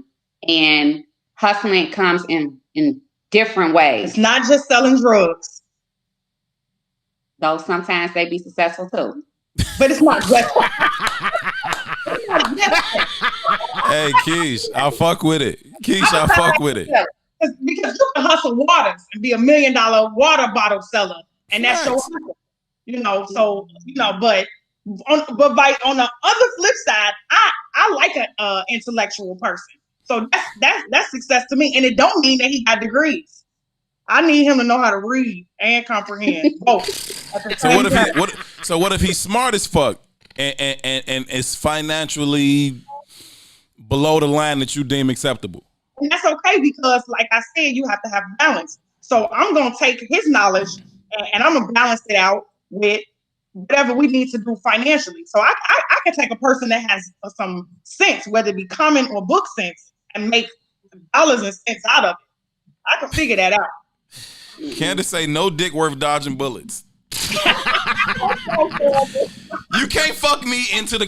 And hustling comes in different ways. It's not just selling drugs. Though sometimes they be successful too. But it's not just Hey, Keish, I fuck with it. Keish, I fuck with it. Because you can hustle waters and be $1 million water bottle seller, and that's your hustle. So but on the other flip side, I like an intellectual person. So that's success to me, and it don't mean that he got degrees. I need him to know how to read and comprehend both. So what if he's smart as fuck and is financially below the line that you deem acceptable? And that's okay, because like I said, you have to have balance. So I'm gonna take his knowledge and I'm gonna balance it out with whatever we need to do financially. So I can take a person that has some sense, whether it be common or book sense, and make dollars and cents out of it. I can figure that out. Candace say no dick worth dodging bullets. You can't fuck me into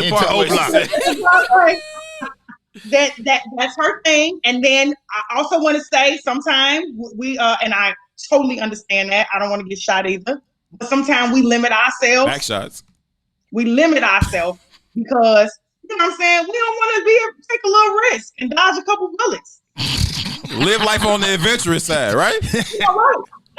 part. That's her thing. And then I also want to say sometimes we and I totally understand that. I don't want to get shot either. But sometimes we limit ourselves. Back shots. We limit ourselves because, you know what I'm saying, we don't want to take a little risk and dodge a couple bullets. Live life on the adventurous side, right?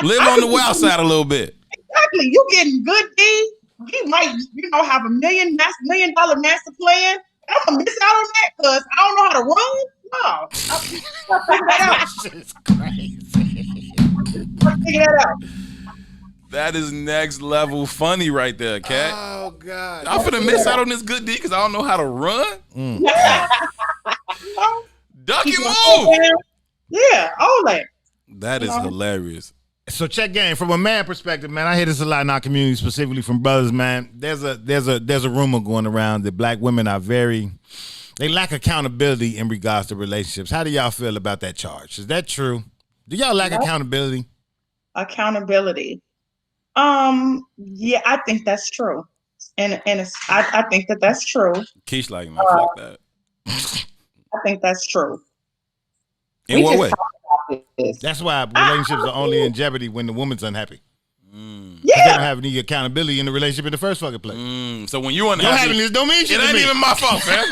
Live on the wild side a little bit. Exactly. You getting good D. He might, have $1 million master plan. I'm gonna miss out on that because I don't know how to run. No, I'll figure that out. Shit's crazy. I'll figure that out. That is next level funny right there, Cat. Oh God! I'm finna miss out on this good D because I don't know how to run. Duck and move. Yeah, all that. That is hilarious. So check game from a man perspective, man. I hear this a lot in our community, specifically from brothers, man. There's a rumor going around that black women are they lack accountability in regards to relationships. How do y'all feel about that charge? Is that true? Do y'all lack accountability? Accountability. Yeah, I think that's true, and I think that's true. Keish like man, fuck that. I think that's true. In what way? That's why relationships are only in jeopardy when the woman's unhappy. Yeah, they don't have any accountability in the relationship in the first fucking place. So when you're unhappy, happiness don't mean shit. It ain't to me. even my fault, fam.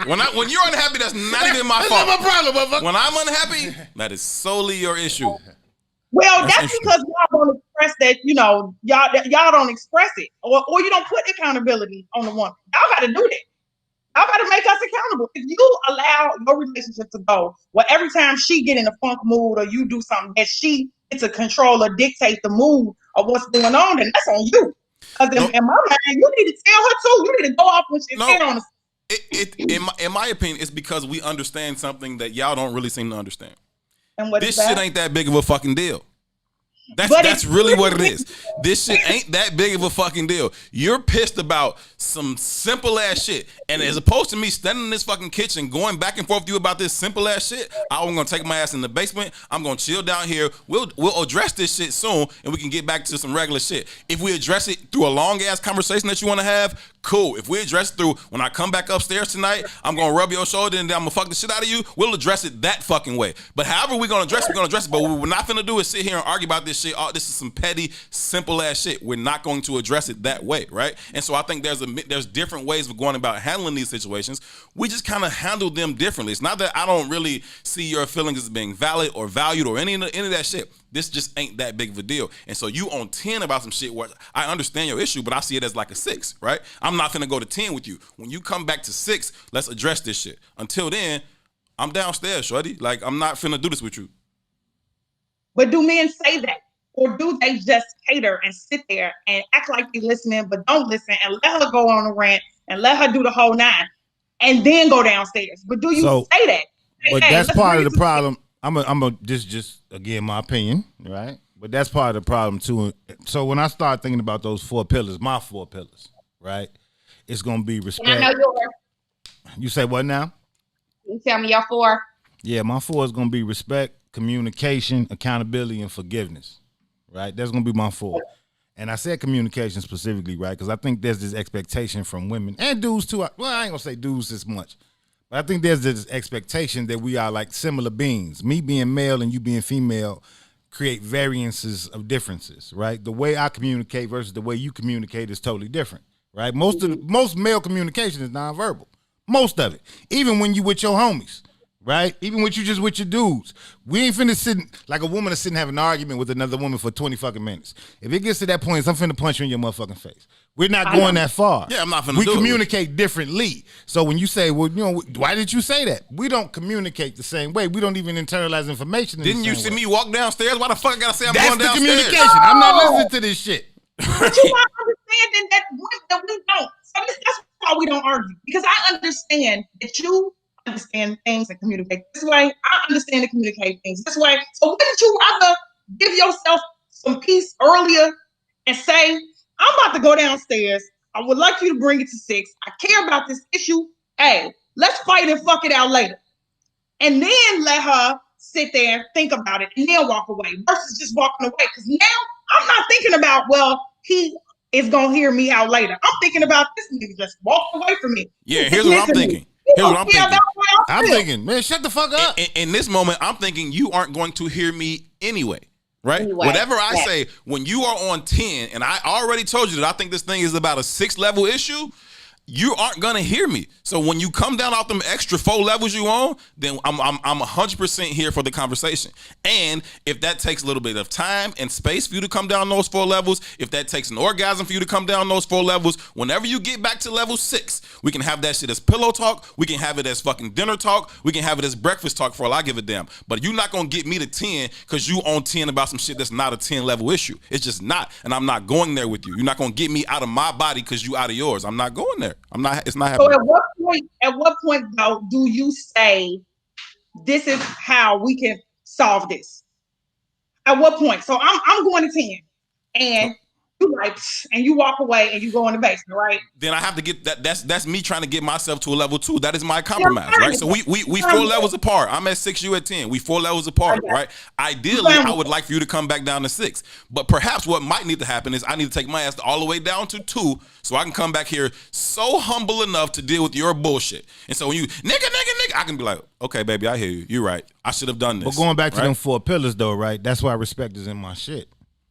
When you're unhappy, that's not even my fault. That's not my problem, motherfucker. When I'm unhappy, that is solely your issue. Well, that's because y'all don't express that. Y'all don't express it, or you don't put accountability on the woman. Y'all got to do that. Y'all got to make us accountable. If you allow your relationship to go, well, every time she get in a funk mood or you do something that she gets to control or dictate the mood of what's going on, then that's on you. Because in my mind, you need to tell her too. You need to go off when she's on the. In my opinion, it's because we understand something that y'all don't really seem to understand. And what this is that? shit ain't that big of a fucking deal. That's really what it is. This shit ain't that big of a fucking deal. You're pissed about some simple ass shit. And as opposed to me standing in this fucking kitchen going back and forth with you about this simple ass shit, I'm gonna take my ass in the basement. I'm gonna chill down here. We'll address this shit soon and we can get back to some regular shit. If we address it through a long ass conversation that you wanna have, cool. If we address it through when I come back upstairs tonight, I'm gonna rub your shoulder and then I'm gonna fuck the shit out of you, we'll address it that fucking way. But however we're gonna address it. But what we're not gonna do is sit here and argue about this shit. Oh, this is some petty, simple ass shit. We're not going to address it that way, right? And so I think there's different ways of going about handling these situations. We just kind of handle them differently. It's not that I don't really see your feelings as being valid or valued or any of that shit. This just ain't that big of a deal. And so you on 10 about some shit where I understand your issue, but I see it as like a 6, right? I'm not finna go to 10 with you. When you come back to 6, let's address this shit. Until then, I'm downstairs, shorty. Like, I'm not finna do this with you. But do men say that? Or do they just cater and sit there and act like they're listening, but don't listen and let her go on a rant and let her do the whole 9 and then go downstairs? But do you say that? But that's part of the problem. I'm just again my opinion, right? But that's part of the problem too. So when I start thinking about those 4 pillars, my 4 pillars, right? It's gonna be respect. And I know yours. You say what now? You tell me your 4. Yeah, my 4 is gonna be respect, communication, accountability, and forgiveness. Right? That's gonna be my 4. And I said communication specifically, right? Because I think there's this expectation from women and dudes too. Well, I ain't gonna say dudes this much. But I think there's this expectation that we are like similar beings. Me being male and you being female create variances of differences, right? The way I communicate versus the way you communicate is totally different. right? Most male communication is nonverbal. Most of it. Even when you with your homies, right? Even when you just with your dudes. We ain't finna sit, like a woman is sitting having an argument with another woman for 20 fucking minutes. If it gets to that point, I'm finna punch you in your motherfucking face. We're not going that far. Yeah, I'm not finna We do it. communicate differently. So when you say, well, you know, why did you say that? We don't communicate the same way. We don't even internalize information in Didn't the you same see way. me walk downstairs? Why the fuck I gotta say I'm That's going the downstairs? communication. I'm not listening to this shit. But you are understanding that we don't. So that's why we don't argue. Because I understand that you understand things and communicate this way. I understand and communicate things this way. So wouldn't you rather give yourself some peace earlier and say, I'm about to go downstairs. I would like you to bring it to 6. I care about this issue. Hey, let's fight and fuck it out later. And then let her sit there, think about it, and then walk away versus just walking away. Because now I'm not thinking about, well, he is going to hear me out later. I'm thinking about this nigga just walked away from me. Yeah, here's what I'm thinking. Here's what I'm thinking. I'm thinking, man, shut the fuck up. In this moment, I'm thinking you aren't going to hear me anyway. Right? Anyway, Whatever I yes. say, when you are on 10, and I already told you that I think this thing is about a 6-level issue, you aren't gonna hear me. So when you come down off them extra 4 levels you on, then I'm 100% here for the conversation. And if that takes a little bit of time and space for you to come down those 4 levels, if that takes an orgasm for you to come down those 4 levels, whenever you get back to level 6, we can have that shit as pillow talk. We can have it as fucking dinner talk. We can have it as breakfast talk for all I give a damn. But you're not gonna get me to 10 because you on 10 about some shit that's not a 10 level issue. It's just not. And I'm not going there with you. You're not gonna get me out of my body because you out of yours. I'm not going there. I'm not. It's not So happening. at what point though do you say this is how we can solve this? At what point? So I'm going to 10 and you like, and you walk away and you go in the basement, right? Then I have to get that. That's me trying to get myself to a level 2. That is my compromise, right? So we 4 levels apart. I'm at 6, you at 10. We 4 levels apart, right? Ideally, I would like for you to come back down to 6. But perhaps what might need to happen is I need to take my ass all the way down to 2 so I can come back here so humble enough to deal with your bullshit. And so when you nigga, I can be like, okay, baby, I hear you. You're right. I should have done this. But going back to right? them 4 pillars though, right? That's why respect is in my shit.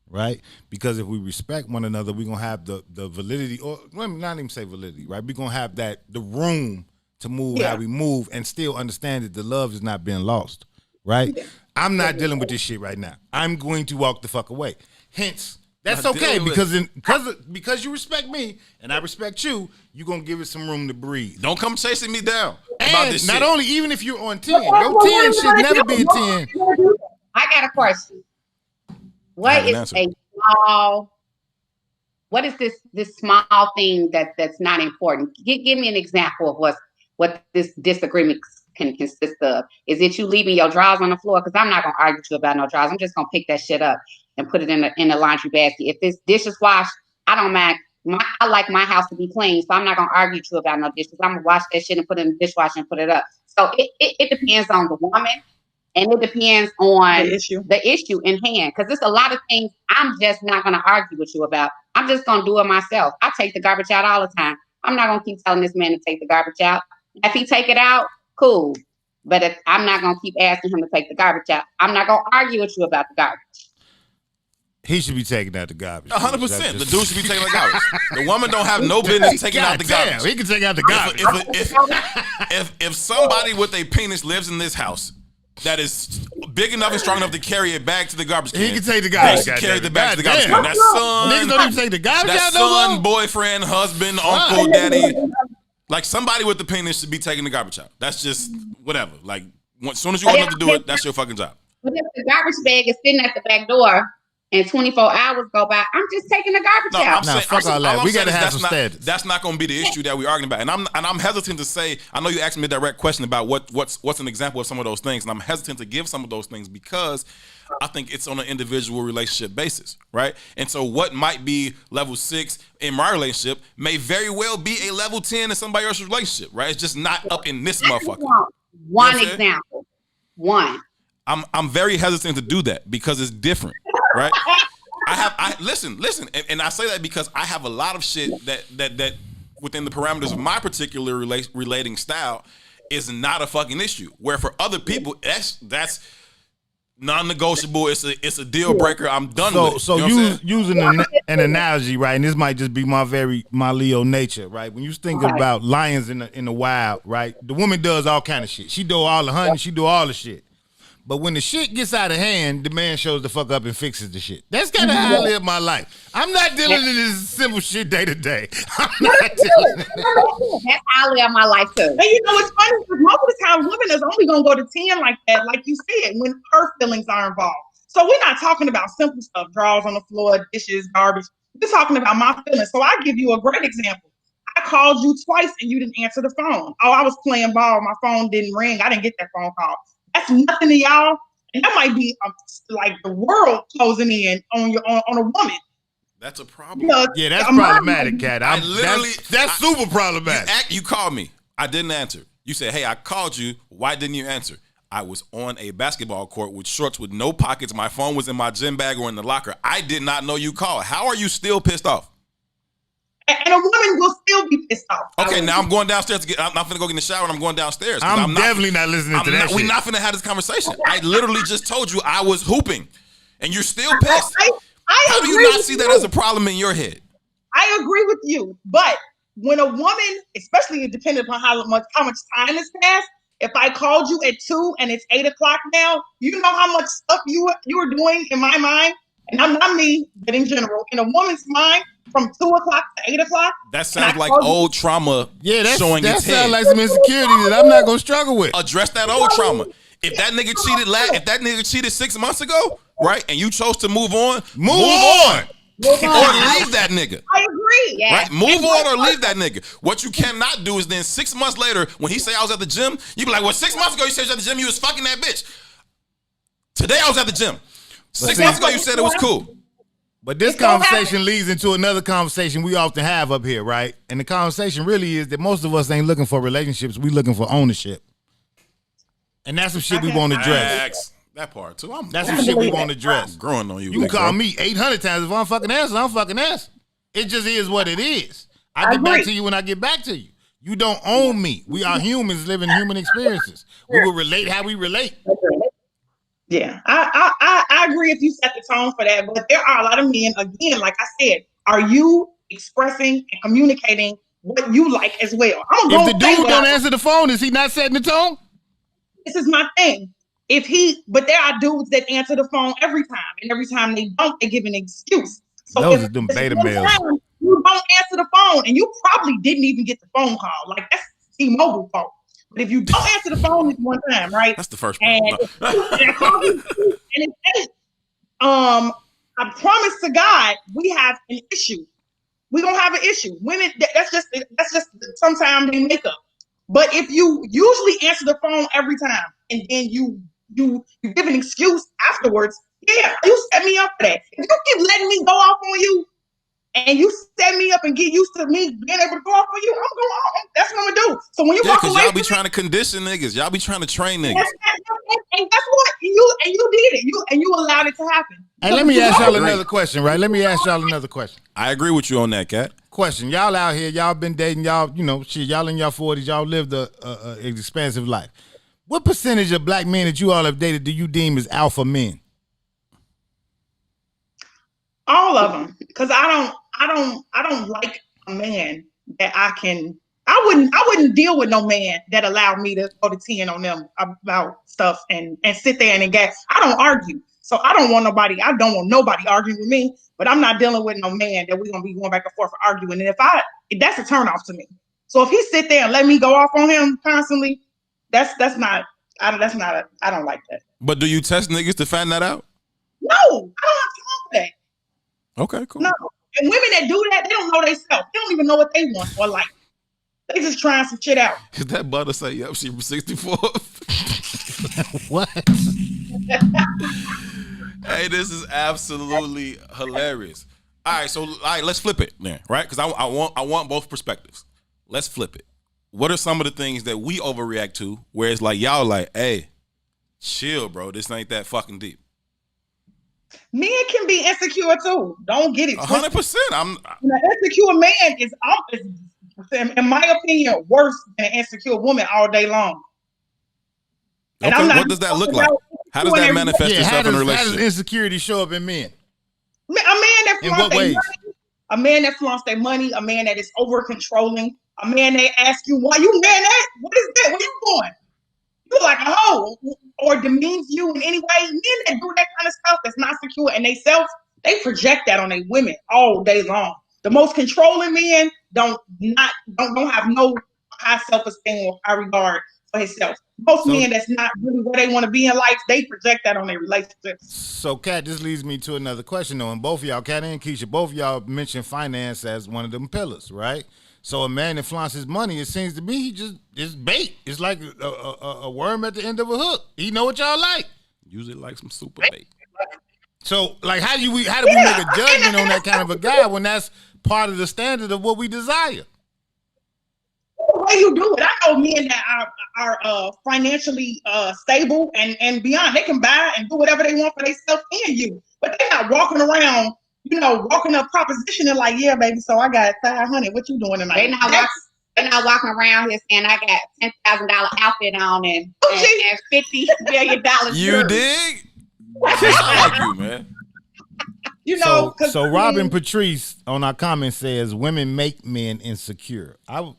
Right? Because if we respect one another, we're gonna have the validity, or let me not even say validity, right? We're gonna have the room to move how we move and still understand that the love is not being lost. Right? I'm not dealing with this shit right now. I'm going to walk the fuck away. Hence, that's Not okay dealing because you respect me and I respect you, you're gonna give it some room to breathe. Don't come chasing me down and about this not shit. only even if you're on 10, your 10 should never be a 10. I got a question. What is this small thing that's not important? Give me an example of what this disagreement can consist of. Is it you leaving your drawers on the floor? Because I'm not gonna argue with you about no drawers. I'm just gonna pick that shit up and put it in the laundry basket. If this dishes washed, I don't mind. I like my house to be clean, so I'm not gonna argue with you about no dishes. I'm gonna wash that shit and put it in the dishwasher and put it up. So it depends on the woman. And it depends on the issue in hand. Because there's a lot of things I'm just not going to argue with you about. I'm just going to do it myself. I take the garbage out all the time. I'm not going to keep telling this man to take the garbage out. If he take it out, cool. But if I'm not going to keep asking him to take the garbage out. I'm not going to argue with you about the garbage. He should be taking out the garbage. 100%. The dude should be taking the garbage. The woman don't have no business taking out the garbage. He can take out the garbage. If somebody with a penis lives in this house that is big enough and strong enough to carry it back to the garbage can, he can take the garbage. They should carry the back to the garbage Goddamn. can. That son, Niggas don't even take the garbage that out no son, more? boyfriend, husband, uncle, daddy. Like somebody with the penis should be taking the garbage out. That's just whatever. Like as soon as you want them to do it, that's your fucking job. But if the garbage bag is sitting at the back door and 24 hours go by, I'm just taking the garbage out. Fuck all that. We gotta have some standards. That's not going to be the issue that we're arguing about. And I'm hesitant to say. I know you asked me a direct question about what's an example of some of those things, and I'm hesitant to give some of those things because I think it's on an individual relationship basis, right? And so what might be level 6 in my relationship may very well be a level 10 in somebody else's relationship, right? It's just not up in this motherfucker. One example. One. I'm very hesitant to do that because it's different, right? Listen, and I say that because I have a lot of shit that within the parameters of my particular relating style is not a fucking issue. Where for other people, that's non-negotiable. It's a deal breaker. I'm done with it. So You know what I'm saying? using an analogy, right? And this might just be my Leo nature, right? When you think about lions in the wild, right? The woman does all kind of shit. She do all the hunting. She do all the shit. But when the shit gets out of hand, the man shows the fuck up and fixes the shit. That's kind of how I live my life. I'm not dealing with this simple shit day to day. I'm not dealing with that. That's how I live my life too. And you know what's funny? Because most of the time, women is only gonna go to 10 like that, like you said, when her feelings are involved. So we're not talking about simple stuff, drawers on the floor, dishes, garbage. We're talking about my feelings. So I give you a great example. I called you twice and you didn't answer the phone. Oh, I was playing ball. My phone didn't ring. I didn't get that phone call. That's nothing to y'all. And that might be like the world closing in on a woman. That's a problem. You know, Yeah, that's problematic, Cat. That's super problematic. You called me. I didn't answer. You said, hey, I called you. Why didn't you answer? I was on a basketball court with shorts with no pockets. My phone was in my gym bag or in the locker. I did not know you called. How are you still pissed off? And a woman will still be pissed off. Okay, now I'm going downstairs to I'm not finna go get in the shower and I'm going downstairs. I'm definitely not listening to that shit. We're not finna have this conversation. I literally just told you I was hooping and you're still pissed. How do you not see that as a problem in your head? I agree with you, but when a woman, especially depending upon how much time has passed, if I called you at 2 and it's 8 o'clock now, you know how much stuff you were doing in my mind, and I'm not me, but in general, in a woman's mind, from 2 o'clock to 8 o'clock. That sounds like old trauma showing its head. That sounds like some insecurity that I'm not gonna struggle with. Address that old trauma. If that nigga cheated 6 months ago, right, and you chose to move on, move on. Or leave that nigga. I agree. Yeah. Right? Move on or leave that nigga. What you cannot do is then 6 months later, when he say I was at the gym, you be like, well, 6 months ago you said you was at the gym, you was fucking that bitch. Today I was at the gym. 6 months ago you said it was cool. But this conversation leads into another conversation we often have up here, right? And the conversation really is that most of us ain't looking for relationships, we looking for ownership. And that's some shit we want to address. That part too. That's some shit we want to address. I'm growing on you. You can call me 800 times. If I'm fucking answer, I'm fucking answer. It just is what it is. I get back to you when I get back to you. You don't own me. We are humans living human experiences. We will relate how we relate. Yeah, I agree if you set the tone for that. But there are a lot of men, again, like I said, are you expressing and communicating what you like as well? If the dude don't answer the phone, is he not setting the tone? This is my thing. But there are dudes that answer the phone every time, and every time they don't, they give an excuse. So those are them beta males. You don't answer the phone, and you probably didn't even get the phone call. Like that's T-Mobile fault. But if you don't answer the phone this one time, right? That's the first one. And I call you, and it's 8. I promise to God, we have an issue. We're gonna have an issue. Women, that's just sometimes they make up. But if you usually answer the phone every time, and then you give an excuse afterwards, yeah, you set me up for that. If you keep letting me go off on you, and you set me up and get used to me being able to go off on you, I'm going on. That's what I'm gonna do. So when you walk away, y'all be trying to condition niggas. Y'all be trying to train niggas. And guess what? You did it. You allowed it to happen. Hey, let me ask y'all another question, right? Let me ask y'all another question. I agree with you on that, Cat. Question. Y'all out here, y'all been dating, y'all, y'all in your 40s, y'all lived an expansive life. What percentage of black men that you all have dated do you deem as alpha men? All of them, because I don't like a man that I wouldn't deal with no man that allowed me to go to 10 on them about stuff and sit there and engage. I don't argue, so I don't want nobody arguing with me. But I'm not dealing with no man that we're gonna be going back and forth for arguing. And that's a turnoff to me. So if he sit there and let me go off on him constantly, I don't like that. But do you test niggas to find that out? No, I don't have time for that. Okay, cool. No, and women that do that, they don't know themselves. They don't even know what they want or like. They just trying some shit out. Is that butter say, yep, she was 64? What? Hey, this is absolutely hilarious. All right, let's flip it then, right? Because I want both perspectives. Let's flip it. What are some of the things that we overreact to where it's like, y'all like, hey, chill, bro. This ain't that fucking deep. Men can be insecure too. Don't get it. 100%. An insecure man is, in my opinion, worse than an insecure woman all day long. Okay, what does that look like? How does that manifest itself in a How relationship? does insecurity show up in men? A man that In flaunts what their ways? money, a man that flaunts their money, a man that is over controlling, a man that asks you, why you man that? What is that? Where you going? You like a hoe, or demeans you in any way. Men that do that kind of stuff that's not secure and they project that on their women all day long. The most controlling men don't have no high self-esteem or high regard for himself. Most men that's not really where they want to be in life, they project that on their relationships. So, Kat, this leads me to another question, though. And both of y'all, Kat and Keisha, both of y'all mentioned finance as one of them pillars, right? So a man that flaunts his money, it seems to me, he just bait. It's like a worm at the end of a hook. He know what y'all like. Usually like some super bait. So, like, how do we make a judgment on that kind of a guy when that's part of the standard of what we desire? The way you do it, I know men that are financially stable and beyond. They can buy and do whatever they want for themselves and you, but they're not walking around, walking up proposition and like, yeah, baby, so I got 500. What you doing tonight? They're not walking around here saying I got $10,000 outfit on and $50 million. You dig? I like you, man. So Robin Patrice on our comment says women make men insecure. I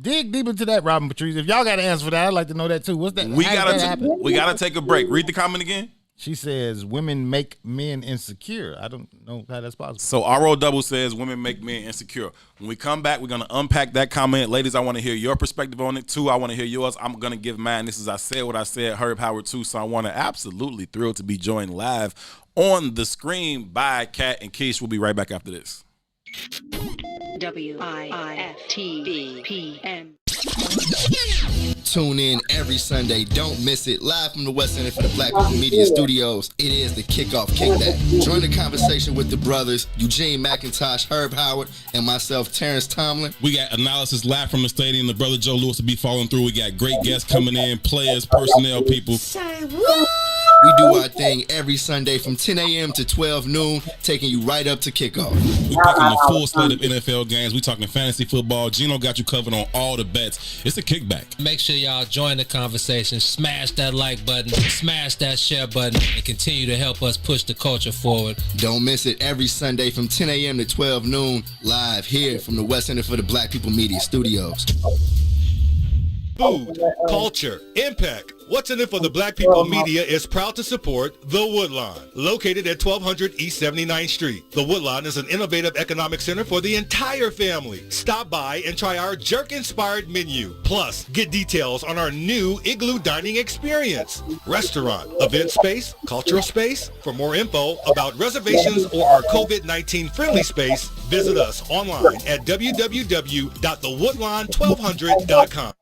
dig deep into that, Robin Patrice. If y'all got an answer for that, I'd like to know that too. What's that? We gotta take a break. Read the comment again. She says women make men insecure. I don't know how that's possible. So RO Double says women make men insecure. When we come back, we're gonna unpack that comment. Ladies, I want to hear your perspective on it too. I want to hear yours. I'm gonna give mine. This is I said what I said, Herb Howard too. So I want to absolutely thrilled to be joined live on the screen by Kat and Keish. We'll be right back after this. WIFTVPM. Tune in every Sunday. Don't miss it. Live from the West Center for the Black People Media Studios. It is the Kickoff Kickback. Join the conversation with the brothers Eugene McIntosh, Herb Howard, and myself, Terrence Tomlin. We got analysis live from the stadium. The brother Joe Lewis will be following through. We got great guests coming in, players, personnel, people. We do our thing every Sunday from 10 a.m. to 12 noon, taking you right up to kickoff. We picking the full slate of NFL games. We talking fantasy football. Gino got you covered on all the bets. It's a kickback. Make sure y'all join the conversation. Smash that like button, smash that share button, and continue to help us push the culture forward. Don't miss it every Sunday from 10 a.m. to 12 noon, live here from the West Center for the Black People Media Studios. Food, culture, impact. What's in it for the Black People Media is proud to support The Woodlawn, located at 1200 East 79th Street. The Woodlawn is an innovative economic center for the entire family. Stop by and try our jerk-inspired menu. Plus, get details on our new Igloo dining experience. Restaurant, event space, cultural space. For more info about reservations or our COVID-19 friendly space, visit us online at www.thewoodlawn1200.com.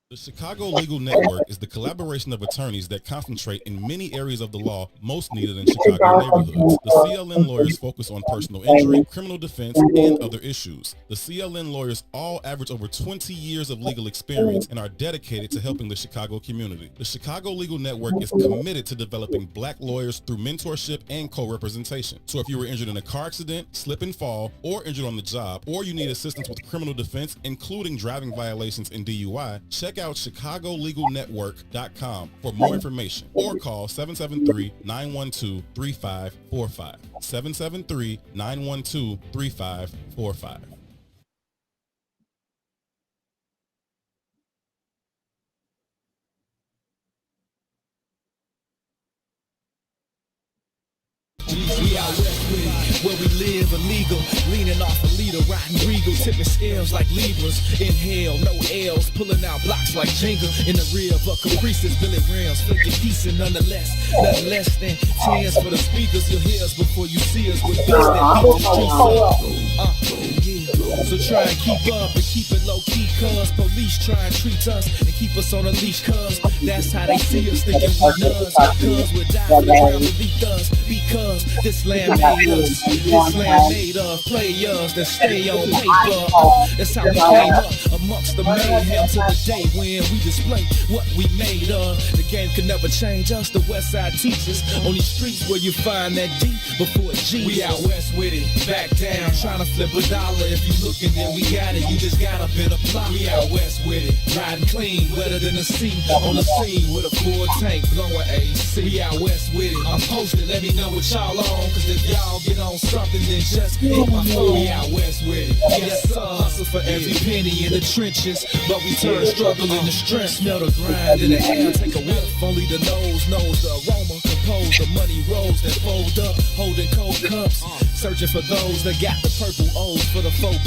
The Chicago Legal Network is the collaboration of attorneys that concentrate in many areas of the law most needed in Chicago neighborhoods. The CLN lawyers focus on personal injury, criminal defense, and other issues. The CLN lawyers all average over 20 years of legal experience and are dedicated to helping the Chicago community. The Chicago Legal Network is committed to developing black lawyers through mentorship and co-representation. So if you were injured in a car accident, slip and fall, or injured on the job, or you need assistance with criminal defense, including driving violations and DUI, check out ChicagoLegalNetwork.com for more information or call 773-912-3545. 773-912-3545. We out west with it, where we live illegal, leaning off a leader, riding regal, tipping scales like Libras. Inhale, no L's, pulling out blocks like Jenga. In the rear of a Caprice's Billy Rams, flicking decent nonetheless. Nothing less than tens for the speakers. You'll hear us before you see us with beats that beat the streets up. So try and keep up and keep it low key, cuz police try and treat us and keep us on a leash, cuz that's how they see us, thinking we nuts. Cuz we're dying for the ground beneath us, because this land made us. This land made us players that stay on paper. That's how we came up amongst the mayhem to the day when we display what we made of. The game could never change us, the West Side teaches. On these streets where you find that D before G. We out west with it, back down, trying to flip a dollar if you looking, then we got it. You just got up in a plot. We out west with it, riding clean, wetter than the sea. On the scene with a full tank, blowing AC. We out west with it. I'm posted, let me know what y'all on. Cause if y'all get on something, then just hit my phone. We out west with it. Yes, sir. Hustle for every penny in the trenches, but we turn struggle into strength. Smell the grind in the air, take a whiff. Only the nose knows the aroma. Compose the money rolls that fold up, holding cold cups. Searching for those that got the purple O's for the $4.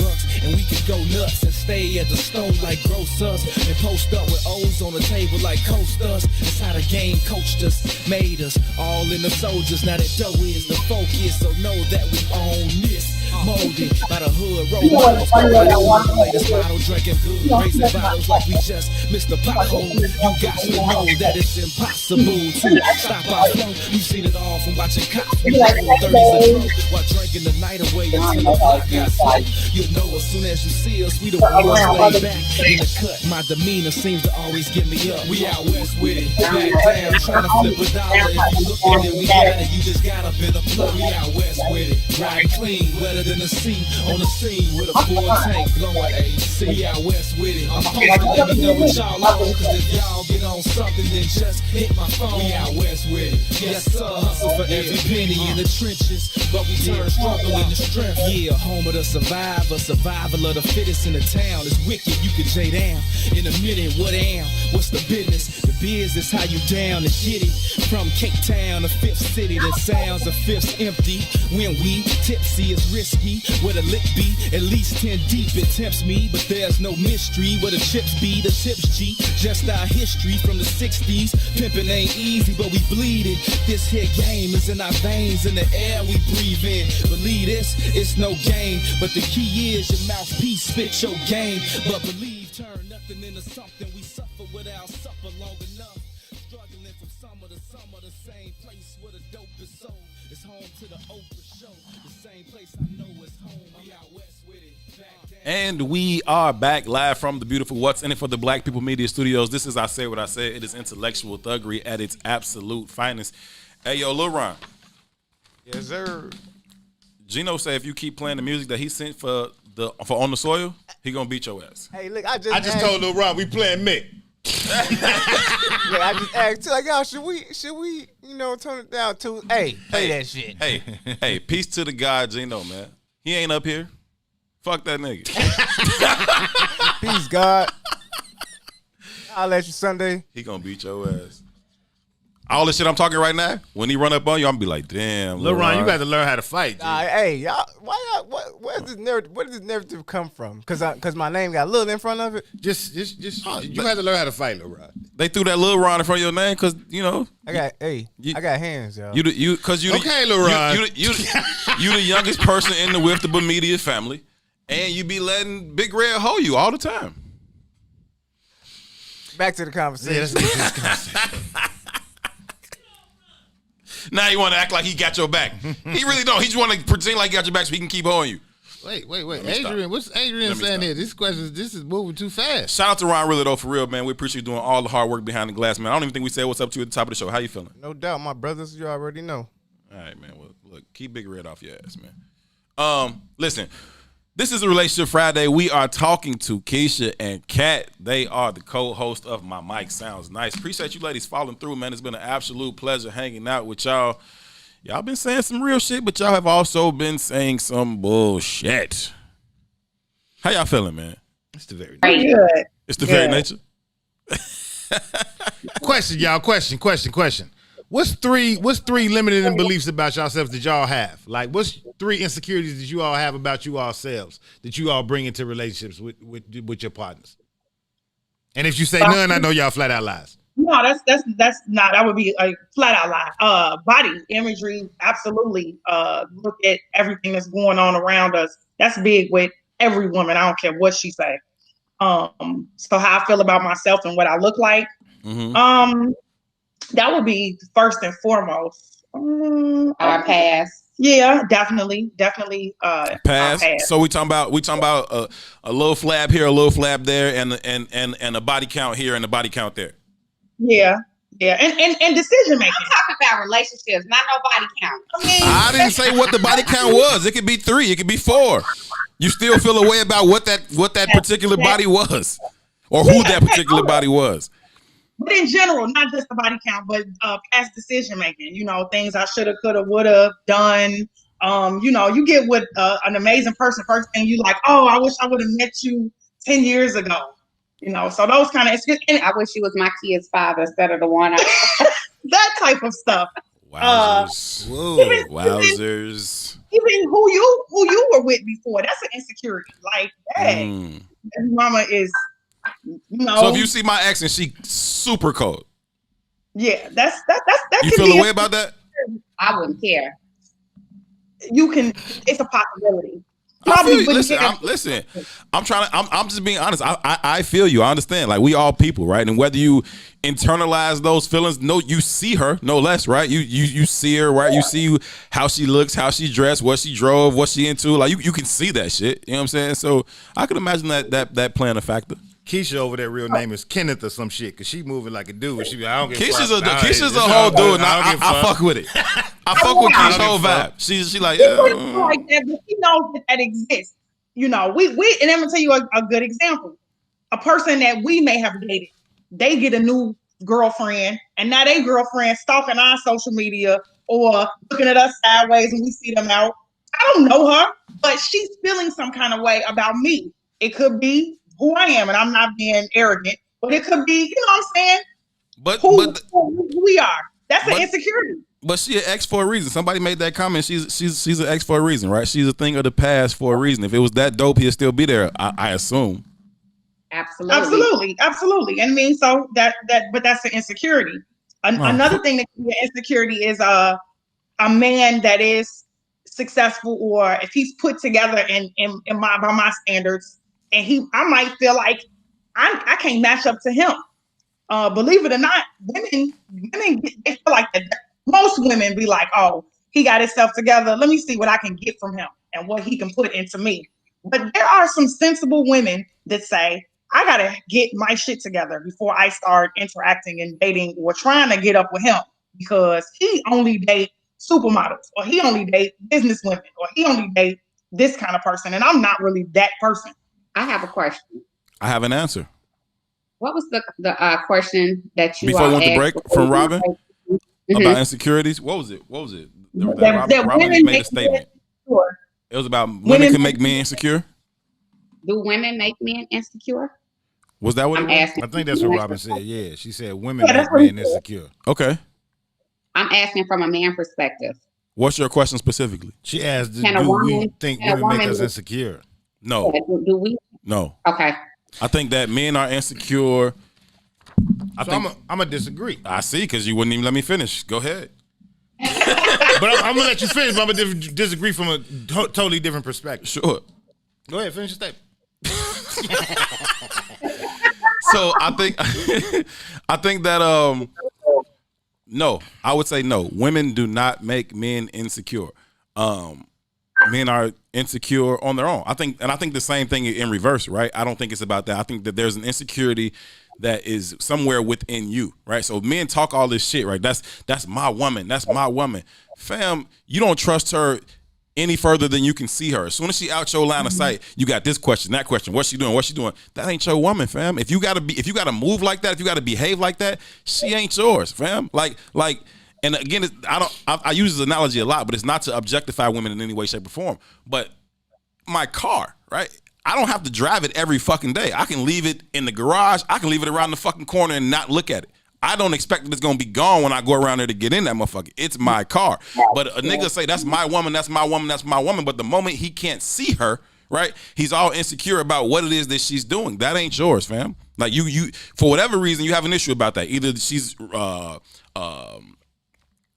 And we can go nuts and stay at the stove like gross us. And post up with O's on the table like coast us. It's how the game coached us, made us. All in the soldiers, now that dough is the focus. So know that we own this. Molded by the hood, roll models. The latest model, drinking good, raising bottles like we just missed the pothole. You got to know that it's impossible to stop our flow. We've seen it all from watching cops. We roll 30s a throw while drinking the night away until the block got slow. You'll know as soon as you see us, we the ones laid back in the cut. My demeanor seems to always get me up. We out west with it, back down, trying to flip a dollar. If you looking, then we got it. You just got up in the plug. We out west with it, riding clean, wetter than the sea. On the scene with a full tank, blowing AC. We out west with it. I'm posted, let me know what y'all on. Cause if y'all get on something, then just hit my phone. We out west with it. Yes, sir. Hustle for every penny in the trenches, but we turn struggle into strength. Yeah, home of the survivor, survival of the fittest in the town. It's wicked, you can J down. In a minute, what am? What's the business? The biz is how you down to get it. From Cape Town, the fifth city that sounds the fifth empty. When we tipsy, it's risky. Where the lick be, at least 10 deep, it tempts me. But there's no mystery where the chips be, the tips G. Just our history from the 60s. Pimping ain't easy, but we bleed it. This here game is in our veins, in the air we breathe in. Believe this, it's no game. But the key is your mouthpiece, spit your game. But believe, turn nothing into something. We suffer without supper long enough. Struggling from summer to summer, the same place where the dope is sold. It's home to the Oprah show. The same place I know is home. We out west with it. Back down. And we are back live from the beautiful What's in It for the Black People Media Studios. This is I Say What I Said. It is intellectual thuggery at its absolute finest. Hey, yo, Lil Ron. Yes, sir. Gino said if you keep playing the music that he sent for On the Soil, he gonna beat your ass. Hey, look, I just told Lil Ron we playing Mick. Yeah, I just asked too, like, yo, should we, tone it down to? Hey, play that shit. Hey, peace to the guy Gino, man. He ain't up here. Fuck that nigga. Peace, God. I'll let you Sunday. He gonna beat your ass. All this shit I'm talking right now, when he run up on you, I'm gonna be like, damn, Lil Ron, you got to learn how to fight. Hey, y'all, where does this narrative come from? Cause my name got Lil in front of it. Just you had to learn how to fight, Lil Ron. They threw that Lil Ron in front of your name because I got hands, y'all. Okay, Lil Ron. You the youngest person in the Wiftable Media family, and you be letting Big Red hold you all the time. Back to the conversation. Yeah, let's get this conversation. Now you want to act like he got your back. He really don't. He just want to pretend like he got your back so he can keep holding you. Wait. Adrian, what's Adrian saying here? This is moving too fast. Shout out to Ron Really, though, for real, man. We appreciate you doing all the hard work behind the glass, man. I don't even think we said what's up to you at the top of the show. How you feeling? No doubt, my brothers, you already know. All right, man. Well, look, keep Big Red off your ass, man. Listen, this is a Relationship Friday. We are talking to Keisha and Kat. They are the co-host of My Mic Sounds Nice. Appreciate you ladies following through, man. It's been an absolute pleasure hanging out with y'all. Y'all been saying some real shit, but y'all have also been saying some bullshit. How y'all feeling, man? It's the very nature. Good. It's the very nature. Question, y'all. Question. What's three limiting beliefs about yourselves that y'all have? Like, what's 3 insecurities that you all have about you all selves that you all bring into relationships with your partners? And if you say none, I know y'all flat out lies. No, that's not. That would be a flat out lie. Body imagery, absolutely. Look at everything that's going on around us. That's big with every woman. I don't care what she say. So how I feel about myself and what I look like. Mm-hmm. That would be first and foremost. Our past. Yeah, definitely. Pass. So we talking about a little flab here, a little flab there, and a body count here and a body count there. Yeah, and decision making. I'm talking about relationships, not no body count. I didn't say what the body count was. It could be 3. It could be 4. You still feel a way about what that particular body was, or who that particular body was. But in general, not just the body count, but past decision making. You know, things I shoulda, coulda, woulda done. You know, you get with an amazing person first, and you like, oh, I wish I would have met you 10 years ago. You know, so those kind of. I wish he was my kid's father instead of the one. That type of stuff. Wowzers! Wowzers! Even who you were with before, that's an insecurity. Like, hey, mama is, you know. So if you see my ex and she super cold, yeah, that. You feel a way about that? I wouldn't care. You can. It's a possibility. Listen, I'm just being honest. I feel you. I understand. Like, we all people, right? And whether you internalize those feelings, you see her, no less, right? You see her, right? You see how she looks, how she dressed, what she drove, what she into. Like, you can see that shit. You know what I'm saying? So I can imagine that playing a factor. Keisha over there, real name is Kenneth or some shit, because she moving like a dude. She be like, I don't give Keisha's a whole dude. I fuck with it. I fuck with Keisha's whole vibe. She like, yeah. Like that, but she knows that exists. You know, we and I'm gonna tell you a good example. A person that we may have dated, they get a new girlfriend, and now they girlfriend stalking our social media or looking at us sideways when we see them out. I don't know her, but she's feeling some kind of way about me. It could be who I am, and I'm not being arrogant, but it could be, you know what I'm saying? But who we are. That's an insecurity. But she an ex for a reason. Somebody made that comment. She's an ex for a reason, right? She's a thing of the past for a reason. If it was that dope, he'd still be there, I assume. Absolutely. And I mean, so but that's an insecurity. Another thing that can be an insecurity is a man that is successful, or if he's put together by my standards, and I might feel like I can't match up to him. Believe it or not, women they feel like that. Most women be like, oh, he got himself together. Let me see what I can get from him and what he can put into me. But there are some sensible women that say, I gotta get my shit together before I start interacting and dating or trying to get up with him, because he only date supermodels, or he only date business women, or he only date this kind of person, and I'm not really that person. I have a question. I have an answer. What was the question that you before we went to break from Robin about insecurities? What was it? Robin made a statement. It was about women can make men insecure. Do women make men insecure? Was that what it was? I think that's what Robin said. Yeah, she said women make men insecure. Okay. I'm asking from a man perspective. What's your question specifically? She asked, do we think women make us insecure? No. Do we? No. Okay. I think that men are insecure. I'm gonna disagree. I see, because you wouldn't even let me finish. Go ahead. But I'm gonna let you finish. But I'm gonna disagree from a totally different perspective. Sure. Go ahead, finish your statement. So I think that no, I would say no. Women do not make men insecure. Men are insecure on their own. I think the same thing in reverse, right? I don't think it's about that. I think that there's an insecurity that is somewhere within you, right? So men talk all this shit, right? That's my woman. That's my woman. Fam, you don't trust her any further than you can see her. As soon as she out your line of sight, you got this question, that question. What's she doing? What's she doing? That ain't your woman, fam. If you gotta move like that, if you gotta behave like that, she ain't yours, fam. Like. And again, I use this analogy a lot, but it's not to objectify women in any way, shape, or form. But my car, right? I don't have to drive it every fucking day. I can leave it in the garage. I can leave it around the fucking corner and not look at it. I don't expect that it's gonna be gone when I go around there to get in that motherfucker. It's my car. But a nigga say, that's my woman, that's my woman, that's my woman. But the moment he can't see her, right, he's all insecure about what it is that she's doing. That ain't yours, fam. Like you for whatever reason, you have an issue about that. Either she's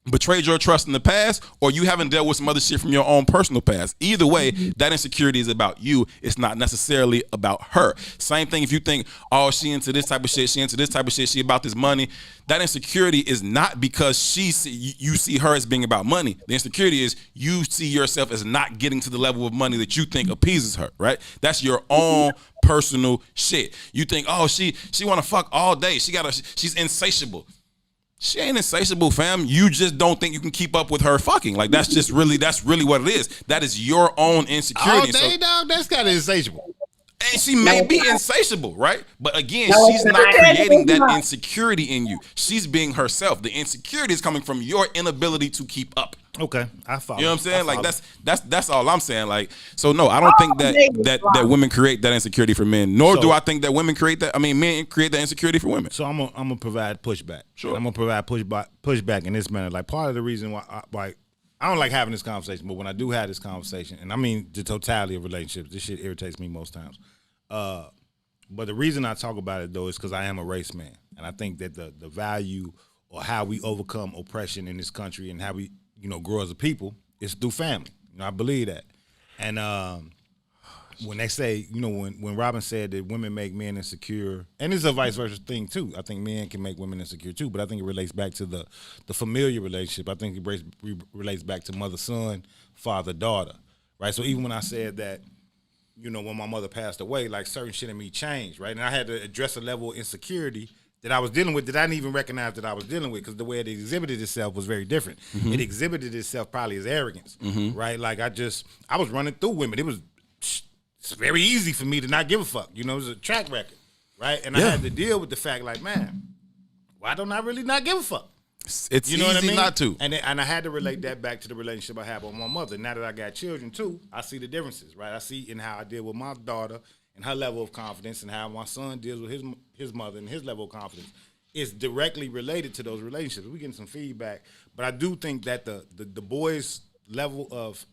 betrayed your trust in the past, or you haven't dealt with some other shit from your own personal past. Either way, that insecurity is about you. It's not necessarily about her. Same thing if you think, oh, she into this type of shit, she into this type of shit, she about this money. That insecurity is not because you see her as being about money. The insecurity is you see yourself as not getting to the level of money that you think appeases her, right? That's your own personal shit. You think, oh, she want to fuck all day. She's insatiable. She ain't insatiable, fam. You just don't think you can keep up with her fucking. Like that's really what it is. That is your own insecurity. All day, dog. That's kind of insatiable. And she may be insatiable, right? But again, she's not creating that insecurity in you. She's being herself. The insecurity is coming from your inability to keep up. Okay, I follow. You know what I'm saying? Like that's all I'm saying. Like, so no, I don't think that women create that insecurity for men. Nor do I think that women create that. I mean, men create that insecurity for women. So I'm gonna provide pushback. Sure, I'm gonna provide pushback in this manner. Like part of the reason why I don't like having this conversation, but when I do have this conversation, and I mean the totality of relationships, this shit irritates me most times. But the reason I talk about it though is because I am a race man, and I think that the value or how we overcome oppression in this country and how we grow as a people is through family. I believe that. And when they say, when Robin said that women make men insecure, and it's a vice versa thing too. I think men can make women insecure too, but I think it relates back to the familiar relationship. I think it relates back to mother-son, father-daughter, right? So even when I said that, when my mother passed away, like certain shit in me changed, right? And I had to address a level of insecurity that I was dealing with that I didn't even recognize that I was dealing with, because the way it exhibited itself was very different. Mm-hmm. It exhibited itself probably as arrogance, right? Like I was running through women. It's very easy for me to not give a fuck. It was a track record, right? And I had to deal with the fact, like, man, why don't I really not give a fuck? It's easy what I mean? Not to. And I had to relate that back to the relationship I have with my mother. Now that I got children too, I see the differences, right? I see in how I deal with my daughter and her level of confidence, and how my son deals with his mother and his level of confidence. It's directly related to those relationships. We're getting some feedback, but I do think that the boy's level of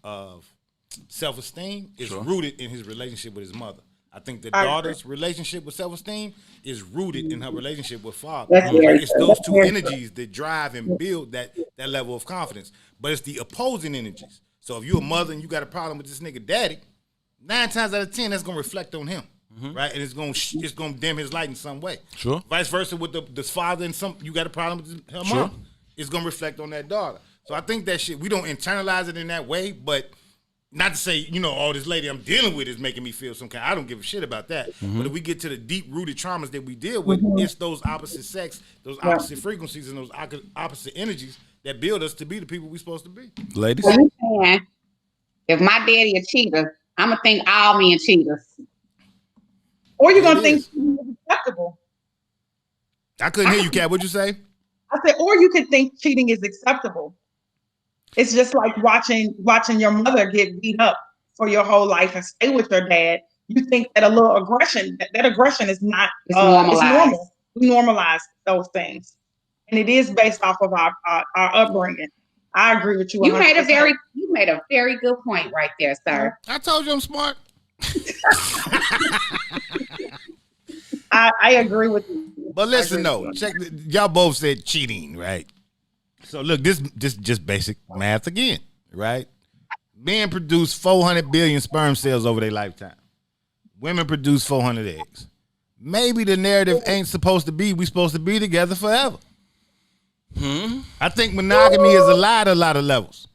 self-esteem is rooted in his relationship with his mother. I think the daughter's relationship with self-esteem is rooted in her relationship with father. It's those two energies that drive and build that level of confidence. But it's the opposing energies. So if you're a mother and you got a problem with this nigga daddy, 9 times out of 10, that's gonna reflect on him, right? And it's gonna dim his light in some way. Sure. Vice versa with the father and you got a problem with her mom, it's gonna reflect on that daughter. So I think that shit, we don't internalize it in that way, but not to say, this lady I'm dealing with is making me feel some kind. I don't give a shit about that. But if we get to the deep-rooted traumas that we deal with, it's those opposite sex, those opposite frequencies, and those opposite energies that build us to be the people we're supposed to be. Ladies? If my daddy a cheater, I'm going to think all men cheaters. Or you're going to think cheating is acceptable. I couldn't hear you, Kat. What'd you say? I said, or you could think cheating is acceptable. It's just like watching your mother get beat up for your whole life and stay with your dad. You think that a little aggression, that aggression is not it's normal. We normalize those things. And it is based off of our upbringing. I agree with you. 100%. You made a very good point right there, sir. I told you I'm smart. I agree with you. But listen, though, y'all both said cheating, right? So look, this just basic math again, right? Men produce 400 billion sperm cells over their lifetime. Women produce 400 eggs. Maybe the narrative ain't supposed to be we supposed to be together forever. I think monogamy is a lie at a lot of levels.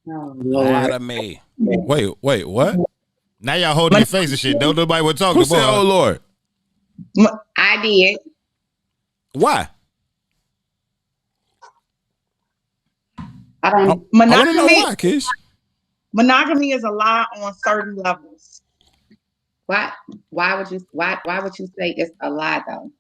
Oh, Lord. Wait, what? Now y'all holding your face and shit. Don't nobody want to talk Who about. said, oh Lord? I did. Why? I don't. I want to know why, Kish. Monogamy is a lie on certain levels. Why would you say it's a lie though?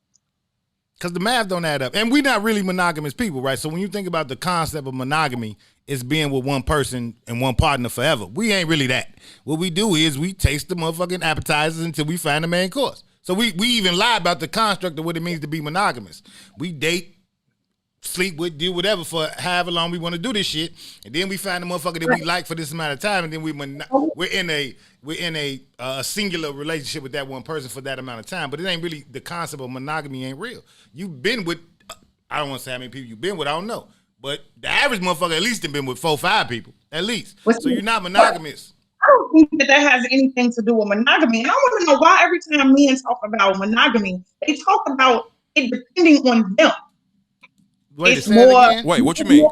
Because the math don't add up. And we're not really monogamous people, right? So when you think about the concept of monogamy, it's being with one person and one partner forever. We ain't really that. What we do is we taste the motherfucking appetizers until we find the main course. So we even lie about the construct of what it means to be monogamous. We date, sleep with, do whatever for however long we want to do this shit, and then we find the motherfucker that we like for this amount of time, and then we're in a singular relationship with that one person for that amount of time. But it ain't really, the concept of monogamy ain't real. You've been with, I don't want to say how many people you've been with, I don't know, but the average motherfucker at least have been with 4 or 5 people at least. So you're not monogamous. I don't think that has anything to do with monogamy. And I want to know why every time men talk about monogamy, they talk about it depending on them. Wait, what you mean?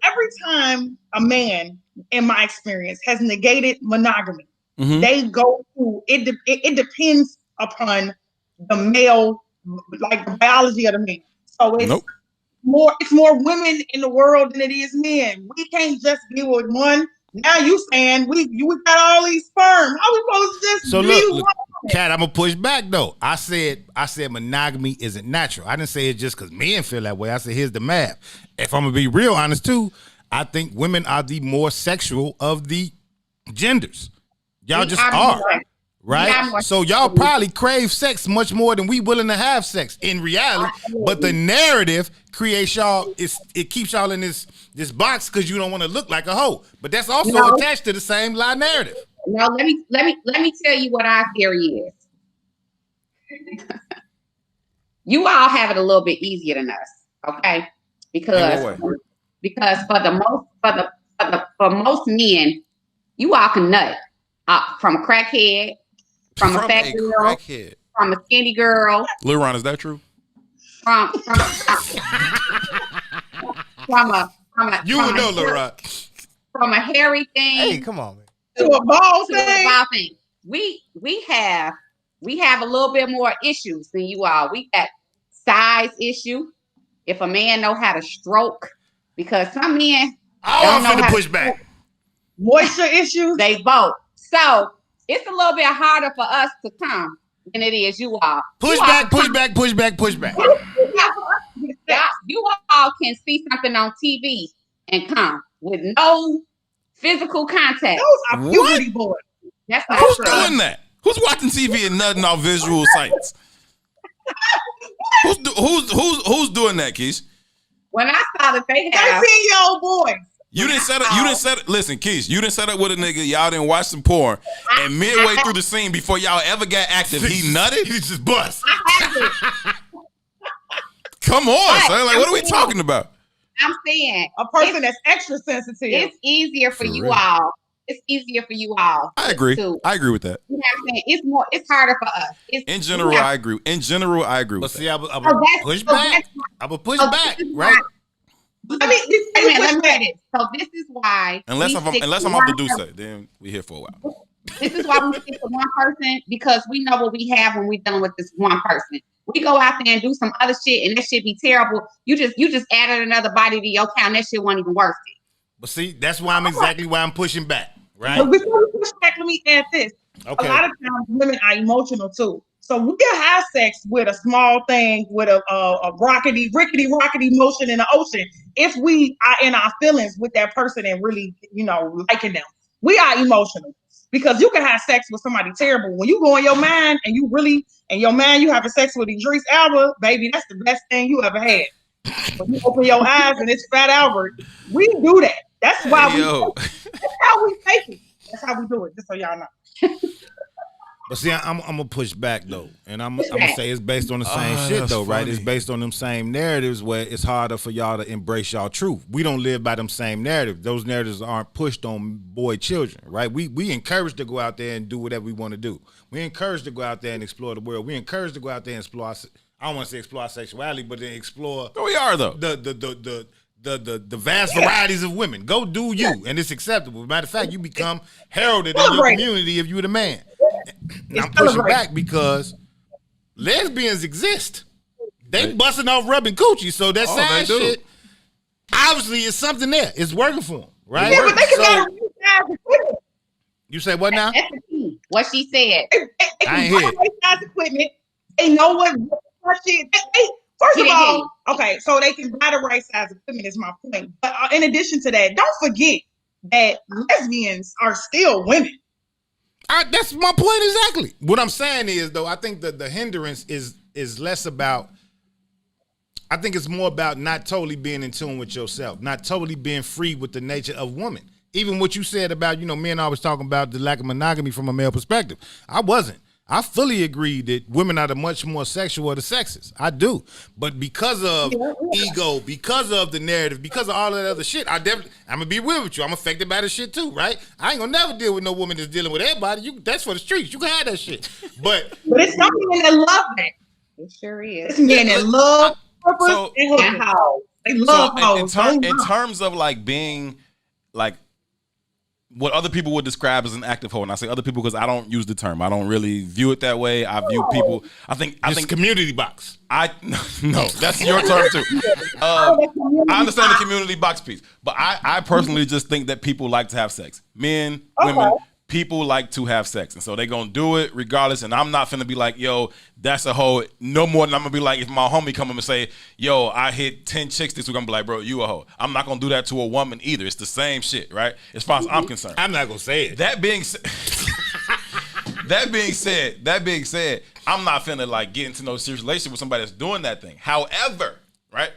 Every time a man, in my experience, has negated monogamy, they go to it. It depends upon the male, like the biology of the man. So it's it's more women in the world than it is men. We can't just deal with one. Now you saying we got all these sperm. How we supposed to just So be look, one? Kat, I'm gonna push back though. I said monogamy isn't natural. I didn't say it just because men feel that way. I said here's the math. If I'm gonna be real honest too, I think women are the more sexual of the genders. Y'all just are. Right? So y'all probably crave sex much more than we willing to have sex in reality. But the narrative creates y'all, it keeps y'all in this box because you don't want to look like a hoe. But that's also attached to the same lie narrative. Now let me tell you what our theory is. You all have it a little bit easier than us, okay? Because for most men, you all can nut from a crackhead, from a fat girl, from a skinny girl. Lil Ron, is that true? From a you would know, Lil Ron. From a hairy thing. Hey, come on, man. To a ball thing. We have a little bit more issues than you all. We got size issue. If a man know how to stroke, because some men don't know how to push back. Moisture issues. They both. So it's a little bit harder for us to come than it is you all. Push back. You all can see something on TV and come with no physical contact. Those are puberty boys. That's Who's doing that? Who's watching TV and nutting off visual sites? Who's doing that, Keish? When I saw that they have 13-year-old boys. You didn't set up. Listen, Keish, you didn't set up with a nigga. Y'all didn't watch some porn, and midway through the scene, before y'all ever got active, he nutted. He just bust. Come on, son. Like, what are we talking about? I'm saying a person that's extra sensitive. It's easier for you all. It's easier for you all. I agree. I agree with that. You know what I'm saying? It's harder for us. In general, I agree. But see, I would push back. I would push back, right? Let me say this. So this is why. Unless I'm off the Duce, then we here for a while. This is why we stick to one person, because we know what we have when we're dealing with this one person. We go out there and do some other shit, and that shit be terrible. You just added another body to your count. That shit wasn't even worth it. But see, that's why I'm pushing back, right? But before we push back, let me add this. Okay. A lot of times women are emotional too. So we can have sex with a small thing, with a rickety motion in the ocean, if we are in our feelings with that person and really, liking them. We are emotional. Because you can have sex with somebody terrible. When you go in your mind and you having sex with Idris Elba, baby, that's the best thing you ever had. When you open your eyes and it's Fat Albert, we do that. That's why that's how we take it. That's how we do it, just so y'all know. But see, I'm gonna push back though, and I'm gonna say it's based on the same shit though, right? It's based on them same narratives where it's harder for y'all to embrace y'all truth. We don't live by them same narratives. Those narratives aren't pushed on boy children, right? We encourage to go out there and do whatever we want to do. We encourage to go out there and explore the world. We encourage to go out there and explore. I don't want to say explore sexuality, but then explore. Oh, we are though. The vast varieties of women. Go do you, and it's acceptable. Matter of fact, you become heralded in your community if you're the man. And I'm pushing back because lesbians exist. They busting off rubbing coochie, so that side shit obviously is something there. It's working for them, right? Yeah, but they can equipment. You say what now? That's the key. What she said. I ain't hear. Equipment. They know what shit. First of all, okay, so they can buy the right size equipment is my point. But in addition to that, don't forget that lesbians are still women. That's my point exactly. What I'm saying is, though, I think that the hindrance is less about. I think it's more about not totally being in tune with yourself, not totally being free with the nature of woman. Even what you said about, men always talking about the lack of monogamy from a male perspective. I wasn't. I fully agree that women are the much more sexual of the sexes. I do. But because of ego, because of the narrative, because of all that other shit, I'm going to be real with you. I'm affected by this shit too, right? I ain't going to never deal with no woman that's dealing with everybody. That's for the streets. You can have that shit. But it's some men that love that. It sure is. It's men that love purpose and hoes. They love hoes. In terms of like being like what other people would describe as an active hoe, and I say other people because I don't use the term. I don't really view it that way. I view people. I think community box. No, that's your term too. I understand the community box piece, but I personally just think that people like to have sex. Men, women, people like to have sex, and so they gonna do it regardless. And I'm not finna be like, yo, that's a hoe. No more than I'm gonna be like, if my homie come up and say, yo, I hit 10 chicks this week, I'm gonna be like, bro, you a hoe. I'm not gonna do that to a woman either. It's the same shit, right? As far as I'm concerned. I'm not gonna say it. That being said, I'm not finna like get into no serious relationship with somebody that's doing that thing. However, right?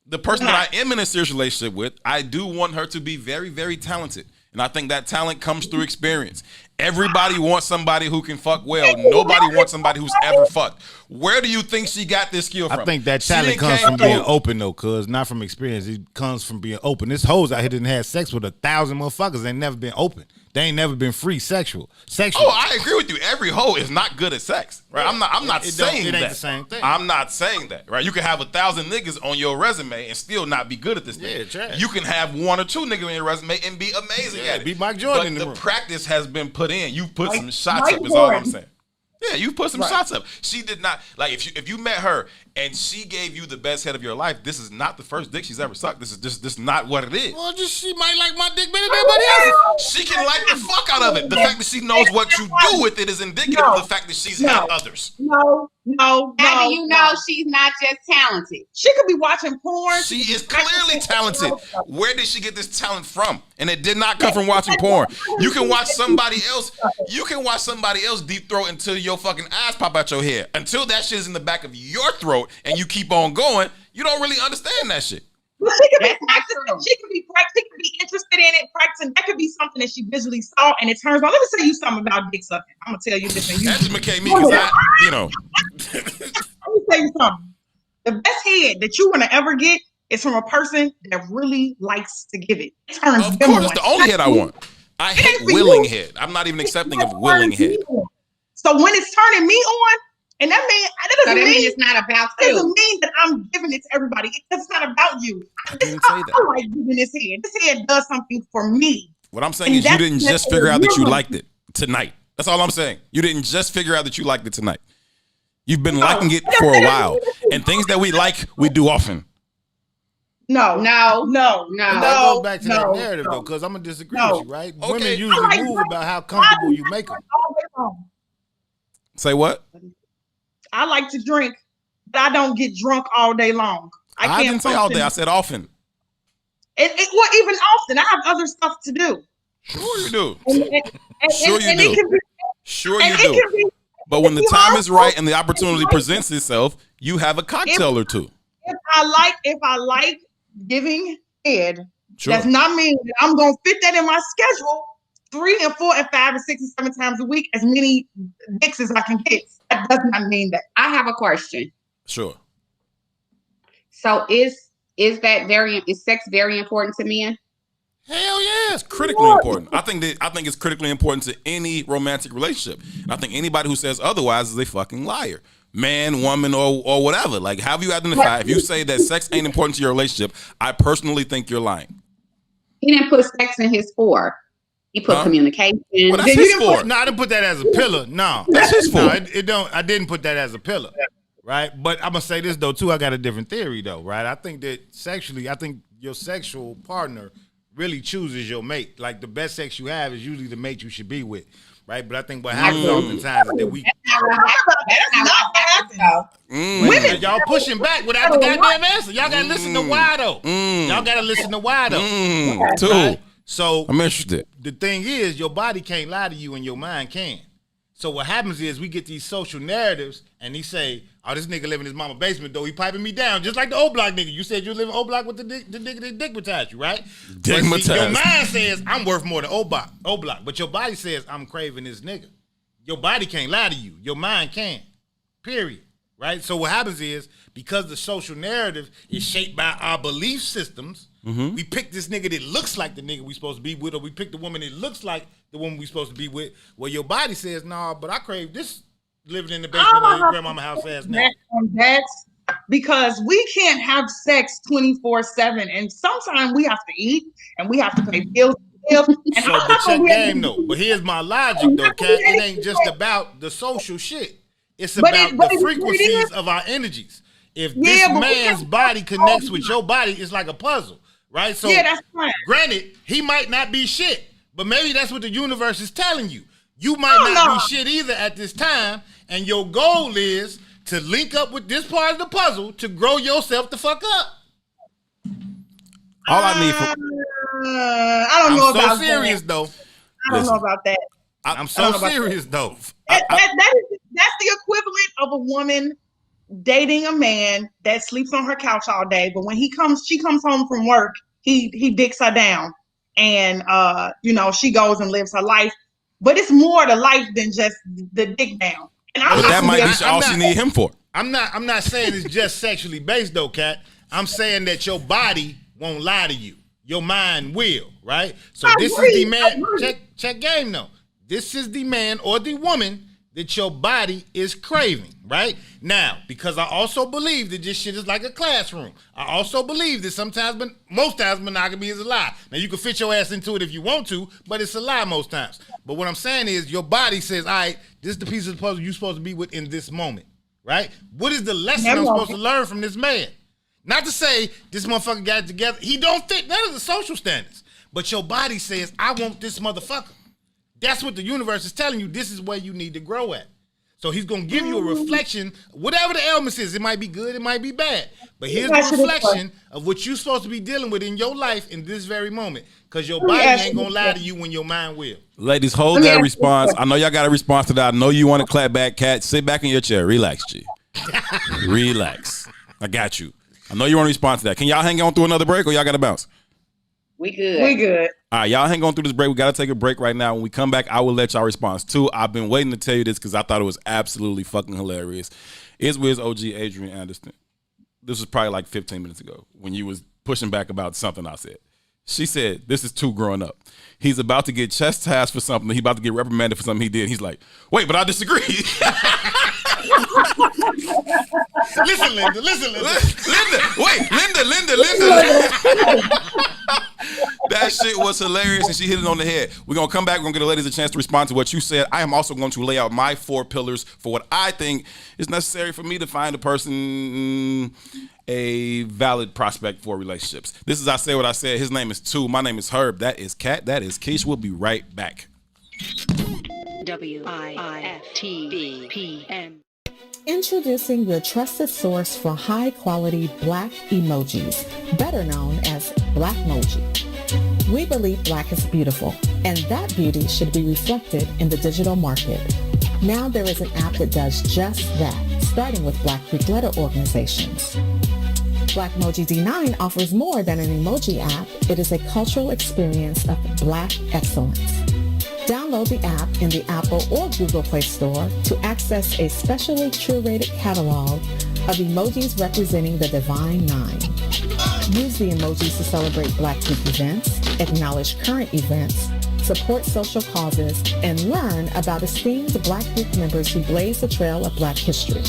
The person that I am in a serious relationship with, I do want her to be very, very talented. And I think that talent comes through experience. Everybody wants somebody who can fuck well. Nobody wants somebody who's ever fucked. Where do you think she got this skill from? I think that talent comes from being open, though, cuz not from experience. It comes from being open. This hoes out here didn't have sex with 1,000 motherfuckers. They never been open. They ain't never been free sexual. Oh, I agree with you. Every hoe is not good at sex, right? I'm not saying that. It ain't the same thing. I'm not saying that, right? You can have 1,000 niggas on your resume and still not be good at this thing. Yeah, trash. You can have 1 or 2 niggas on your resume and be amazing at it. Be Mike Jordan in the room. The practice has been put in. You put some shots up is all I'm saying. Yeah, you put some shots up. She did not, like, if you met her and she gave you the best head of your life, this is not the first dick she's ever sucked. This is just not what it is. Well, she might like my dick better than everybody else. She can like the fuck out of it. The fact that she knows what you do with it is indicative of the fact that she's had others. How do you know she's not just talented? She could be watching porn. She is clearly talented. Where did she get this talent from? And it did not come from watching porn. You can watch somebody else. You can watch somebody else deep throat until your fucking eyes pop out your head. Until that shit is in the back of your throat and you keep on going, you don't really understand that shit. Well, she could be practicing. She could be interested in it, practicing. That could be something that she visually saw and it turns on. Let me tell you something about dick sucking. I'm gonna tell you this. That just became me because Let me tell you something. The best head that you want to ever get is from a person that really likes to give it. Of course, it's the only head I want. I hate willing head. I'm not even accepting of willing head. So when it's turning me on, and that doesn't mean it's not about you. you. Doesn't mean that I'm giving it to everybody. It's not about you. I didn't say that. I like giving this head. This head does something for me. What I'm saying is you didn't just figure out that you liked it tonight. That's all I'm saying. You didn't just figure out that you liked it tonight. You've been liking it for a while. And things that we like, we do often. No. That goes back to that narrative, though, because I'm going to disagree with you, right? Okay. Women usually move about how comfortable you make them. Say what? I like to drink, but I don't get drunk all day long. I didn't say all day. I said often. Well, even often. I have other stuff to do. Sure you do. Sure you do. But when the time is right and the opportunity presents itself, you have a cocktail or two. If I like giving head, does not mean that I'm gonna fit that in my schedule 3 and 4 and 5 and 6 and 7 times a week, as many dicks as I can get. That does not mean that. I have a question. Sure. So is sex very important to men? Hell yeah, it's critically important. I think it's critically important to any romantic relationship. I think anybody who says otherwise is a fucking liar. Man, woman, or whatever. Like, how do you identify? If you say that sex ain't important to your relationship, I personally think you're lying. He didn't put sex in his 4. He put communication. Well, that's his 4. No, I didn't put that as a pillar. No, that's his 4. No, I didn't put that as a pillar. Right, but I'm gonna say this though too. I got a different theory though. Right, I think that sexually, I think your sexual partner really chooses your mate. Like the best sex you have is usually the mate you should be with. Right, but I think what happens oftentimes is that we. Women, y'all pushing back without the goddamn answer. Y'all gotta listen to why though. Y'all gotta listen to why though. Too. Right? So I'm interested. The thing is, your body can't lie to you, and your mind can. So what happens is we get these social narratives, and he say, "Oh, this nigga live in his mama basement though. He piping me down just like the old block nigga. You said you live in old block with the dickmatized you, right? Dickmatized. Your mind says I'm worth more than old block, but your body says I'm craving this nigga. Your body can't lie to you. Your mind can. Period. Right? So what happens is because the social narrative is shaped by our belief systems, we pick this nigga that looks like the nigga we supposed to be with, or we pick the woman that looks like the woman we supposed to be with. Well, your body says, "Nah, but I crave this living in the basement of your grandmama house ass nigga." That's because we can't have sex 24/7, and sometimes we have to eat and we have to pay bills. live. And So, but check game though. But here's my logic though, Kat. It ain't just about the social shit. It's about the frequencies of our energies. If this man's body connects with your body, it's like a puzzle, right? So, that's right. Granted, he might not be shit, but maybe that's what the universe is telling you. You might not be shit either at this time, and your goal is to link up with this part of the puzzle to grow yourself the fuck up. All I need for I don't know about so serious that. though. I don't know about that. I'm so serious though. That's the equivalent of a woman dating a man that sleeps on her couch all day, but when she comes home from work, he dicks her down, and she goes and lives her life. But it's more to life than just the dick down. And but that might be all she need him for. I'm not saying it's just sexually based though, Kat. I'm saying that your body won't lie to you. Your mind will, right? So this is the man. Check game though. This is the man or the woman that your body is craving, right? Now, because I also believe that this shit is like a classroom. I also believe that sometimes, but most times, monogamy is a lie. Now, you can fit your ass into it if you want to, but it's a lie most times. But what I'm saying is your body says, all right, this is the piece of the puzzle you're supposed to be with in this moment, right? What is the lesson I'm supposed to learn from this man? Not to say this motherfucker got it together. He don't fit none of the social standards. But your body says, I want this motherfucker. That's what the universe is telling you. This is where you need to grow at. So he's going to give you a reflection, whatever the ailments is. It might be good, it might be bad. But here's the reflection of what you're supposed to be dealing with in your life in this very moment. Because your body ain't going to lie to you when your mind will. Ladies, hold that response. I know y'all got a response to that. I know you want to clap back, Kat. Sit back in your chair. Relax, G. Relax. I got you. I know you want to respond to that. Can y'all hang on through another break or y'all got to bounce? We good. All right, y'all hang on through this break. We got to take a break right now. When we come back, I will let y'all respond too. I've been waiting to tell you this because I thought it was absolutely fucking hilarious. It's with OG Adrian Anderson. This was probably like 15 minutes ago when you was pushing back about something I said. She said, this is too growing up. He's about to get chastised for something. He's about to get reprimanded for something he did. He's like, wait, but I disagree. Listen, Linda. Linda. That shit was hilarious, and she hit it on the head. We're going to come back. We're going to give the ladies a chance to respond to what you said. I am also going to lay out my 4 pillars for what I think is necessary for me to find a person a valid prospect for relationships. This is I Say What I Said. His name is Tu. My name is Herb. That is Kat. That is Keish. We'll be right back. WIFTBPM. Introducing your trusted source for high-quality Black emojis, better known as Blackmoji. We believe Black is beautiful, and that beauty should be reflected in the digital market. Now there is an app that does just that, starting with Black Greek letter organizations. Blackmoji D9 offers more than an emoji app. It is a cultural experience of Black excellence. Download the app in the Apple or Google Play Store to access a specially curated catalog of emojis representing the Divine Nine. Use the emojis to celebrate Black Greek events, acknowledge current events, support social causes, and learn about esteemed Black Greek members who blaze the trail of Black history.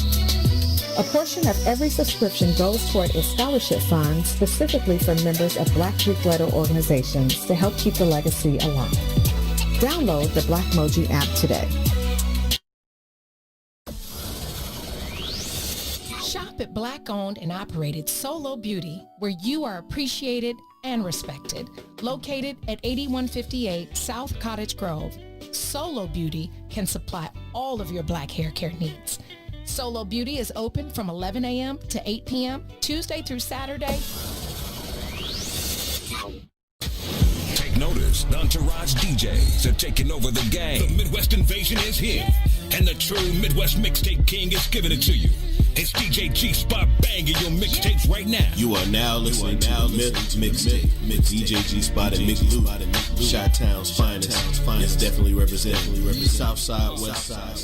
A portion of every subscription goes toward a scholarship fund specifically for members of Black Greek letter organizations to help keep the legacy alive. Download the Blackmoji app today. Shop at Black-owned and operated Solo Beauty, where you are appreciated and respected. Located at 8158 South Cottage Grove, Solo Beauty can supply all of your Black hair care needs. Solo Beauty is open from 11 a.m. to 8 p.m., Tuesday through Saturday. Take notice, the Entourage DJs are taking over the game. The Midwest invasion is here, and the true Midwest mixtape king is giving it to you. It's DJ G-Spot banging your mixtapes right now. You are now listening to the Mixtape. DJ G-Spot and Mick Lou, Chi-Town's finest. It's definitely representing South Side, West Side.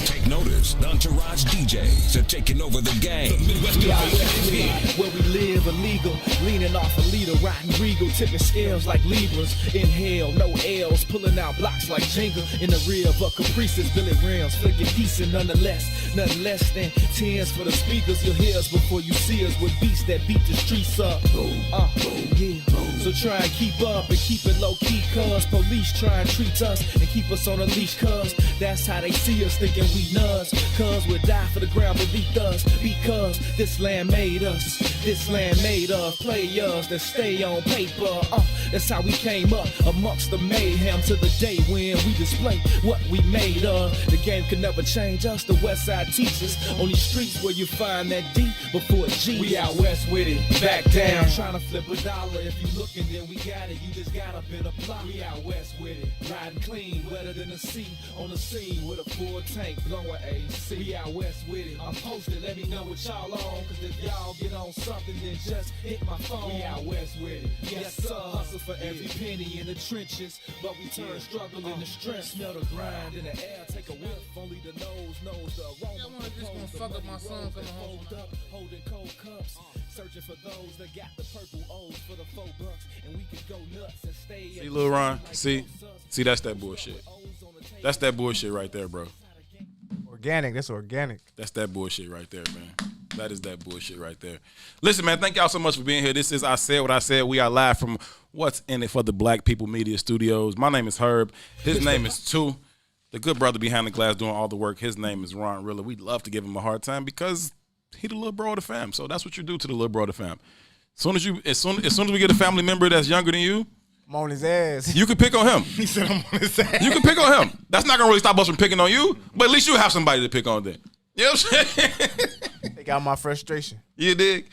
Take notice, notice, the Entourage DJs are taking over the game. The Midwest Invasion is here. Where we live illegal, leaning off a leader, riding regal, tipping scales like Libras. Inhale, no L's, pulling out blocks like Jenga. In the rear of a Caprice's Billy Rims, flicking decent nonetheless. Nothing less than tens for the speakers. You'll hear us before you see us with beats that beat the streets up. Yeah. So try and keep up and keep it low key, cuz police try and treat us and keep us on a leash, cuz that's how they see us, thinking we nuts. Cuz we'll die for the ground beneath us, because this land made us. This land made of players that stay on paper. That's how we came up amongst the mayhem to the day when we display what we made of. The game could never change us, the West Side teaches. On these streets where you find that D before G. We out west with it, back down. Trying to flip a dollar, if you looking then we got it. You just got up in a block. We out west with it, riding clean, wetter than the sea. On the scene with a full tank, blowing AC. We out west with it, I'm posted, let me know what y'all on. Cause if y'all get on something, then just hit my phone. We out west with it, yes sir. Hustle for every penny in the trenches, but we turn struggle into strength. Smell the grind in the air, take a whiff. Only the nose knows the aroma. Just gonna fuck up my son coming home. Holding cold cups, searching for those that got the purple O's for the $4, and we could go nuts and stay. See, Lil Ron, see, that's that bullshit. That's that bullshit right there, bro. Organic, that's organic. That's that bullshit right there, man. That is that bullshit right there. Listen, man, thank y'all so much for being here. This is I Said What I Said. We are live from What's in It for the Black People Media Studios. My name is Herb. His name is Tu. The good brother behind the glass doing all the work. His name is Ron Rilla. We'd love to give him a hard time because he the little bro of the fam. So that's what you do to the little bro of the fam. As soon as we get a family member that's younger than you, I'm on his ass. you can pick on him. He said I'm on his ass. You can pick on him. That's not gonna really stop us from picking on you, but at least you have somebody to pick on then. You know what I'm saying? Take out my frustration. You dig?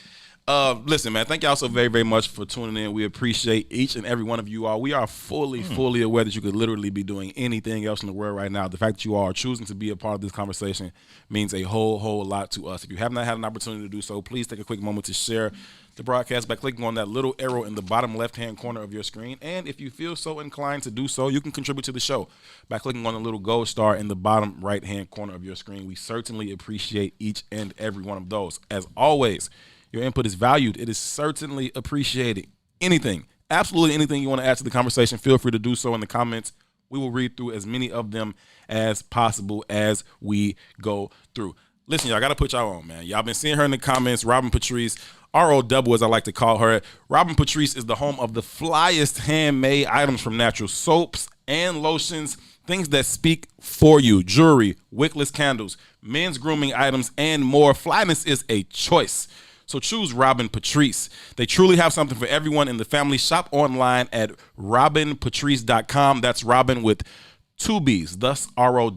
Listen, man, thank y'all so very, very much for tuning in. We appreciate each and every one of you all. We are fully aware that you could literally be doing anything else in the world right now. The fact that you all are choosing to be a part of this conversation means a whole lot to us. If you have not had an opportunity to do so, please take a quick moment to share the broadcast by clicking on that little arrow in the bottom left-hand corner of your screen. And if you feel so inclined to do so, you can contribute to the show by clicking on the little gold star in the bottom right-hand corner of your screen. We certainly appreciate each and every one of those. As always, your input is valued. It is certainly appreciated. Anything, absolutely anything you want to add to the conversation, feel free to do so in the comments. We will read through as many of them as possible as we go through. Listen, y'all, I got to put y'all on, man. Y'all been seeing her in the comments, Robin Patrice, ROW as I like to call her. Robin Patrice is the home of the flyest handmade items from natural soaps and lotions, things that speak for you, jewelry, wickless candles, men's grooming items, and more. Flyness is a choice. So choose Robin Patrice. They truly have something for everyone in the family. Shop online at robinpatrice.com. That's Robin with 2 B's, thus ROW.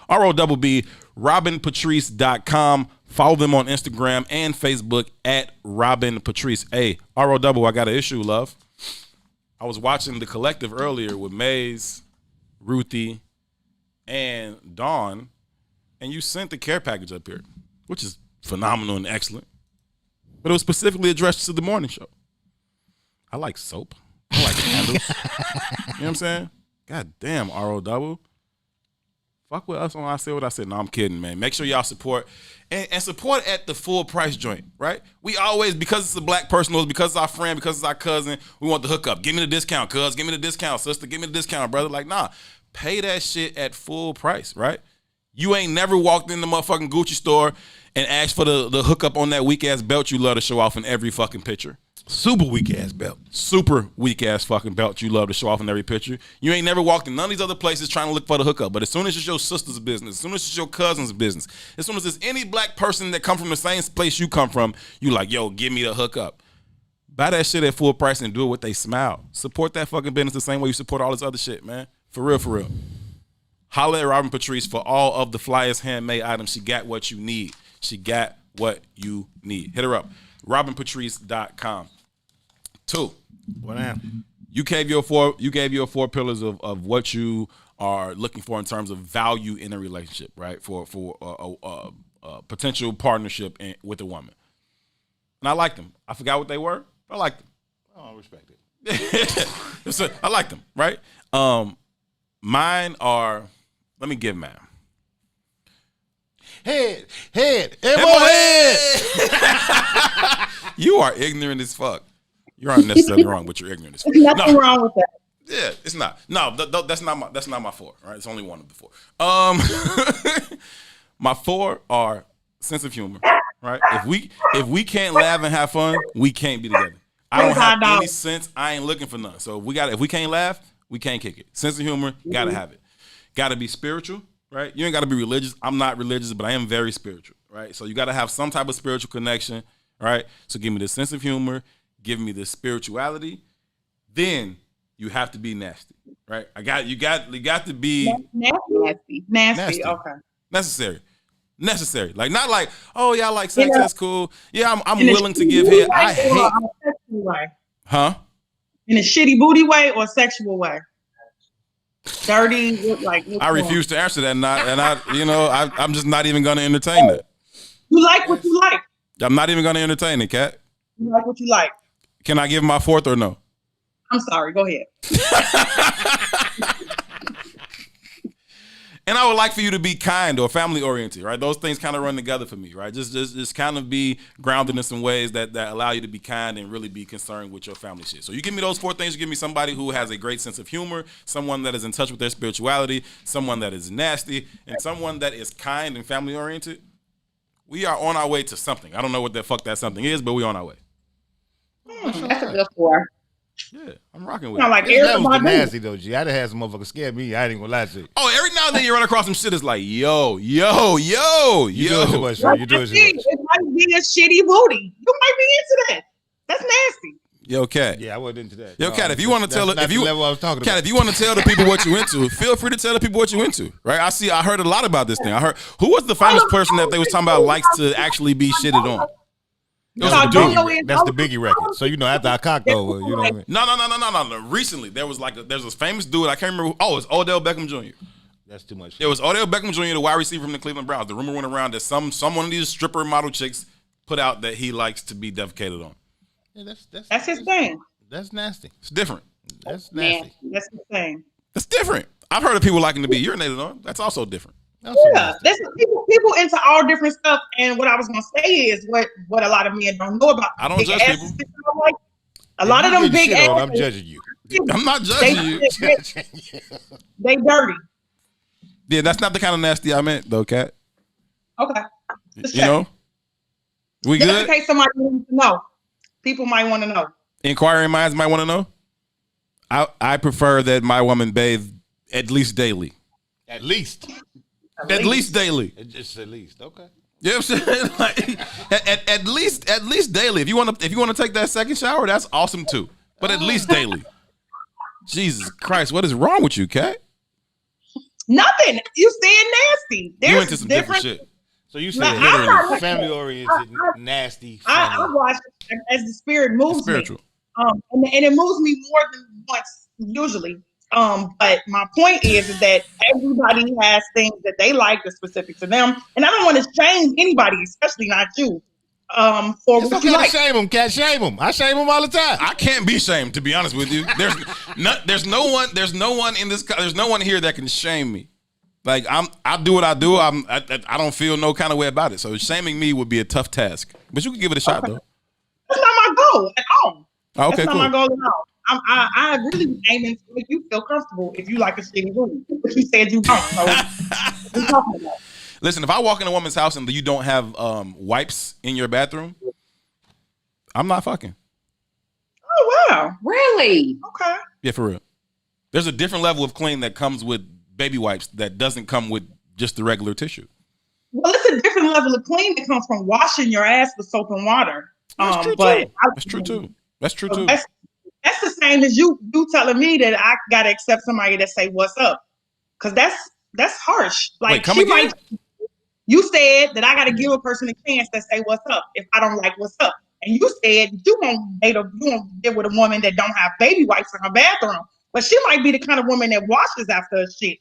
ROWB, robinpatrice.com. Follow them on Instagram and Facebook at Robin Patrice. Hey, ROW, I got an issue, love. I was watching The Collective earlier with Maze, Ruthie, and Dawn, and you sent the care package up here, which is phenomenal and excellent. But it was specifically addressed to the morning show. I like soap. I like candles. You know what I'm saying? God damn, ROW. Fuck with us on I Said What I Said. No, I'm kidding, man. Make sure y'all support. And support at the full price joint, right? We always, because it's a black person, because it's our friend, because it's our cousin, we want the hookup. Give me the discount, cuz. Give me the discount, sister. Give me the discount, brother. Like, nah. Pay that shit at full price, right? You ain't never walked in the motherfucking Gucci store and asked for the hookup on that weak-ass belt you love to show off in every fucking picture. Super weak-ass belt. Super weak-ass fucking belt you love to show off in every picture. You ain't never walked in none of these other places trying to look for the hookup. But as soon as it's your sister's business, as soon as it's your cousin's business, as soon as it's any black person that come from the same place you come from, you like, yo, give me the hookup. Buy that shit at full price and do it with they smile. Support that fucking business the same way you support all this other shit, man. For real, for real. Holla at Robin Patrice for all of the flyest handmade items. She got what you need. She got what you need. Hit her up. RobinPatrice.com. 2. What now? You gave your four pillars of what you are looking for in terms of value in a relationship, right? For a potential partnership with a woman. And I liked them. I forgot what they were. I liked them. I respect it. I like them, right? Mine are, let me give mine. head, head. You are ignorant as fuck. You aren't necessarily wrong, but you're ignorant as fuck. There's nothing wrong with that. Yeah, it's not. No, that's not my 4. Right, it's only one of the 4. My 4 are sense of humor. Right, if we can't laugh and have fun, we can't be together. I don't have any sense. I ain't looking for none. So if we can't laugh, we can't kick it. Sense of humor, gotta have it. Gotta be spiritual. Right, you ain't gotta be religious. I'm not religious, but I am very spiritual. Right, so you gotta have some type of spiritual connection. Right, so give me the sense of humor, give me the spirituality, then you have to be nasty, right? You got to be nasty. Okay, necessary. Like not like, oh yeah, I like sex. That's cool. Yeah, I'm willing to give head. I hate. Way. Huh? In a shitty booty way or sexual way? Dirty, like. I refuse to answer that, and I'm just not even going to entertain that. You like what you like. I'm not even going to entertain it, Kat. You like what you like. Can I give my 4th or no? I'm sorry. Go ahead. And I would like for you to be kind or family oriented, right? Those things kind of run together for me, right? Just kind of be grounded in some ways that allow you to be kind and really be concerned with your family shit. So you give me those 4 things. You give me somebody who has a great sense of humor, someone that is in touch with their spirituality, someone that is nasty, and someone that is kind and family oriented. We are on our way to something. I don't know what the fuck that something is, but we're on our way. That's a good 4. Yeah, I'm rocking with it. Like that was the nasty though, G. I'd have had some motherfuckers scare me. I ain't gonna lie to you. Oh, every now and then you run across some shit that's like, yo. You do it too much, bro. You do it too much. It might be a shitty booty. You might be into that. That's nasty. Yo, Kat. Yeah, I wasn't into that. Yo, Kat, if you want to tell if you want to tell the people what you into, feel free to tell the people what you into. Right? I heard a lot about this thing. I heard who was the famous person that they was talking about likes to actually be shitted on. That's the Biggie record. So after I cocked over, you know what I mean? No. Recently, there's this famous dude. I can't remember. It's Odell Beckham Jr. That's too much. It was Odell Beckham Jr., the wide receiver from the Cleveland Browns. The rumor went around that some one of these stripper model chicks put out that he likes to be defecated on. Yeah, that's his thing. That's nasty. It's different. That's nasty. That's his thing. It's different. I've heard of people liking to be urinated on. That's also different. That's people into all different stuff. And what I was gonna say is what a lot of men don't know about. I don't judge people. Like, a lot of them big asses. I'm judging you. I'm not judging you. They dirty. Yeah, that's not the kind of nasty I meant, though, Kat. Okay. You know, we just good. in case somebody wants to know, people might want to know. Inquiring minds might want to know. I prefer that my woman bathe at least daily. At least daily. Just at least, okay. You know what I'm saying? Like, at least daily. If you want to take that second shower, that's awesome too. But at least daily. Jesus Christ, what is wrong with you, Kat? Nothing. You saying nasty. You into some different shit. So you said literally family oriented, nasty. I watch it as the spirit moves spiritual. me. And it moves me more than once usually. But my point is that everybody has things that they like that's specific to them, and I don't want to shame anybody, especially not you. For it's what okay you like. to shame them, Kat. Shame them. I shame them all the time. I can't be shamed, to be honest with you. There's no one here that can shame me. Like I do what I do. I don't feel no kind of way about it. So shaming me would be a tough task. But you can give it a shot though. That's not my goal at all. Oh, okay, that's not cool. my goal at all. I really aiming to make you feel comfortable if you like a shitty room. But you said you don't. So what are you talking about? Listen, if I walk in a woman's house and you don't have wipes in your bathroom, I'm not fucking. Oh wow, really? Okay. Yeah, for real. There's a different level of clean that comes with baby wipes that doesn't come with just the regular tissue. Well, it's a different level of clean that comes from washing your ass with soap and water. That's true but too. That's true too. That's true too. That's the same as you telling me that I gotta accept somebody that say what's up, because that's harsh. Like Wait, you said that I gotta give a person a chance to say what's up if I don't like what's up, and you said you won't get with a woman that don't have baby wipes in her bathroom, but she might be the kind of woman that washes after her shit.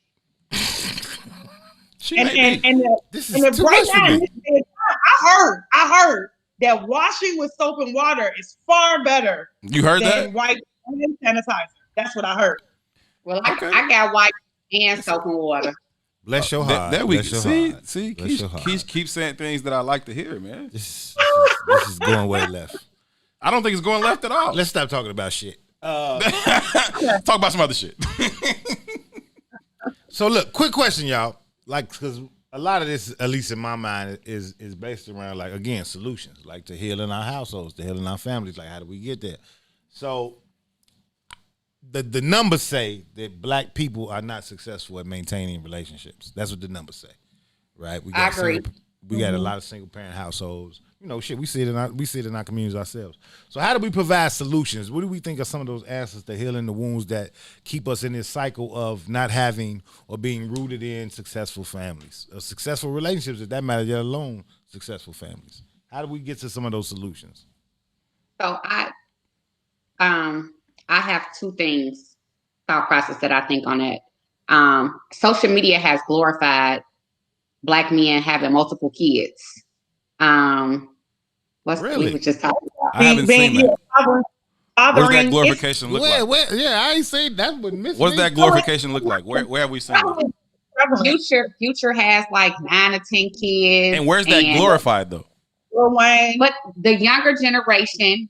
I heard that washing with soap and water is far better. You heard than that? Wipe and sanitizer. That's what I heard. Well, I got wipes and soap and water. Bless your heart. There we Bless your see. heart. See, Bless your heart. keep saying things that I like to hear, man. This is going way left. I don't think it's going left at all. Let's stop talking about shit. Talk about some other shit. So look, quick question, y'all. Like, because a lot of this, at least in my mind, is based around, like, again, solutions, like to healing our households, to healing our families. Like, how do we get there? So the numbers say that black people are not successful at maintaining relationships. That's what the numbers say, right? I agree. We got a lot of single parent households. You know, shit, we see it in our communities ourselves. So how do we provide solutions? What do we think are some of those answers to healing the wounds that keep us in this cycle of not having or being rooted in successful families, or successful relationships, if that matter, let alone successful families? How do we get to some of those solutions? So I have two thought process that I think on that. Social media has glorified black men having multiple kids. What's really? We were just talking about? I haven't seen that. What does that glorification look like? Yeah, I ain't saying that would miss. What does that glorification look like? Where have we seen that? Future has like 9 or 10 kids. And where's that glorified though? But the younger generation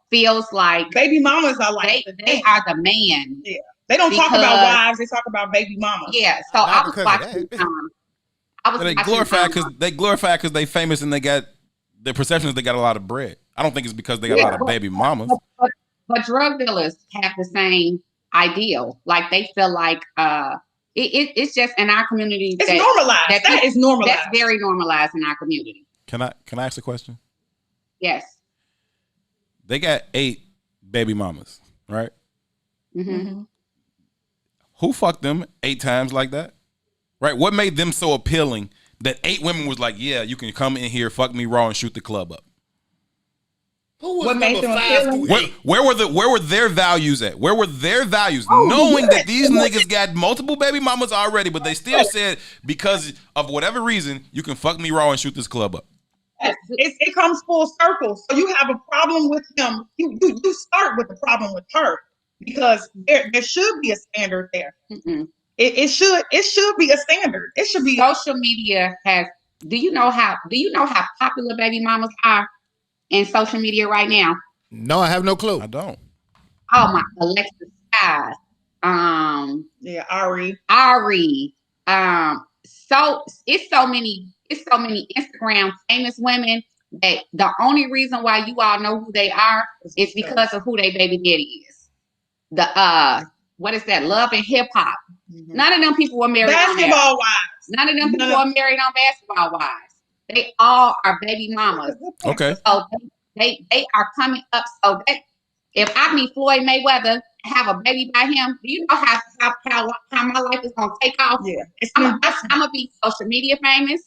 feels like baby mamas are like they are the man. Yeah, they don't talk about wives; they talk about baby mamas. Yeah, so I was watching. They glorify because they famous and they got the perception is they got a lot of bread. I don't think it's because they got a lot of baby mamas. But drug dealers have the same ideal. Like they feel like it's just in our community. It's normalized. That is normalized. That's very normalized in our community. Can I ask a question? Yes. They got 8 baby mamas, right? Mm-hmm. Who fucked them 8 times like that? Right? What made them so appealing that 8 women was like, yeah, you can come in here, fuck me raw, and shoot the club up? Who was number 5? Where were their values at? Where were their values? Knowing that these niggas got multiple baby mamas already, but they still said because of whatever reason, you can fuck me raw and shoot this club up. It comes full circle. So you have a problem with him. You start with the problem with her because there should be a standard there. Mm-mm. It should be a standard. It should be. Social media has. Do you know how popular baby mamas are in social media right now? No, I have no clue. I don't. Oh my, Alexis Sky. Yeah, Ari. So it's so many Instagram famous women that the only reason why you all know who they are is because of who their baby daddy is. What is that? Love and Hip Hop. Mm-hmm. None of them people were married basketball wives. None of them people are married on basketball wives. They all are baby mamas. Okay. So they are coming up. So if I meet Floyd Mayweather, have a baby by him, do you know how my life is gonna take off? Yeah. I'm gonna be social media famous.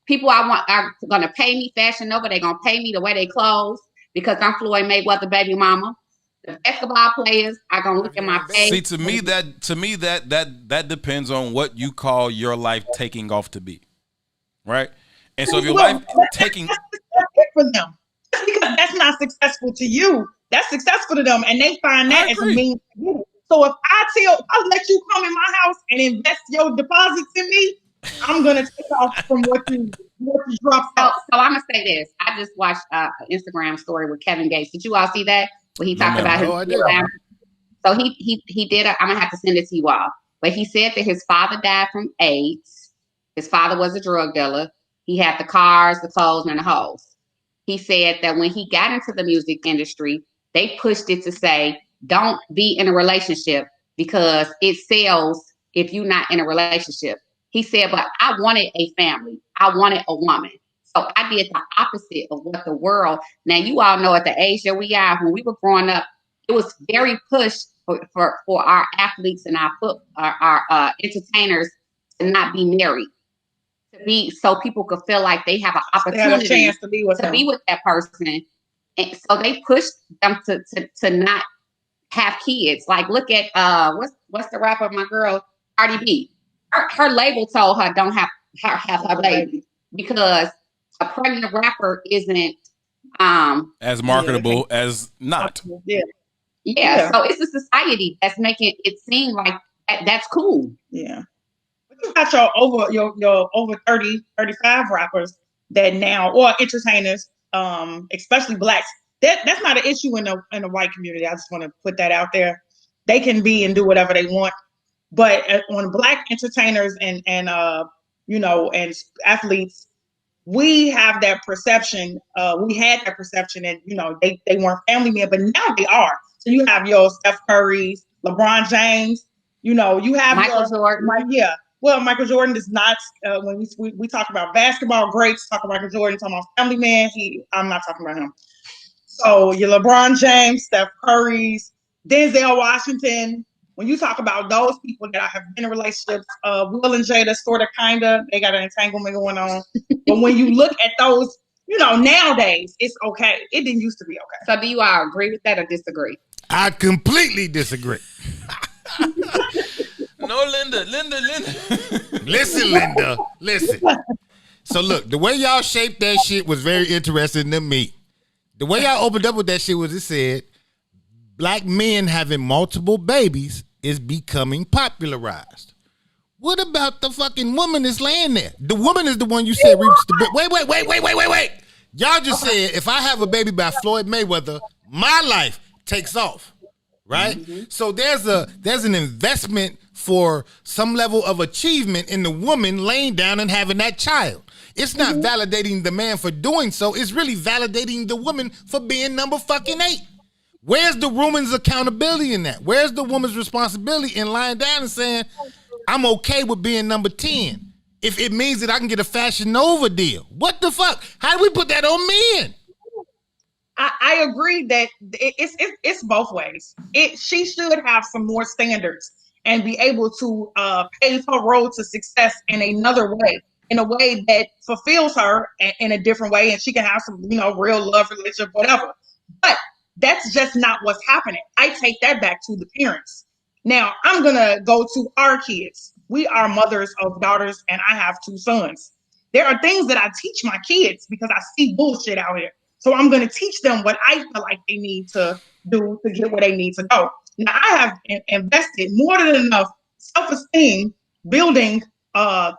People I want are gonna pay me Fashion Nova. They're gonna pay me the way they clothes because I'm Floyd Mayweather baby mama. The basketball players are gonna look at my face. See, to me that depends on what you call your life taking off to be, right? And so if your life taking, that's it for them. Just because that's not successful to you, that's successful to them, and they find that as a means to get it. So if I'll let you come in my house and invest your deposits in me, I'm gonna take off from what you dropped off. So I'm gonna say this. I just watched an Instagram story with Kevin Gates. Did you all see that? Where he talked about his so he did I'm gonna have to send it to you all. But he said that his father died from AIDS. His father was a drug dealer. He had the cars, the clothes, and the hoes. He said that when he got into the music industry, they pushed it to say, don't be in a relationship because it sells if you're not in a relationship. He said, but I wanted a family. I wanted a woman. So I did the opposite of what the world. Now, you all know at the age that we are, when we were growing up, it was very pushed for our athletes and our entertainers to not be married, to be so people could feel like they have an opportunity they have a chance to be with that person. And so they pushed them to not have kids. Like, look at what's the rapper, my girl Cardi B. Her label told her don't have her baby because a pregnant rapper isn't as marketable as not. Yeah. So it's a society that's making it seem like that's cool. Yeah. You got your over 30, 35 rappers that now, or entertainers, especially blacks. That's not an issue in the white community. I just want to put that out there. They can be and do whatever they want, but on black entertainers and athletes, we have that perception. We had that perception, and they weren't family men, but now they are. So you have your Steph Curry's, LeBron James. You have Michael Jordan. Yeah. Well, Michael Jordan is not. When we talk about basketball greats, talk about Michael Jordan, talking about family man. I'm not talking about him. So your LeBron James, Steph Curry's, Denzel Washington. When you talk about those people that have been in relationships, Will and Jada, sort of, kind of, they got an entanglement going on. But when you look at those, nowadays, it's okay. It didn't used to be okay. So do you all agree with that or disagree? I completely disagree. No, Linda. Listen, Linda. Listen. So look, the way y'all shaped that shit was very interesting to me. The way y'all opened up with that shit was it said, black men having multiple babies is becoming popularized. What about the fucking woman that's laying there? The woman is the one you said reaps the... Wait. Y'all just said, if I have a baby by Floyd Mayweather, my life takes off, right? Mm-hmm. So there's an investment for some level of achievement in the woman laying down and having that child. It's not validating the man for doing so. It's really validating the woman for being number fucking 8. Where's the woman's accountability in that? Where's the woman's responsibility in lying down and saying, I'm okay with being number 10 if it means that I can get a Fashion Nova deal? What the fuck? How do we put that on men? I agree that it's both ways. She should have some more standards and be able to pave her road to success in another way, in a way that fulfills her in a different way, and she can have some, real love relationship, whatever. But that's just not what's happening. I take that back to the parents. Now, I'm going to go to our kids. We are mothers of daughters, and I have 2 sons. There are things that I teach my kids because I see bullshit out here. So I'm going to teach them what I feel like they need to do to get where they need to go. Now, I have invested more than enough self-esteem building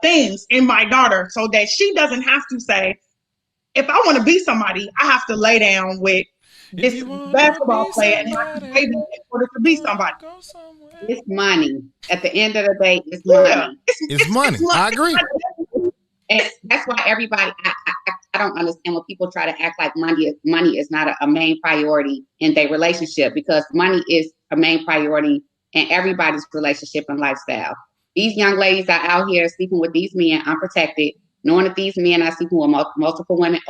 things in my daughter so that she doesn't have to say, if I want to be somebody, I have to lay down with this basketball player and have to pay them in order to be somebody. It's money. At the end of the day, it's money. It's money. I agree. And that's why everybody, I don't understand when people try to act like money is not a main priority in their relationship, because money is a main priority in everybody's relationship and lifestyle. These young ladies are out here sleeping with these men unprotected, knowing that these men are sleeping with multiple women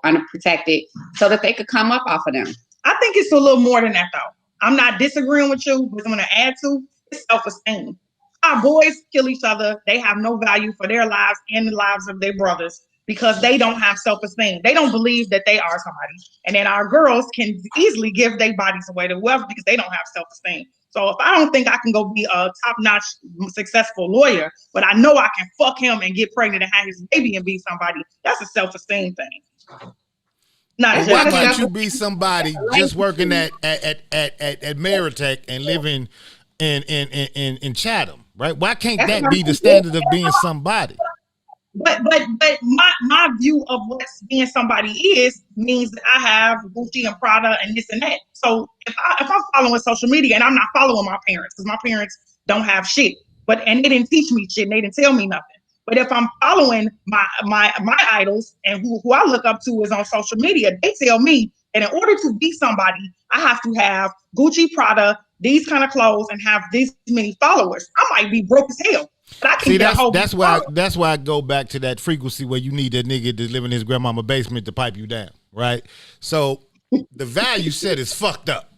unprotected, so that they could come up off of them. I think it's a little more than that, though. I'm not disagreeing with you, but I'm going to add to it's self-esteem. Our boys kill each other. They have no value for their lives and the lives of their brothers because they don't have self-esteem. They don't believe that they are somebody. And then our girls can easily give their bodies away to whoever because they don't have self-esteem. So if I don't think I can go be a top-notch successful lawyer, but I know I can fuck him and get pregnant and have his baby and be somebody, that's a self-esteem thing. Why can't you be somebody just working at Meritech and living in Chatham, right? Why can't that be the standard of being somebody? But my view of what being somebody means that I have Gucci and Prada and this and that. So if I'm following social media, and I'm not following my parents because my parents don't have shit, and they didn't teach me shit and they didn't tell me nothing. But if I'm following my idols and who I look up to is on social media, they tell me that in order to be somebody, I have to have Gucci, Prada, these kind of clothes, and have this many followers. I might be broke as hell. But I can see, that's why I go back to that frequency where you need that nigga to live in his grandmama basement to pipe you down, right? So the value set is fucked up,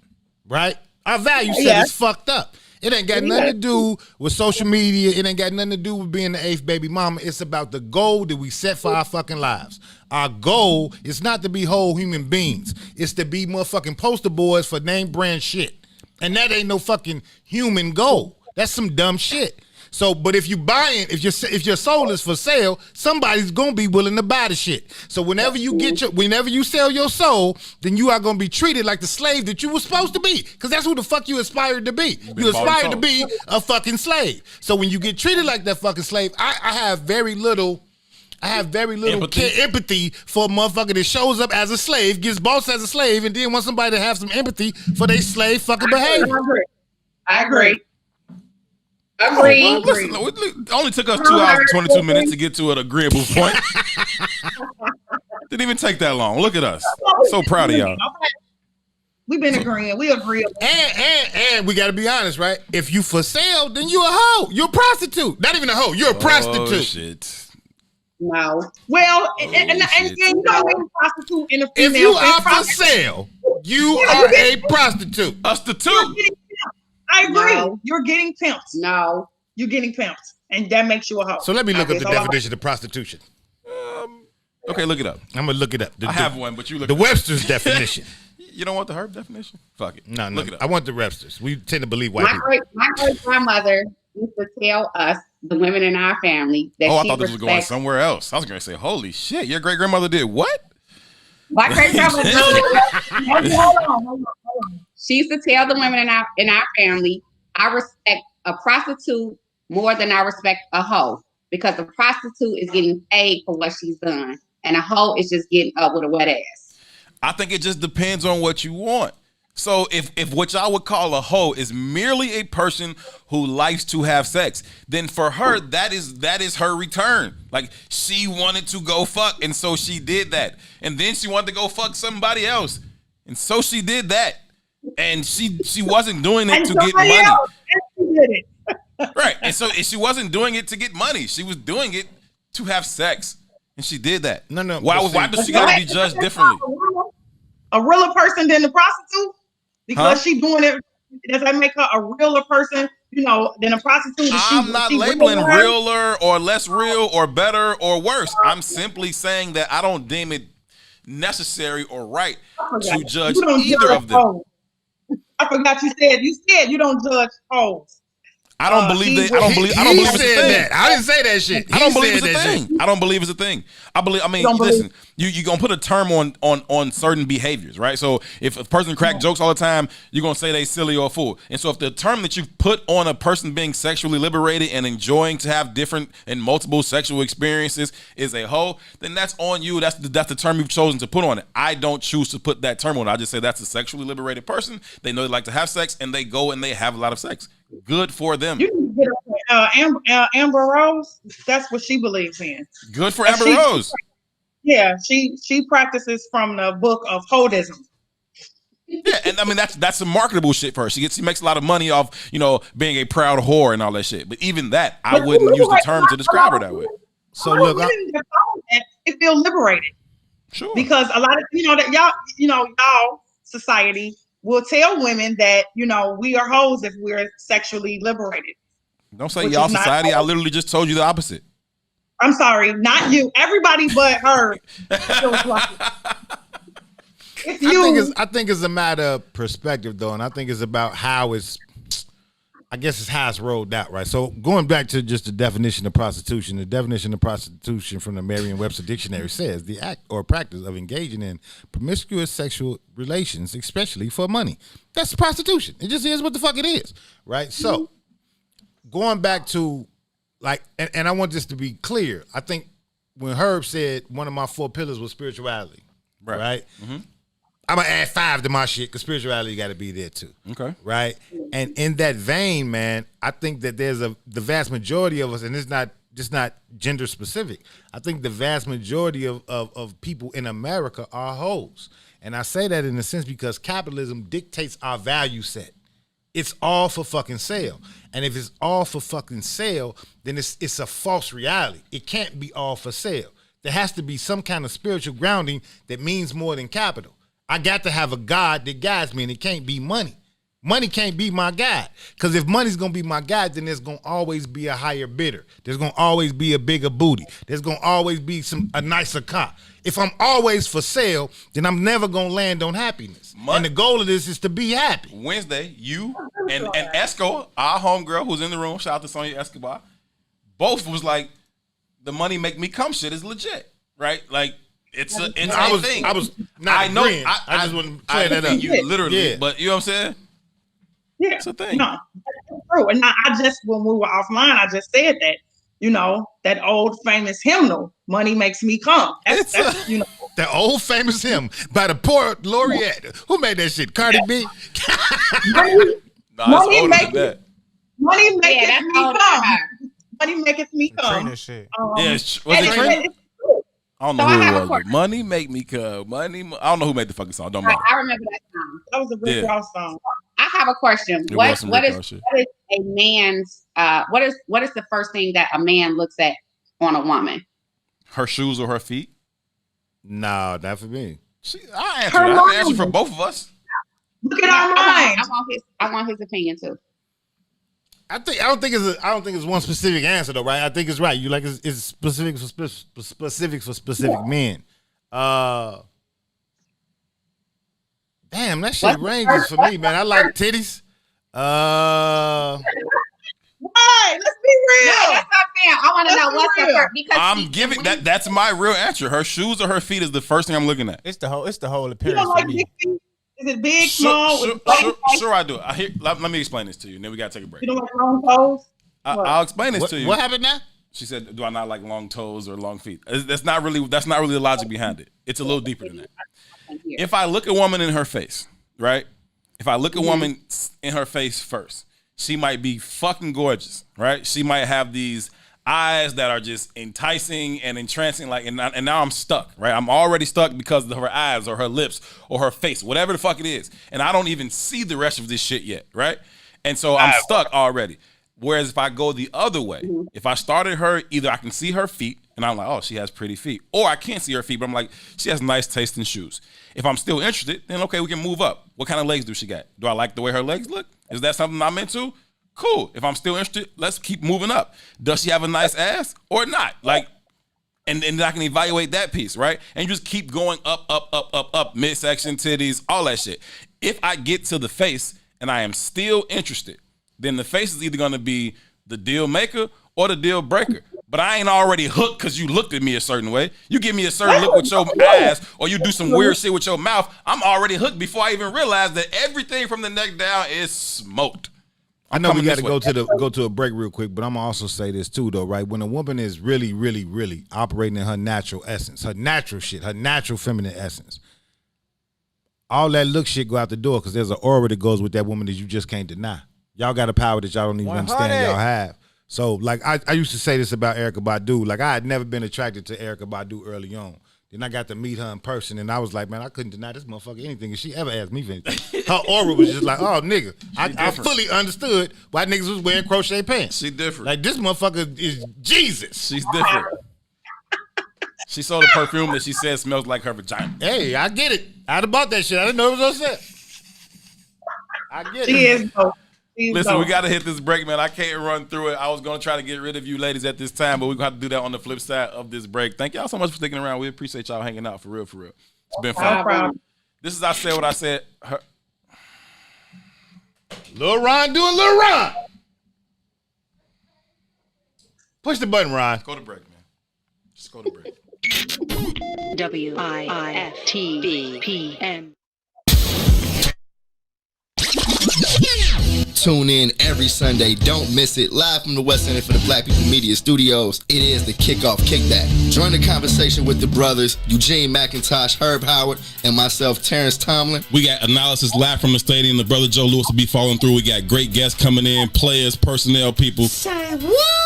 right? Our value set is fucked up. It ain't got nothing to do with social media. It ain't got nothing to do with being the 8th baby mama. It's about the goal that we set for our fucking lives. Our goal is not to be whole human beings. It's to be motherfucking poster boys for name brand shit. And that ain't no fucking human goal. That's some dumb shit. So, but if your soul is for sale, somebody's gonna be willing to buy the shit. So whenever you sell your soul, then you are gonna be treated like the slave that you were supposed to be, because that's who the fuck you aspired to be. You aspired to be a fucking slave. So when you get treated like that fucking slave, I have very little empathy for a motherfucker that shows up as a slave, gets bossed as a slave, and then wants somebody to have some empathy for their slave fucking behavior. I agree. Well, listen, it only took us 2 hours and 22 minutes to get to an agreeable point. Didn't even take that long. Look at us. So proud of y'all. We've been agreeing. We agree. And we got to be honest, right? If you for sale, then you a hoe. You're a prostitute. Not even a hoe. You're a prostitute. Oh, shit. No. Well, and you know, we're a prostitute and a female. If you are for sale, you are a prostitute. Us the two. I agree. No. You're getting pimped. No. You're getting pimped. And that makes you a hoe. So let me look up the definition of prostitution. Okay, look it up. I'm going to look it up. I have one, but you look the Webster's definition. You don't want the Herb definition? Fuck it. No. Look it up. I want the Webster's. We tend to believe white people. My great grandmother used to tell us, the women in our family, that I thought this was going somewhere else. I was going to say, holy shit, your great grandmother did what? My great grandmother hold on. She used to tell the women in our family, I respect a prostitute more than I respect a hoe, because a prostitute is getting paid for what she's done, and a hoe is just getting up with a wet ass. I think it just depends on what you want. So if what y'all would call a hoe is merely a person who likes to have sex, then for her, that is her return. Like, she wanted to go fuck, and so she did that. And then she wanted to go fuck somebody else, and so she did that. And she wasn't doing it to get money. She did it. Right. And so she wasn't doing it to get money. She was doing it to have sex. And she did that. No. Why does she gotta be judged differently? A realer person than the prostitute? Because she doing it, does that make her a realer person, than a prostitute? I'm not labeling realer or less real or better or worse. I'm simply saying that I don't deem it necessary or right to judge either of them. Hoes. I forgot you said you don't judge hoes. I don't believe it's a thing. I didn't say that shit. I don't believe it's a thing. I don't believe it's a thing. Listen, you're gonna put a term on certain behaviors, right? So if a person crack jokes all the time, you're gonna say they silly or a fool. And so if the term that you put on a person being sexually liberated and enjoying to have different and multiple sexual experiences is a hoe, then that's on you. That's the term you've chosen to put on it. I don't choose to put that term on it. I just say that's a sexually liberated person. They know they like to have sex, and they go and they have a lot of sex. Good for them. You need to get Amber Rose. That's what she believes in. Good for Amber Rose. Yeah, she practices from the book of holdism. Yeah, and I mean that's some marketable shit for her. She makes a lot of money off, being a proud whore and all that shit. But even that, I wouldn't use the term to describe her that way. So look, it feel liberated. Sure. Because a lot of that y'all society will tell women that, we are hoes if we're sexually liberated. Don't say y'all society. I literally just told you the opposite. I'm sorry, not you. Everybody but her. I think it's a matter of perspective, though, and I think it's about how it's how it's rolled out, right? So going back to just the definition of prostitution, the definition of prostitution from the Merriam-Webster dictionary says the act or practice of engaging in promiscuous sexual relations, especially for money. That's prostitution. It just is what the fuck it is, right? So going back to and I want this to be clear. I think when Herb said one of my 4 pillars was spirituality, right? Mm-hmm. I'm going to add 5 to my shit because spirituality got to be there too. Okay. Right? And in that vein, man, I think that there's the vast majority of us, and it's not just not gender specific. I think the vast majority of people in America are hoes. And I say that in a sense because capitalism dictates our value set. It's all for fucking sale. And if it's all for fucking sale, then it's a false reality. It can't be all for sale. There has to be some kind of spiritual grounding that means more than capital. I got to have a God that guides me, and it can't be money. Money can't be my guide. Because if money's going to be my guide, then there's going to always be a higher bidder. There's going to always be a bigger booty. There's going to always be a nicer car. If I'm always for sale, then I'm never going to land on happiness. And the goal of this is to be happy. Wednesday, you And Esco, our homegirl who's in the room, shout out to Sonia Escobar, both was like, the money make me come shit is legit, right? Like it's a thing. I was not agreeing. I just wouldn't clear that up. You literally, but you know what I'm saying? Yeah, it's a thing. No, that's true. And I just, when we were offline, I just said that, you know, that old famous hymnal, "Money Makes Me Come." That's you know, the old famous hymn by the poet laureate. Who made that shit? Cardi B. Money makes me come. Money makes me come. Trina shit. Was it Trina? I don't know who it was. Money make me come. Money. I don't know who made the fucking song. Don't matter. I remember that song. That was a Rick Ross song. I have a question. What is a man's what is the first thing that a man looks at on a woman? Her shoes or her feet? No, not for me. I answer that. I answer for both of us. Look at our minds. I want his opinion too. I don't think it's one specific answer though, right? I think it's right. You like it's specific for specific men. Damn, that shit ranges for me, man. I like titties. Right, let's be real. No, that's not fair. I want to know what's the first, because I'm giving that. That's my real answer. Her shoes or her feet is the first thing I'm looking at. It's the whole You appearance don't like for me. big feet? Is it big, small? Sure, I do. Let me explain this to you, and then we gotta take a break. You don't like long toes? I'll explain this to you. What happened now? She said, "Do I not like long toes or long feet?" That's not really the logic behind it. It's a little deeper than that. If I look a woman in her face, right? If I look a woman in her face first, she might be fucking gorgeous, right? She might have these eyes that are just enticing and entrancing, like, and now I'm stuck, right? I'm already stuck because of her eyes or her lips or her face, whatever the fuck it is, and I don't even see the rest of this shit yet, right? And so I'm stuck already. Whereas if I go the other way, if I started her, either I can see her feet and I'm like, oh, she has pretty feet, or I can't see her feet, but I'm like, she has nice taste in shoes. If I'm still interested, then okay, we can move up. What kind of legs do she got? Do I like the way her legs look? Is that something I'm into? Cool. If I'm still interested, let's keep moving up. Does she have a nice ass or not? Like, and then I can evaluate that piece, right? And you just keep going up, midsection, titties, all that shit. If I get to the face and I am still interested, then the face is either going to be the deal maker or the deal breaker. But I ain't already hooked because you looked at me a certain way. You give me a certain look with your ass, or you do some weird shit with your mouth, I'm already hooked before I even realize that everything from the neck down is smoked. I know we got to go to a break real quick, but I'm gonna also say this too, though, right? When a woman is really, really, really operating in her natural essence, her natural shit, her natural feminine essence, all that look shit go out the door because there's an aura that goes with that woman that you just can't deny. Y'all got a power that y'all don't even understand y'all have. So, like, I used to say this about Erykah Badu. Like, I had never been attracted to Erykah Badu early on. Then I got to meet her in person, and I was like, man, I couldn't deny this motherfucker anything if she ever asked me for anything. Her aura was just like, oh, nigga. I fully understood why niggas was wearing crochet pants. She different. Like, this motherfucker is Jesus. She's different. She sold a perfume that she said smells like her vagina. Hey, I get it. I'd bought that shit. I didn't know it was on set. I get She it. is dope. Listen, we got to hit this break, man. I can't run through it. I was going to try to get rid of you ladies at this time, but we're going to have to do that on the flip side of this break. Thank y'all so much for sticking around. We appreciate y'all hanging out for real, for real. It's been fun. No problem. This is I Said What I Said. Lil Ron doing Lil Ron. Push the button, Ron. Go to break, man. Just go to break. WIFTBPM. Tune in every Sunday. Don't miss it. Live from the West Center for the Black People Media Studios. It is the Kickoff Kickback. Join the conversation with the brothers, Eugene McIntosh, Herb Howard, and myself, Terrence Tomlin. We got analysis live from the stadium. The brother Joe Lewis will be following through. We got great guests coming in, players, personnel, people. Say what?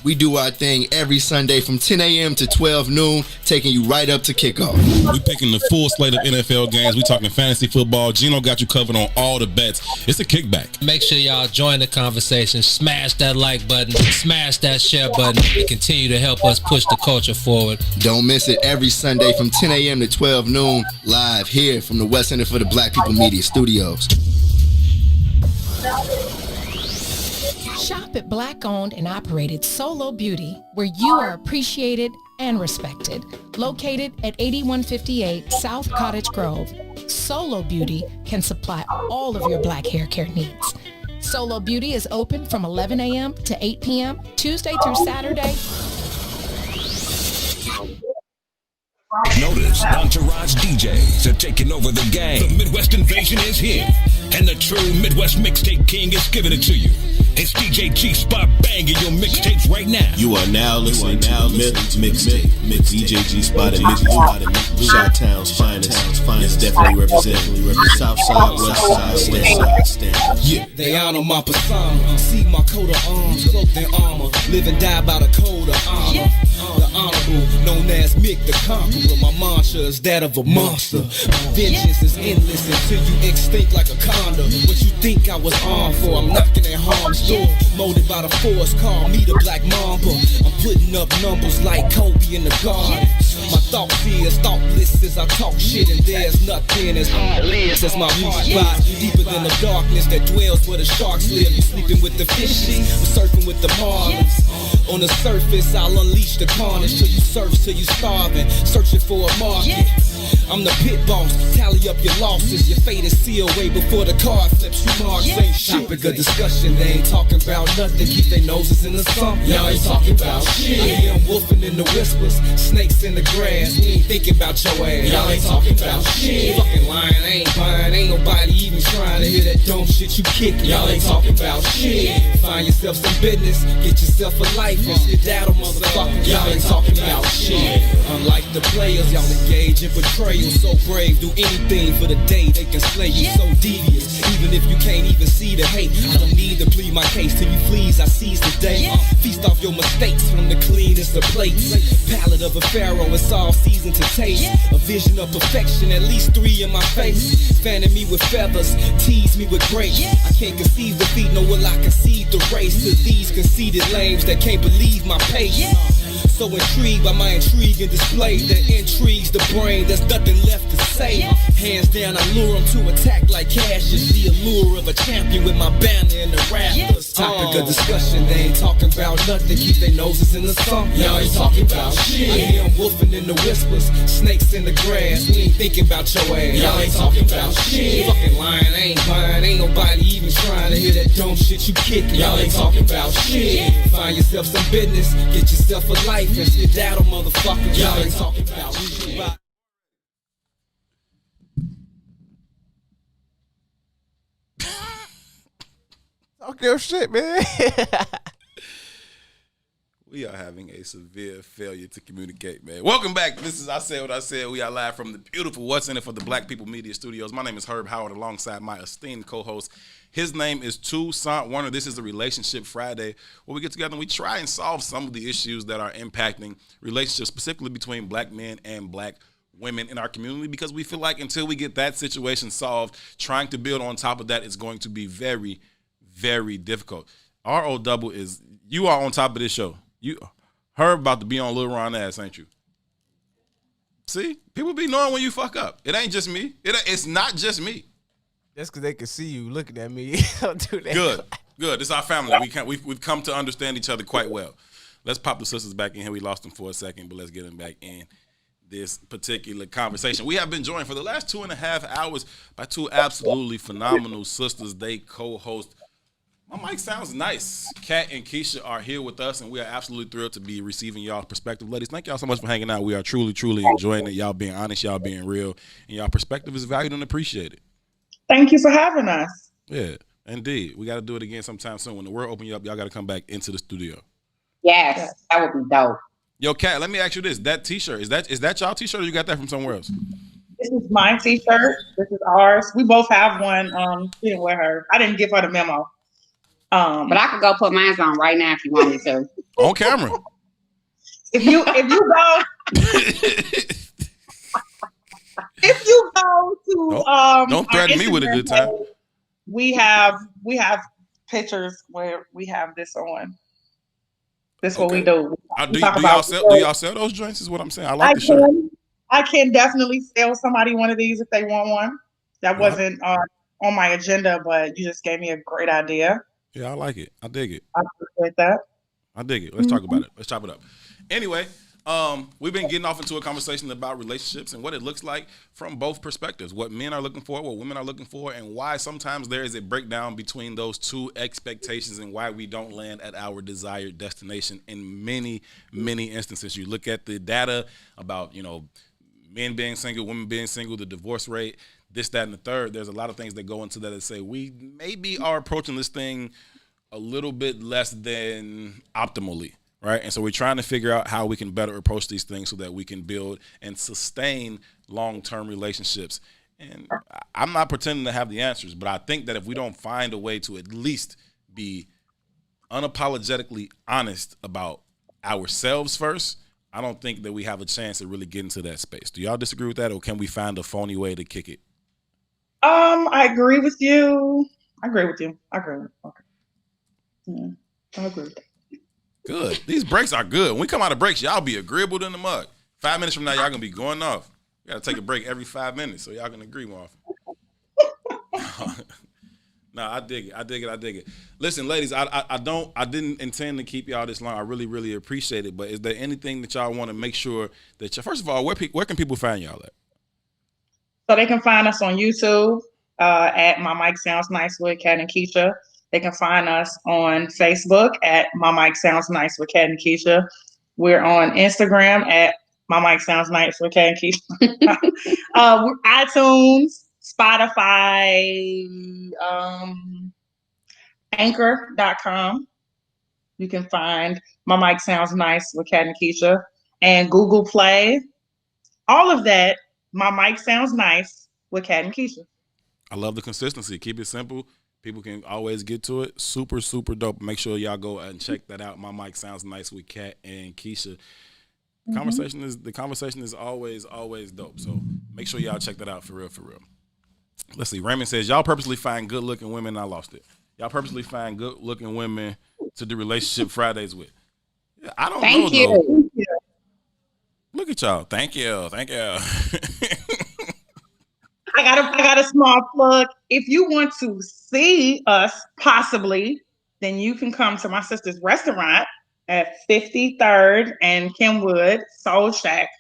We do our thing every Sunday from 10 a.m. to 12 noon, taking you right up to kickoff. We picking the full slate of NFL games. We talking fantasy football. Gino got you covered on all the bets. It's a kickback. Make sure y'all join the conversation. Smash that like button. Smash that share button. And continue to help us push the culture forward. Don't miss it every Sunday from 10 a.m. to 12 noon, live here from the West Center for the Black People Media Studios. Shop at Black-owned and operated Solo Beauty, where you are appreciated and respected. Located at 8158 South Cottage Grove, Solo Beauty can supply all of your black hair care needs. Solo Beauty is open from 11 a.m. to 8 p.m. Tuesday through Saturday. Notice Entourage DJs are taking over the game. The Midwest invasion is here, and the true Midwest mixtape king is giving it to you. It's DJ G Spot banging your mixtapes right now. You are now listening to Mixtape. DJ G Spot and Mix Blue. Chi-Town's finest. It's definitely representing Southside, Westside, stand up. Yeah, they honor my persona. See my coat of arms, cloaked in armor. Live and die by the code of honor. The honorable, known as Mick the Conqueror. My mantra is that of a monster. Vengeance is endless until you extinct like a condor. What you think I was armed for? I'm knocking at harm's door. Molded by the force, call me the Black Mamba. I'm putting up numbers like Kobe in the garden. My thoughts is thoughtless as I talk shit, and there's nothing as heartless as my heart lies deeper than the darkness that dwells where the sharks live. You sleeping with the fishes, surfing with the marlins. On the surface, I'll unleash the carnage till you surf, till you starving, searching for a market. I'm the pit boss, tally up your losses. Your fate is sealed way before the card flips. You marks ain't shit. Topic of discussion, they ain't talking about nothing. Keep their noses in the sump. Y'all ain't talking about shit. I hear them wolfing in the whispers, snakes in the grass. We ain't thinking about your ass. Y'all ain't talking about shit. Fucking lying, I ain't buying. Ain't nobody even trying to hear that dumb shit you kickin'. Y'all ain't talking about shit. Find yourself some business, get yourself a life, and sit down, motherfucker. Y'all ain't talking about shit. Unlike the players, y'all engage in betrayal. So brave, do anything for the day they can slay you. So devious, even if you can't even see the hate. I don't need to plead my case till you please. I seize the day. Feast off your mistakes from the cleanest of plates. Palate of a pharaoh, it's all seasoned to taste. A vision of perfection, at least 3 in my face. Fanning me with feathers, tease me with grace. I can't conceive defeat, nor will I concede the race to these conceited lames that can't believe my pace. So intrigued by my intriguing display that intrigues the brain, there's nothing left to say. Hands down, I lure them to attack like cash. Is the allure of a champion with my banner in the rafters. Topic of discussion, they ain't talking about nothing. Keep their noses in the sump. Y'all ain't talking about shit. I hear them wolfing in the whispers, snakes in the grass. We ain't thinking about your ass. Y'all ain't talking about shit. Fucking lying, I ain't buying. Ain't nobody even trying to hear that dumb shit you kickin'. Y'all ain't talking about shit. Find yourself some business, get yourself a life, and sit down, motherfucker. Y'all ain't talking about shit. Talk your shit, man. We are having a severe failure to communicate, man. Welcome back. This is I Said What I Said. We are live from the beautiful What's In It for the Black People Media Studios. My name is Herb Howard, alongside my esteemed co-host. His name is Toussaint Warner. This is the Relationship Friday, where we get together and we try and solve some of the issues that are impacting relationships, specifically between black men and black women in our community, because we feel like until we get that situation solved, trying to build on top of that is going to be very, very difficult. ROW is, you are on top of this show. You Herb about to be on Lil Ron ass, ain't you? See? People be knowing when you fuck up. It ain't just me. It's not just me. That's because they can see you looking at me. Don't do that. Good. It's our family. We've come to understand each other quite well. Let's pop the sisters back in here. We lost them for a second, but let's get them back in this particular conversation. We have been joined for the last 2.5 hours by two absolutely phenomenal sisters. They co-host. My mic sounds nice. Kat and Keisha are here with us, and we are absolutely thrilled to be receiving y'all's perspective. Ladies, thank y'all so much for hanging out. We are truly, truly enjoying it. Y'all being honest, y'all being real, and y'all perspective is valued and appreciated. Thank you for having us. Yeah, indeed. We got to do it again sometime soon. When the world opens up, y'all got to come back into the studio. Yes, that would be dope. Yo, Kat, let me ask you this. That T-shirt, is that y'all T-shirt or you got that from somewhere else? This is my T-shirt. This is ours. We both have one. She didn't wear her. I didn't give her the memo. But I could go put mine on right now if you want me to. On camera. If you go if you go to don't threaten me with a good time. We have pictures where we have this on. This is what we do. Do y'all sell those joints? Is what I'm saying. I like the shirt. I can definitely sell somebody one of these if they want one. That wasn't on my agenda, but you just gave me a great idea. Yeah, I like it. I dig it. I appreciate that. I dig it. Let's talk about it. Let's chop it up. Anyway, We've been getting off into a conversation about relationships and what it looks like from both perspectives, what men are looking for, what women are looking for, and why sometimes there is a breakdown between those two expectations and why we don't land at our desired destination in many, many instances. You look at the data about, men being single, women being single, the divorce rate, this, that, and the third. There's a lot of things that go into that say we maybe are approaching this thing a little bit less than optimally. Right. And so we're trying to figure out how we can better approach these things so that we can build and sustain long-term relationships. And I'm not pretending to have the answers, but I think that if we don't find a way to at least be unapologetically honest about ourselves first, I don't think that we have a chance to really get into that space. Do y'all disagree with that, or can we find a phony way to kick it? I agree with you. Okay. Yeah, I agree with that. Good. These breaks are good. When we come out of breaks, y'all be agreeable than the mug. 5 minutes from now, y'all gonna be going off. You gotta take a break every 5 minutes so y'all can agree more often. No, I dig it. Listen, ladies, I didn't intend to keep y'all this long. I really, really appreciate it. But is there anything that y'all want to make sure that first of all, where can people find y'all at? So they can find us on YouTube at My Mic Sounds Nice with Kat and Keisha. They can find us on Facebook at My Mic Sounds Nice with Kat and Keisha. We're on Instagram at My Mic Sounds Nice with Kat and Keisha. iTunes, Spotify, Anchor.com. You can find My Mic Sounds Nice with Kat and Keisha. And Google Play. All of that, My Mic Sounds Nice with Kat and Keisha. I love the consistency. Keep it simple. People can always get to it. Super, super dope. Make sure y'all go and check that out. My Mic Sounds Nice with Kat and Keisha. The conversation is always, always dope. So make sure y'all check that out for real, for real. Let's see. Raymond says, y'all purposely find good-looking women. I lost it. Y'all purposely find good-looking women to do Relationship Fridays with. I don't know. Thank you. Look at y'all. Thank you. I got a small plug. If you want to see us possibly, then you can come to my sister's restaurant at 53rd and Kenwood Soul Shack.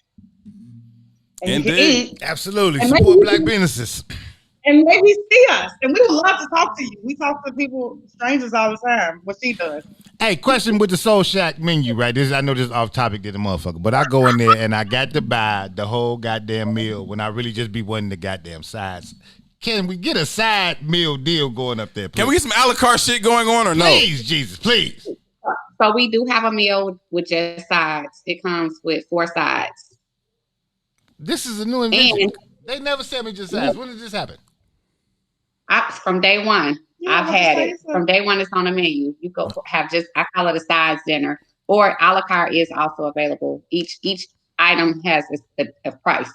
And you can eat. Absolutely. And Support maybe- black businesses. And maybe see us. And we would love to talk to you. We talk to people, strangers all the time. What she does. Hey, question with the Soul Shack menu, right? I know this is off topic to the motherfucker, but I go in there and I got to buy the whole goddamn meal when I really just be wanting the goddamn sides. Can we get a side meal deal going up there, please? Can we get some a la carte shit going on or no? Please, Jesus, please. So we do have a meal with just sides. It comes with 4 sides. This is a new invention. They never sent me just sides. When did this happen? From day one, I've had it. From day one, it's on the menu. You go have I call it a sides dinner, or a la carte is also available. Each item has a price,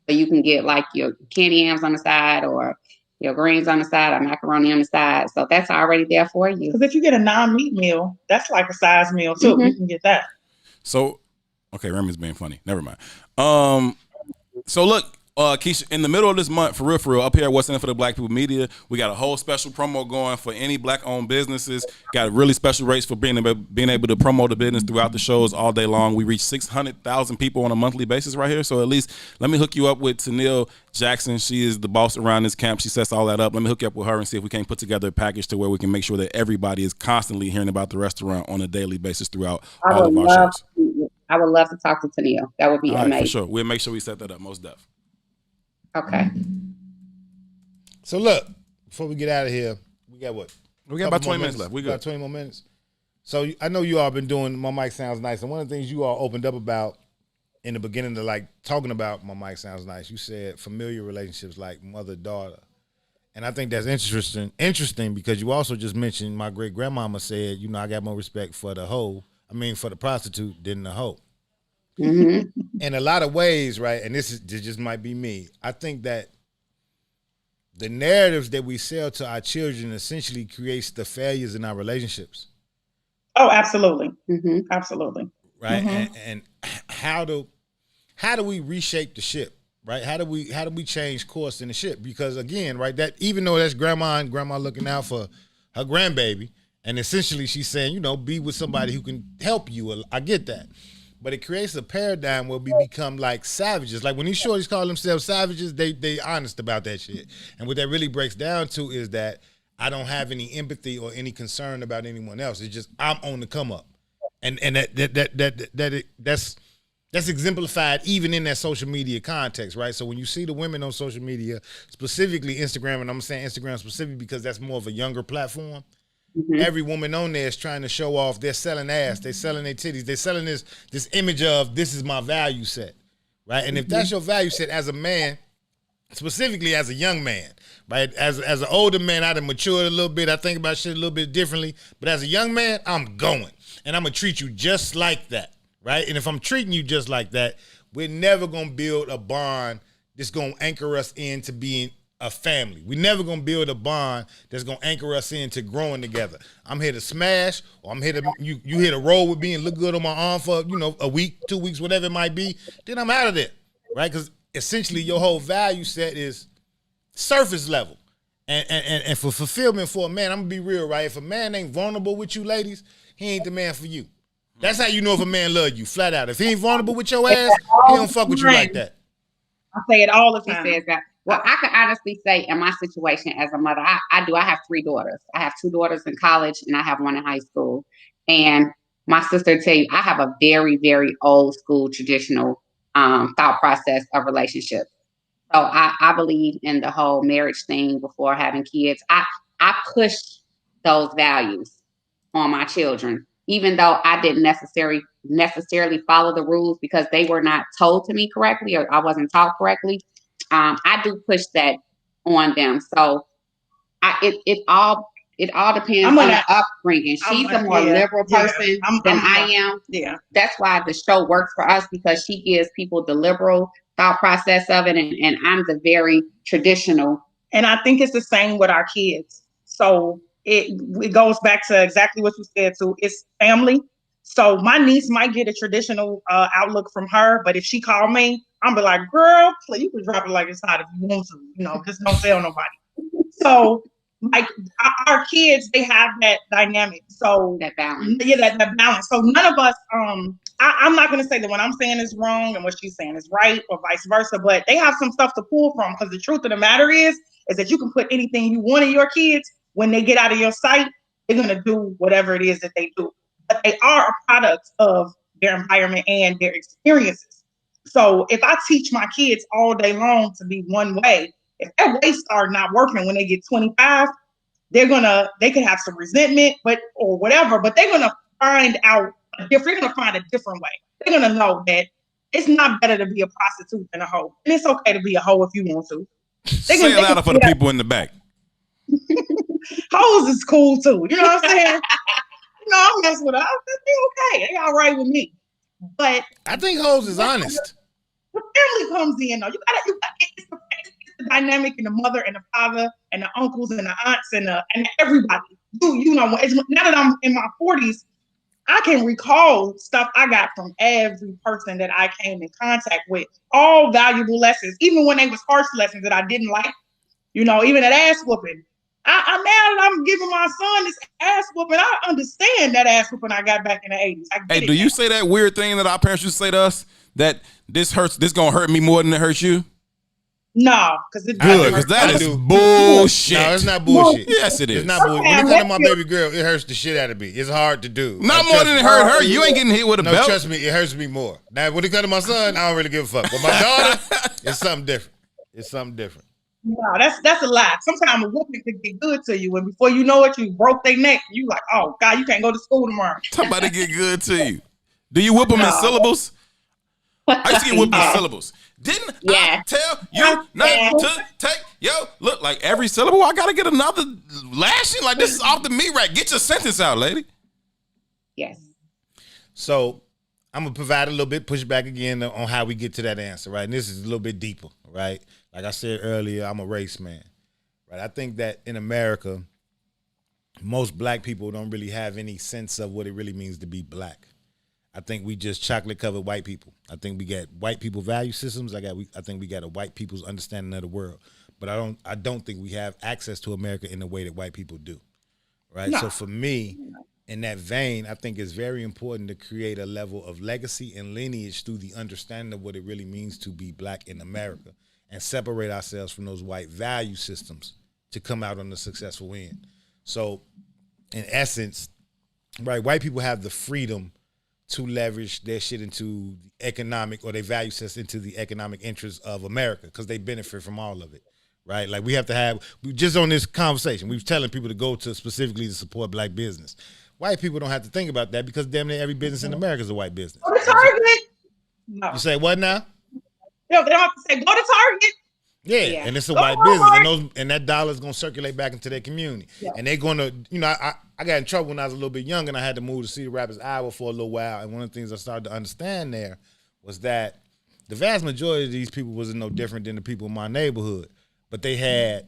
so you can get like your candy yams on the side, or your greens on the side, or macaroni on the side. So that's already there for you. Because if you get a non-meat meal, that's like a size meal too. You can get that. So, okay, Remy's being funny. Never mind. So look, Keisha, in the middle of this month, for real, up here at What's In It for the Black People Media, we got a whole special promo going for any black-owned businesses. Got really special rates for being able to promote the business throughout the shows all day long. We reach 600,000 people on a monthly basis right here. So at least let me hook you up with Tennille Jackson. She is the boss around this camp. She sets all that up. Let me hook you up with her and see if we can put together a package to where we can make sure that everybody is constantly hearing about the restaurant on a daily basis throughout all of our shows. I would love to talk to Tennille. That would be all right, amazing. for sure. We'll make sure we set that up, most definitely. Okay. So look, before we get out of here, we got what? We got about 20 minutes left. We got about 20 more minutes. So I know you all been doing My Mic Sounds Nice, and one of the things you all opened up about in the beginning of like talking about My Mic Sounds Nice, you said familiar relationships like mother-daughter. And I think that's interesting because you also just mentioned my great grandmama said, I got more respect for the prostitute than the hoe. Mm-hmm. In a lot of ways, right? And this just might be me. I think that the narratives that we sell to our children essentially creates the failures in our relationships. Oh, absolutely. Mm-hmm. Absolutely. Right. Mm-hmm. And how do we reshape the ship? Right? How do we change course in the ship? Because again, right, that even though that's grandma looking out for her grandbaby, and essentially she's saying, be with somebody who can help you. I get that. but it creates a paradigm where we become like savages. Like when these shorties call themselves savages, they honest about that shit. And what that really breaks down to is that I don't have any empathy or any concern about anyone else. It's just I'm on the come up, and that's exemplified even in that social media context, right? So when you see the women on social media, specifically Instagram, and I'm saying Instagram specifically because that's more of a younger platform. Mm-hmm. Every woman on there is trying to show off. They're selling ass. They're selling their titties. They're selling this image of this is my value set, right? And if that's your value set as a man, specifically as a young man, right? As an older man, I'd have matured a little bit. I think about shit a little bit differently. But as a young man, I'm going. And I'm going to treat you just like that, right? And if I'm treating you just like that, we're never going to build a bond that's going to anchor us into being a family. We're never going to build a bond that's going to anchor us into growing together. I'm here to smash, or I'm here to, you here to roll with me and look good on my arm for, a week, 2 weeks, whatever it might be. Then I'm out of there, right? Because essentially your whole value set is surface level. And for fulfillment for a man, I'm going to be real, right? If a man ain't vulnerable with you ladies, he ain't the man for you. That's how you know if a man love you, flat out. If he ain't vulnerable with your ass, he don't fuck with you like that. I say it all the time. He says that. Well, I can honestly say in my situation as a mother, I have 3 daughters. I have 2 daughters in college and I have 1 in high school. And my sister tell you, I have a very, very old school traditional thought process of relationships. So I believe in the whole marriage thing before having kids. I push those values on my children, even though I didn't necessarily follow the rules because they were not told to me correctly or I wasn't taught correctly. I do push that on them. So it all depends on the upbringing. She's a more liberal person than I am. Yeah. That's why the show works for us because she gives people the liberal thought process of it. And I'm the very traditional. And I think it's the same with our kids. So it goes back to exactly what you said too. It's family. So my niece might get a traditional outlook from her, but if she called me, I'm be like, girl, please, you can drop it like it's hot if you want to, just don't tell nobody. So like our kids, they have that dynamic. So that balance. Yeah, that balance. So none of us, I'm not going to say that what I'm saying is wrong and what she's saying is right or vice versa, but they have some stuff to pull from because the truth of the matter is that you can put anything you want in your kids. When they get out of your sight, they're going to do whatever it is that they do. But they are a product of their environment and their experiences. So if I teach my kids all day long to be one way, if their ways are not working when they get 25, they could have some resentment, or whatever, but they're gonna find a different way. They're gonna know that it's not better to be a prostitute than a hoe. And it's okay to be a hoe if you want to. Say it louder for the people in the back. Hoes is cool too. You know what I'm saying? I mess with her. They okay. They all right with me. But I think hoes is honest. The family comes in though. You got it's the dynamic and the mother and the father and the uncles and the aunts and everybody. Now that I'm in my 40s, I can recall stuff I got from every person that I came in contact with. All valuable lessons, even when they was harsh lessons that I didn't like. Even that ass whooping. I'm now that I'm giving my son this ass whooping, I understand that ass whooping I got back in the 80s. Hey, do you say that weird thing that our parents used to say to us that this gonna hurt me more than it hurts you? No, because it's good. Because that is bullshit. No, it's not bullshit. Yes, it is. It's not bullshit. When it comes to my baby girl, it hurts the shit out of me. It's hard to do. Not more than it hurt her. You ain't getting hit with a belt. No, trust me, it hurts me more. Now, when it comes to my son, I don't really give a fuck. But my daughter, it's something different. It's something different. No, that's a lie. Sometimes a whooping could get good to you, and before you know it, you broke their neck. You like, oh God, you can't go to school tomorrow. Somebody get good to you. Do you whip them in syllables? I used to get whipped in syllables. Didn't I tell you not to take look like every syllable? I gotta get another lashing. Like this is off the meat rack. Get your sentence out, lady. Yes. So I'm gonna provide a little bit pushback again on how we get to that answer, right? And this is a little bit deeper, right? Like I said earlier, I'm a race man, right? I think that in America, most black people don't really have any sense of what it really means to be black. I think we just chocolate covered white people. I think we got white people value systems. I think we got a white people's understanding of the world. But I don't think we have access to America in the way that white people do. Right? No. So for me, in that vein, I think it's very important to create a level of legacy and lineage through the understanding of what it really means to be black in America and separate ourselves from those white value systems to come out on the successful end. So in essence, right, white people have the freedom to leverage their shit into the economic, or their value system into the economic interests of America, because they benefit from all of it, right? Like we just on this conversation, we were telling people to go to specifically to support black business. White people don't have to think about that because damn near every business in America is a white business. Go to Target. No. You say what now? No, they don't have to say go to Target. Yeah, and it's a white business, and that dollar is gonna circulate back into their community, and they're gonna, I got in trouble when I was a little bit younger, and I had to move to Cedar Rapids, Iowa for a little while, and one of the things I started to understand there was that the vast majority of these people wasn't no different than the people in my neighborhood, but they had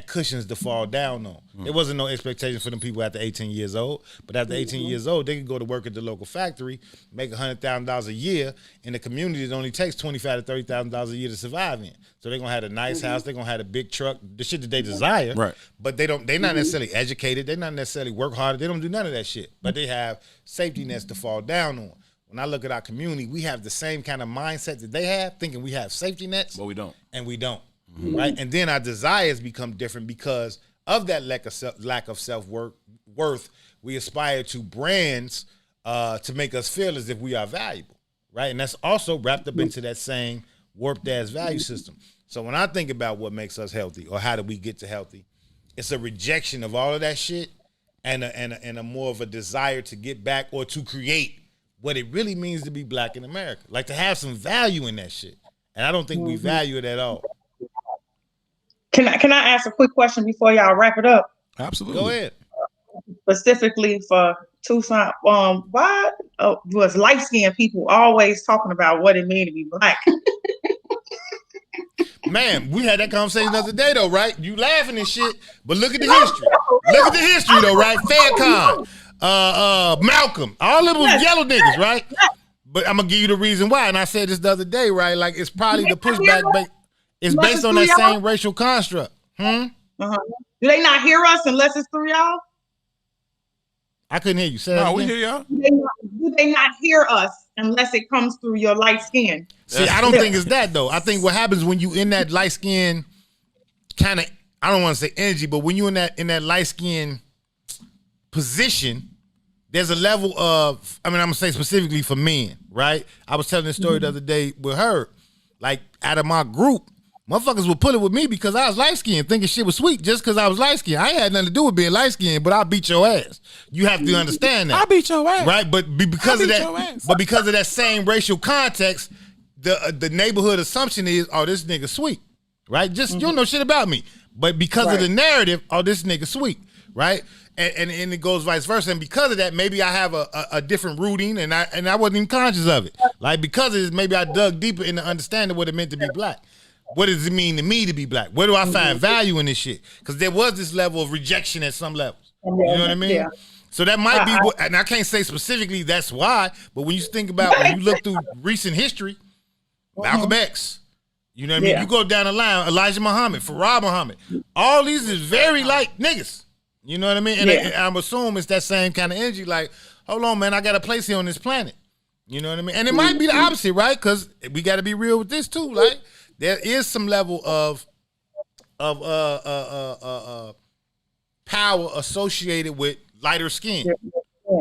cushions to fall down on. There wasn't no expectation for them people after 18 years old, but after 18 years old, they could go to work at the local factory, make $100,000 a year in a community that only takes $25,000 to $30,000 a year to survive in. So they're gonna have a nice house, they're gonna have a big truck, the shit that they desire. Right. But they're not necessarily educated, they're not necessarily work harder, they don't do none of that shit. But they have safety nets to fall down on. When I look at our community, we have the same kind of mindset that they have, thinking we have safety nets. But we don't. And we don't. Right, and then our desires become different because of that lack of self-worth. We aspire to brands to make us feel as if we are valuable, right? And that's also wrapped up into that same warped ass value system. So when I think about what makes us healthy, or how do we get to healthy, it's a rejection of all of that shit, and a more of a desire to get back or to create what it really means to be black in America, like to have some value in that shit. And I don't think we value it at all. Can I ask a quick question before y'all wrap it up? Absolutely. Go ahead. Specifically for Tucson, why was light-skinned people always talking about what it means to be black? Man, we had that conversation the other day though, right? You laughing and shit, but look at the history. Look at the history though, right? Farrakhan, Malcolm, all of them was yellow niggas, right? But I'm gonna give you the reason why, and I said this the other day, right? Like it's probably the pushback. It's based on that same racial construct. Do they not hear us unless it's through y'all? I couldn't hear you. Say no, we hear y'all. Do they not hear us unless it comes through your light skin? See, I don't think it's that though. I think what happens when you in that light skin kind of, I don't want to say energy, but when you in that light skin position, there's a level of, I'm gonna say specifically for men, right? I was telling this story the other day with her. Like out of my group, motherfuckers would pull it with me because I was light-skinned, thinking shit was sweet just because I was light-skinned. I ain't had nothing to do with being light-skinned, but I'll beat your ass. You have to understand that. I beat your ass. Right? But because of that same racial context, the neighborhood assumption is, oh, this nigga sweet. Right? Just you don't know shit about me. But because of the narrative, oh, this nigga sweet. Right? And it goes vice versa. And because of that, maybe I have a different rooting and I wasn't even conscious of it. Like because of this, maybe I dug deeper into understanding what it meant to be black. What does it mean to me to be black? Where do I find value in this shit? Because there was this level of rejection at some levels. You know what I mean? Yeah. So that might be what, and I can't say specifically that's why, but when you think about, when you look through recent history, Malcolm X, you know what I mean? You go down the line, Elijah Muhammad, Farah Muhammad, all these is very like niggas. You know what I mean? And I'm assuming it's that same kind of energy, like, hold on, man, I got a place here on this planet. You know what I mean? And it might be the opposite, right? Because we got to be real with this too, like, there is some level of power associated with lighter skin.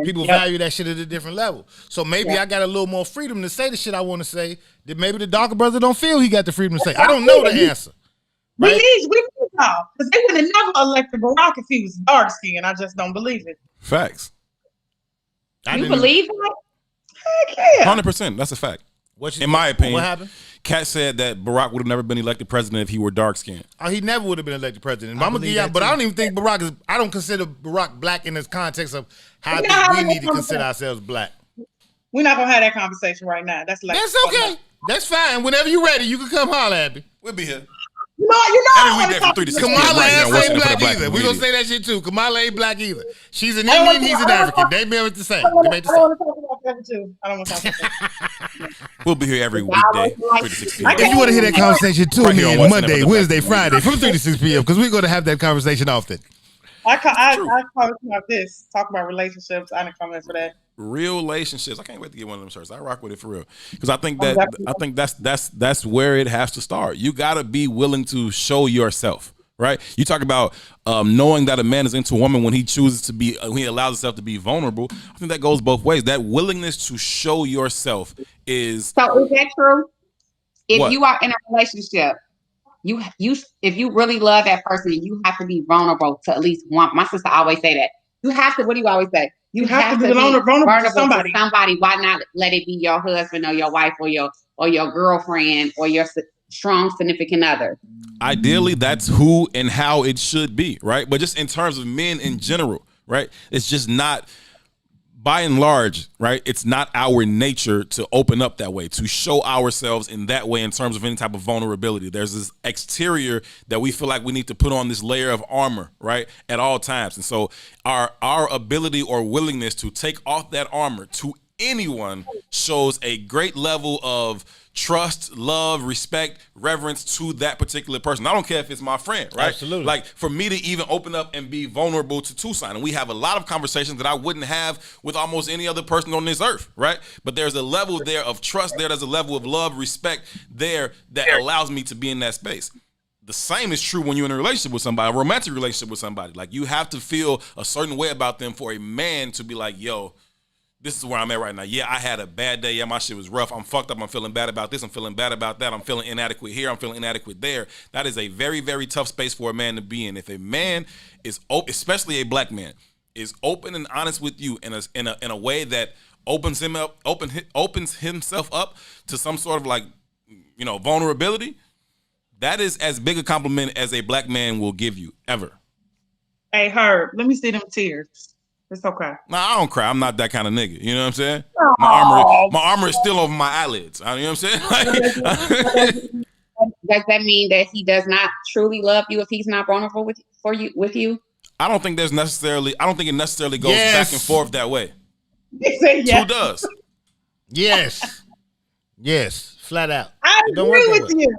People value that shit at a different level. So maybe I got a little more freedom to say the shit I want to say that maybe the darker brother don't feel he got the freedom to say. I don't know the answer. Right? We need y'all, because they would have never elected Barack if he was dark skinned. I just don't believe it. Facts. You believe it? Heck yeah. 100%. That's a fact. In my opinion. What happened? Kat said that Barack would have never been elected president if he were dark skinned. Oh, he never would have been elected president. But I don't even think Barack is. I don't consider Barack black in this context of how we need to consider ourselves black. We're not gonna have that conversation right now. That's okay. That's fine. Whenever you're ready, you can come holler at me. We'll be here. Kamala ain't black either. We're gonna say that shit too. Kamala ain't black either. She's an Indian, he's an African. They made the same. I don't want to talk about that too. I don't want to talk about that. We'll be here every weekday, 3 to 6 p.m. If you want to hear that conversation too, Monday, Wednesday, Friday, from 3 to 6 p.m., because we're going to have that conversation often. I talk about this. Talk about relationships. I didn't come in for that. Real relationships. I can't wait to get one of them shirts. I rock with it for real because I think that's where it has to start. You gotta be willing to show yourself, right? You talk about knowing that a man is into a woman when he chooses to be, when he allows himself to be vulnerable. I think that goes both ways. That willingness to show yourself is. So is that true? If What? you are in a relationship, if you really love that person, you have to be vulnerable to at least one. My sister always say that. You have to. What do you always say? You have to be vulnerable to somebody. Why not let it be your husband or your wife or your girlfriend or your strong significant other? Ideally, that's who and how it should be, right? But just in terms of men in general, right? It's just not, by and large, right? It's not our nature to open up that way, to show ourselves in that way in terms of any type of vulnerability. There's this exterior that we feel like we need to put on this layer of armor, right? At all times. And so our ability or willingness to take off that armor to anyone shows a great level of trust, love, respect, reverence to that particular person. I don't care if it's my friend, right? Absolutely. Like for me to even open up and be vulnerable to Tucson, and we have a lot of conversations that I wouldn't have with almost any other person on this earth, right? But there's a level there of trust there. There's a level of love, respect there that allows me to be in that space. The same is true when you're in a relationship with somebody, a romantic relationship with somebody. Like you have to feel a certain way about them for a man to be like, yo, this is where I'm at right now. Yeah, I had a bad day. Yeah, my shit was rough. I'm fucked up. I'm feeling bad about this. I'm feeling bad about that. I'm feeling inadequate here. I'm feeling inadequate there. That is a very, very tough space for a man to be in. If a man is, especially a black man, is open and honest with you in a way that opens himself up to some sort of like, you know, vulnerability, that is as big a compliment as a black man will give you ever. Hey, Herb, let me see them tears. It's okay. No, I don't cry. I'm not that kind of nigga. You know what I'm saying? My armor is still over my eyelids. You know what I'm saying? Does that mean that he does not truly love you if he's not vulnerable with you? I don't think it necessarily goes back and forth that way. Yes. Who does? Yes, flat out. I agree with you.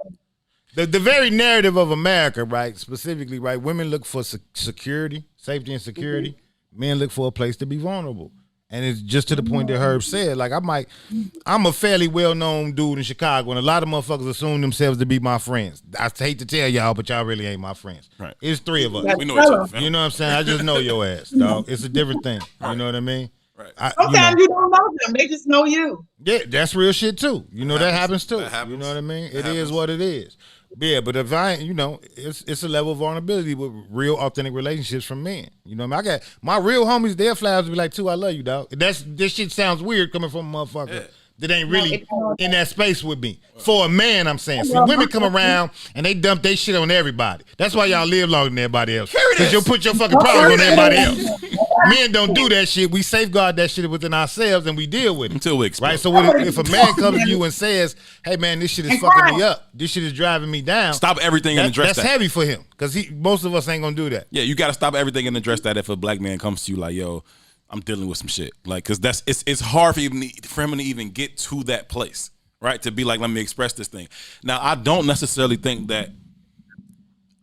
The very narrative of America, right? Specifically, right? Women look for security, safety, and security. Men look for a place to be vulnerable. And it's just to the point that Herb said, like I'm a fairly well-known dude in Chicago, and a lot of motherfuckers assume themselves to be my friends. I hate to tell y'all, but y'all really ain't my friends. Right. It's three of us. We know each other. You know what I'm saying? I just know your ass, dog. It's a different thing. You know what I mean? Right. Sometimes you don't know them. They just know you. Yeah, that's real shit too. You know, that happens too. You know what I mean? It is what it is. Yeah, but if I, you know, it's a level of vulnerability with real authentic relationships from men. You know what I mean? I got my real homies, their flags be like, I love you, dog. This shit sounds weird coming from a motherfucker that ain't really in that space with me. For a man, I'm saying. See, women come around and they dump their shit on everybody. That's why y'all live longer than everybody else. Because you'll put your fucking problems on everybody else. Men don't do that shit. We safeguard that shit within ourselves and we deal with it. Until we explode. Right? So if a man comes to you and says, hey man, this shit is fucking me up. This shit is driving me down. Stop everything and address that. That's heavy for him. Because most of us ain't going to do that. Yeah, you got to stop everything and address that if a black man comes to you like, yo, I'm dealing with some shit. Like, because it's hard for him to even get to that place, right? To be like, let me express this thing. Now, I don't necessarily think that,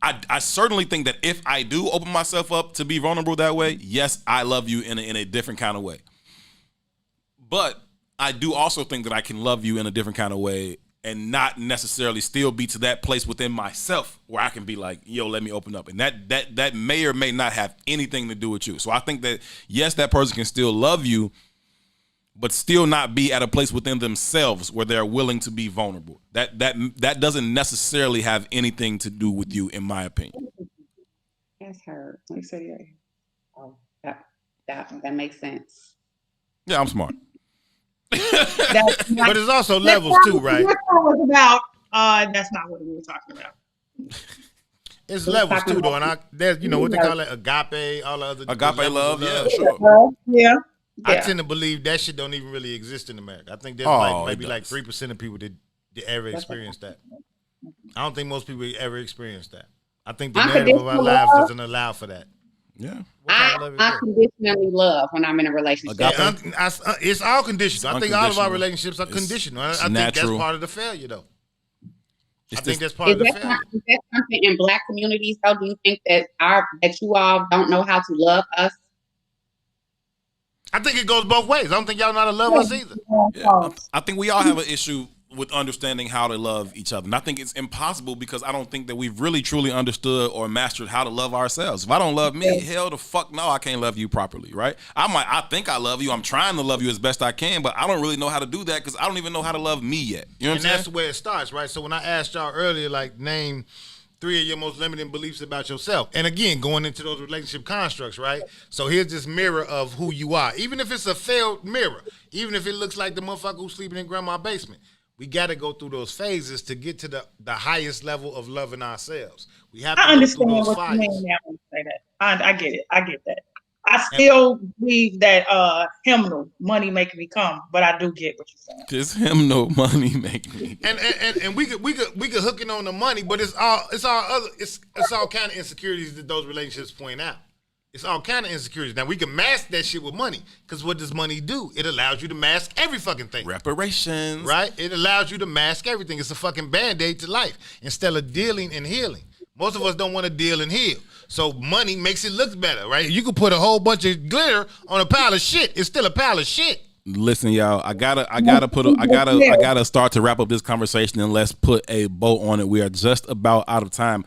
I certainly think that if I do open myself up to be vulnerable that way, yes, I love you in a different kind of way. But I do also think that I can love you in a different kind of way and not necessarily still be to that place within myself where I can be like, yo, let me open up. And that may or may not have anything to do with you. So I think that, yes, that person can still love you, but still not be at a place within themselves where they're willing to be vulnerable. That doesn't necessarily have anything to do with you, in my opinion. That's her. Let me say that. Oh, that makes sense. Yeah, I'm smart. But it's also levels too, right? That's not what we were talking about. It's levels too, though, and there's what they call it, agape, all the other agape love. Yeah, sure. Yeah. I tend to believe that shit don't even really exist in America. I think there's maybe 3% of people that ever experience that. I don't think most people ever experience that. I think the narrative of our lives doesn't allow for that. Yeah. I unconditionally love when I'm in a relationship. It's all conditional. I think all of our relationships are conditional. I think that's part of the failure, though. I think that's part of the failure. Is that something in Black communities, though? Do you think that you all don't know how to love us? I think it goes both ways. I don't think y'all know how to love us either. Yeah, I think we all have an issue with understanding how to love each other. And I think it's impossible because I don't think that we've really truly understood or mastered how to love ourselves. If I don't love me, hell the fuck no, I can't love you properly, right? I think I love you. I'm trying to love you as best I can, but I don't really know how to do that because I don't even know how to love me yet. You know what I'm saying? And that's where it starts, right? So when I asked y'all earlier, like, name 3 of your most limiting beliefs about yourself. And again, going into those relationship constructs, right? So here's this mirror of who you are. Even if it's a failed mirror, even if it looks like the motherfucker who's sleeping in grandma's basement, we got to go through those phases to get to the highest level of loving ourselves. We have to understand go through those what you fires. mean now when you say that. I get it. I get that. I still believe that hymnal, money make me come, but I do get what you're saying. This hymnal, money make me. And we could hook it on the money, but it's all kind of insecurities that those relationships point out. It's all kind of insecurities. Now we can mask that shit with money, because what does money do? It allows you to mask every fucking thing. Reparations, right? It allows you to mask everything. It's a fucking band-aid to life instead of dealing and healing. Most of us don't want to deal and heal. So money makes it look better, right? You can put a whole bunch of glitter on a pile of shit. It's still a pile of shit. Listen, y'all, I gotta start to wrap up this conversation, and let's put a bow on it. We are just about out of time.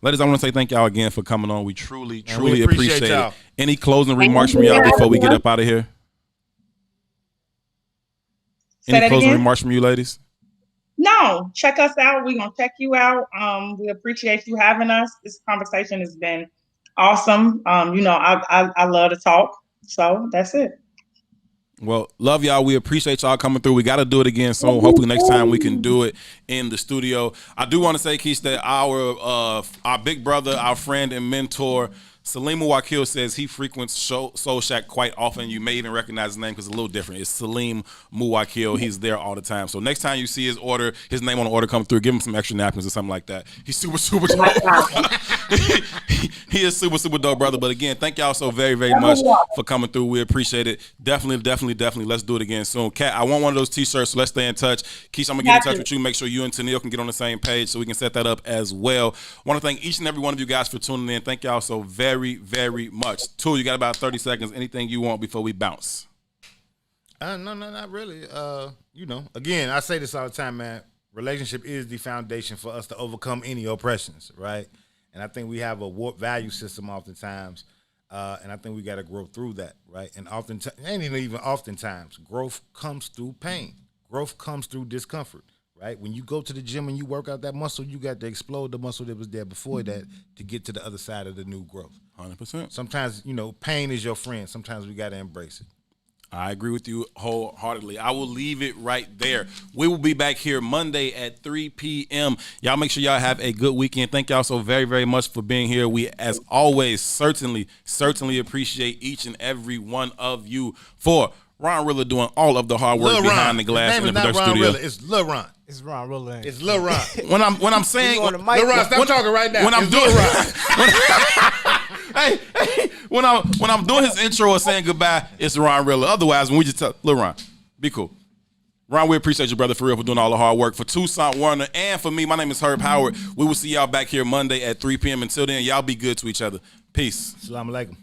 Ladies, I want to say thank y'all again for coming on. We truly appreciate y'all. it. Any closing remarks from y'all before we get up out of here? Any closing remarks from you, ladies? No, check us out. We're going to check you out. We appreciate you having us. This conversation has been awesome. I love to talk. So that's it. Well, love y'all. We appreciate y'all coming through. We got to do it again soon. Hopefully next time we can do it in the studio. I do want to say, Keith, that our big brother, our friend and mentor, Salim Muwakkil'S, says he frequents Soul Shack quite often. You may even recognize his name because it's a little different. It's Salim Muwakkil'. He's there all the time. So next time you see his name on the order come through, give him some extra napkins or something like that. He's super, super dope. He is super, super dope, brother. But again, thank y'all so very, very much for coming through. We appreciate it. Definitely. Let's do it again soon. Kat, I want one of those t-shirts, so let's stay in touch. Keisha, I'm going to get in touch with you. Make sure you and Tennille can get on the same page so we can set that up as well. I want to thank each and every one of you guys for tuning in. Thank y'all so very, very much. Tool, you got about 30 seconds. Anything you want before we bounce? No, not really. Again, I say this all the time, man. Relationship is the foundation for us to overcome any oppressions, right? And I think we have a warped value system oftentimes, and I think we got to grow through that, right? And oftentimes, growth comes through pain. Growth comes through discomfort, right? When you go to the gym and you work out that muscle, you got to explode the muscle that was there before that to get to the other side of the new growth. 100%. Sometimes, pain is your friend. Sometimes we got to embrace it. I agree with you wholeheartedly. I will leave it right there. We will be back here Monday at 3 p.m. Y'all make sure y'all have a good weekend. Thank y'all so very, very much for being here. We, as always, certainly appreciate each and every one of you for Ron Rilla doing all of the hard work behind the glass in the production studio. Rilla, it's Lil Ron. It's Ron Rilla. It's Lil Ron. When I'm saying Lil Ron, stop talking right now. When I'm doing when I'm doing his intro or saying goodbye, it's Ron Rilla. Otherwise, when we just tell Lil Ron, be cool. Ron, we appreciate you, brother, for real, for doing all the hard work. For Toussaint Warner and for me, my name is Herb Howard. We will see y'all back here Monday at 3 p.m. Until then, y'all be good to each other. Peace. Assalamu alaikum.